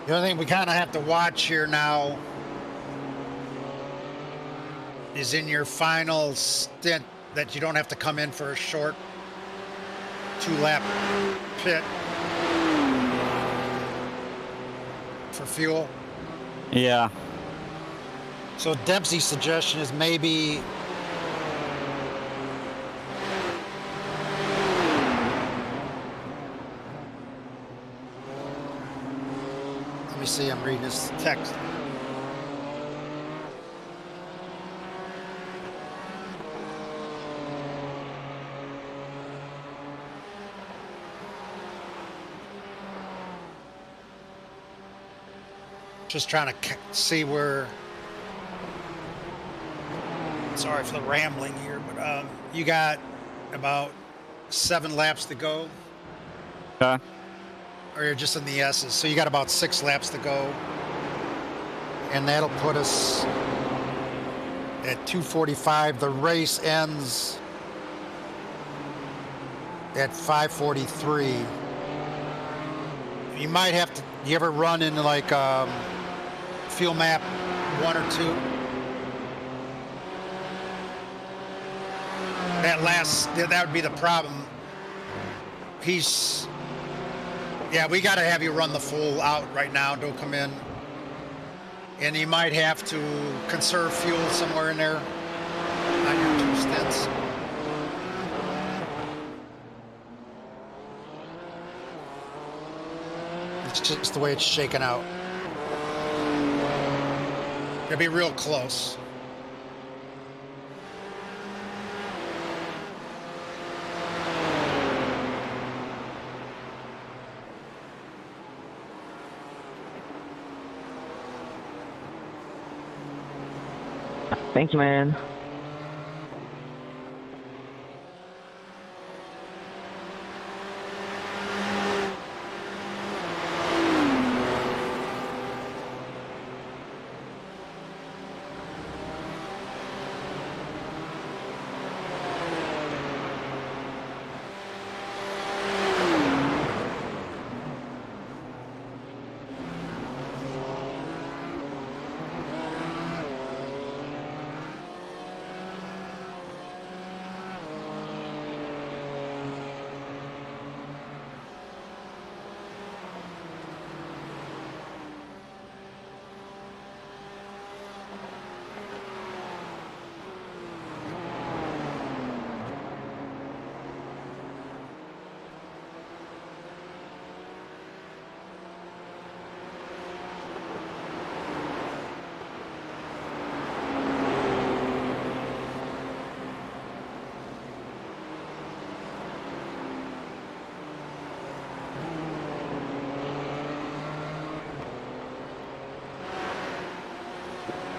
Speaker 1: The only thing we kind of have to watch here now is in your final stint that you don't have to come in for a short 2-lap pit for fuel.
Speaker 2: Yeah.
Speaker 1: So Dempsey's suggestion is maybe let me see, I'm reading his text. Just trying to see where, sorry for the rambling here, but you got about 7 laps to go.
Speaker 2: Okay.
Speaker 1: Or you're just in the S's. So you got about 6 laps to go. And that'll put us at 2:45. The race ends at 5:43. You might have to, you ever run in like fuel map 1 or 2? That would be the problem. Yeah, we got to have you run the full out right now. Don't come in. And you might have to conserve fuel somewhere in there on your 2 stints. It's just the way it's shaken out. It'll be real close.
Speaker 10: Thanks, man.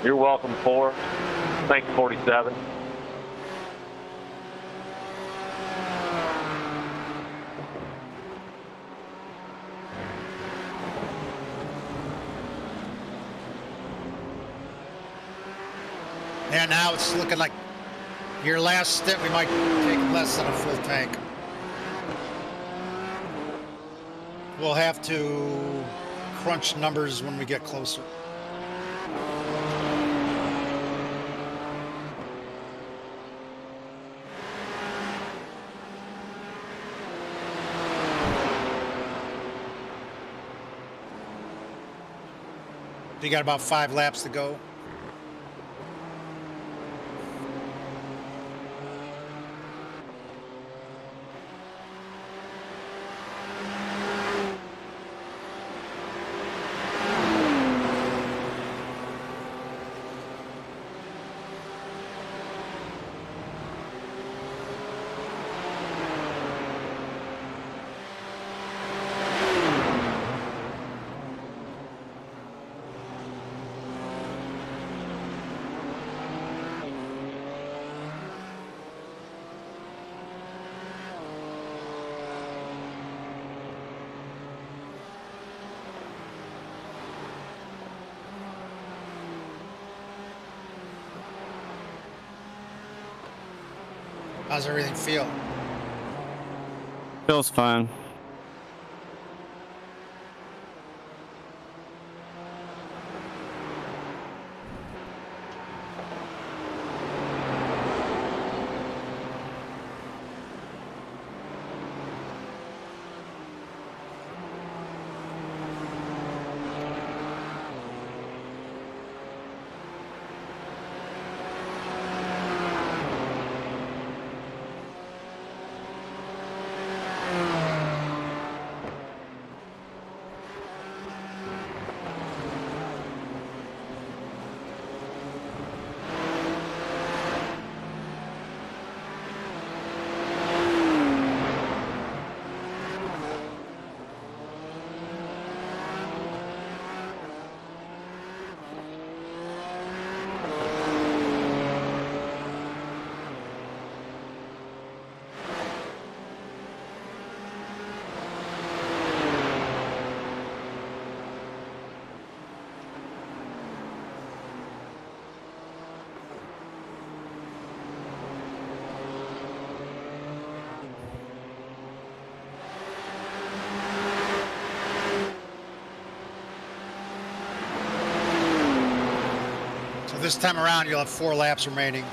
Speaker 14: You're welcome, 4. Thanks, 47.
Speaker 1: Yeah, now it's looking like your last stint, we might take less than a full tank. We'll have to crunch numbers when we get closer. You got about 5 laps to go. How's everything feel?
Speaker 2: Feels fine.
Speaker 1: This time around, you'll have 4 laps remaining.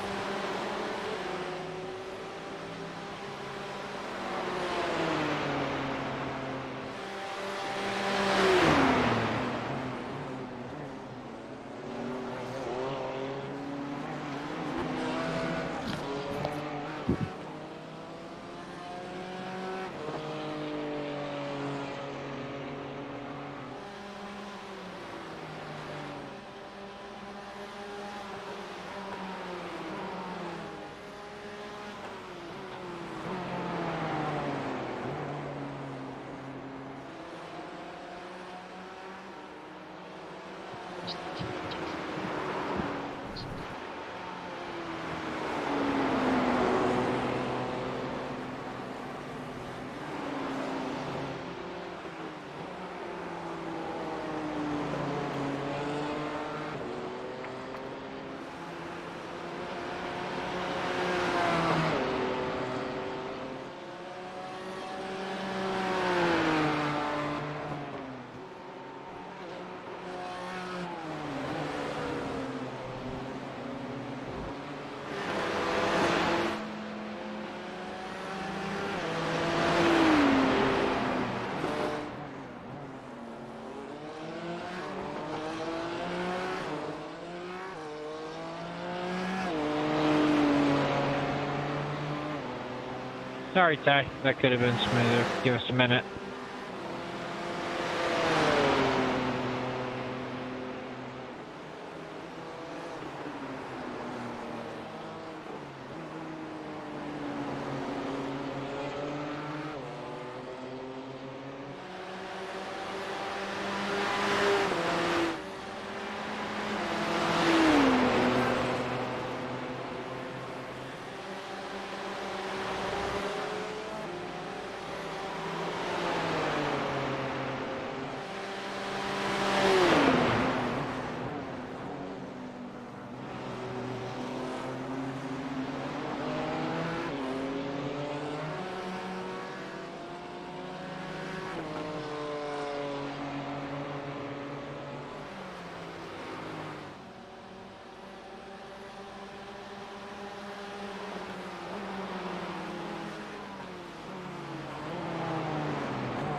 Speaker 5: Sorry, Ty. That could have been smoother. Give us a minute.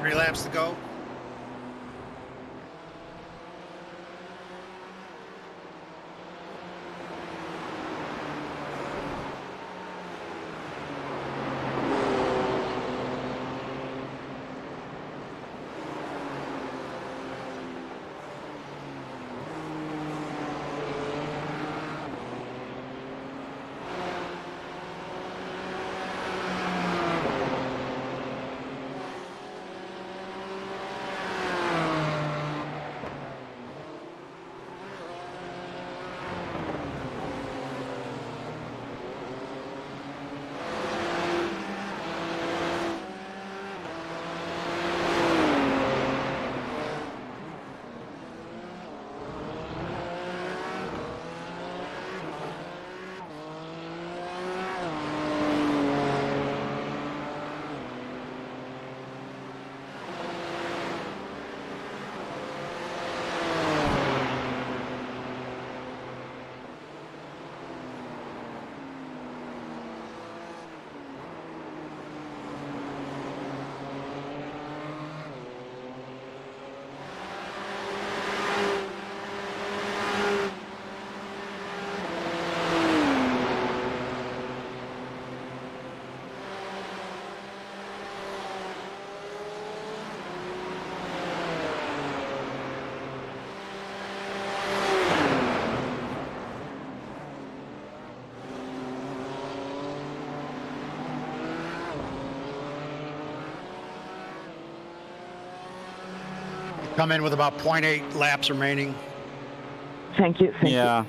Speaker 1: Three laps to go. Come in with about 0.8 laps remaining.
Speaker 10: Thank you. Thank
Speaker 2: Yeah.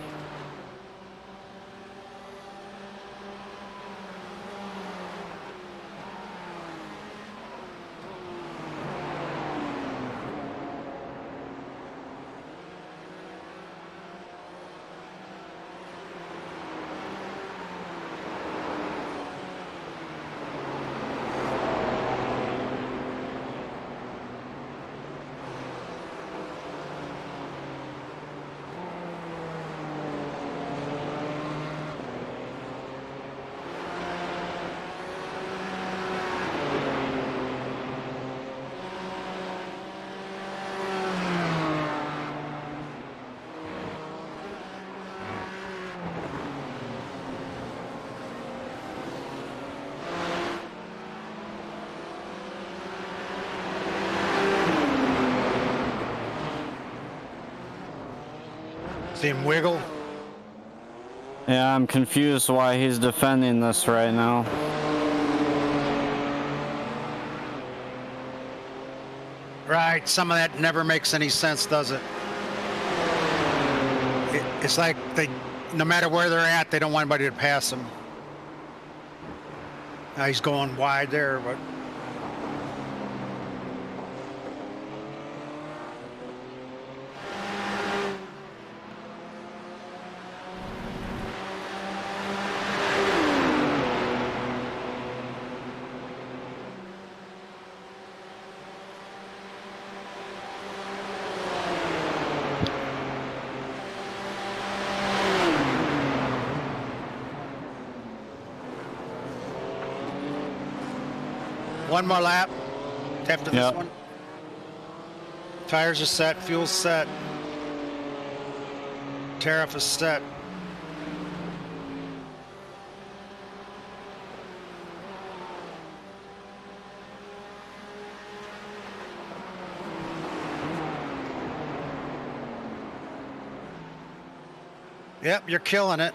Speaker 1: See him wiggle.
Speaker 2: Yeah, I'm confused why he's defending this right now.
Speaker 1: Right, some of that never makes any sense, does it? It's like they, no matter where they're at, they don't want anybody to pass them. Now he's going wide there, but one more lap after this one. Tires are set, fuel's set. Tariff is set. Yep, you're killing it.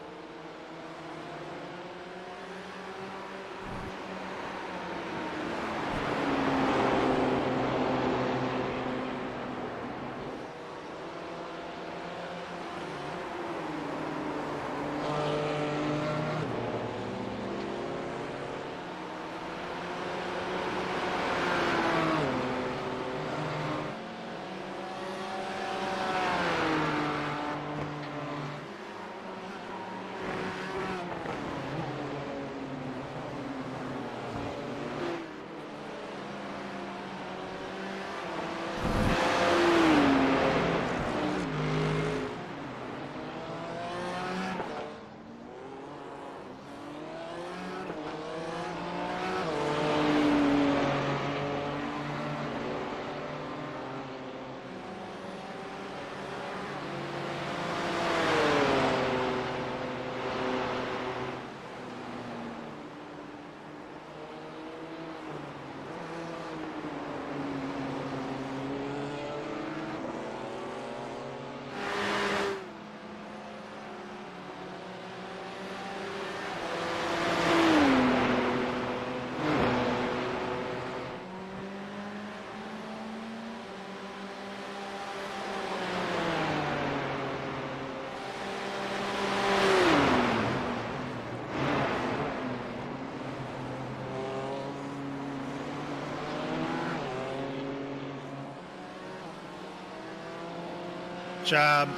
Speaker 1: Job.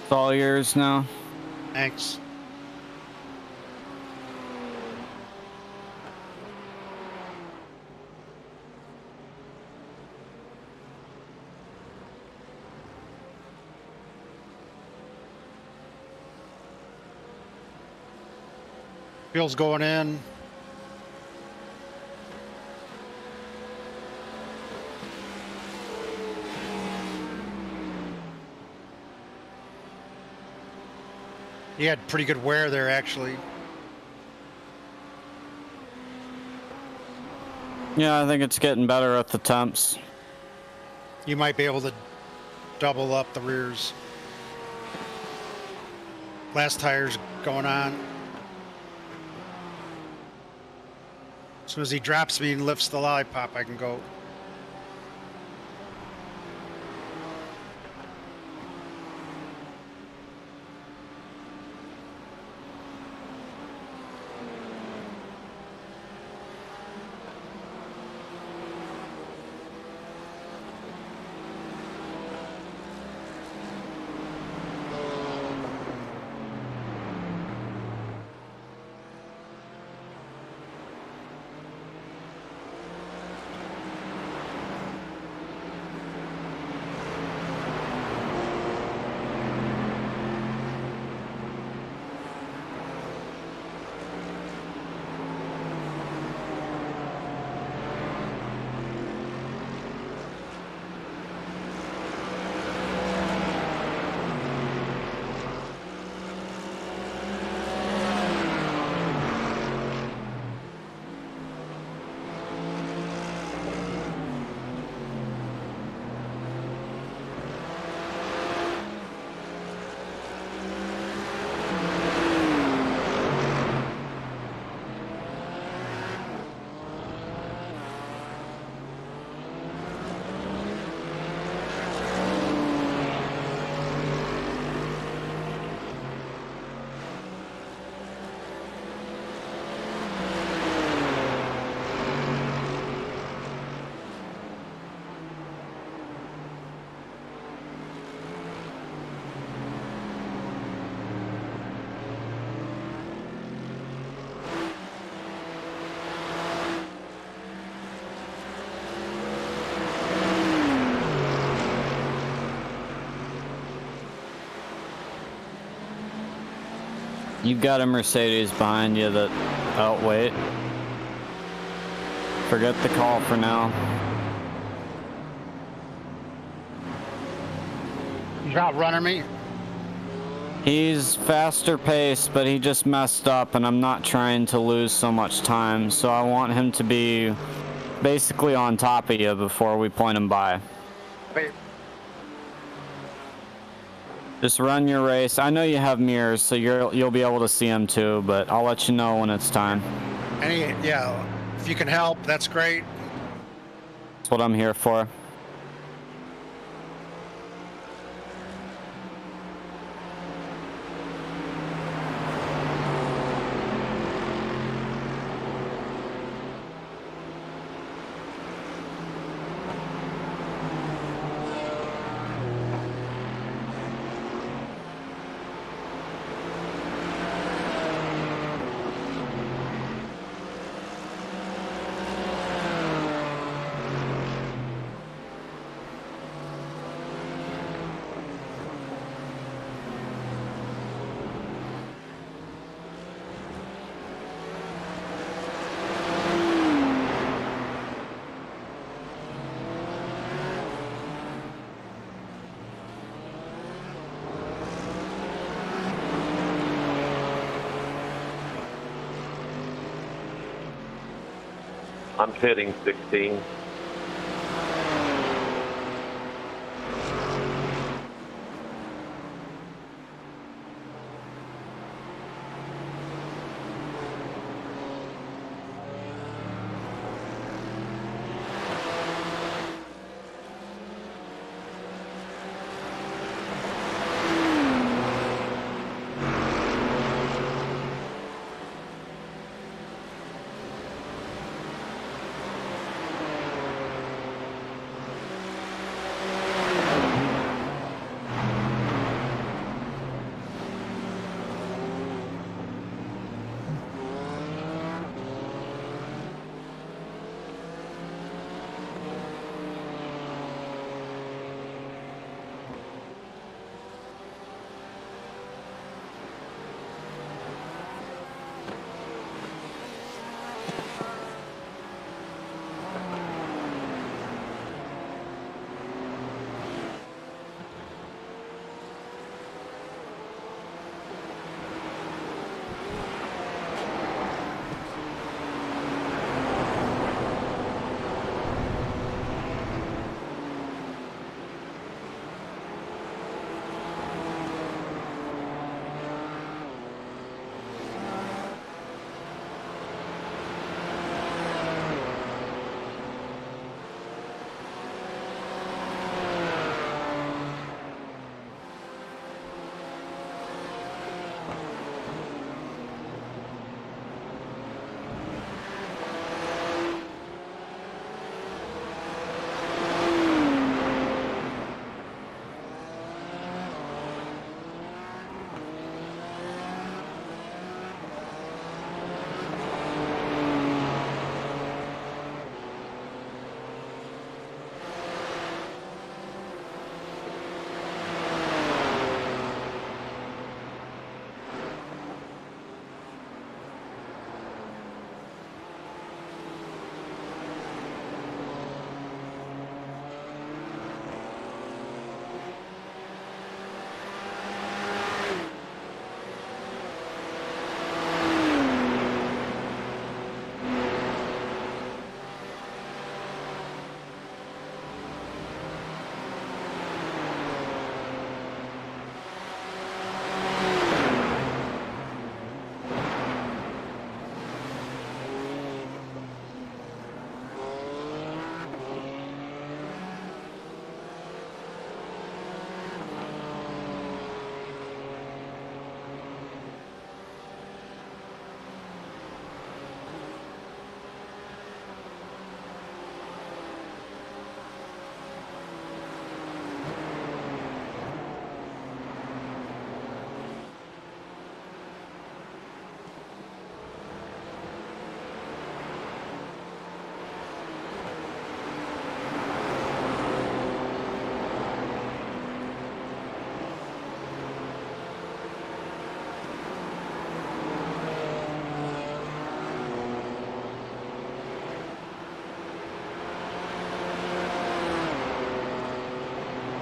Speaker 2: It's all yours now.
Speaker 1: Thanks. Fuel's going in. He had pretty good wear there, actually.
Speaker 2: Yeah, I think it's getting better at the temps.
Speaker 1: You might be able to double up the rears. Last tire's going on. As soon as he drops me and lifts the lollipop, I can go.
Speaker 2: You've got a Mercedes behind you that... Oh, wait. Forget the call for now.
Speaker 1: He's outrunning me.
Speaker 2: He's faster paced, but he just messed up, and I'm not trying to lose so much time, so I want him to be basically on top of you before we point him by.
Speaker 1: Wait.
Speaker 2: Just run your race. I know you have mirrors, so you'll be able to see him too, but I'll let you know when it's time.
Speaker 1: Yeah, if you can help, that's great.
Speaker 2: That's what I'm here for.
Speaker 14: I'm pitting 16.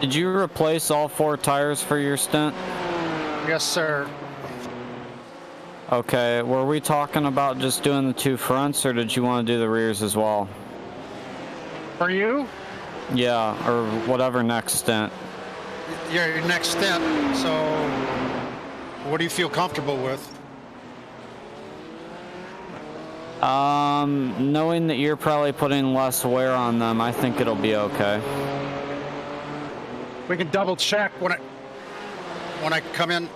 Speaker 2: Did you replace all 4 tires for your stint?
Speaker 1: Yes, sir.
Speaker 2: Okay, were we talking about just doing the 2 fronts, or did you want to do the rears as well?
Speaker 1: For you?
Speaker 2: Yeah, or whatever next stint.
Speaker 1: Your next step. So, what do you feel comfortable with?
Speaker 2: Knowing that you're probably putting less wear on them, I think it'll be okay.
Speaker 1: We can double check when I come in.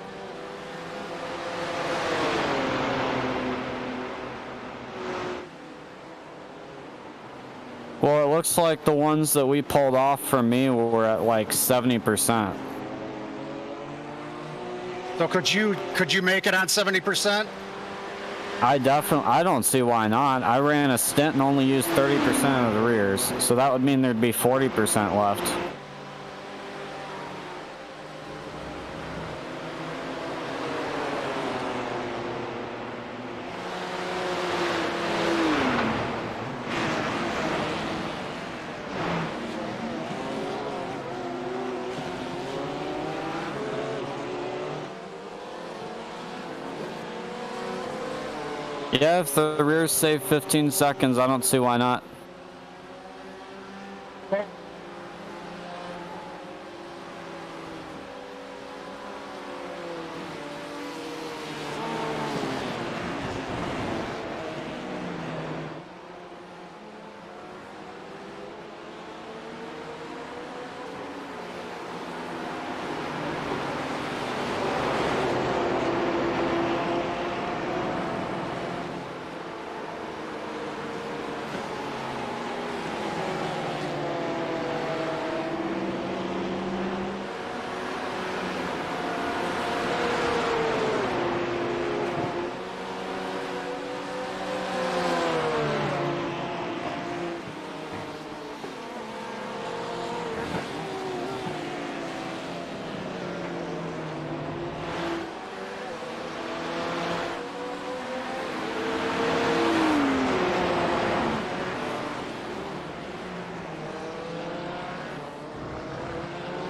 Speaker 2: Well, it looks like the ones that we pulled off from me were at like 70%.
Speaker 1: So could you make it on 70%?
Speaker 2: I don't see why not. I ran a stint and only used 30% of the rears, so that would mean there'd be 40% left. Yeah, if the rears save 15 seconds, I don't see why not.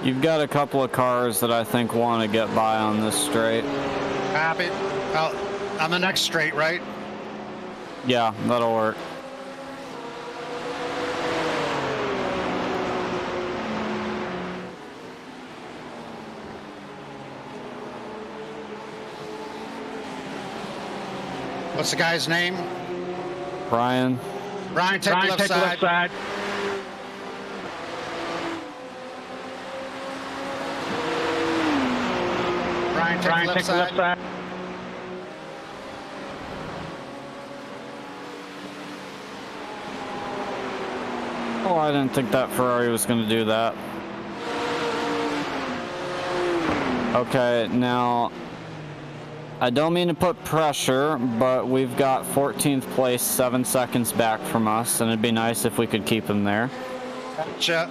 Speaker 2: You've got a couple of cars that I think want to get by on this straight.
Speaker 1: Happy. On the next straight, right?
Speaker 2: Yeah, that'll work.
Speaker 1: What's the guy's name?
Speaker 2: Brian.
Speaker 1: Brian, take the left side. Brian, take the left side.
Speaker 2: Oh, I didn't think that Ferrari was going to do that. Okay, now, I don't mean to put pressure, but we've got 14th place 7 seconds back from us, and it'd be nice if we could keep him there.
Speaker 1: Gotcha.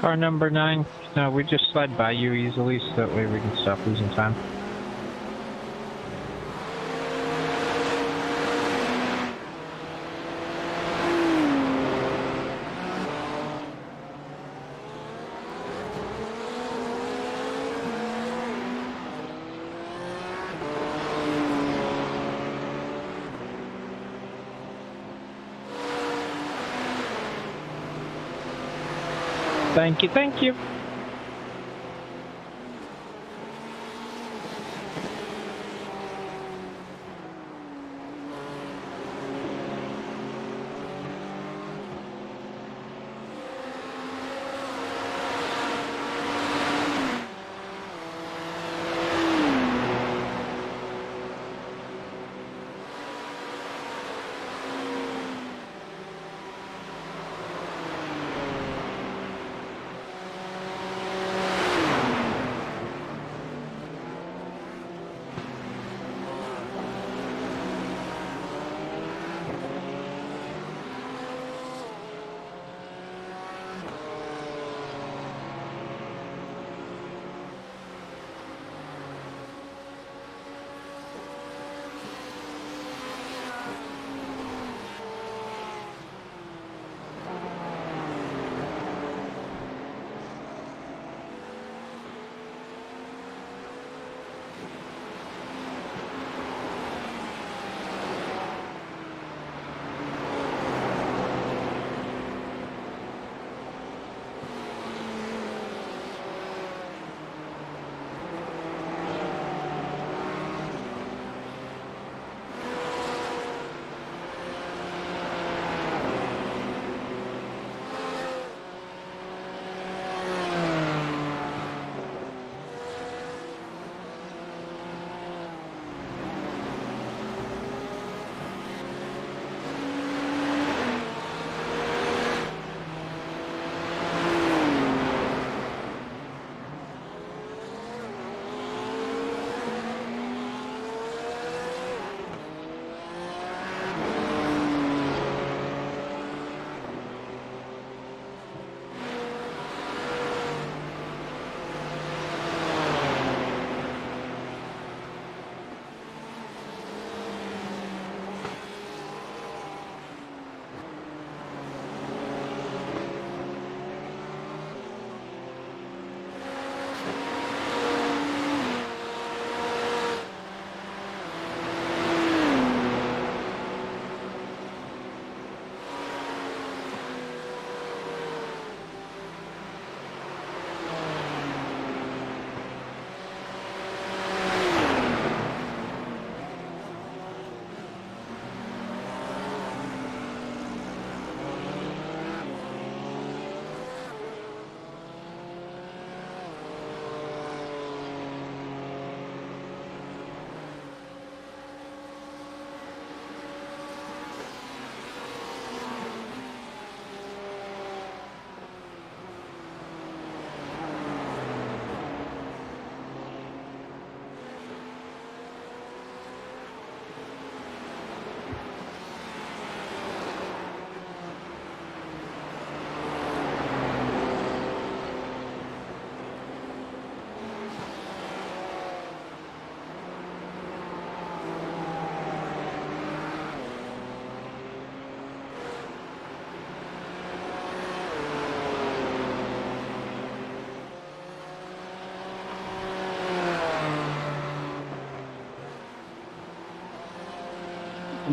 Speaker 5: Car number 9. No, we just slide by you easily so that way we can stop losing time. Thank you, thank you.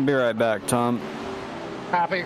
Speaker 2: Be right back, Tom.
Speaker 1: Copy.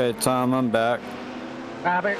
Speaker 2: Okay, Tom, I'm back.
Speaker 1: Robert.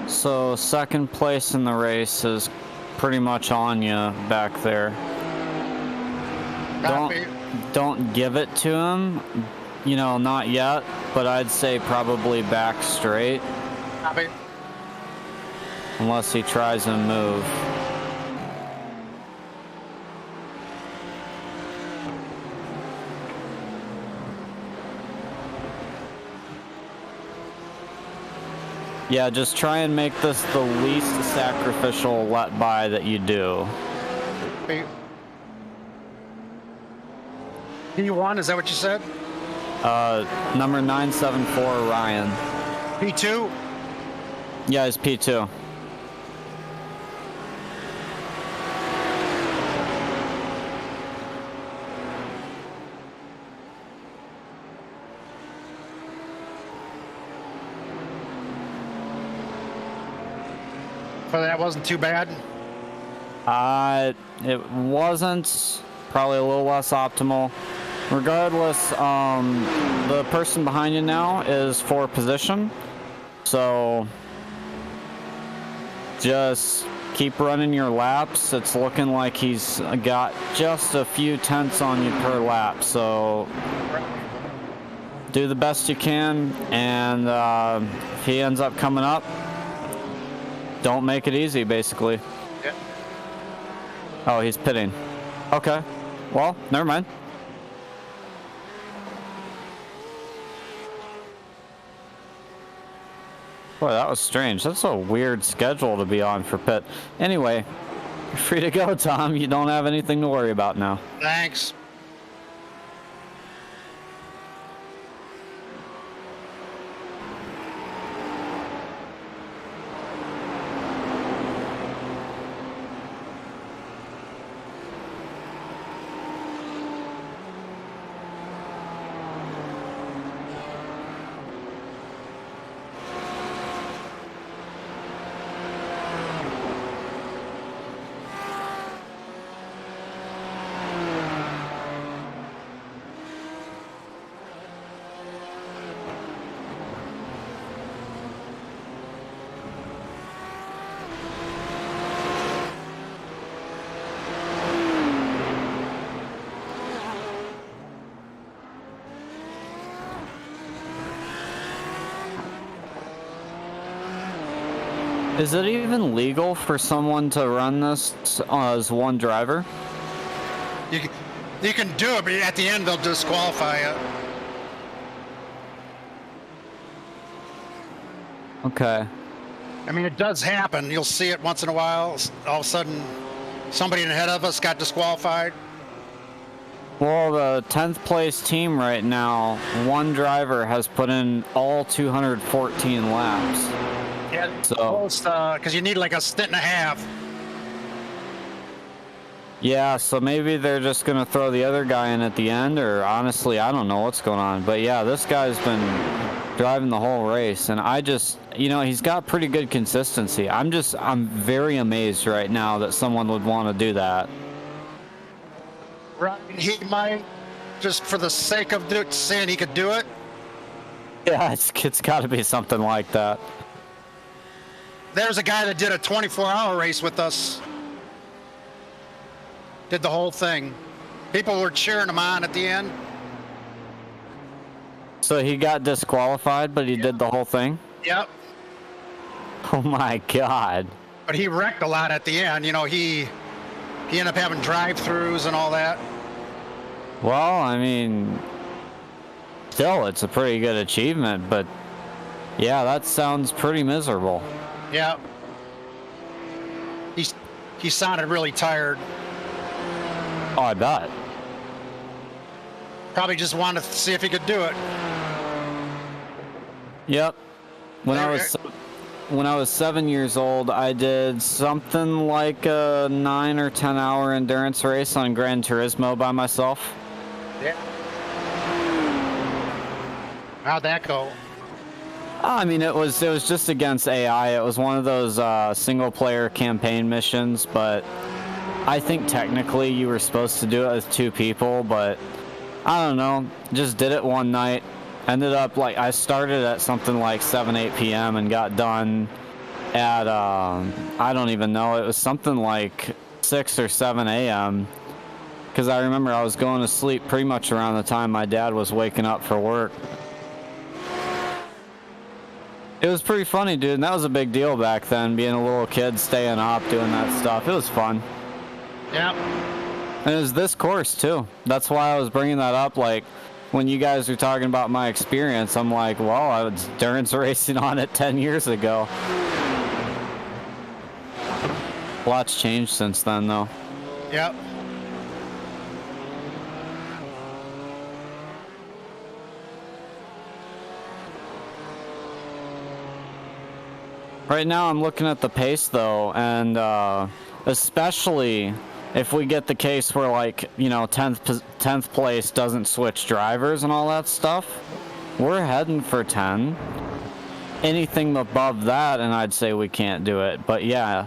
Speaker 2: So second place in the race is pretty much on you back there. Don't give it to him, you know, not yet, but I'd say probably back straight. Unless he tries and move. Yeah, just try and make this the least sacrificial let by that you do.
Speaker 1: P1, is that what you said?
Speaker 2: Number 974, Ryan.
Speaker 1: P2?
Speaker 2: Yeah, it's P2.
Speaker 1: So that wasn't too bad?
Speaker 2: It wasn't. Probably a little less optimal. Regardless, the person behind you now is for position. So just keep running your laps. It's looking like he's got just a few tenths on you per lap. So do the best you can. And if he ends up coming up, don't make it easy, basically.
Speaker 1: Yeah.
Speaker 2: Oh, he's pitting. Okay. Well, never mind. Boy, that was strange. That's a weird schedule to be on for pit. Anyway, you're free to go, Tom. You don't have anything to worry about now.
Speaker 1: Thanks.
Speaker 2: Is it even legal for someone to run this as one driver?
Speaker 1: You can do it, but at the end they'll disqualify you.
Speaker 2: Okay.
Speaker 1: I mean, it does happen. You'll see it once in a while. All of a sudden, somebody ahead of us got disqualified.
Speaker 2: Well, the 10th place team right now, one driver has put in all 214 laps.
Speaker 1: Yeah,
Speaker 2: so
Speaker 1: because you need like a stint and a half.
Speaker 2: Yeah, so maybe they're just gonna throw the other guy in at the end, or honestly, I don't know what's going on. But yeah, this guy's been driving the whole race, and I just, you know, he's got pretty good consistency. I'm very amazed right now that someone would want to do that.
Speaker 1: Right, he might, just for the sake of saying he could do it.
Speaker 2: Yeah, it's got to be something like that.
Speaker 1: There's a guy that did a 24-hour race with us. Did the whole thing. People were cheering him on at the end.
Speaker 2: So he got disqualified, but he did the whole thing?
Speaker 1: Yep.
Speaker 2: Oh my god.
Speaker 1: But he wrecked a lot at the end. You know, he ended up having drive-throughs and all that.
Speaker 2: Well, I mean, still, it's a pretty good achievement, but yeah, that sounds pretty miserable.
Speaker 1: Yeah. He sounded really tired.
Speaker 2: Oh, I bet.
Speaker 1: Probably just wanted to see if he could do it.
Speaker 2: Yep. When I was 7 years old, I did something like a 9 or 10 hour endurance race on Gran Turismo by myself.
Speaker 1: Yeah. How'd that go?
Speaker 2: I mean, it was just against AI. It was one of those single player campaign missions, but I think technically you were supposed to do it with 2 people, but I don't know. Just did it one night. Ended up like I started at something like 7-8 p.m. and got done at I don't even know. It was something like 6 or 7 a.m. because I remember I was going to sleep pretty much around the time my dad was waking up for work. It was pretty funny, dude, and that was a big deal back then, being a little kid, staying up, doing that stuff. It was fun.
Speaker 1: Yeah.
Speaker 2: And it was this course, too. That's why I was bringing that up, like, when you guys were talking about my experience, I'm like, well, I was endurance racing on it 10 years ago. A lot's changed since then, though.
Speaker 1: Yep.
Speaker 2: Right now I'm looking at the pace though, and especially if we get the case where, like, you know, 10th place doesn't switch drivers and all that stuff, we're heading for 10. Anything above that and I'd say we can't do it. But yeah,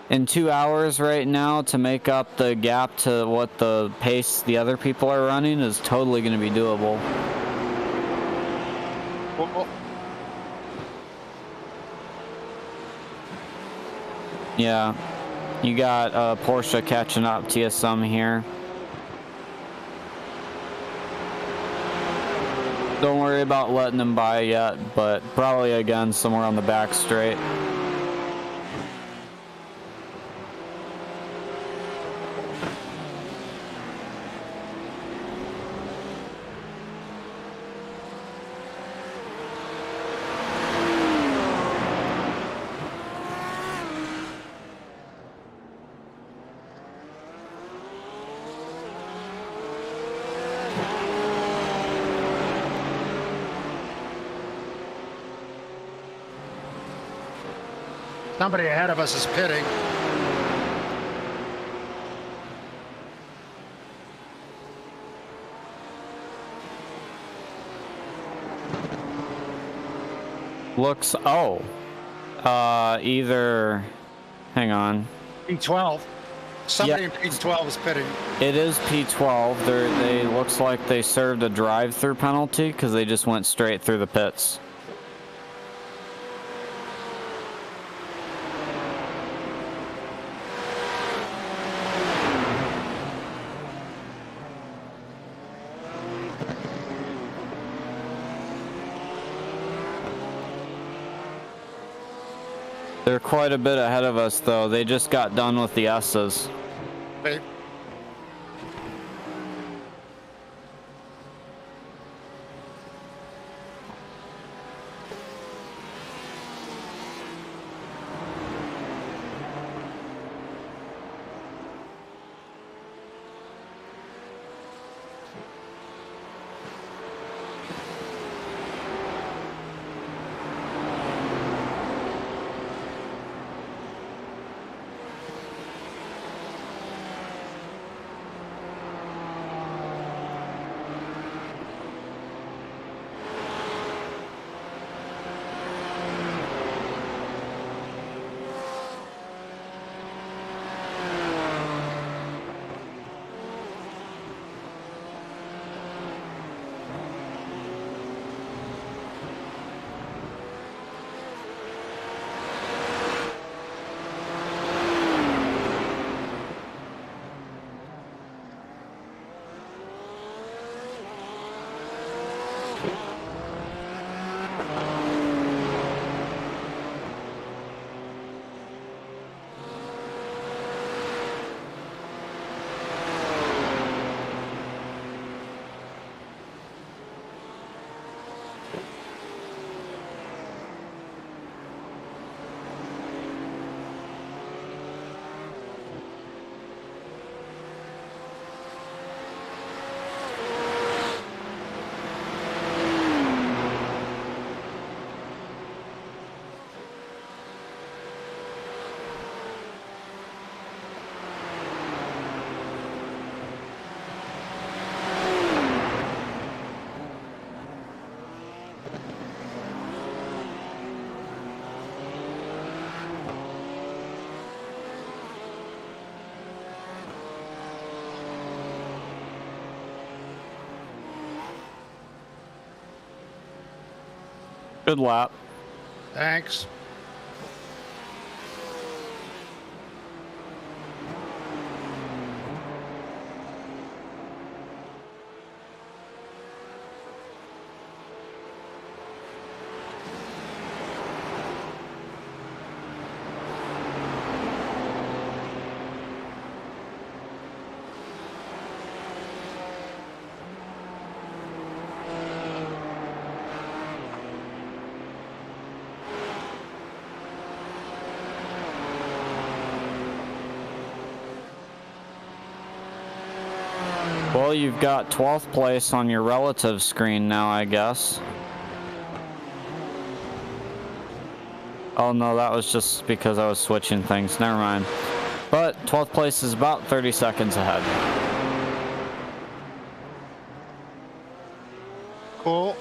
Speaker 2: in 2 hours right now to make up the gap to what the pace the other people are running is totally going to be doable. Yeah, you got Porsche catching up to you some here. Don't worry about letting them by yet, but probably again somewhere on the back straight.
Speaker 1: Somebody ahead of us is pitting.
Speaker 2: Looks, oh, either, hang on.
Speaker 1: P12. Somebody in P12 is pitting.
Speaker 2: It is P12. They looks like they served a drive-through penalty because they just went straight through the pits. They're quite a bit ahead of us, though. They just got done with the S's.
Speaker 1: Hey.
Speaker 2: Good lap.
Speaker 1: Thanks.
Speaker 2: Well, you've got 12th place on your relative screen now, I guess. Oh no, that was just because I was switching things. Never mind. But 12th place is about 30 seconds ahead.
Speaker 1: Cool.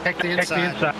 Speaker 1: Take the inside.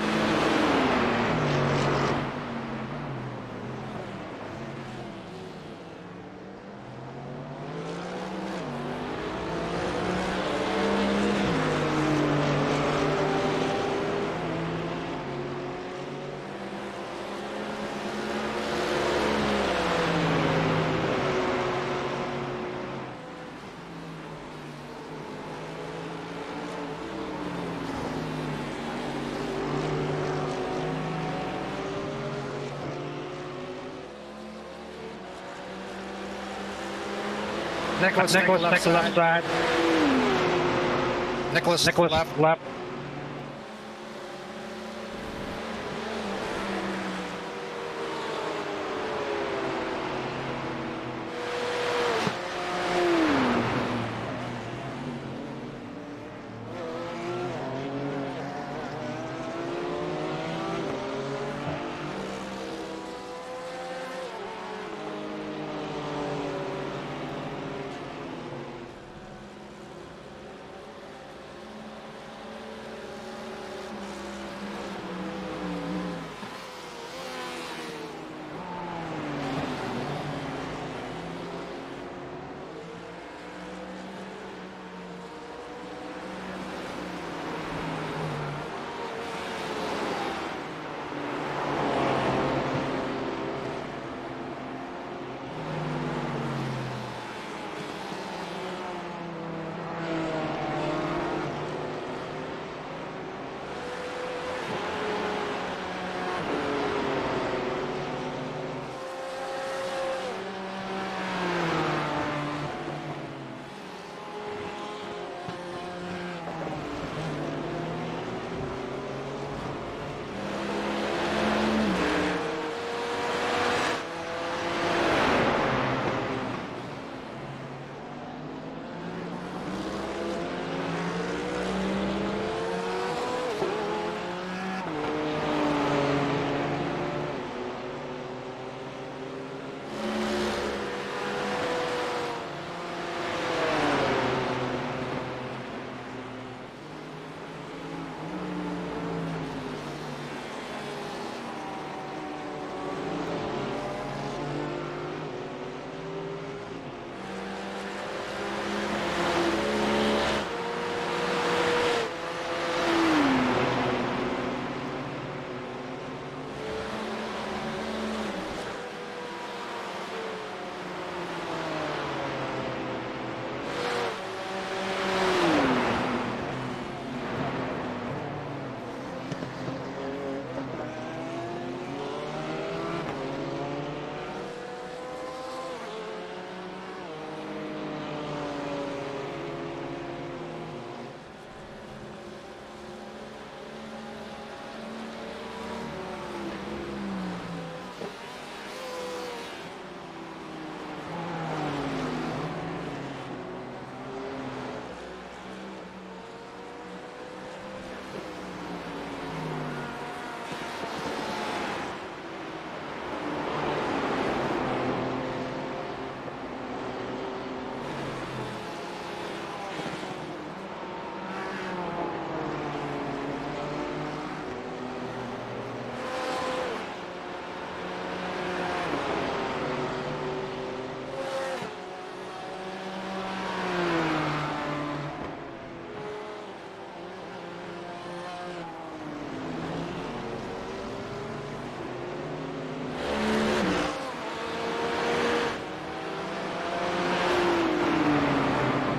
Speaker 1: Nicholas, take the left side. Nicholas, left.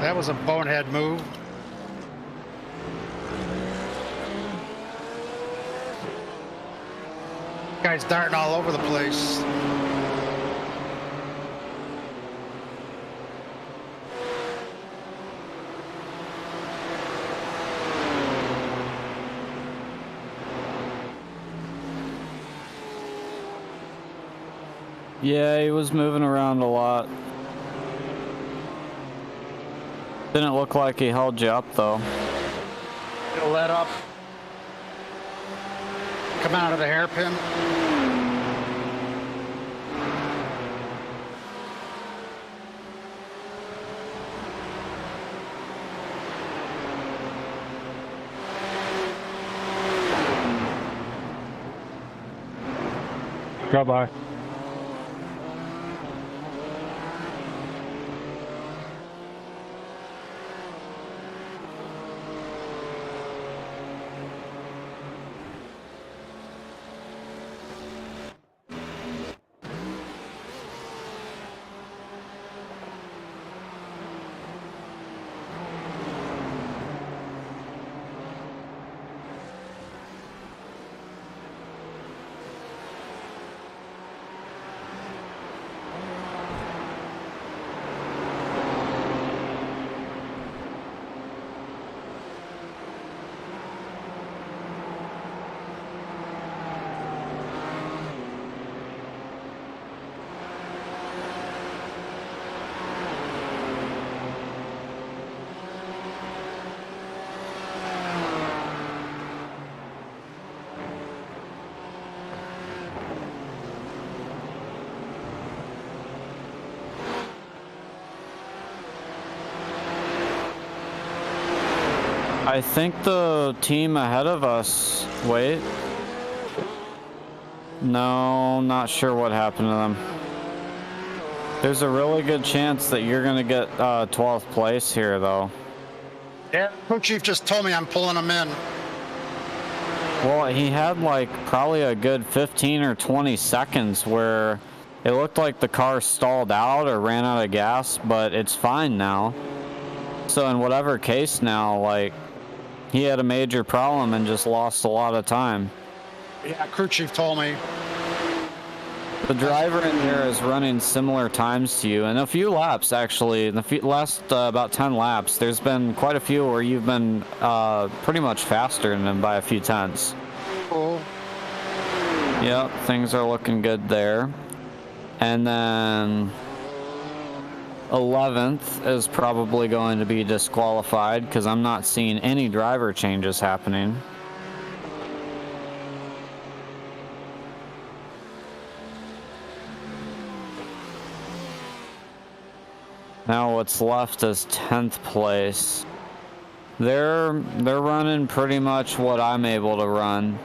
Speaker 1: That was a bonehead move. Guy's darting all over the place.
Speaker 2: Yeah, he was moving around a lot. Didn't look like he held you up, though.
Speaker 1: It'll let up. Come out of the hairpin.
Speaker 8: Goodbye.
Speaker 2: I think the team ahead of us, wait. No, not sure what happened to them. There's a really good chance that you're gonna get 12th place here though.
Speaker 1: Yeah, crew chief just told me I'm pulling him in.
Speaker 2: Well, he had like probably a good 15 or 20 seconds where it looked like the car stalled out or ran out of gas, but it's fine now. So in whatever case now, like, he had a major problem and just lost a lot of time.
Speaker 1: Yeah, crew chief told me.
Speaker 2: The driver in here is running similar times to you, and a few laps actually. In the last about 10 laps, there's been quite a few where you've been pretty much faster than him by a few tenths.
Speaker 1: Cool.
Speaker 2: Yep, things are looking good there. And then 11th is probably going to be disqualified because I'm not seeing any driver changes happening. Now what's left is 10th place. They're running pretty much what I'm able to run.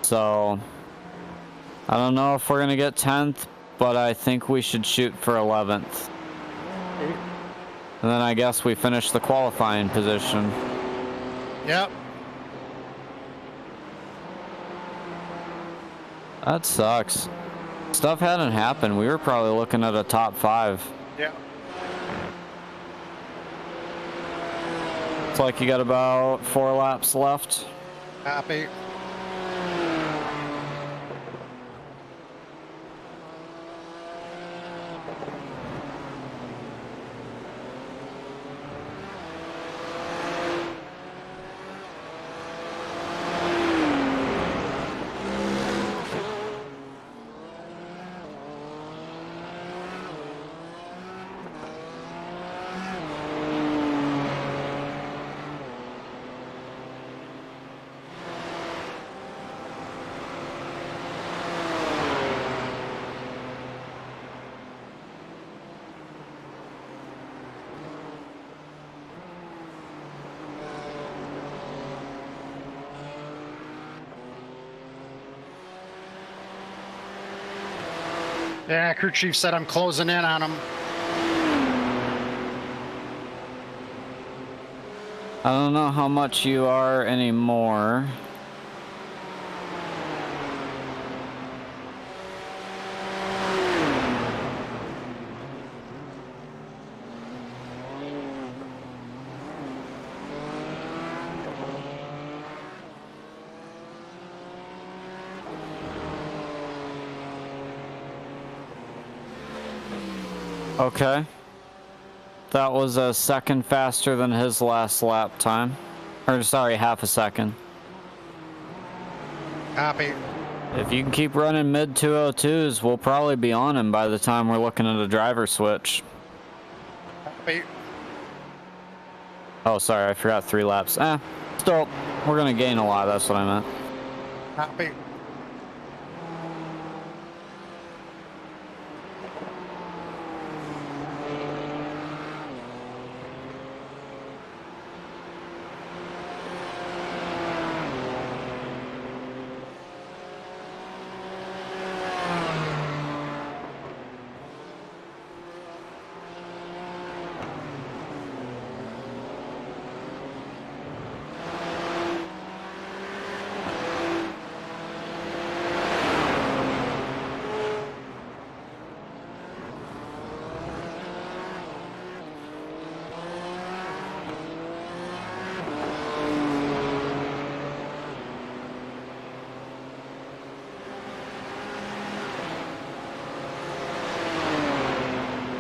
Speaker 2: So I don't know if we're gonna get 10th, but I think we should shoot for 11th. And then I guess we finish the qualifying position.
Speaker 1: Yep.
Speaker 2: That sucks. Stuff hadn't happened. We were probably looking at a top 5.
Speaker 1: Yeah.
Speaker 2: Looks like you got about 4 laps left.
Speaker 1: Happy. Yeah, crew chief said I'm closing in on him.
Speaker 2: I don't know how much you are anymore. Okay. That was a second faster than his last lap time. Or, sorry, half a second.
Speaker 1: Happy.
Speaker 2: If you can keep running mid 202s, we'll probably be on him by the time we're looking at a driver switch.
Speaker 1: Happy.
Speaker 2: Oh, sorry, I forgot 3 laps. Still, we're gonna gain a lot, that's what I meant.
Speaker 1: Happy.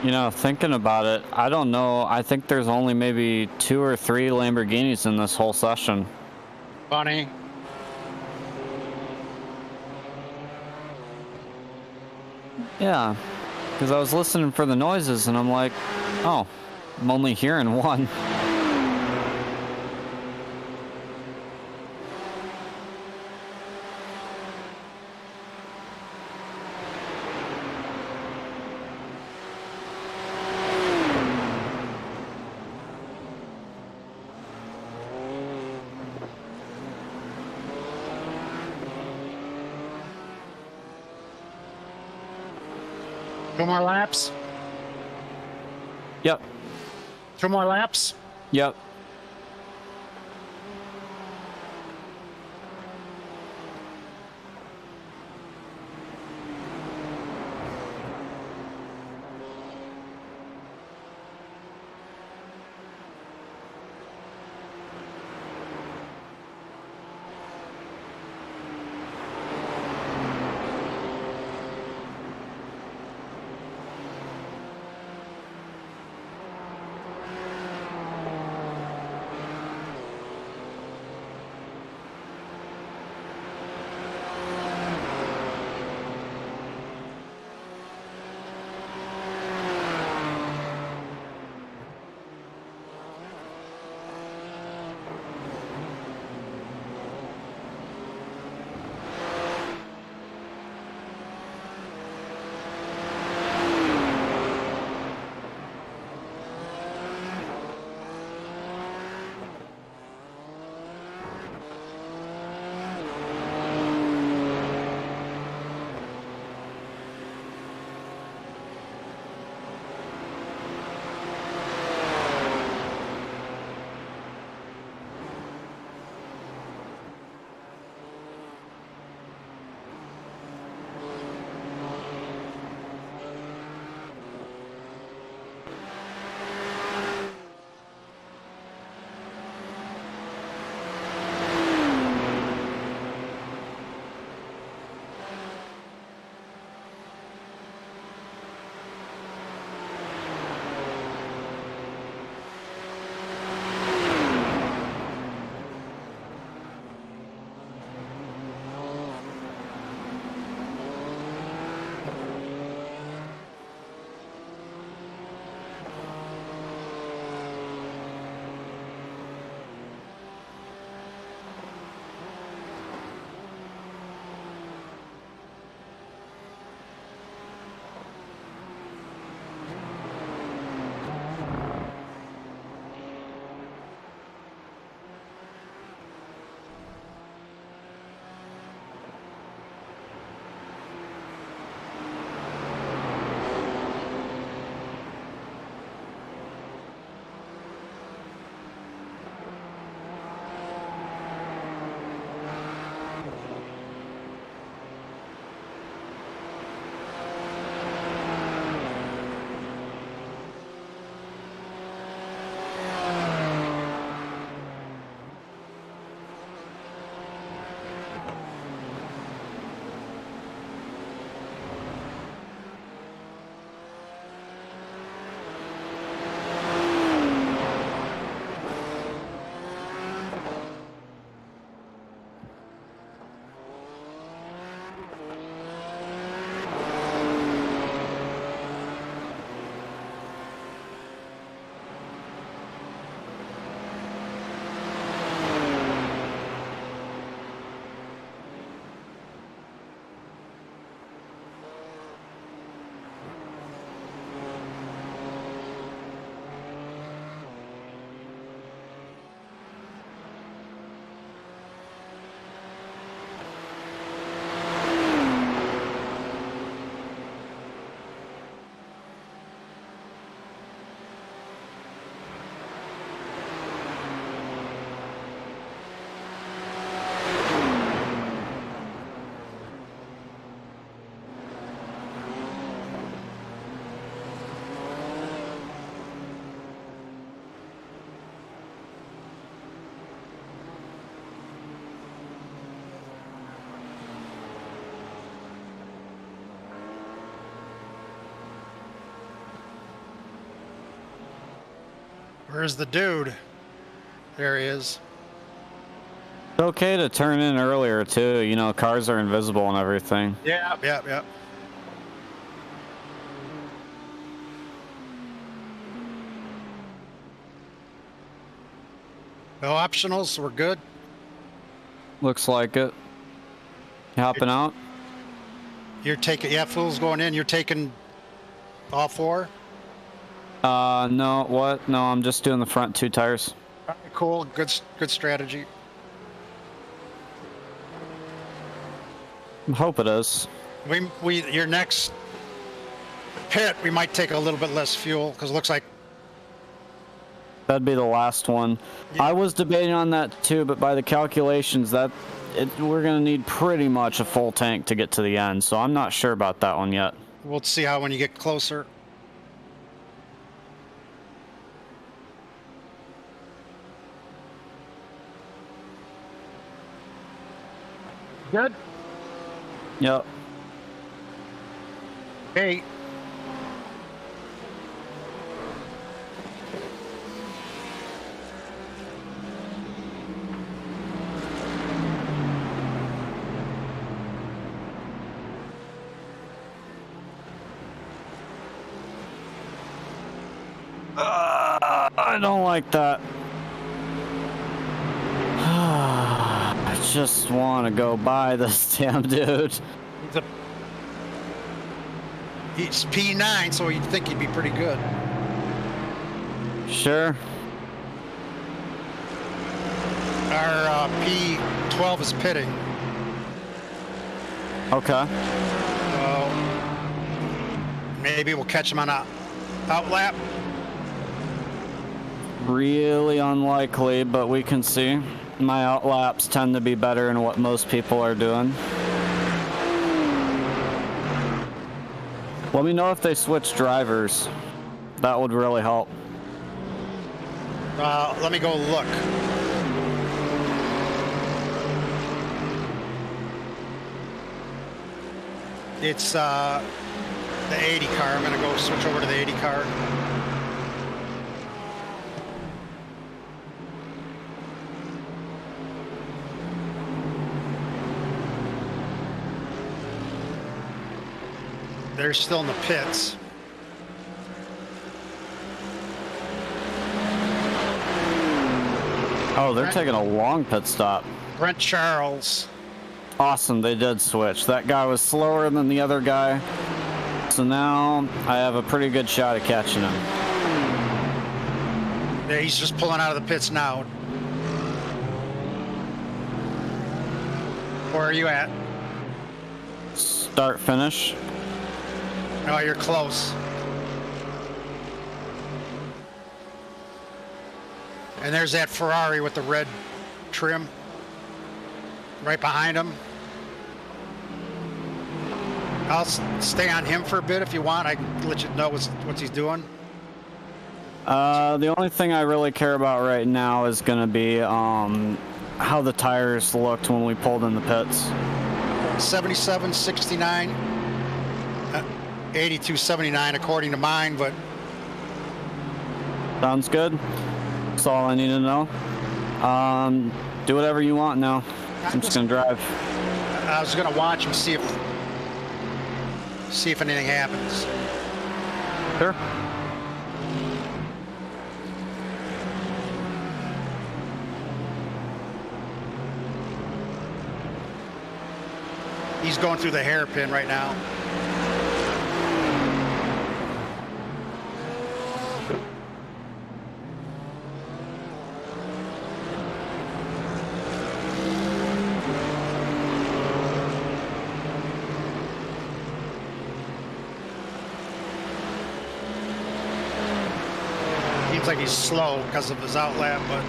Speaker 2: You know, thinking about it, I don't know. I think there's only maybe 2 or 3 Lamborghinis in this whole session.
Speaker 1: Funny.
Speaker 2: Yeah, because I was listening for the noises and I'm like, oh, I'm only hearing one.
Speaker 1: Two more laps?
Speaker 2: Yep.
Speaker 1: 2 more laps?
Speaker 2: Yep.
Speaker 1: Where's the dude? There he is.
Speaker 2: It's okay to turn in earlier too. You know, cars are invisible and everything.
Speaker 1: Yeah, yeah, yeah. No optionals, we're good.
Speaker 2: Looks like it. You hopping out?
Speaker 1: You're taking, yeah, fuel's going in. You're taking all 4?
Speaker 2: No, what? No, I'm just doing the front 2 tires.
Speaker 1: All right, cool, good strategy.
Speaker 2: I hope it is.
Speaker 1: Your next pit, we might take a little bit less fuel because it looks like
Speaker 2: That'd be the last one. Yeah. I was debating on that too, but by the calculations, we're gonna need pretty much a full tank to get to the end. So I'm not sure about that one yet.
Speaker 1: We'll see how when you get closer. Good.
Speaker 2: Yep.
Speaker 1: Hey.
Speaker 2: I don't like that. I just want to go by this damn dude.
Speaker 1: He's P9, so you'd think he'd be pretty good.
Speaker 2: Sure.
Speaker 1: Our P12 is pitting.
Speaker 2: Okay.
Speaker 1: Maybe we'll catch him on a outlap.
Speaker 2: Really unlikely, but we can see. My outlaps tend to be better than what most people are doing. Let me know if they switch drivers. That would really help.
Speaker 1: Let me go look. It's the 80 car. I'm gonna go switch over to the 80 car. They're still in the pits.
Speaker 2: Oh, they're taking a long pit stop.
Speaker 1: Brent Charles.
Speaker 2: Awesome, they did switch. That guy was slower than the other guy. So now I have a pretty good shot at catching him.
Speaker 1: Yeah, he's just pulling out of the pits now. Where are you at?
Speaker 2: Start, finish.
Speaker 1: Oh, you're close. And there's that Ferrari with the red trim right behind him. I'll stay on him for a bit if you want. I can let you know what he's doing.
Speaker 2: The only thing I really care about right now is going to be how the tires looked when we pulled in the pits.
Speaker 1: 77, 69, 82, 79 according to mine, but...
Speaker 2: Sounds good. That's all I need to know. Do whatever you want now. I'm just going to drive.
Speaker 1: I was going to watch and see if anything happens.
Speaker 2: Sure.
Speaker 1: He's going through the hairpin right now. Seems like he's slow because of his outlap, but...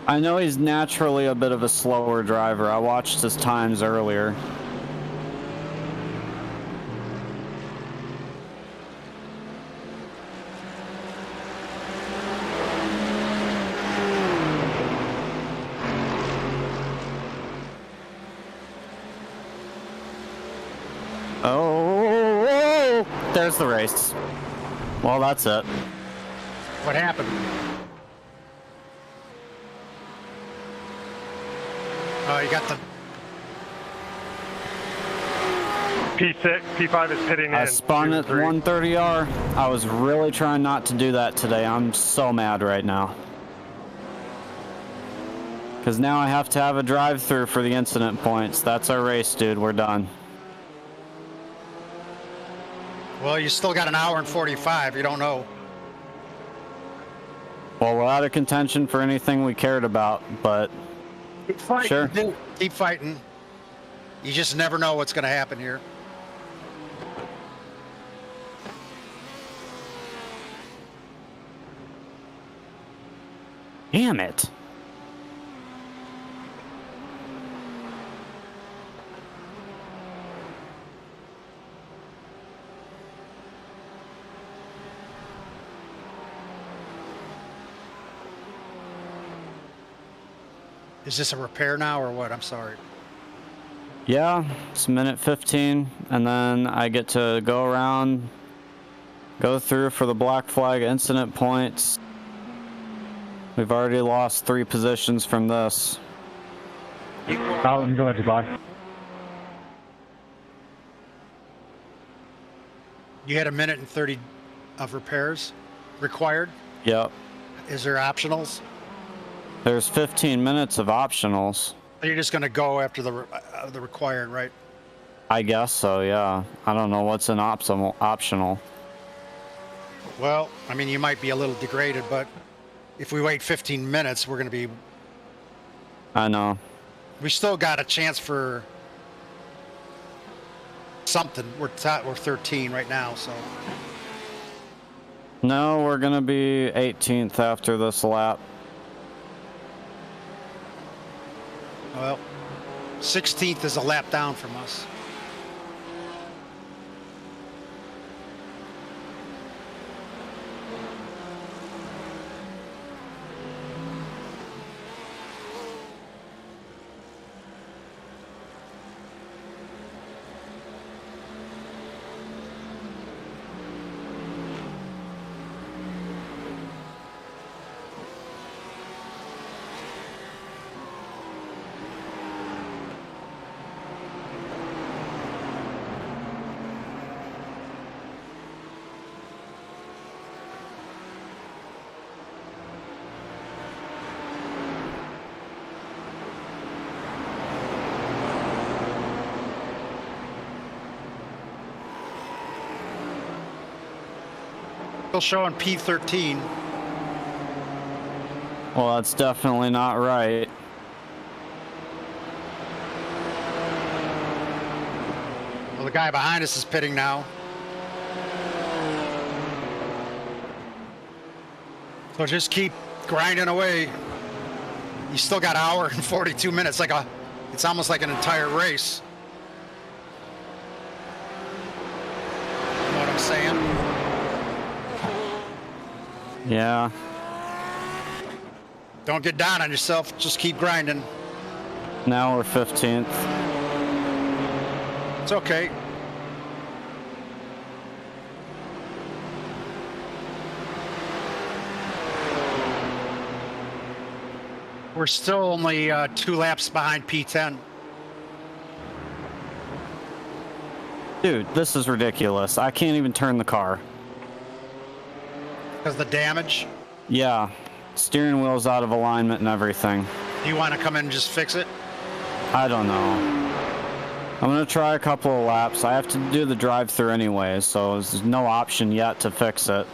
Speaker 2: I know he's naturally a bit of a slower driver. I watched his times earlier. Oh, there's the race. Well, that's it.
Speaker 1: What happened? Oh, you got the...
Speaker 9: P6, P5 is pitting in.
Speaker 2: I spun at 130R. I was really trying not to do that today. I'm so mad right now. Because now I have to have a drive-through for the incident points. That's our race, dude. We're done.
Speaker 1: Well, you still got an hour and 45. You don't know.
Speaker 2: Well, we're out of contention for anything we cared about, but
Speaker 1: Keep fighting,
Speaker 2: sure.
Speaker 1: dude. Keep fighting. You just never know what's going to happen here.
Speaker 2: Damn it.
Speaker 1: Is this a repair now or what? I'm sorry.
Speaker 2: Yeah, it's minute 15, and then I get to go around, go through for the black flag incident points. We've already lost 3 positions from this.
Speaker 8: I'm going to Dubai.
Speaker 1: You had a minute and 30 of repairs required.
Speaker 2: Yep.
Speaker 1: Is there optionals?
Speaker 2: There's 15 minutes of optionals.
Speaker 1: You're just going to go after the required, right?
Speaker 2: I guess so, yeah. I don't know what's an optional.
Speaker 1: Well, I mean, you might be a little degraded, but if we wait 15 minutes, we're going to be...
Speaker 2: I know.
Speaker 1: We still got a chance for something. We're 13 right now, so...
Speaker 2: No, we're going to be 18th after this lap.
Speaker 1: Well, 16th is a lap down from us. Still showing P13.
Speaker 2: Well, that's definitely not right.
Speaker 1: Well, the guy behind us is pitting now. So just keep grinding away. You still got an hour and 42 minutes. It's almost like an entire race. You know what I'm saying?
Speaker 2: Yeah.
Speaker 1: Don't get down on yourself. Just keep grinding.
Speaker 2: Now we're 15th.
Speaker 1: It's okay. We're still only 2 laps behind P10.
Speaker 2: Dude, this is ridiculous. I can't even turn the car.
Speaker 1: Because the damage?
Speaker 2: Yeah. Steering wheel's out of alignment and everything.
Speaker 1: Do you want to come in and just fix it?
Speaker 2: I don't know. I'm going to try a couple of laps. I have to do the drive-thru anyway, so there's no option yet to fix it.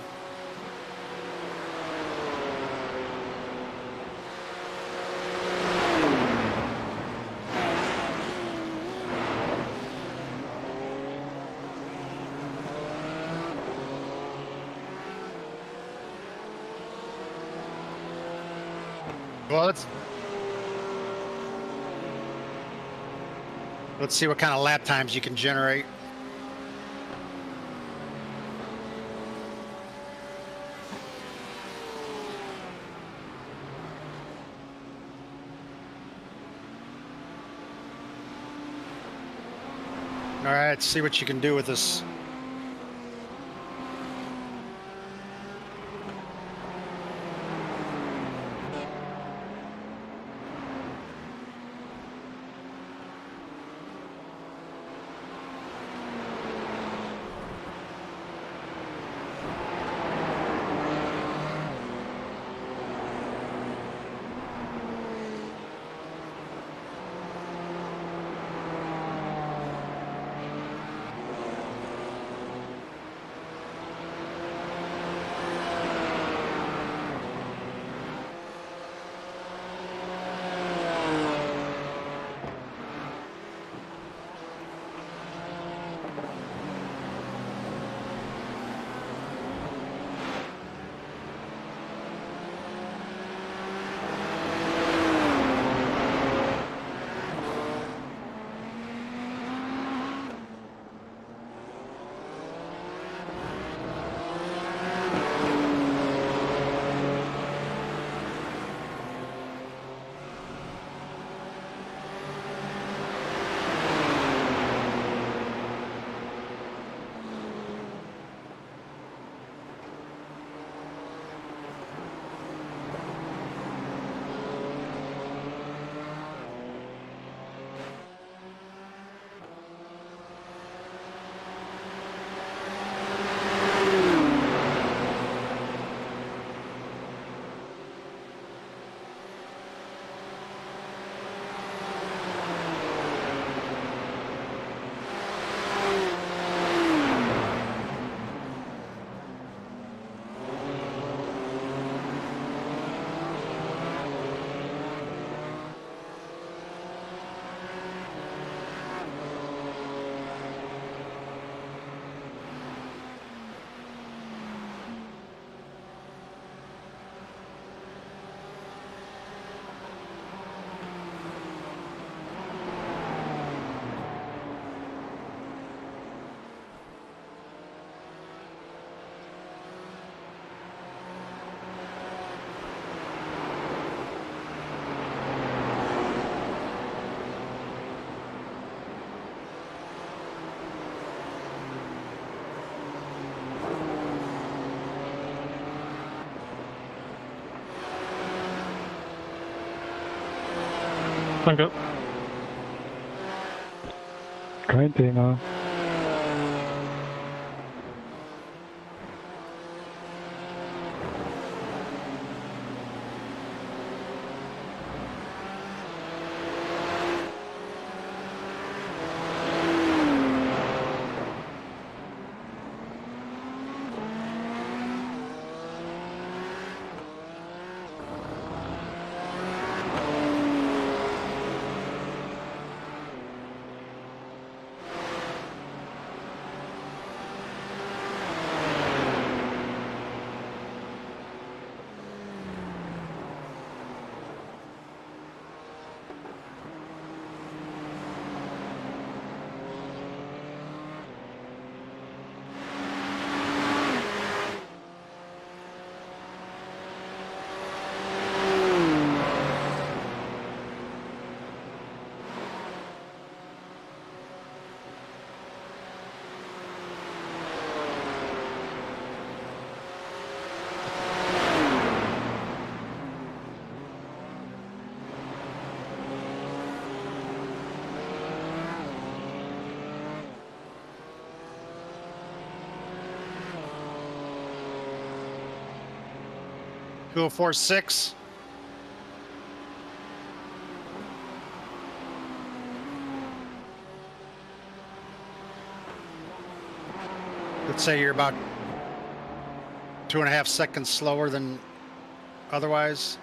Speaker 1: Well, let's see what kind of lap times you can generate. All right, let's see what you can do with this.
Speaker 8: Danke. Kein Thema.
Speaker 1: Go 4-6. Let's say you're about 2.5 seconds slower than otherwise.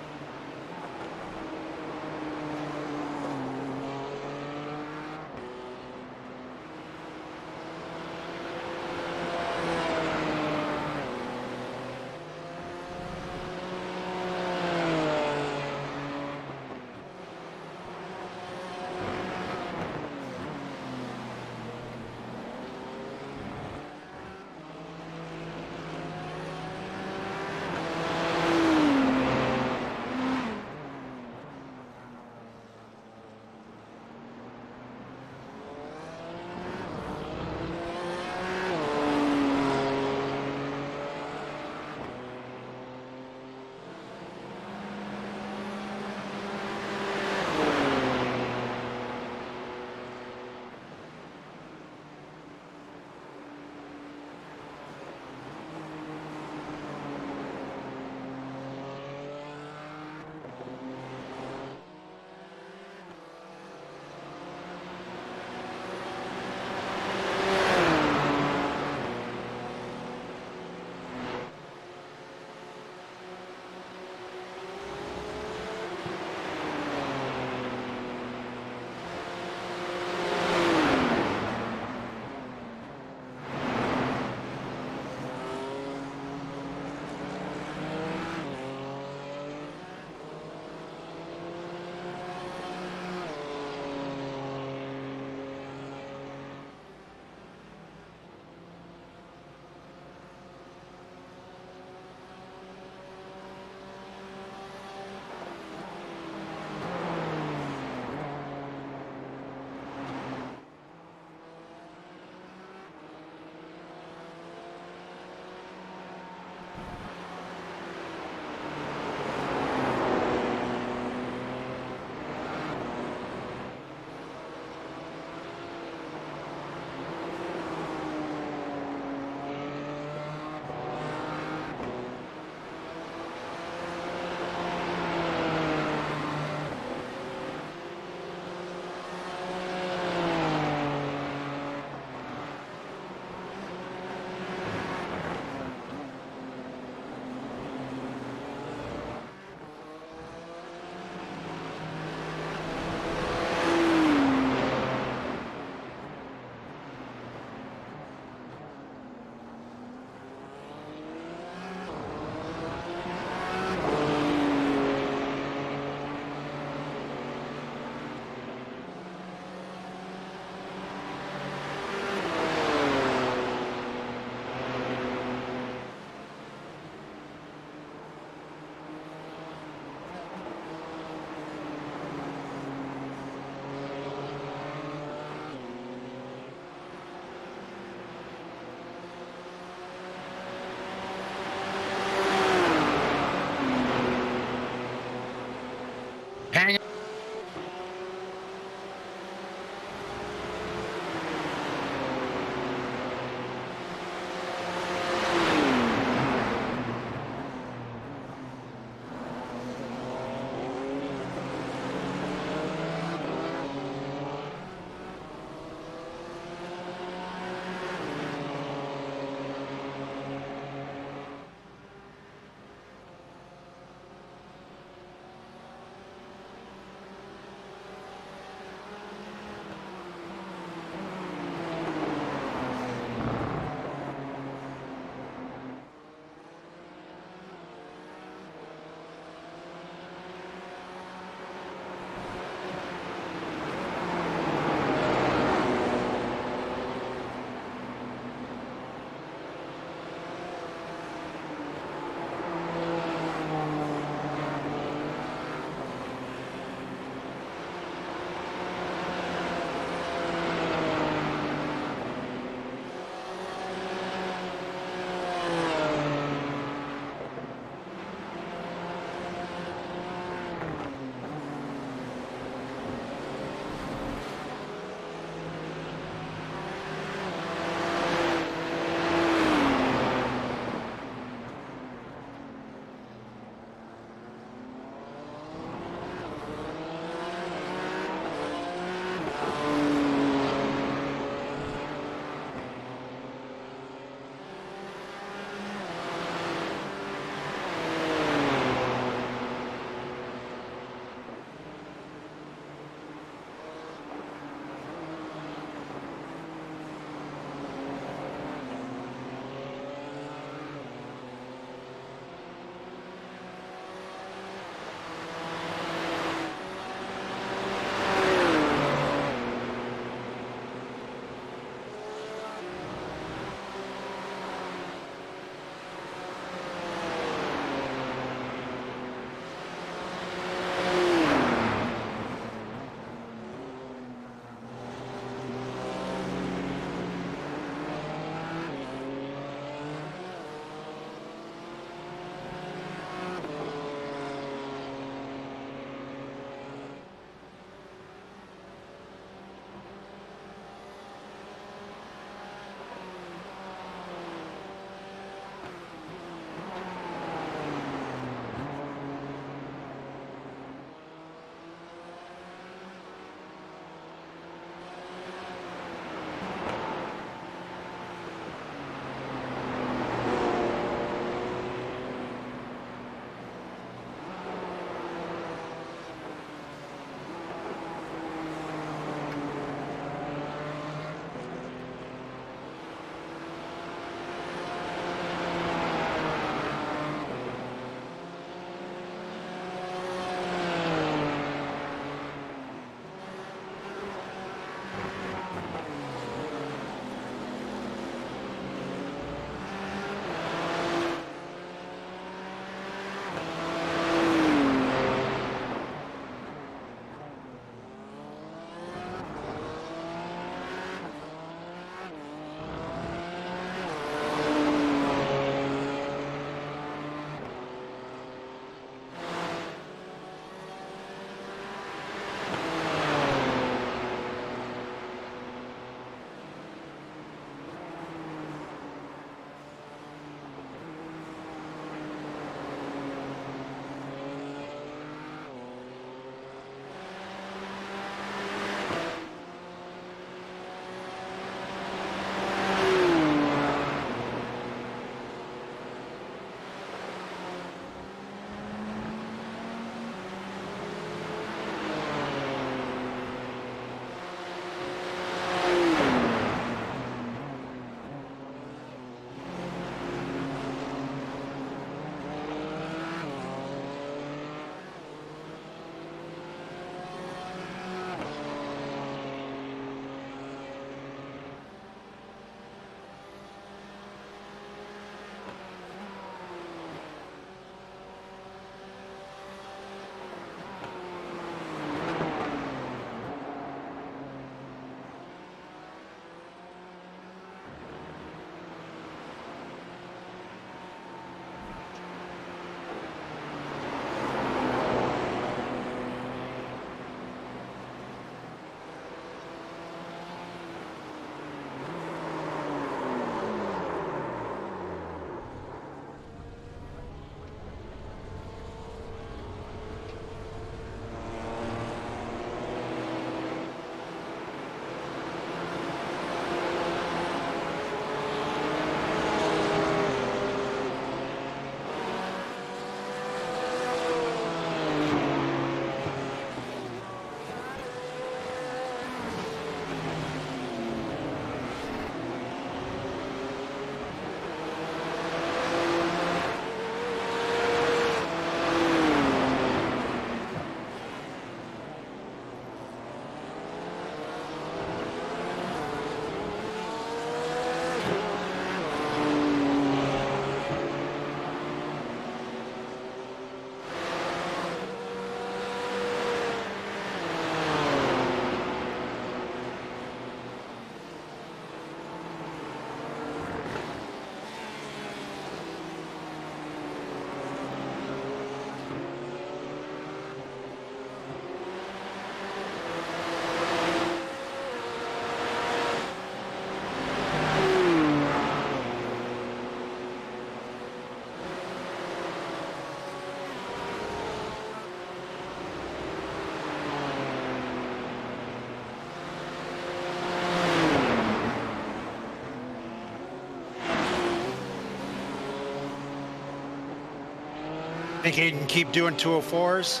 Speaker 1: Think he can keep doing 204s?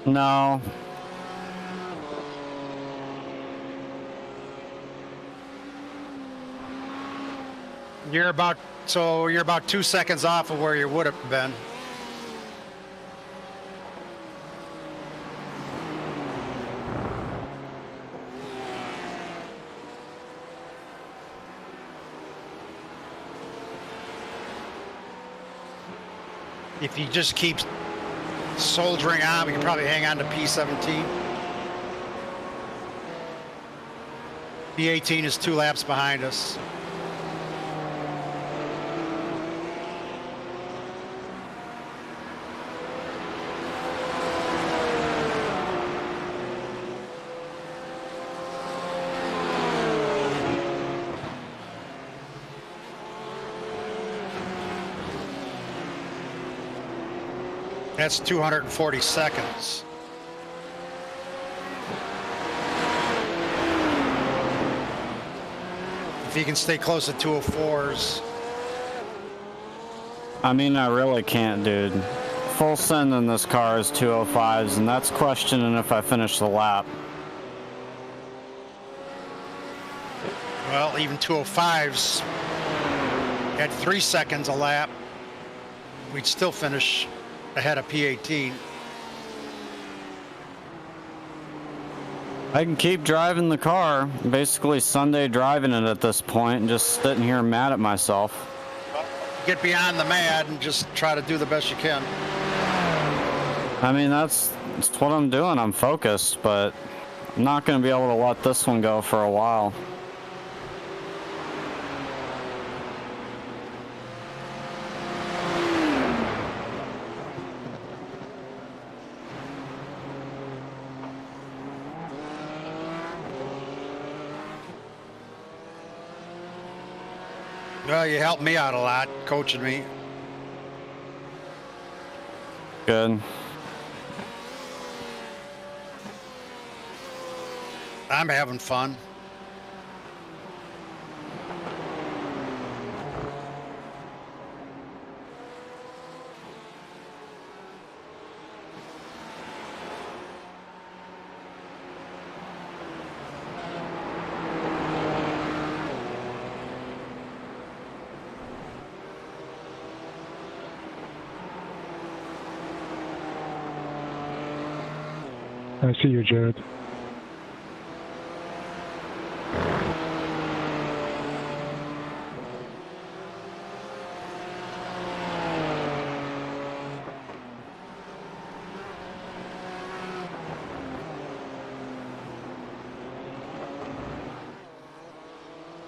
Speaker 2: No.
Speaker 1: You're about 2 seconds off of where you would have been. If he just keeps soldiering on, we can probably hang on to P17. P18 is 2 laps behind us. That's 240 seconds. If he can stay close to 204s.
Speaker 2: I mean, I really can't, dude. Full send in this car is 205s, and that's questioning if I finish the lap.
Speaker 1: Well, even 205s at 3 seconds a lap, we'd still finish ahead of P18.
Speaker 2: I can keep driving the car, basically Sunday driving it at this point, and just sitting here mad at myself.
Speaker 1: Get beyond the mad and just try to do the best you can.
Speaker 2: I mean, that's what I'm doing. I'm focused, but I'm not going to be able to let this one go for a while.
Speaker 1: Well, you helped me out a lot, coaching me.
Speaker 2: Good.
Speaker 1: I'm having fun.
Speaker 8: I see you, Jared.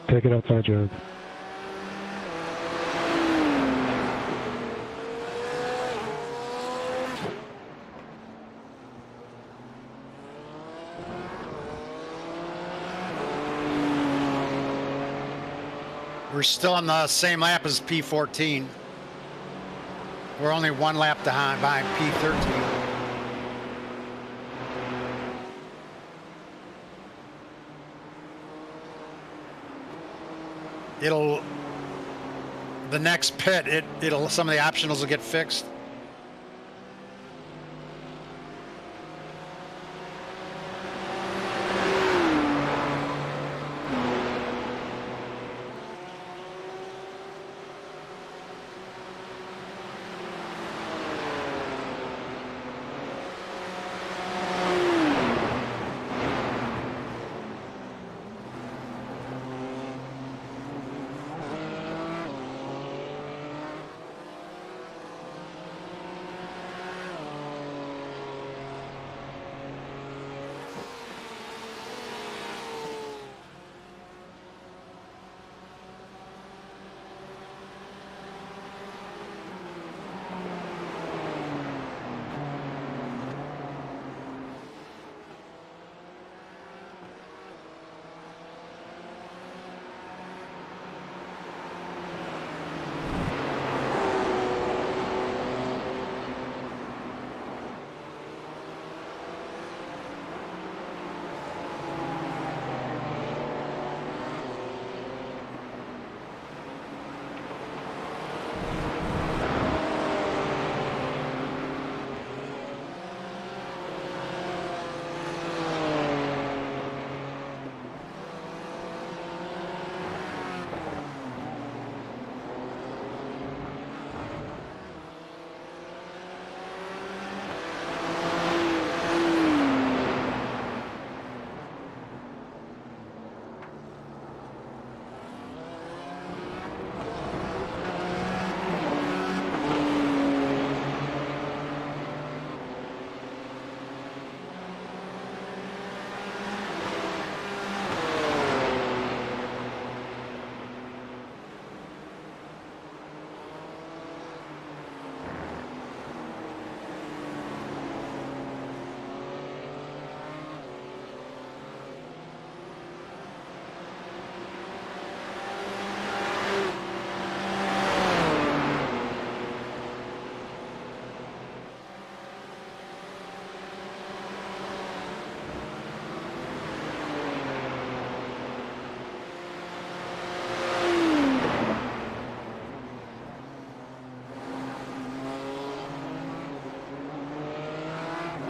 Speaker 8: Take it outside, Jared.
Speaker 1: We're still on the same lap as P14. We're only 1 lap behind P13. The next pit, some of the optionals will get fixed.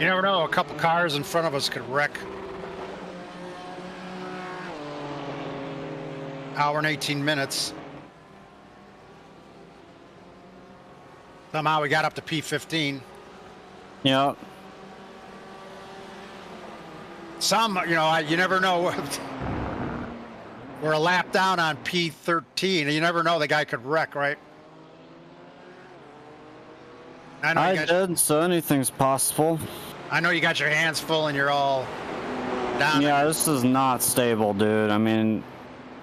Speaker 1: You never know, a couple cars in front of us could wreck. Hour and 18 minutes. Somehow we got up to P15.
Speaker 2: Yep.
Speaker 1: Some, you know, you never know. We're a lap down on P13, and you never know, the guy could wreck, right?
Speaker 2: I did, so anything's possible.
Speaker 1: I know you got your hands full and you're all down.
Speaker 2: Yeah, this is not stable, dude. I mean,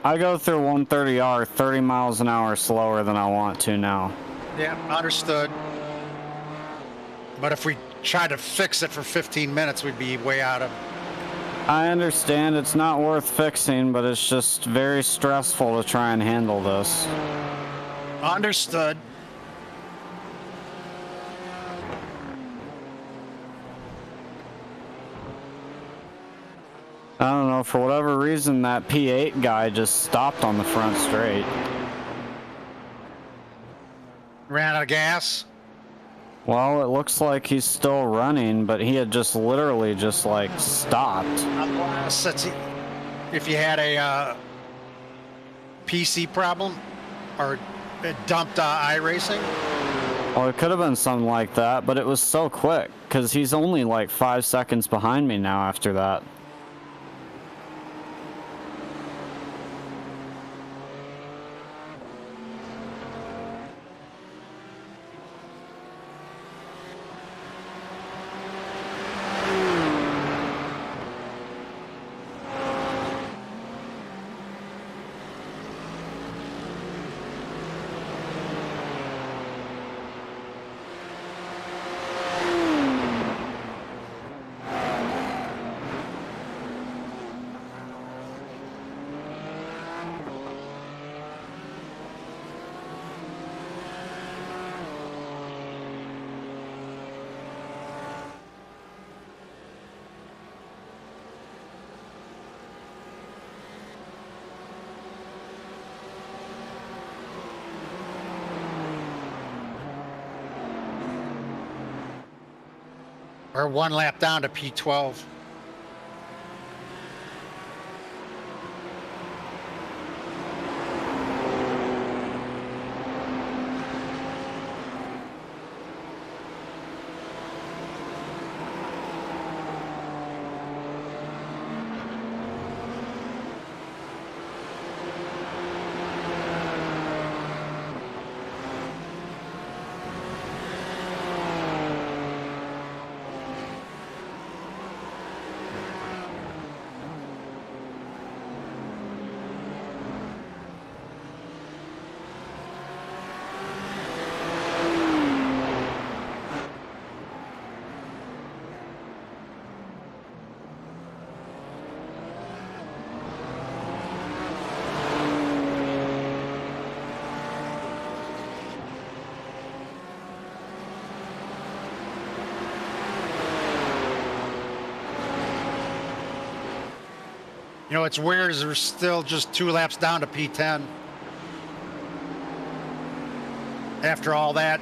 Speaker 2: I go through 130R 30 miles an hour slower than I want to now.
Speaker 1: Yeah, understood. But if we tried to fix it for 15 minutes, we'd be way out of...
Speaker 2: I understand it's not worth fixing, but it's just very stressful to try and handle this.
Speaker 1: Understood.
Speaker 2: I don't know, for whatever reason, that P8 guy just stopped on the front straight.
Speaker 1: Ran out of gas?
Speaker 2: Well, it looks like he's still running, but he had just literally just like stopped.
Speaker 1: Unless if you had a PC problem or it dumped iRacing.
Speaker 2: Well, it could have been something like that, but it was so quick because he's only like 5 seconds behind me now after that.
Speaker 1: Or one lap down to P12. You know, what's weird is we're still just 2 laps down to P10. After all that.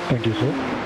Speaker 8: Thank you, sir.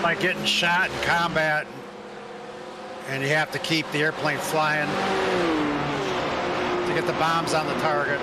Speaker 1: Like getting shot in combat, and you have to keep the airplane flying to get the bombs on the target.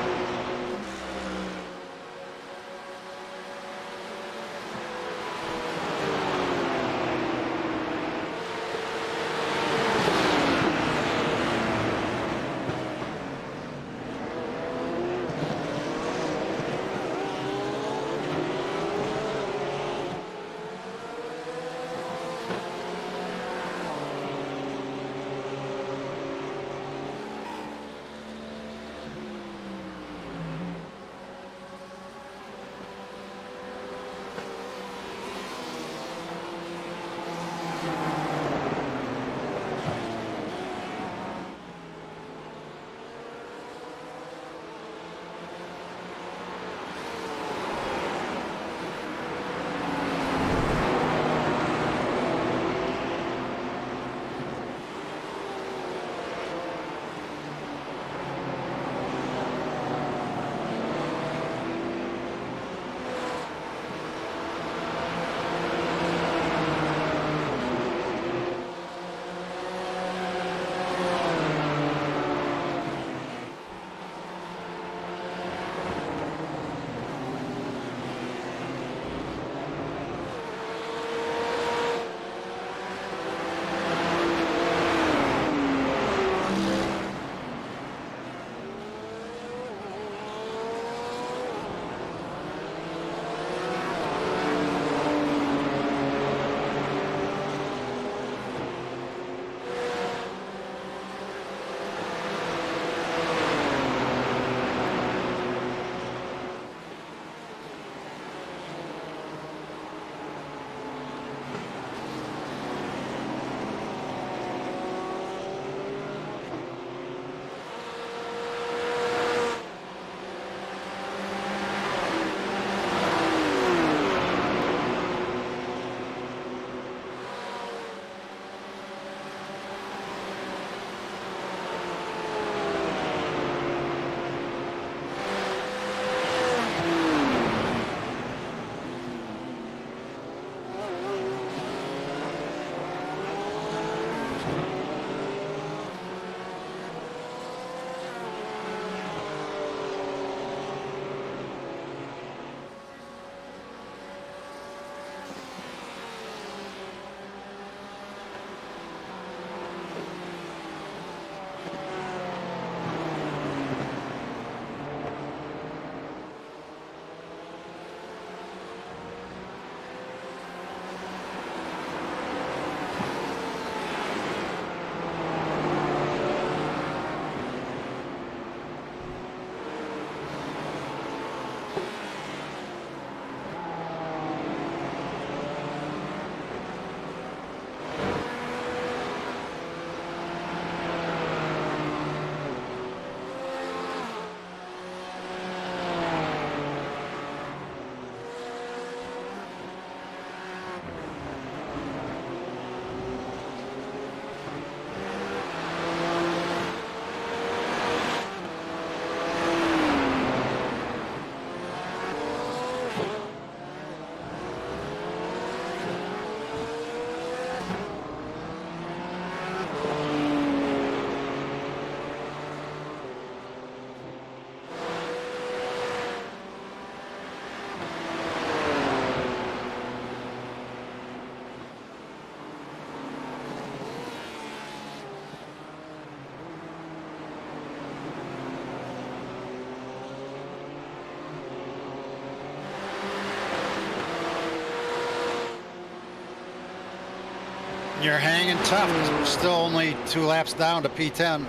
Speaker 1: You're hanging tough because we're still only 2 laps down to P10.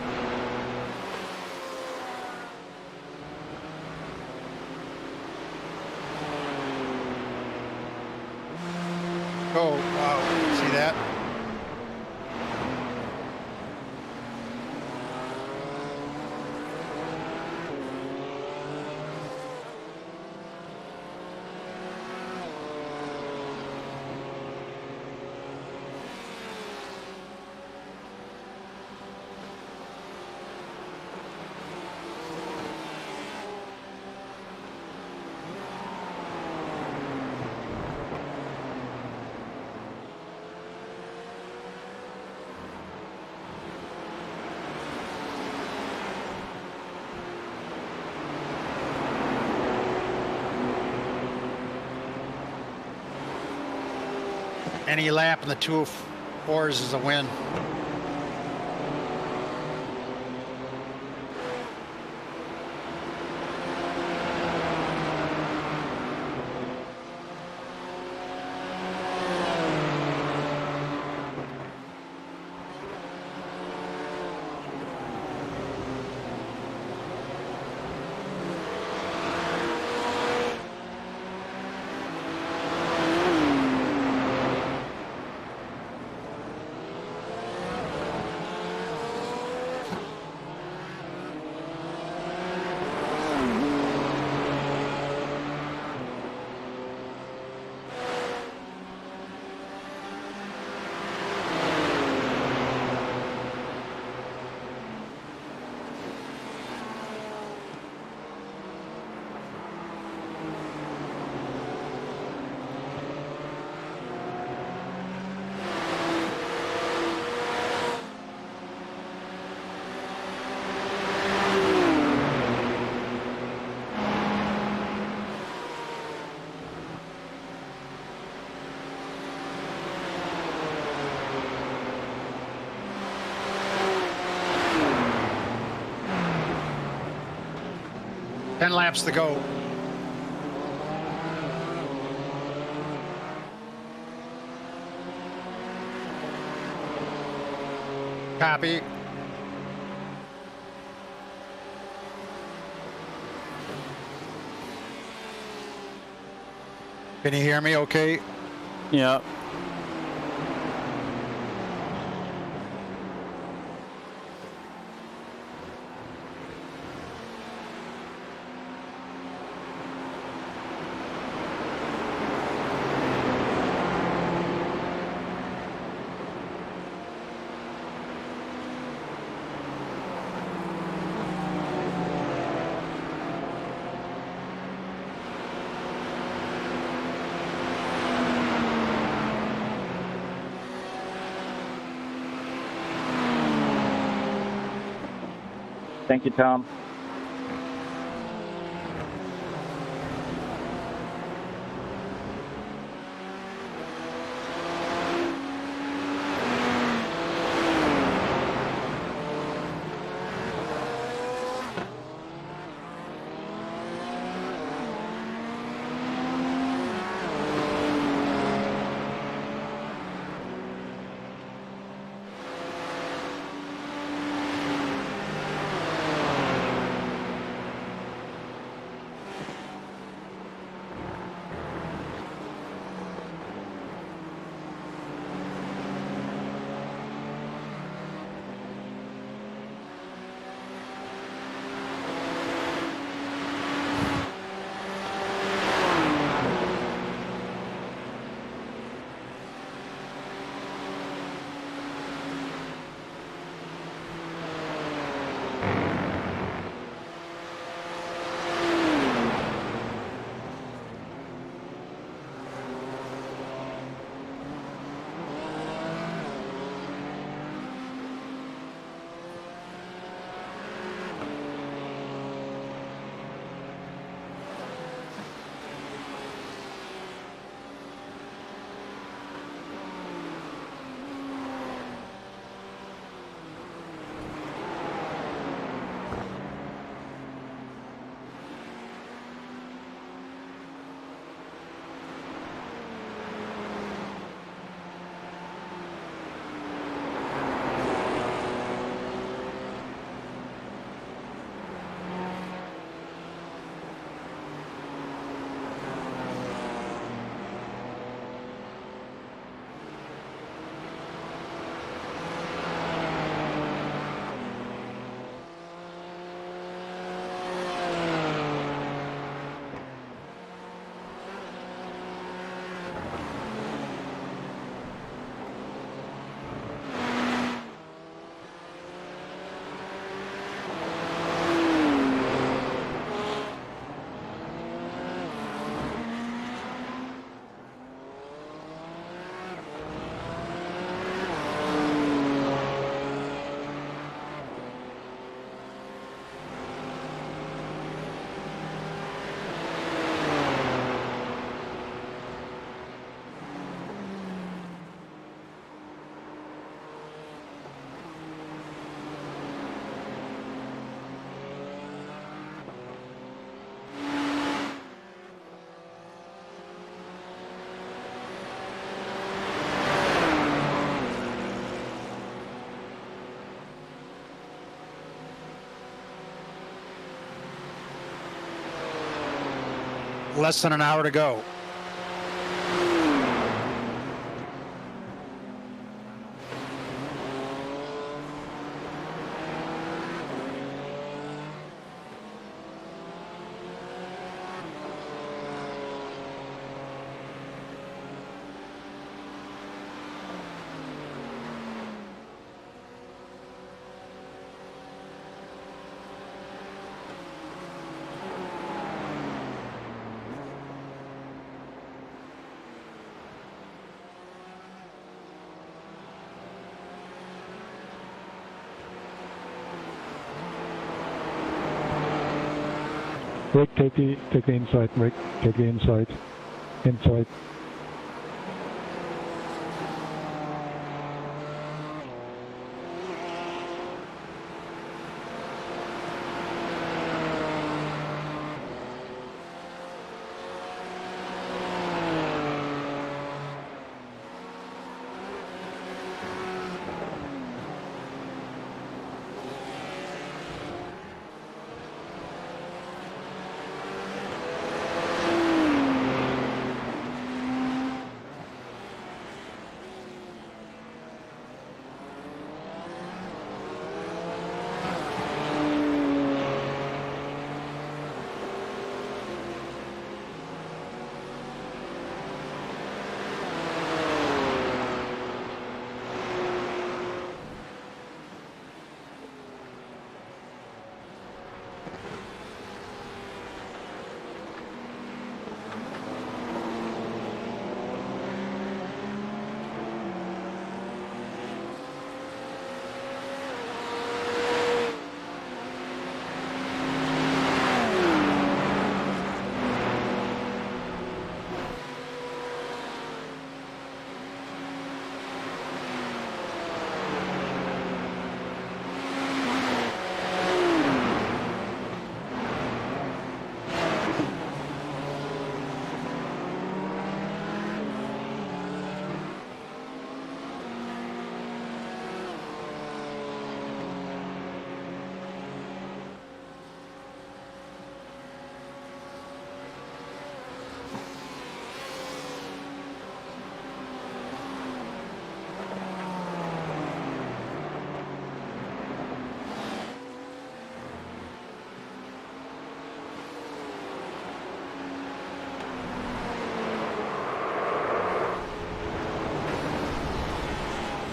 Speaker 1: Oh, wow. See that? Any lap in the 204s is a win. Ten laps to go. Copy. Can you hear me okay?
Speaker 2: Yeah.
Speaker 6: Thank you, Tom.
Speaker 1: Less than an hour to go.
Speaker 8: Rick, take the inside, Rick. Take the inside. Inside.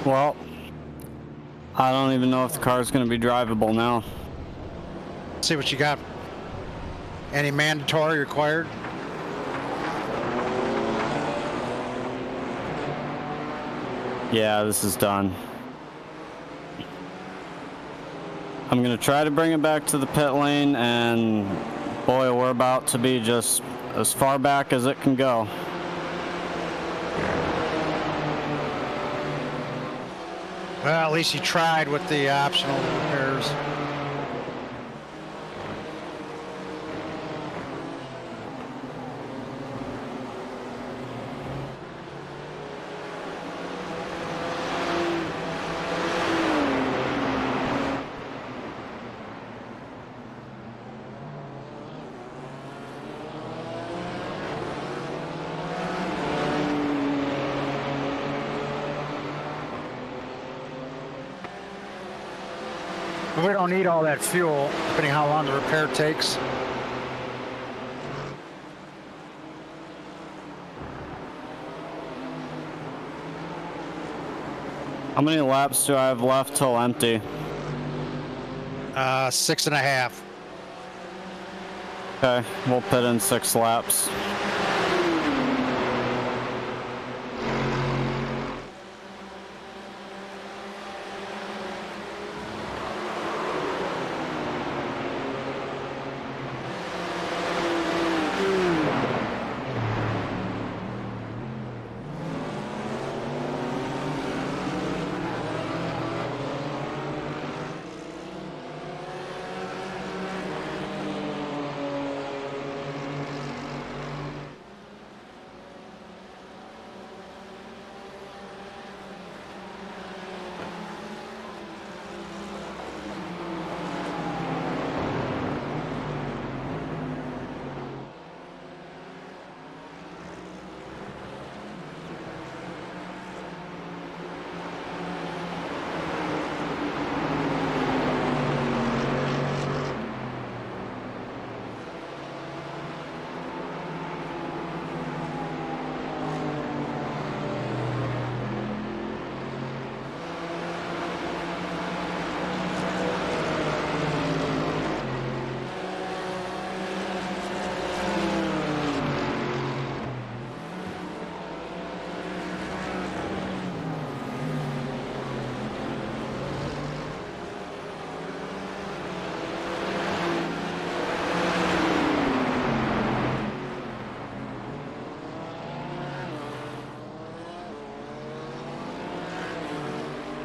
Speaker 2: Well, I don't even know if the car is going to be drivable now.
Speaker 1: See what you got. Any mandatory required?
Speaker 2: Yeah, this is done. I'm going to try to bring it back to the pit lane, and boy, we're about to be just as far back as it can go.
Speaker 1: Well, at least you tried with the optional repairs. We don't need all that fuel, depending how long the repair takes.
Speaker 2: How many laps do I have left till empty?
Speaker 1: 6.5.
Speaker 2: Okay, we'll pit in 6 laps.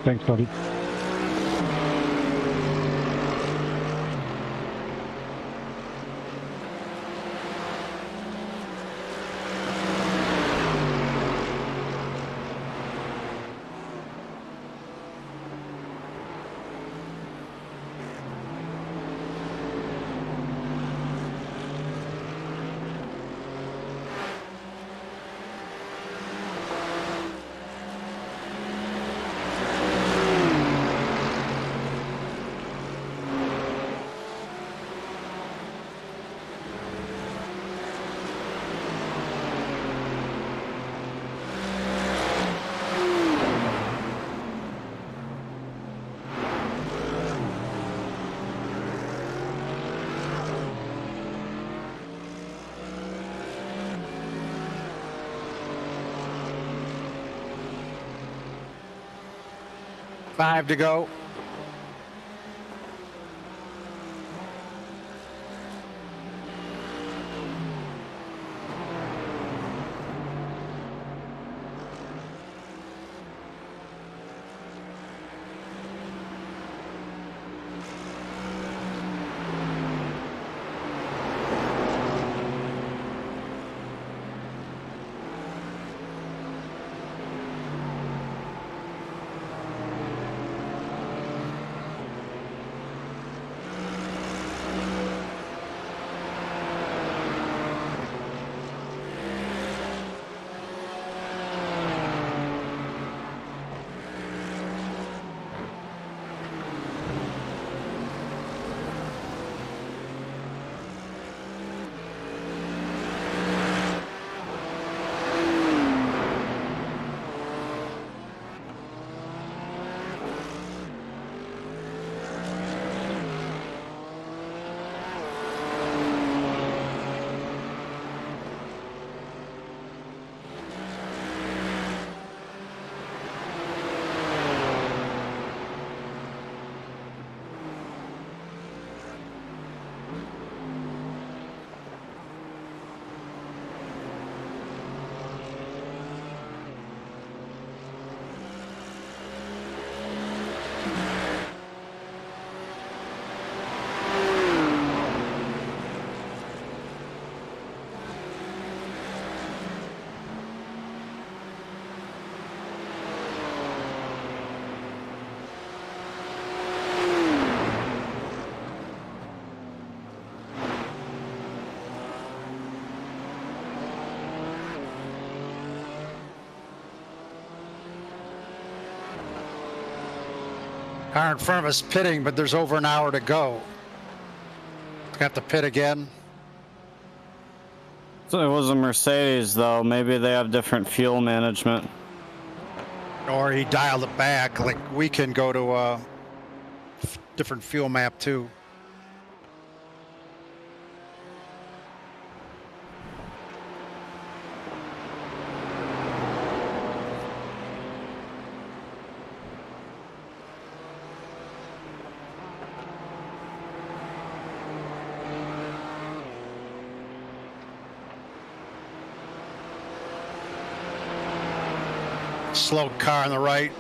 Speaker 8: Thanks, buddy.
Speaker 1: Five to go. Car in front of us pitting, but there's over an hour to go. Got to pit again.
Speaker 2: So it was a Mercedes, though. Maybe they have different fuel management.
Speaker 1: Or he dialed it back. Like we can go to a different fuel map too. Slow car on the right.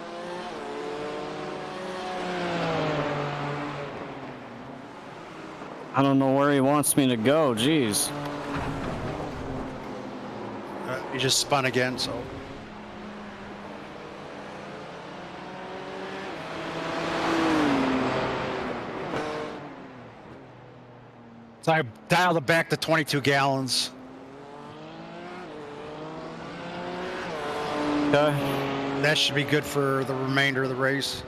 Speaker 2: I don't know where he wants me to go. Jeez.
Speaker 1: He just spun again, so. So I dialed it back to 22 gallons.
Speaker 2: Okay.
Speaker 1: That should be good for the remainder of the race.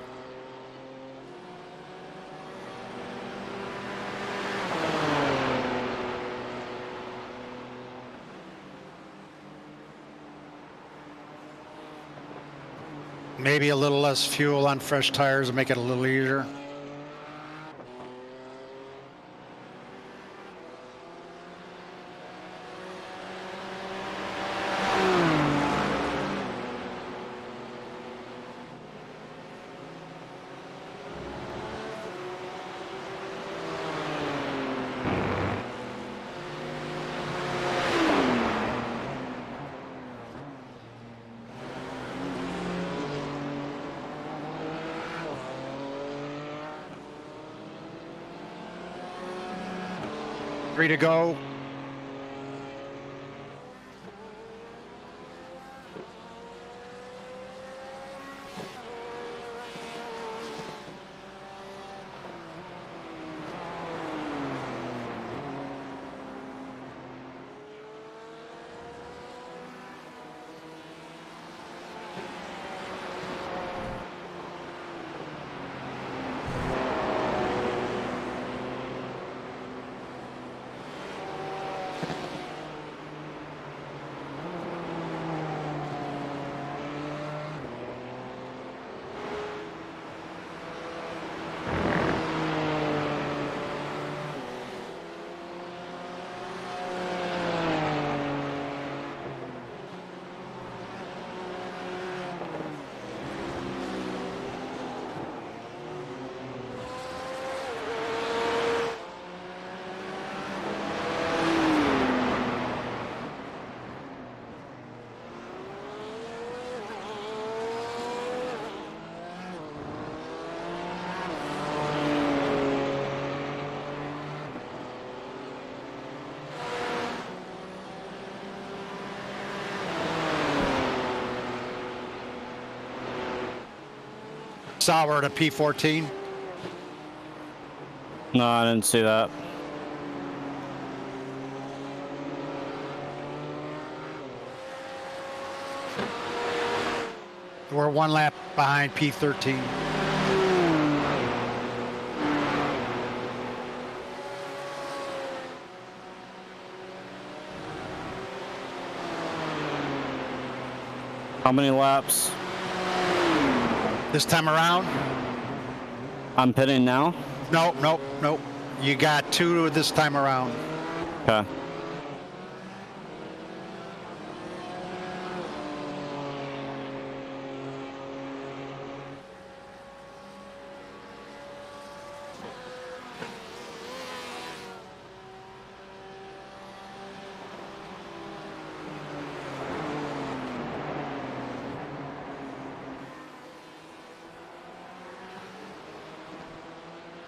Speaker 1: Maybe a little less fuel on fresh tires will make it a little easier. 3 to go. Saw we're at a P14.
Speaker 2: No, I didn't see that.
Speaker 1: We're 1 lap behind P13.
Speaker 2: How many laps?
Speaker 1: This time around?
Speaker 2: I'm pitting now?
Speaker 1: Nope, nope, nope. You got 2 this time around.
Speaker 2: Okay.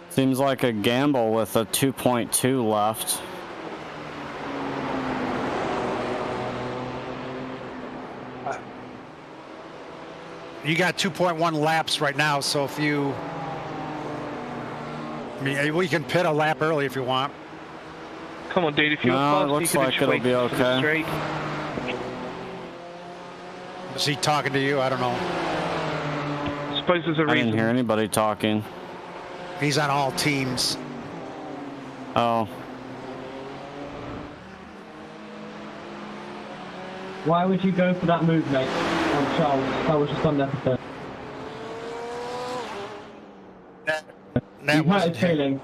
Speaker 2: Seems like a gamble with a 2.2 left.
Speaker 1: You got 2.1 laps right now, so if you... I mean, we can pit a lap early if you want.
Speaker 3: Come on, dude. If you're
Speaker 2: No,
Speaker 3: fast,
Speaker 2: it looks
Speaker 3: you can
Speaker 2: like
Speaker 3: just
Speaker 2: it'll
Speaker 3: wait
Speaker 2: be
Speaker 3: for the
Speaker 2: okay.
Speaker 3: straight.
Speaker 1: Is he talking to you? I don't know.
Speaker 3: I suppose there's a
Speaker 2: I
Speaker 3: reason.
Speaker 2: didn't hear anybody talking.
Speaker 1: He's on all teams.
Speaker 2: Oh.
Speaker 12: Why would you go for that move, mate? On Charles, that was just unnecessary.
Speaker 1: That
Speaker 12: You hurt
Speaker 1: wasn't
Speaker 12: his
Speaker 1: him.
Speaker 12: feeling.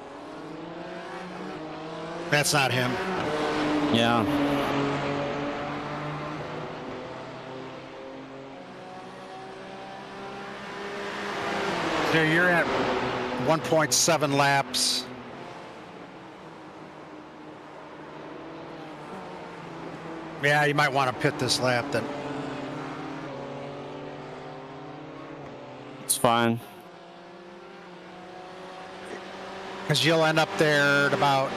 Speaker 1: That's not him.
Speaker 2: Yeah.
Speaker 1: So you're at 1.7 laps. Yeah, you might want to pit this lap then.
Speaker 2: It's fine.
Speaker 1: Because you'll end up there at about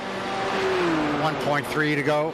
Speaker 1: 1.3 to go.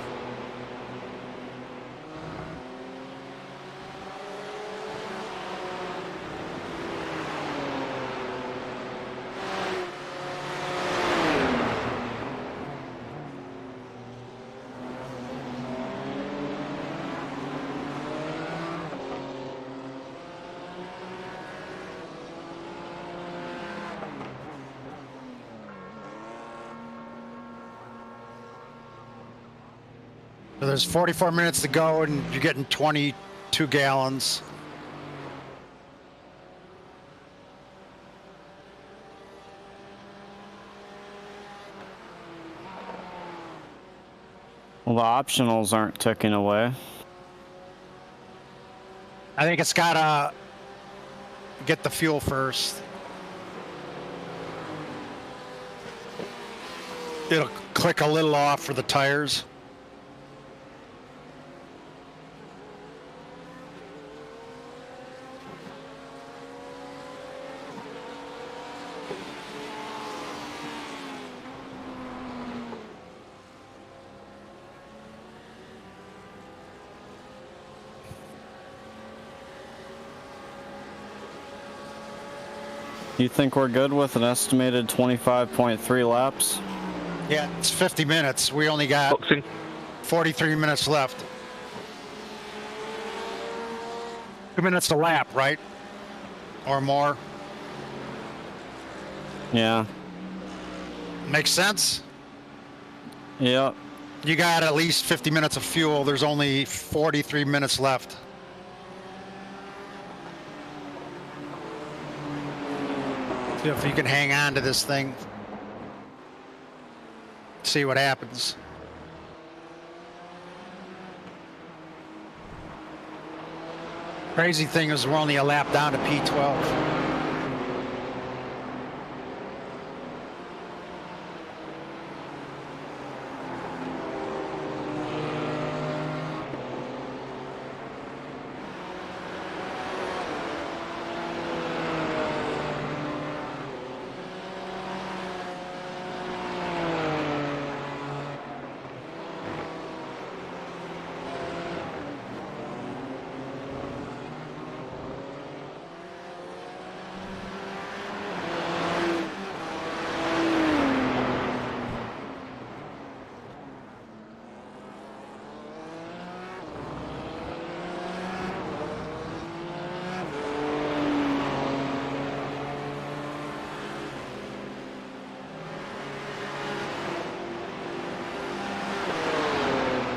Speaker 1: So there's 44 minutes to go and you're getting 22 gallons.
Speaker 2: Well, the optionals aren't ticking away.
Speaker 1: I think it's gotta get the fuel first. It'll click a little off for the tires.
Speaker 2: You think we're good with an estimated 25.3 laps?
Speaker 1: Yeah, it's 50 minutes. We only got 43 minutes left. 2 minutes a lap, right? Or more.
Speaker 2: Yeah.
Speaker 1: Makes sense?
Speaker 2: Yep.
Speaker 1: You got at least 50 minutes of fuel. There's only 43 minutes left. See if you can hang on to this thing. See what happens. Crazy thing is we're only a lap down to P12.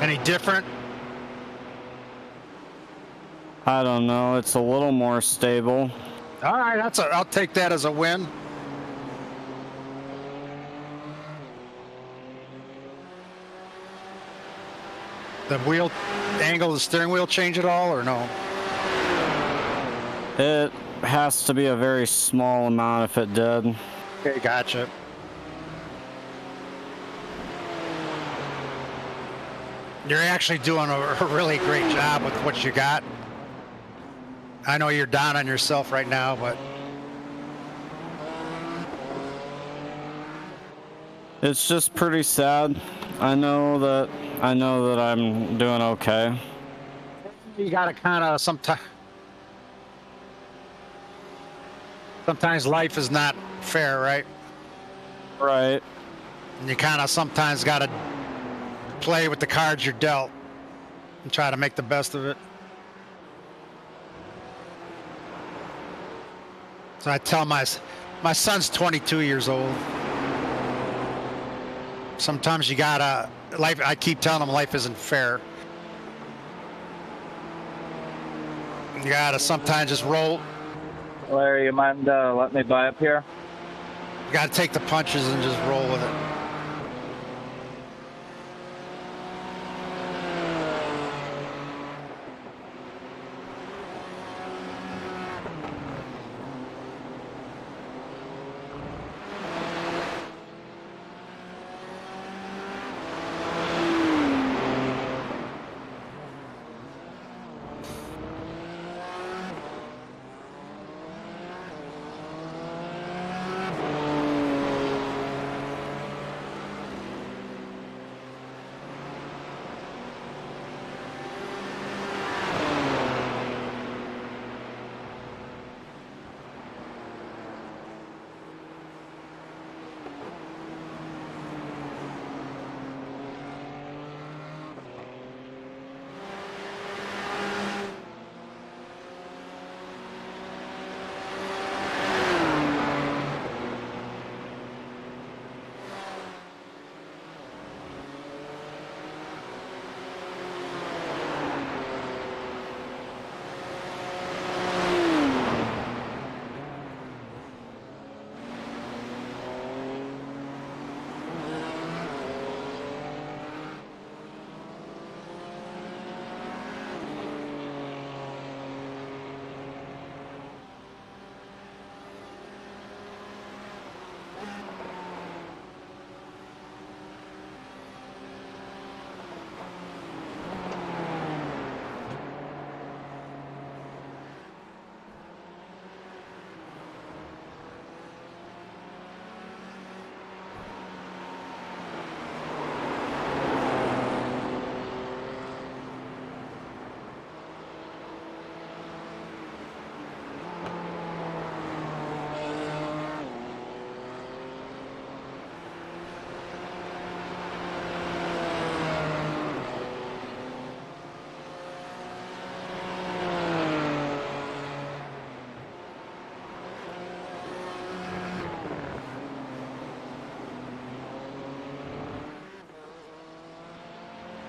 Speaker 1: Any different?
Speaker 2: I don't know. It's a little more stable.
Speaker 1: All right, I'll take that as a win. The wheel angle of the steering wheel change at all or no?
Speaker 2: It has to be a very small amount if it did.
Speaker 1: Okay, gotcha. You're actually doing a really great job with what you got. I know you're down on yourself right now, but
Speaker 2: it's just pretty sad. I know that I'm doing okay.
Speaker 1: You gotta kind of sometimes life is not fair, right?
Speaker 2: Right.
Speaker 1: And you kind of sometimes gotta play with the cards you're dealt and try to make the best of it. So I tell my son's 22 years old. Sometimes you gotta life. I keep telling him life isn't fair. You gotta sometimes just roll.
Speaker 6: Larry, you mind letting me buy up here?
Speaker 1: You gotta take the punches and just roll with it.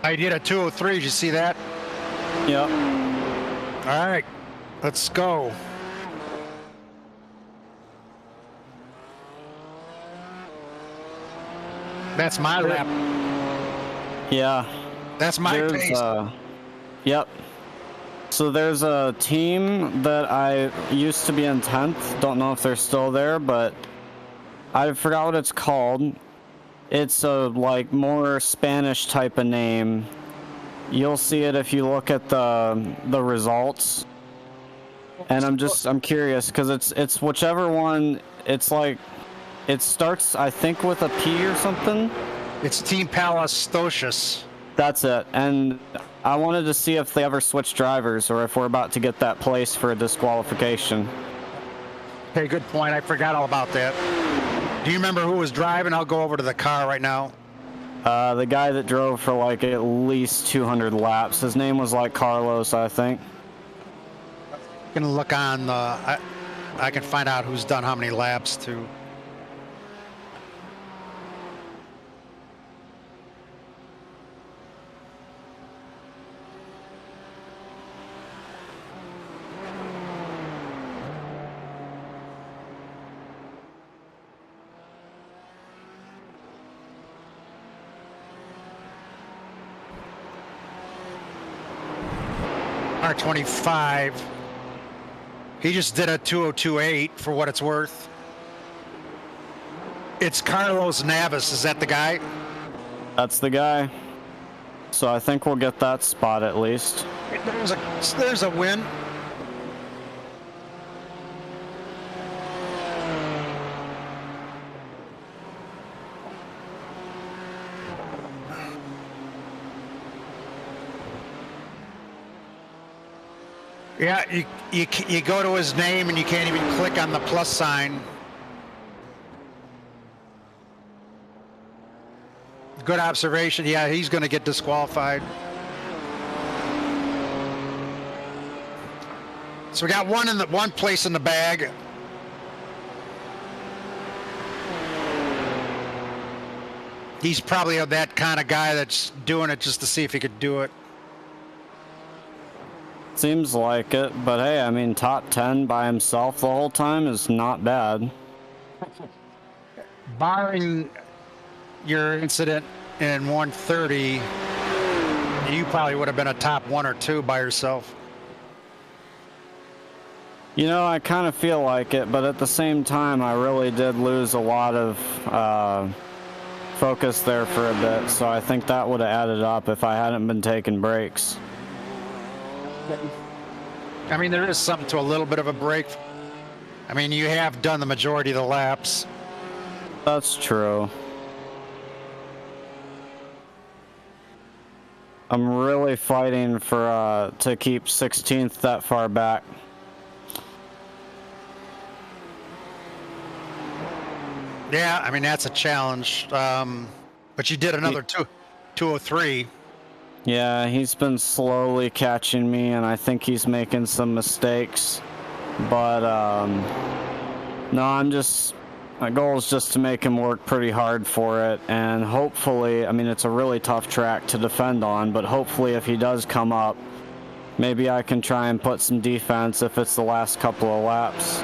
Speaker 1: I did a 203. Did you see that?
Speaker 2: Yep.
Speaker 1: All right, let's go. That's my lap.
Speaker 2: Yeah.
Speaker 1: That's my pace.
Speaker 2: Yep. So there's a team that I used to be in 10th. Don't know if they're still there, but I forgot what it's called. It's a like more Spanish type of name. You'll see it if you look at the results. And I'm curious because it's whichever one. It's like it starts I think with a P or something.
Speaker 1: It's Team Palastocious.
Speaker 2: That's it. And I wanted to see if they ever switch drivers or if we're about to get that place for a disqualification.
Speaker 1: Okay, good point. I forgot all about that. Do you remember who was driving? I'll go over to the car right now.
Speaker 2: The guy that drove for like at least 200 laps. His name was like Carlos, I think.
Speaker 1: I'm gonna look on the. I can find out who's done how many laps too. R25. He just did a 202.8 for what it's worth. It's Carlos Navas. Is that the guy?
Speaker 2: That's the guy. So I think we'll get that spot at least.
Speaker 1: There's a win. Yeah, you go to his name and you can't even click on the plus sign. Good observation. Yeah, he's going to get disqualified. So we got one place in the bag. He's probably that kind of guy that's doing it just to see if he could do it.
Speaker 2: Seems like it, but hey, I mean, top 10 by himself the whole time is not bad.
Speaker 1: Barring your incident in 130, you probably would have been a top 1 or 2 by yourself.
Speaker 2: You know, I kind of feel like it, but at the same time, I really did lose a lot of focus there for a bit, so I think that would have added up if I hadn't been taking breaks.
Speaker 1: I mean, there is something to a little bit of a break. I mean, you have done the majority of the laps.
Speaker 2: That's true. I'm really fighting for to keep 16th that far back.
Speaker 1: Yeah, I mean, that's a challenge. But you did another 203.
Speaker 2: Yeah, he's been slowly catching me, and I think he's making some mistakes. But, no, my goal is just to make him work pretty hard for it, and hopefully, I mean, it's a really tough track to defend on, but hopefully if he does come up, maybe I can try and put some defense if it's the last couple of laps.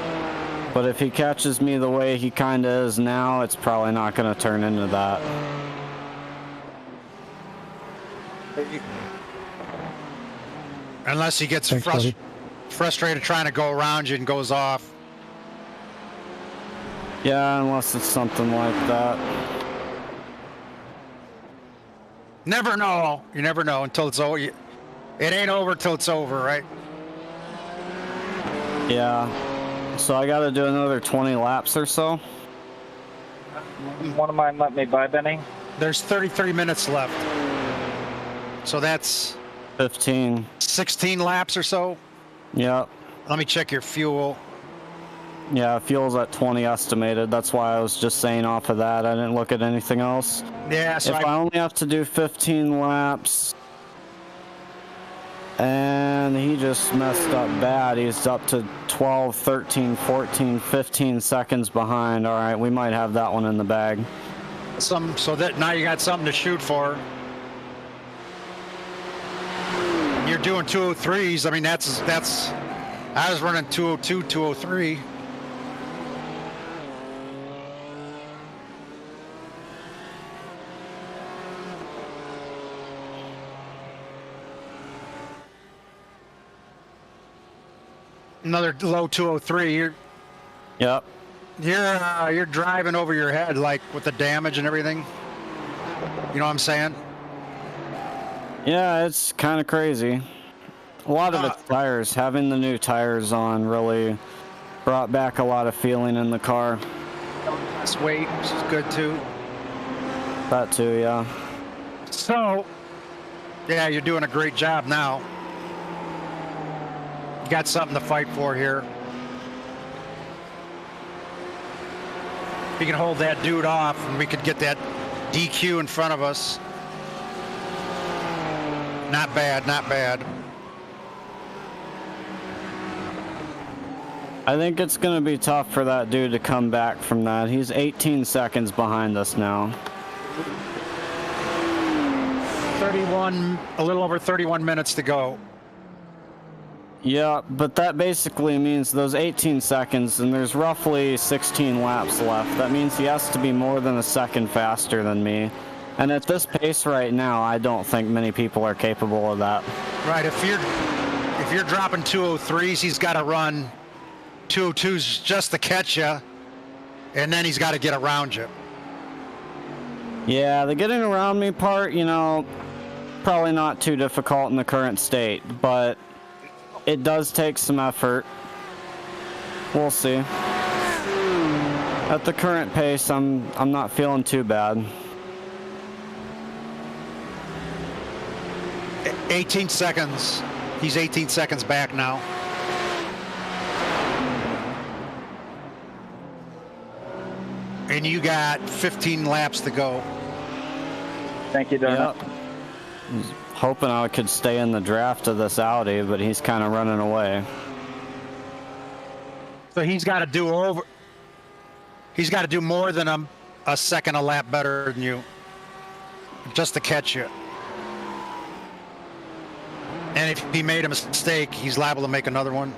Speaker 2: But if he catches me the way he kind of is now, it's probably not going to turn into that.
Speaker 1: Unless he gets frustrated trying to go around you and goes off.
Speaker 2: Yeah, unless it's something like that.
Speaker 1: Never know. You never know until it's over. It ain't over till it's over, right?
Speaker 2: Yeah. So I got to do another 20 laps or so.
Speaker 6: One of mine let me by, Benny.
Speaker 1: There's 33 minutes left. So that's
Speaker 2: 15.
Speaker 1: 16 laps or so?
Speaker 2: Yep.
Speaker 1: Let me check your fuel.
Speaker 2: Yeah, fuel's at 20 estimated. That's why I was just saying off of that. I didn't look at anything else.
Speaker 1: Yeah, so
Speaker 2: if I only have to do 15 laps, and he just messed up bad. He's up to 12, 13, 14, 15 seconds behind. All right, we might have that one in the bag.
Speaker 1: So that now you got something to shoot for. you're doing 203s, I mean, that's, I was running 202, 203. Another low 203.
Speaker 2: Yep.
Speaker 1: You're driving over your head, like with the damage and everything. You know what I'm saying?
Speaker 2: Yeah, it's kind of crazy. A lot of it's tires. Having the new tires on really brought back a lot of feeling in the car.
Speaker 1: Less weight, which is good too.
Speaker 2: That too, yeah.
Speaker 1: So, yeah, you're doing a great job now. You got something to fight for here. If you can hold that dude off, and we could get that DQ in front of us. Not bad, not bad.
Speaker 2: I think it's going to be tough for that dude to come back from that. He's 18 seconds behind us now.
Speaker 1: 31, a little over 31 minutes to go.
Speaker 2: Yeah, but that basically means those 18 seconds, and there's roughly 16 laps left. That means he has to be more than a second faster than me. And at this pace right now, I don't think many people are capable of that.
Speaker 1: Right, if you're dropping 203s, he's got to run 202s just to catch you, and then he's got to get around you.
Speaker 2: Yeah, the getting around me part, you know, probably not too difficult in the current state, but it does take some effort. We'll see. At the current pace, I'm not feeling too bad.
Speaker 1: 18 seconds. He's 18 seconds back now. And you got 15 laps to go.
Speaker 6: Thank you, Darren.
Speaker 2: Yep. Hoping I could stay in the draft of this Audi, but he's kind of running away.
Speaker 1: So he's got to do over. He's got to do more than a second a lap better than you, just to catch you. And if he made a mistake, he's liable to make another one.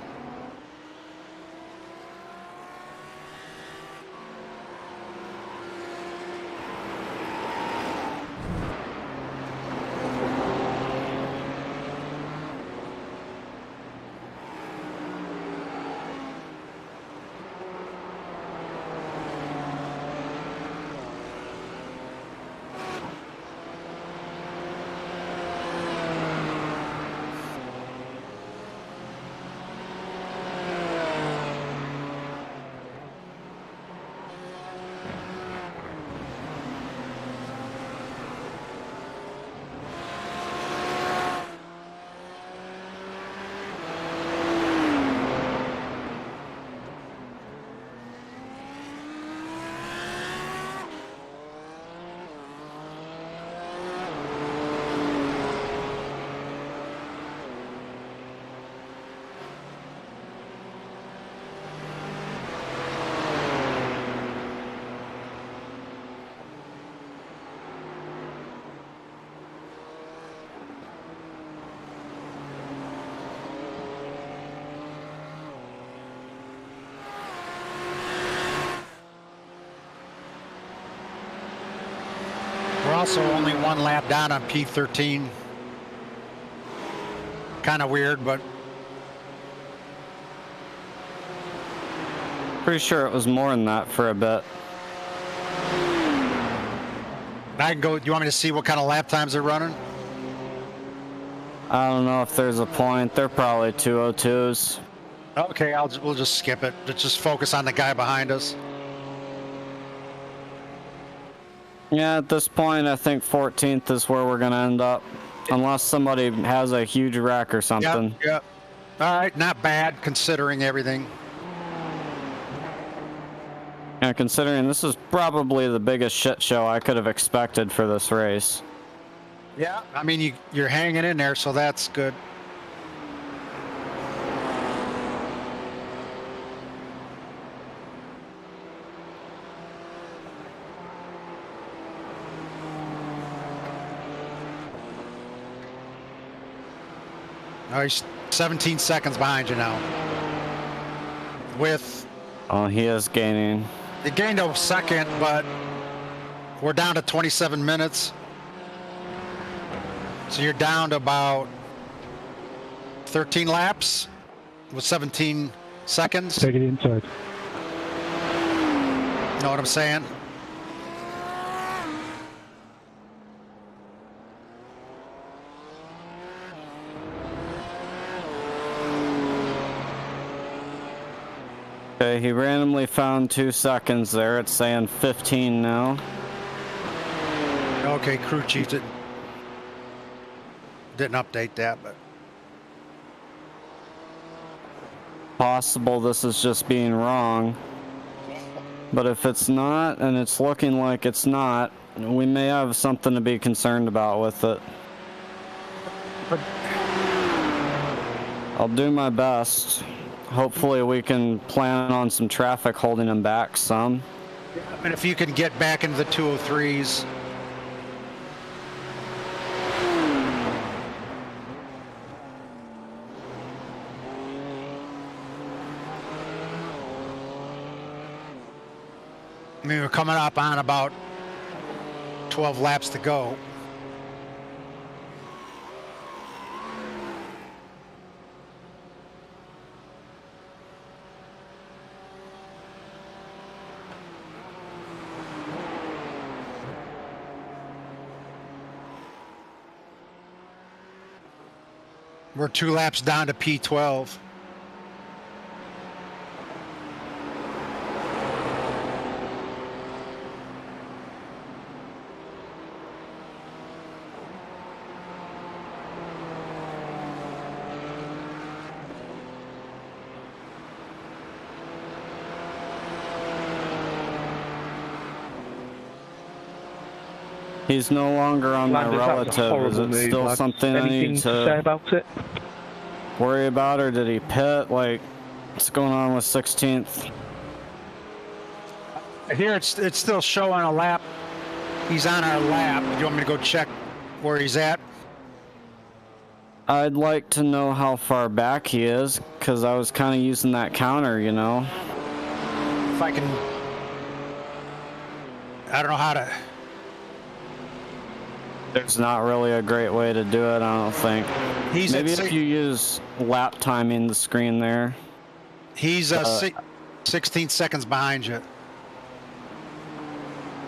Speaker 1: We're also only one lap down on P13. Kind of weird, but
Speaker 2: Pretty sure it was more than that for a bit.
Speaker 1: I can go. Do you want me to see what kind of lap times they're running?
Speaker 2: I don't know if there's a point. They're probably 202s.
Speaker 1: Okay, we'll just skip it. Let's just focus on the guy behind us.
Speaker 2: Yeah, at this point, I think 14th is where we're going to end up. Unless somebody has a huge wreck or something.
Speaker 1: Yep. All right, not bad considering everything.
Speaker 2: Yeah, considering this is probably the biggest shit show I could have expected for this race.
Speaker 1: Yeah. I mean, you're hanging in there, so that's good. Oh, he's 17 seconds behind you now. With
Speaker 2: Oh, he is gaining.
Speaker 1: he gained a second, but we're down to 27 minutes. So you're down to about 13 laps with 17 seconds.
Speaker 8: Take it inside.
Speaker 1: You know what I'm saying?
Speaker 2: Okay, he randomly found 2 seconds there. It's saying 15 now.
Speaker 1: Okay, crew chief didn't update that, but
Speaker 2: Possible this is just being wrong. But if it's not, and it's looking like it's not, we may have something to be concerned about with it. I'll do my best. Hopefully we can plan on some traffic holding them back some.
Speaker 1: and if you can get back into the 203s. I mean, we're coming up on about 12 laps to go. We're 2 laps down to P12.
Speaker 2: He's no longer on my relative. Is it still something I need to
Speaker 3: say about it?
Speaker 2: worry about, or did he pit? Like, what's going on with 16th?
Speaker 1: Here it's still showing a lap. He's on our lap. Do you want me to go check where he's at?
Speaker 2: I'd like to know how far back he is, because I was kind of using that counter, you know.
Speaker 1: If I can... I don't know how to...
Speaker 2: There's not really a great way to do it, I don't think.
Speaker 1: He's
Speaker 2: Maybe if you use lap timing the screen there.
Speaker 1: He's 16 seconds behind you.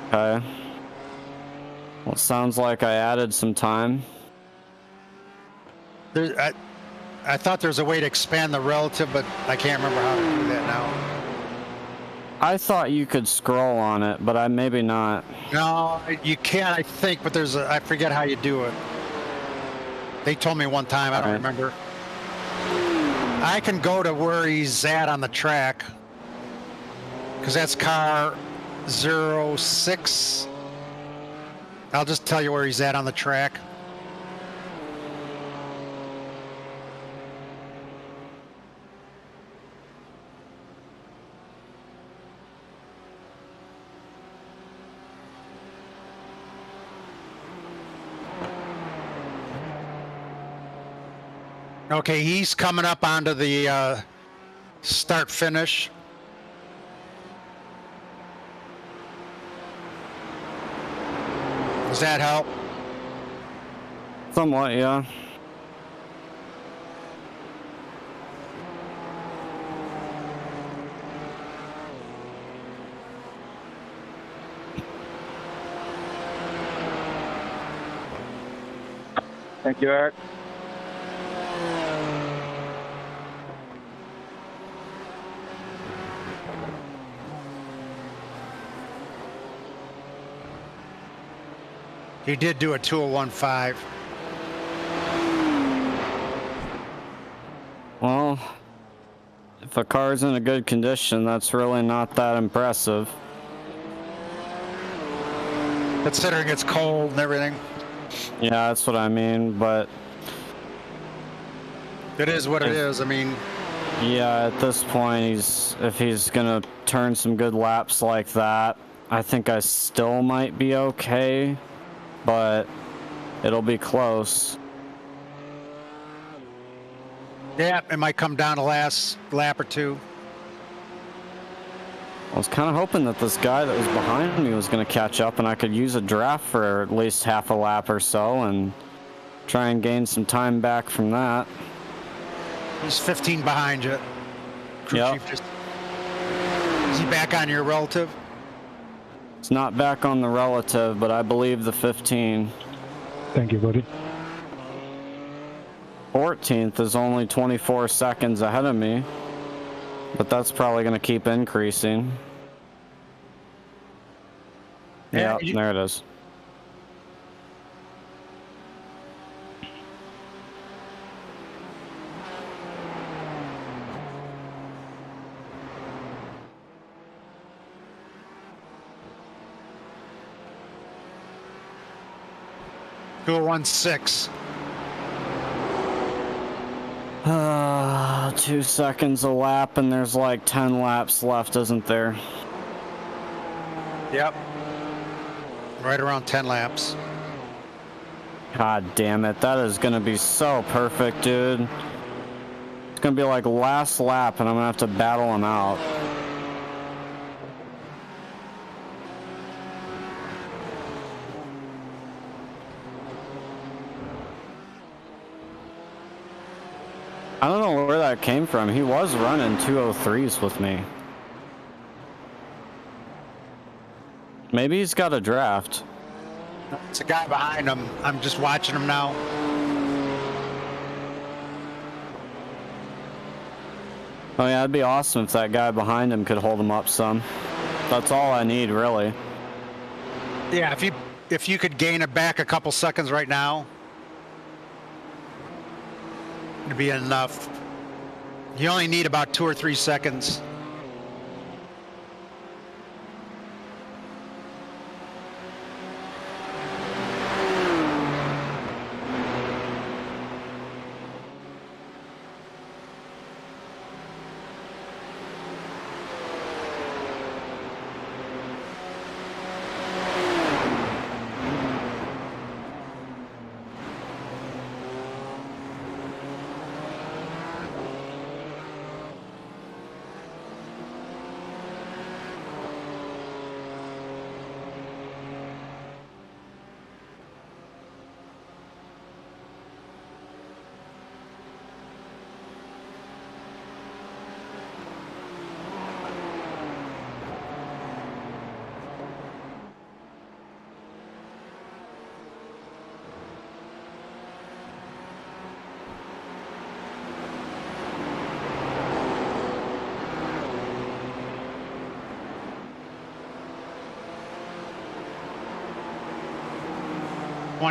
Speaker 2: Okay. Well, it sounds like I added some time.
Speaker 1: I thought there's a way to expand the relative, but I can't remember how to do that now.
Speaker 2: I thought you could scroll on it, but maybe not.
Speaker 1: No, you can, I think, but I forget how you do it. They told me one time, I don't remember. I can go to where he's at on the track, because that's car 06. I'll just tell you where he's at on the track. Okay, he's coming up onto the start finish. Does that help?
Speaker 2: Somewhat, yeah.
Speaker 6: Thank you, Eric.
Speaker 1: He did do a 2:01.5.
Speaker 2: Well, if a car's in a good condition, that's really not that impressive.
Speaker 1: Considering it's cold and everything.
Speaker 2: Yeah, that's what I mean, but...
Speaker 1: It is what it is, I mean...
Speaker 2: Yeah, at this point, if he's gonna turn some good laps like that, I think I still might be okay, but it'll be close.
Speaker 1: Yeah, it might come down to last lap or two.
Speaker 2: I was kind of hoping that this guy that was behind me was going to catch up and I could use a draft for at least half a lap or so and try and gain some time back from that.
Speaker 1: He's 15 behind you. Crew
Speaker 2: Yep.
Speaker 1: chief just... Is he back on your relative?
Speaker 2: It's not back on the relative, but I believe the 15.
Speaker 8: Thank you, buddy.
Speaker 2: 14th is only 24 seconds ahead of me, but that's probably going to keep increasing.
Speaker 1: Yeah,
Speaker 2: Yep, there it is.
Speaker 1: Go 1-6.
Speaker 2: 2 seconds a lap, and there's like 10 laps left, isn't there?
Speaker 1: Yep. Right around 10 laps.
Speaker 2: God damn it, that is gonna be so perfect, dude. It's gonna be like last lap, and I'm gonna have to battle him out. I don't know where that came from. He was running 203s with me. Maybe he's got a draft.
Speaker 1: It's a guy behind him. I'm just watching him now.
Speaker 2: Oh yeah, it'd be awesome if that guy behind him could hold him up some. That's all I need, really.
Speaker 1: Yeah, if you could gain it back a couple seconds right now, it'd be enough. You only need about 2 or 3 seconds.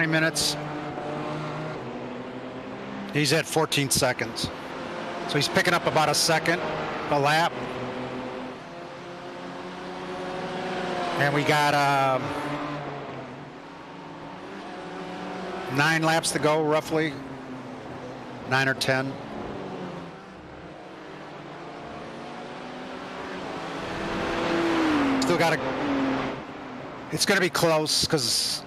Speaker 1: Minutes. He's at 14 seconds. So he's picking up about a second a lap. And we got 9 laps to go, roughly. 9 or 10. Still got it's going to be close because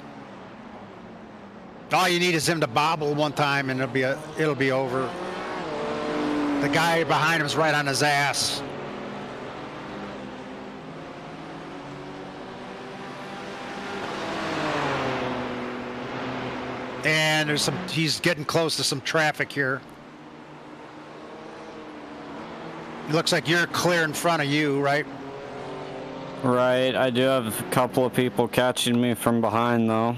Speaker 1: all you need is him to bobble one time and it'll be over. The guy behind him is right on his ass. And he's getting close to some traffic here. It looks like you're clear in front of you, right?
Speaker 2: Right, I do have a couple of people catching me from behind, though.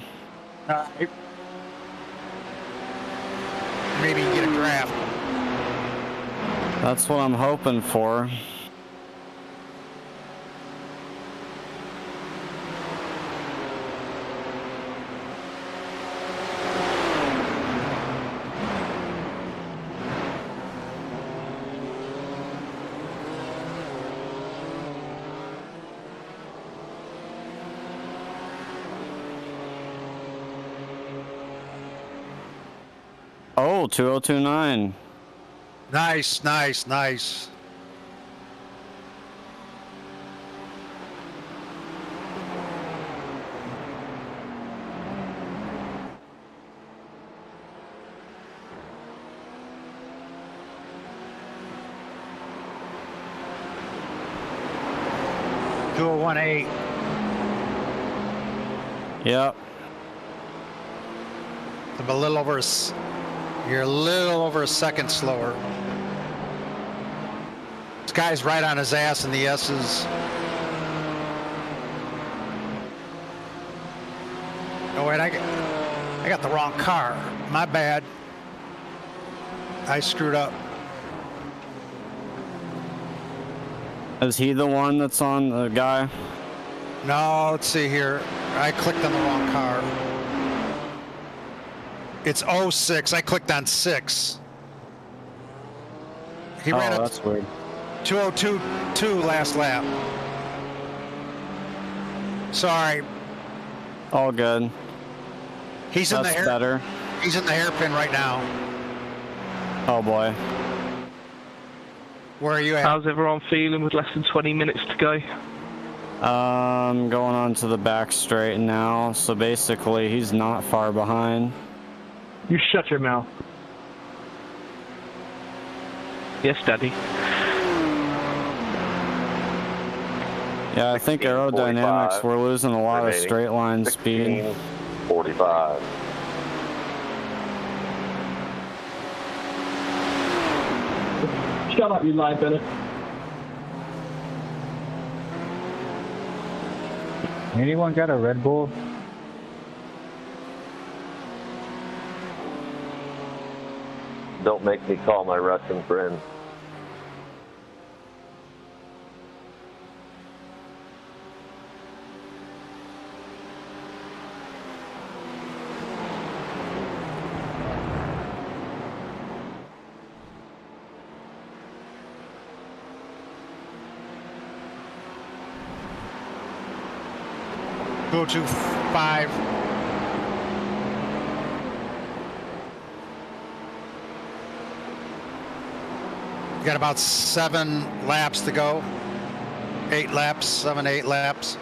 Speaker 1: Maybe you get a draft.
Speaker 2: That's what I'm hoping for. Oh, 2029.
Speaker 1: Nice, nice, nice. 2018.
Speaker 2: Yep.
Speaker 1: I'm a little over you're a little over a second slower. This guy's right on his ass in the S's. Oh wait, I got the wrong car. My bad. I screwed up.
Speaker 2: Is he the one that's on the guy?
Speaker 1: No, let's see here. I clicked on the wrong car. It's 06. I clicked on 6. He ran up
Speaker 2: that's weird.
Speaker 1: 2:02.2 last lap. Sorry.
Speaker 2: All good.
Speaker 1: He's in the hair.
Speaker 2: Better.
Speaker 1: He's in the hairpin right now.
Speaker 2: Oh boy.
Speaker 1: Where are you at?
Speaker 3: How's everyone feeling with less than 20 minutes to go?
Speaker 2: Going on to the back straight now. So basically, he's not far behind.
Speaker 12: You shut your mouth.
Speaker 3: Yes, Daddy.
Speaker 2: Yeah, I think aerodynamics, we're losing a lot of straight line speed.
Speaker 14: 45.
Speaker 12: Shut up, you lie, Bennett.
Speaker 5: Anyone got a Red Bull?
Speaker 14: Don't make me call my Russian friend.
Speaker 1: Go to 5. You got about 7 laps to go. 8 laps, 7, 8 laps.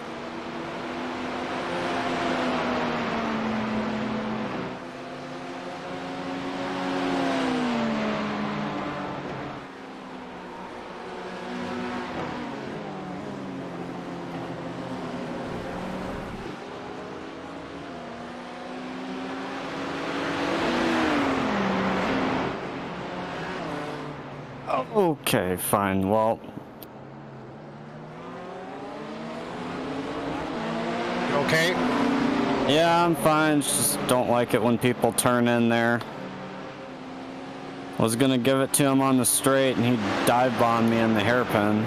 Speaker 2: Okay, fine. Well,
Speaker 1: You okay?
Speaker 2: yeah, I'm fine. Just don't like it when people turn in there. Was gonna give it to him on the straight, and he dive bombed me in the hairpin.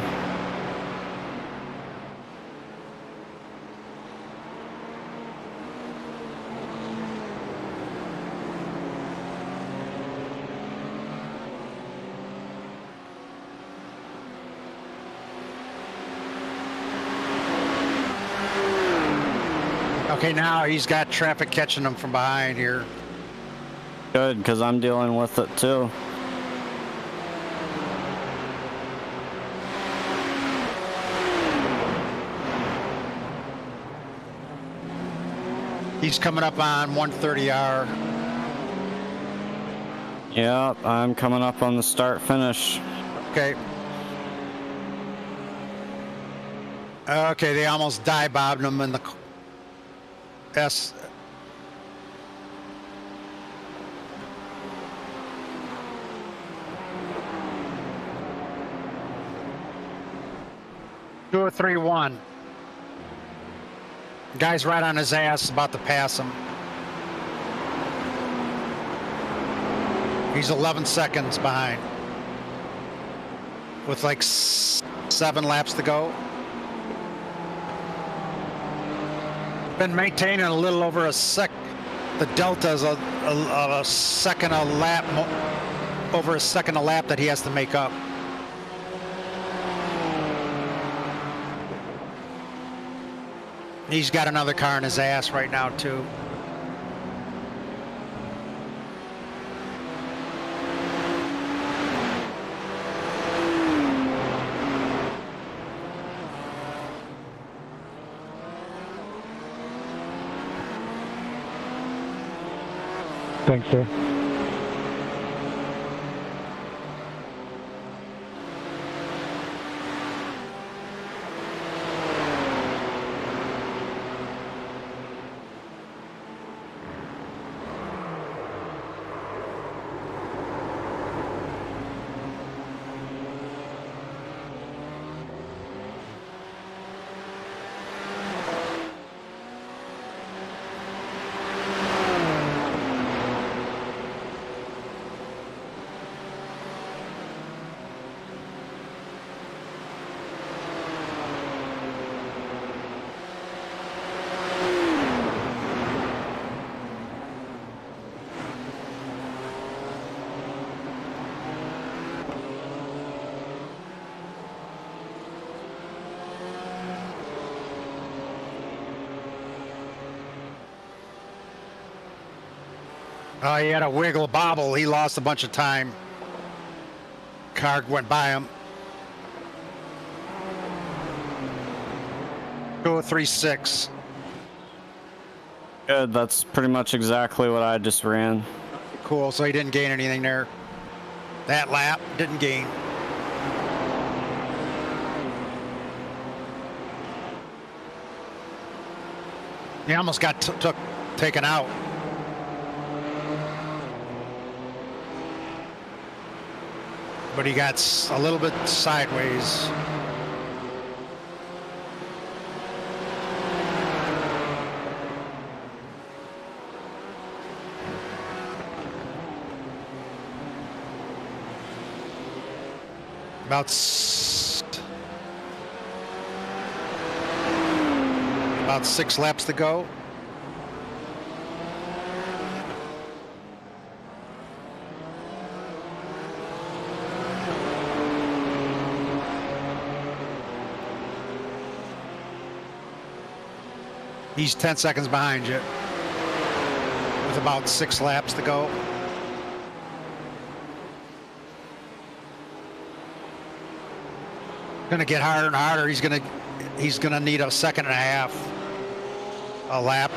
Speaker 1: Okay, now he's got traffic catching him from behind here.
Speaker 2: Good, because I'm dealing with it too.
Speaker 1: He's coming up on 130R.
Speaker 2: Yep, I'm coming up on the start finish.
Speaker 1: Okay. Okay, they almost dive bombed him in the S. Two or 3-1. Guy's right on his ass, about to pass him. He's 11 seconds behind. With like 7 laps to go. Been maintaining a little over a sec. The delta is a second a lap, over a second a lap that he has to make up. He's got another car in his ass right now too.
Speaker 8: Thanks, sir.
Speaker 1: He had a wiggle bobble. He lost a bunch of time. Car went by him. 2:03.6.
Speaker 2: Good, that's pretty much exactly what I just ran.
Speaker 1: Cool, so he didn't gain anything there. That lap didn't gain. He almost got taken out. But he got a little bit sideways. About 6 laps to go. He's 10 seconds behind you with about 6 laps to go. Going to get harder and harder. He's going to need a second and a half a lap.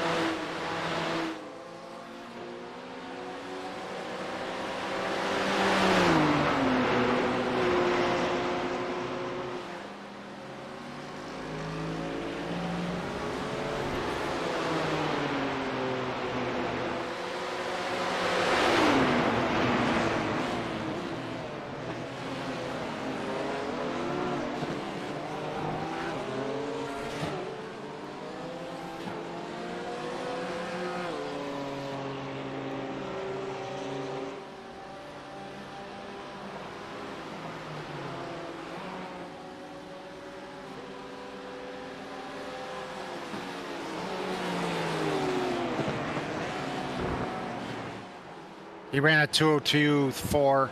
Speaker 1: He ran a 2:02.4.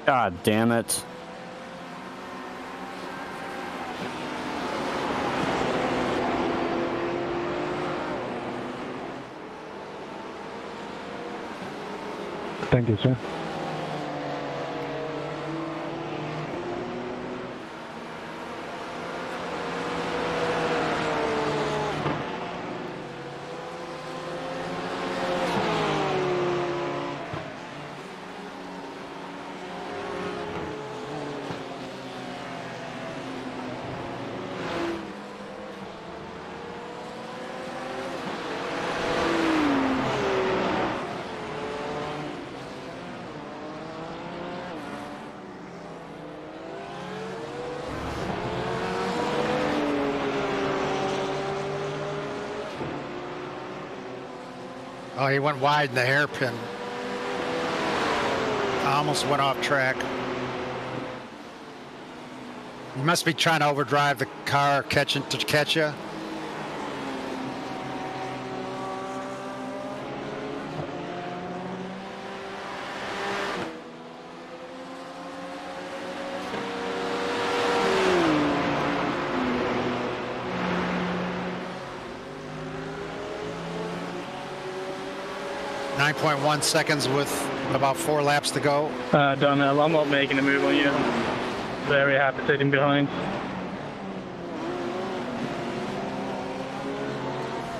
Speaker 2: God damn it.
Speaker 8: Thank you, sir.
Speaker 1: Oh, he went wide in the hairpin. Almost went off track. You must be trying to overdrive the car to catch you. .1 seconds with about 4 laps to go.
Speaker 15: Donnell, I'm not making a move on you. I'm very happy sitting behind.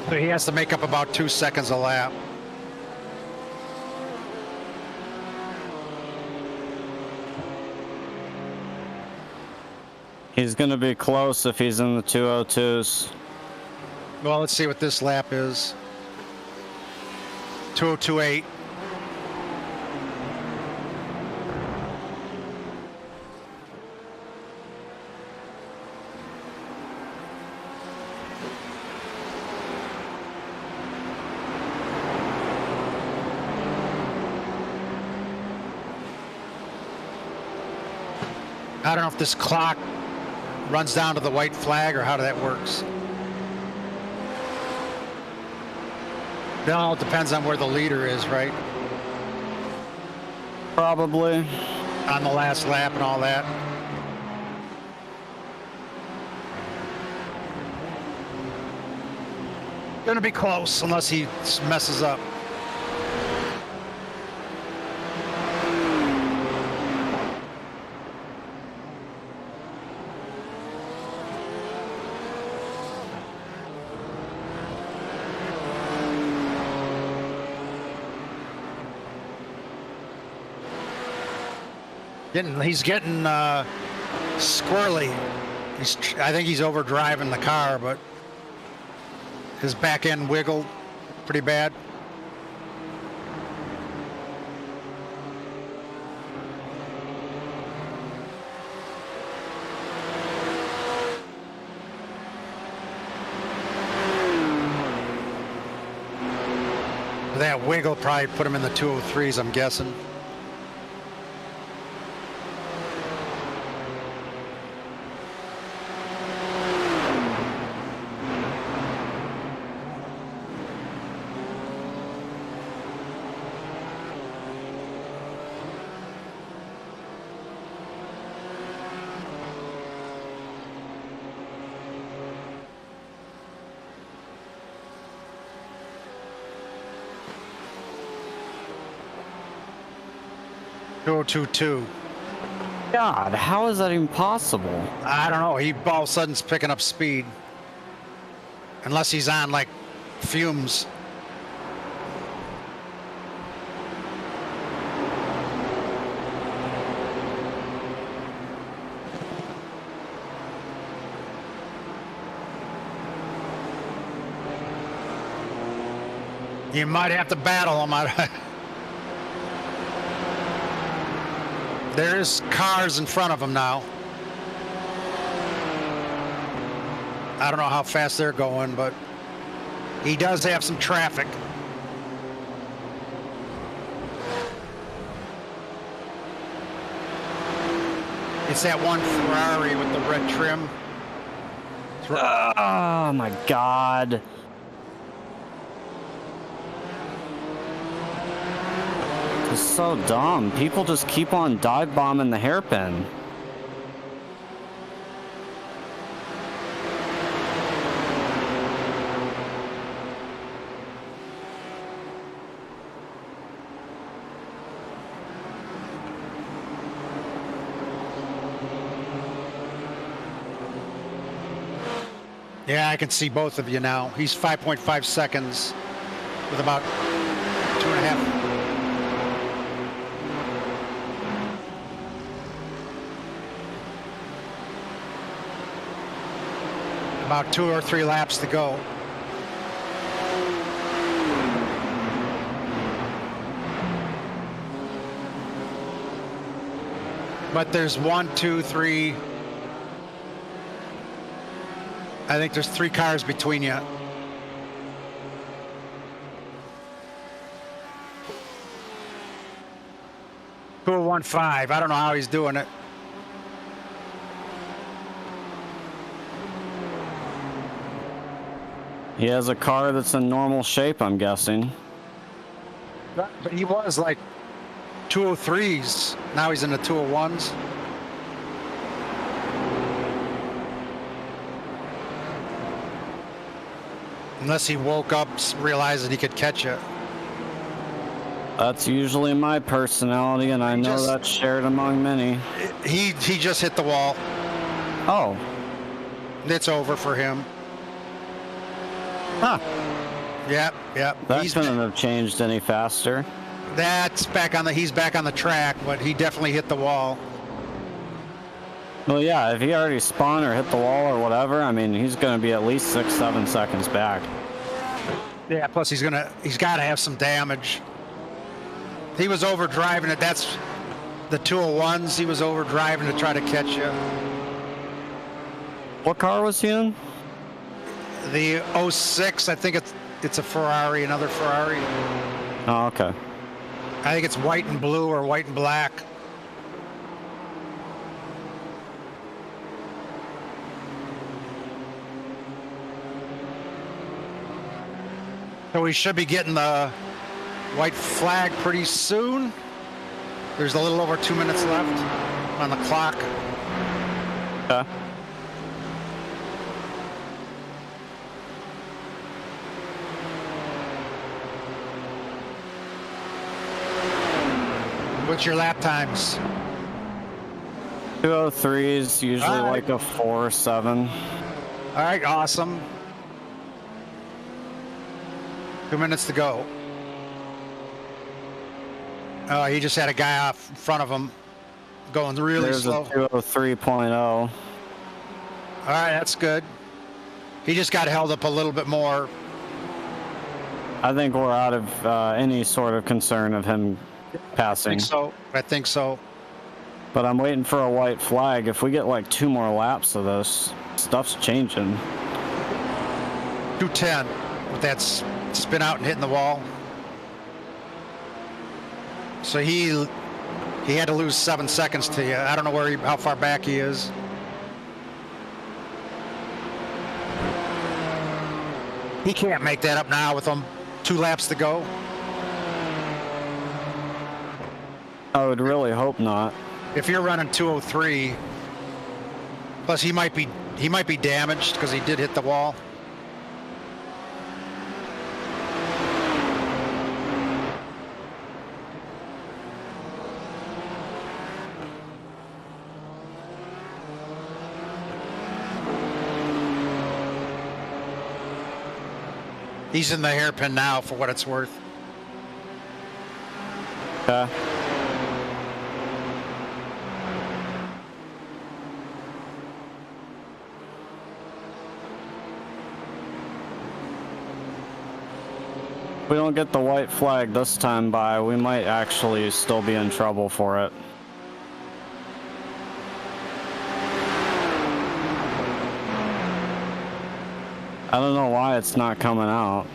Speaker 1: So he has to make up about 2 seconds a lap.
Speaker 2: He's going to be close if he's in the 202s.
Speaker 1: Well, let's see what this lap is. 2:02.8. I don't know if this clock runs down to the white flag or how that works. It all depends on where the leader is, right?
Speaker 2: Probably.
Speaker 1: On the last lap and all that. Gonna be close unless he messes up. He's getting squirrely. I think he's overdriving the car, but his back end wiggled pretty bad. That wiggle probably put him in the 203s, I'm guessing.
Speaker 2: God, how is that even possible?
Speaker 1: I don't know. He all of a sudden's picking up speed. Unless he's on like fumes. You might have to battle him. There's cars in front of him now. I don't know how fast they're going, but he does have some traffic. It's that one Ferrari with the red trim.
Speaker 2: Oh my God. It's so dumb. People just keep on dive bombing the hairpin.
Speaker 1: Yeah, I can see both of you now. He's 5.5 seconds with about 2.5. About 2 or 3 laps to go. But there's 1, 2, 3. I think there's 3 cars between you. Cool 1.5. I don't know how he's doing it.
Speaker 2: He has a car that's in normal shape, I'm guessing.
Speaker 1: But he was like 203s. Now he's in the 201s. Unless he woke up realizing he could catch it.
Speaker 2: That's usually my personality, and I know that's shared among many.
Speaker 1: He just hit the wall.
Speaker 2: Oh.
Speaker 1: It's over for him.
Speaker 2: Huh.
Speaker 1: Yep.
Speaker 2: That couldn't have changed any faster.
Speaker 1: That's back on the. He's back on the track, but he definitely hit the wall.
Speaker 2: Well, yeah, if he already spun or hit the wall or whatever, I mean, he's going to be at least 6-7 seconds back.
Speaker 1: Yeah. Plus, he's got to have some damage. He was overdriving it. That's the 201s. He was overdriving to try to catch you.
Speaker 2: What car was he in?
Speaker 1: The 06. I think it's a Ferrari, another Ferrari.
Speaker 2: Oh, okay.
Speaker 1: I think it's white and blue or white and black. So we should be getting the white flag pretty soon. There's a little over 2 minutes left on the clock.
Speaker 2: Yeah.
Speaker 1: What's your lap times?
Speaker 2: 203 is usually like a 4.7.
Speaker 1: All right, awesome. 2 minutes to go. Oh, he just had a guy off in front of him. going really
Speaker 2: There's
Speaker 1: slow.
Speaker 2: a 203.0.
Speaker 1: All right, that's good. He just got held up a little bit more.
Speaker 2: I think we're out of any sort of concern of him passing.
Speaker 1: I think so.
Speaker 2: But I'm waiting for a white flag. If we get like 2 more laps of this, stuff's changing.
Speaker 1: 210 with that spin out and hitting the wall. So he had to lose 7 seconds to you. I don't know how far back he is. He can't make that up now with 2 laps to go.
Speaker 2: I would really hope not.
Speaker 1: If you're running 203, plus he might be damaged because he did hit the wall. He's in the hairpin now, for what it's worth.
Speaker 2: Okay. If we don't get the white flag this time by, we might actually still be in trouble for it. I don't know why it's not coming out.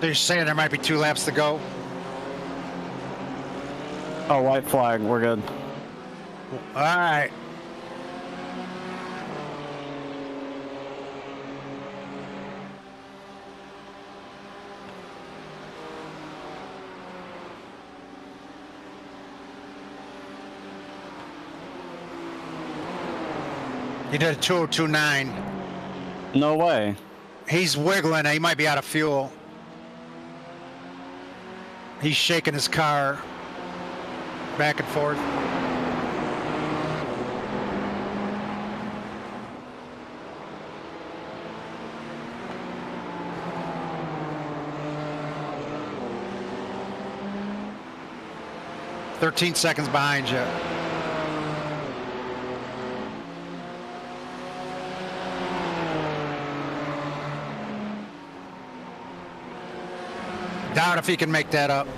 Speaker 1: They're saying there might be 2 laps to go.
Speaker 2: Oh, white flag, we're good.
Speaker 1: All right. He did a 2:02.9.
Speaker 2: No way.
Speaker 1: He's wiggling. He might be out of fuel. He's shaking his car back and forth. "13 seconds behind you." Doubt if he can make that up.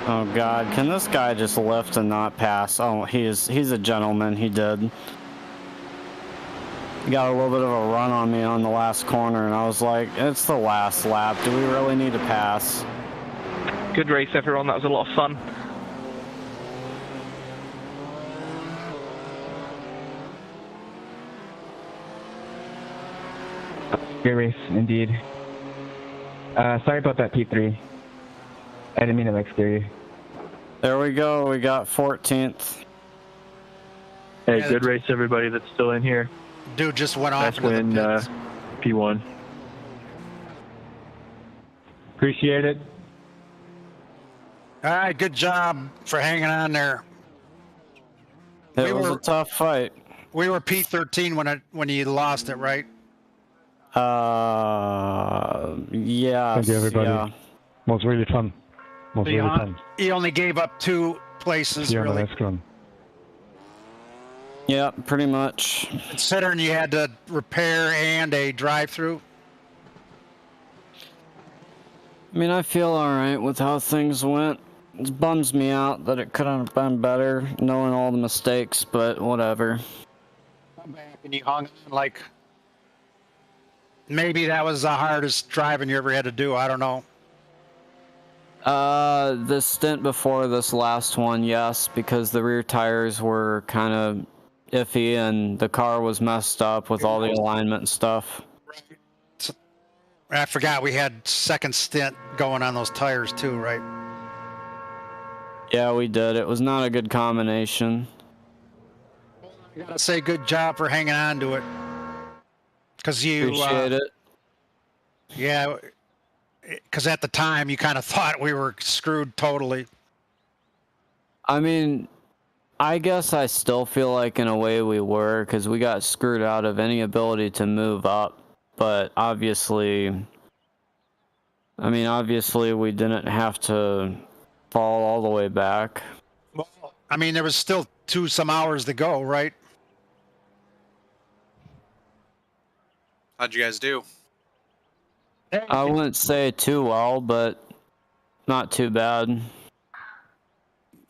Speaker 2: Oh God, can this guy just lift and not pass? Oh, he's a gentleman, he did. He got a little bit of a run on me on the last corner, and I was like, it's the last lap. Do we really need to pass?
Speaker 3: Good race, everyone. That was a lot of fun.
Speaker 16: Great race, indeed. Sorry about that, P3. I didn't mean to like scare you.
Speaker 2: There we go. We got 14th.
Speaker 17: Hey, good race, everybody that's still in here.
Speaker 1: Dude just went off.
Speaker 17: Nice win, P1.
Speaker 8: Appreciate it.
Speaker 1: All right, good job for hanging on there.
Speaker 2: It was a tough fight.
Speaker 1: We were P13 when you lost it, right?
Speaker 2: Yeah.
Speaker 8: Thank you, everybody.
Speaker 2: Yeah.
Speaker 8: Was really fun. Was really fun.
Speaker 1: He only gave up 2 places,
Speaker 8: Yeah,
Speaker 1: really.
Speaker 8: that's good.
Speaker 2: Yeah, pretty much.
Speaker 1: Considering you had to repair and a drive-through.
Speaker 2: I mean, I feel alright with how things went. It bums me out that it could have been better, knowing all the mistakes, but whatever.
Speaker 1: Come back and you hung on like maybe that was the hardest driving you ever had to do. I don't know.
Speaker 2: The stint before this last one, yes, because the rear tires were kind of iffy and the car was messed up with all the alignment and stuff.
Speaker 1: I forgot we had second stint going on those tires too, right?
Speaker 2: Yeah, we did. It was not a good combination.
Speaker 1: I gotta say, good job for hanging on to it. Because you
Speaker 2: appreciate it.
Speaker 1: Yeah, because at the time you kind of thought we were screwed totally.
Speaker 2: I mean, I guess I still feel like in a way we were, because we got screwed out of any ability to move up. But obviously, we didn't have to fall all the way back.
Speaker 1: Well, I mean, there was still some hours to go, right?
Speaker 18: How'd you guys do?
Speaker 2: I wouldn't say too well, but not too bad.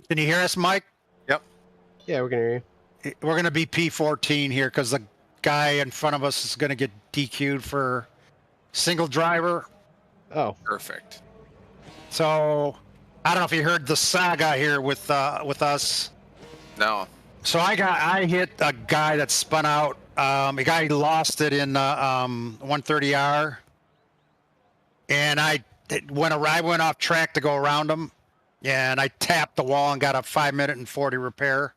Speaker 1: Can you hear us, Mike?
Speaker 18: Yep.
Speaker 19: Yeah, we can hear you.
Speaker 1: We're going to be P14 here because the guy in front of us is going to get DQ'd for single driver.
Speaker 19: Oh,
Speaker 18: perfect.
Speaker 1: So I don't know if you heard the saga here with us.
Speaker 18: No.
Speaker 1: So I hit a guy that spun out. A guy lost it in 130R, and I went off track to go around him, and I tapped the wall and got a 5-minute and 40 repair.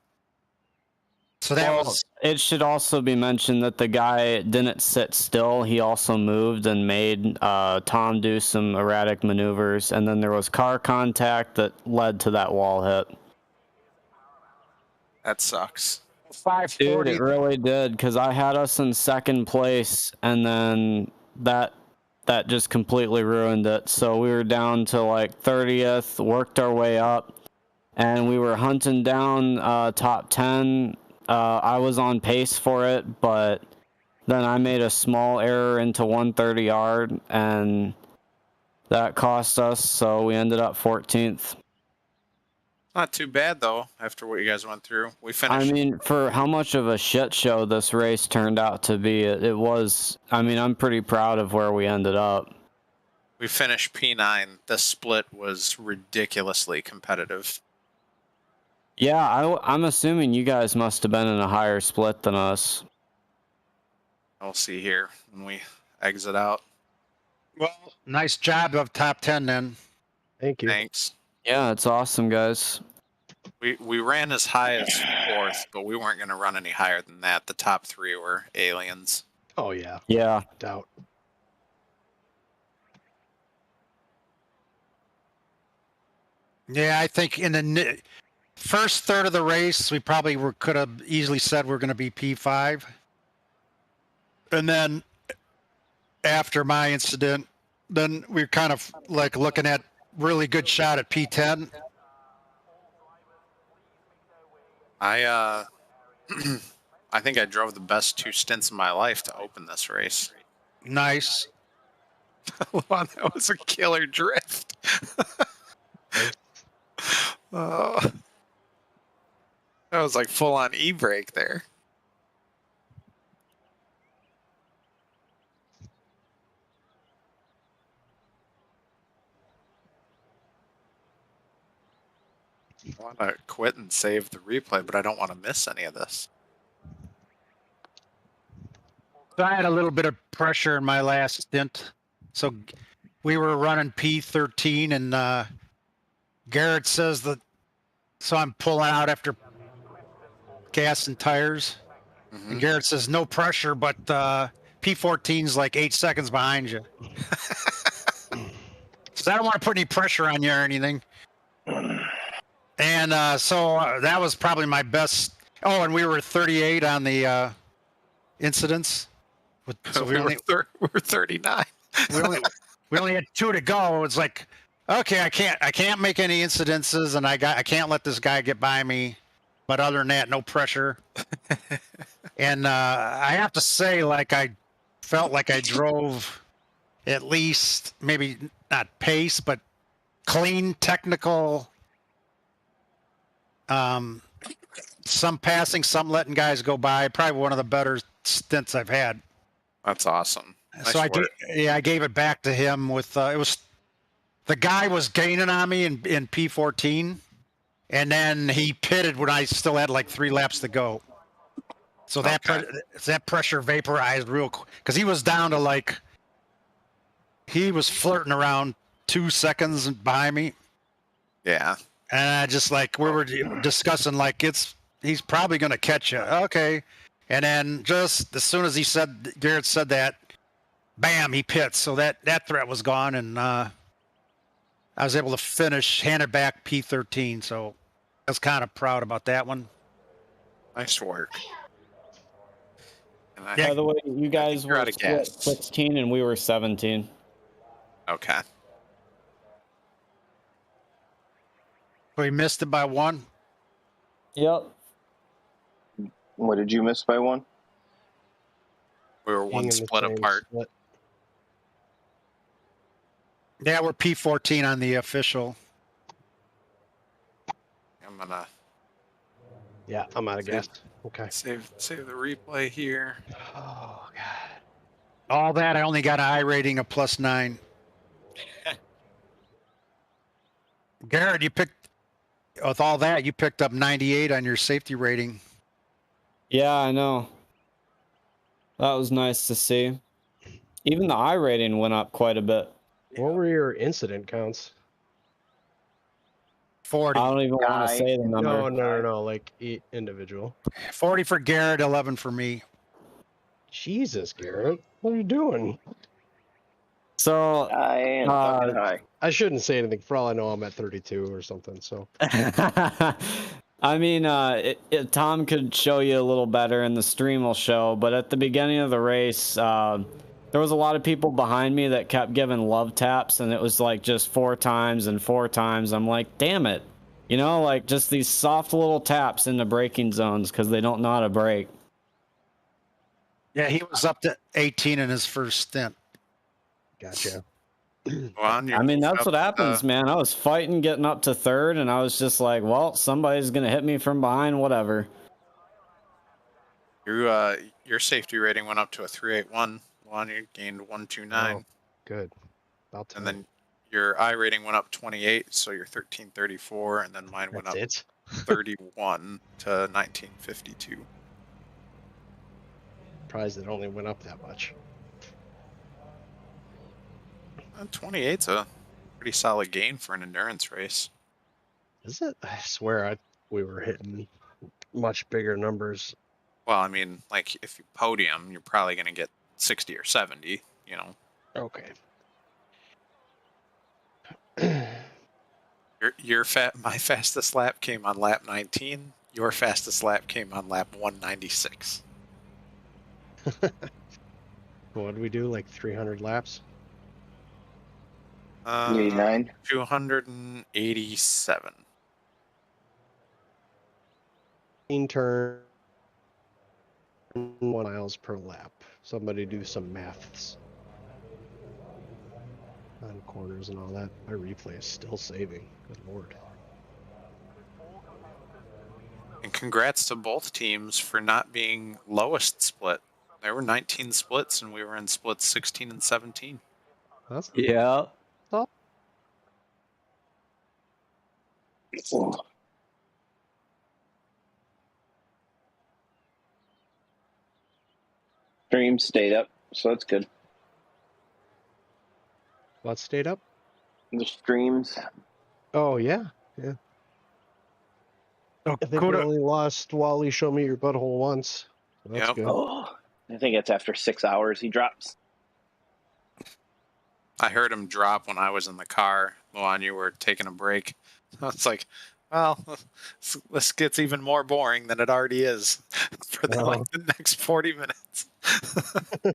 Speaker 1: So that was.
Speaker 2: It should also be mentioned that the guy didn't sit still. He also moved and made Tom do some erratic maneuvers, and then there was car contact that led to that wall hit.
Speaker 18: That sucks.
Speaker 1: 540.
Speaker 2: Dude, it really did, because I had us in second place, and then that just completely ruined it. So we were down to like 30th, worked our way up, and we were hunting down top 10. I was on pace for it, but then I made a small error into 130R, and that cost us, so we ended up 14th.
Speaker 18: Not too bad, though, after what you guys went through. We finished.
Speaker 2: I mean, for how much of a shit show this race turned out to be, it was, I'm pretty proud of where we ended up.
Speaker 18: We finished P9. The split was ridiculously competitive.
Speaker 2: Yeah, I'm assuming you guys must have been in a higher split than us.
Speaker 18: We'll see here when we exit out.
Speaker 1: Well, nice job of top 10 then.
Speaker 19: Thank you.
Speaker 18: Thanks.
Speaker 2: Yeah, it's awesome, guys.
Speaker 18: We ran as high as 4th, but we weren't going to run any higher than that. The top 3 were aliens.
Speaker 19: Oh, yeah.
Speaker 2: Yeah.
Speaker 19: Doubt.
Speaker 1: Yeah, I think in the first third of the race, we probably could have easily said we're going to be P5. And then after my incident, then we're kind of like looking at really good shot at P10.
Speaker 18: I think I drove the best 2 stints of my life to open this race.
Speaker 1: Nice.
Speaker 18: Wow, that was a killer drift. That was like full on e-brake there. I want to quit and save the replay, but I don't want to miss any of this.
Speaker 1: So I had a little bit of pressure in my last stint. So we were running P13, and Garrett says that, so I'm pulling out after gas and tires. Mm-hmm. And Garrett says, no pressure, but P14's like 8 seconds behind you. So I don't want to put any pressure on you or anything. And so that was probably my best. Oh, and we were 38 on the incidents.
Speaker 18: So we're 39.
Speaker 1: we only had 2 to go. It's like, okay, I can't make any incidences, and I can't let this guy get by me. But other than that, no pressure. And I have to say, like, I felt like I drove at least, maybe not pace, but clean, technical. Some passing, some letting guys go by. Probably one of the better stints I've had.
Speaker 18: That's awesome.
Speaker 1: So I I gave it back to him with it was the guy was gaining on me in P14, and then he pitted when I still had like 3 laps to go. So that that pressure vaporized real quick because he was down to like he was flirting around 2 seconds behind me.
Speaker 18: Yeah.
Speaker 1: And I just like we were discussing like he's probably going to catch you. Okay. And then just as soon as Garrett said that, bam, he pits. So that threat was gone, and I was able to finish, hand it back P13. So I was kind of proud about that one.
Speaker 18: Nice work.
Speaker 2: By the way, you guys were split 16 and we were 17.
Speaker 18: Okay.
Speaker 1: We missed it by 1.
Speaker 2: Yep.
Speaker 7: What did you miss by 1?
Speaker 18: We were 1 split apart.
Speaker 1: Yeah, we're P14 on the official.
Speaker 18: I'm gonna.
Speaker 19: Yeah, I'm out of gas. Okay.
Speaker 18: Save the replay here.
Speaker 19: Oh God.
Speaker 1: All that I only got an I rating of +9. Garrett, you picked with all that you picked up 98 on your safety rating.
Speaker 2: Yeah, I know. That was nice to see. Even the I rating went up quite a bit.
Speaker 19: What were your incident counts?
Speaker 1: 40.
Speaker 2: I don't even want to say the number.
Speaker 19: No. Like individual.
Speaker 1: 40 for Garrett, 11 for me.
Speaker 19: Jesus, Garrett, what are you doing?
Speaker 2: So
Speaker 7: I am fucking high.
Speaker 19: I shouldn't say anything. For all I know, I'm at 32 or something. So.
Speaker 2: I mean, Tom could show you a little better, and the stream will show. But at the beginning of the race, there was a lot of people behind me that kept giving love taps, and it was like just 4 times and 4 times. I'm like, damn it, you know, like just these soft little taps in the braking zones because they don't know how to brake.
Speaker 1: Yeah, he was up to 18 in his first stint.
Speaker 19: Gotcha.
Speaker 2: I mean, that's what happens, man. I was fighting getting up to 3rd, and I was just like, well, somebody's going to hit me from behind, whatever.
Speaker 18: Your safety rating went up to a 381. Juan, you gained 129.
Speaker 19: Oh, good. About
Speaker 18: and then your I rating went up 28, so you're 1334, and then mine went up 31 to 1952.
Speaker 19: Surprised it only went up that much.
Speaker 18: 28's a pretty solid gain for an endurance race.
Speaker 19: Is it? I swear we were hitting much bigger numbers.
Speaker 18: Well, I mean, like if you podium, you're probably going to get 60 or 70, you know.
Speaker 19: Okay.
Speaker 18: My fastest lap came on lap 19. Your fastest lap came on lap 196.
Speaker 19: What did we do? Like 300 laps?
Speaker 7: 89?
Speaker 18: 287.
Speaker 19: Turn 1 miles per lap. Somebody do some maths on corners and all that. My replay is still saving. Good lord.
Speaker 18: And congrats to both teams for not being lowest split. There were 19 splits, and we were in splits 16 and 17.
Speaker 19: That's
Speaker 2: yeah.
Speaker 7: Stream stayed up, so that's good.
Speaker 19: What stayed up?
Speaker 7: The streams.
Speaker 19: Oh, yeah. Yeah.
Speaker 1: Oh,
Speaker 19: I think we only lost Wally Show Me Your Butthole once. So that's good.
Speaker 7: Oh, I think it's after 6 hours he drops.
Speaker 18: I heard him drop when I was in the car. Luan, you were taking a break. It's like, well, this gets even more boring than it already is for the next 40 minutes.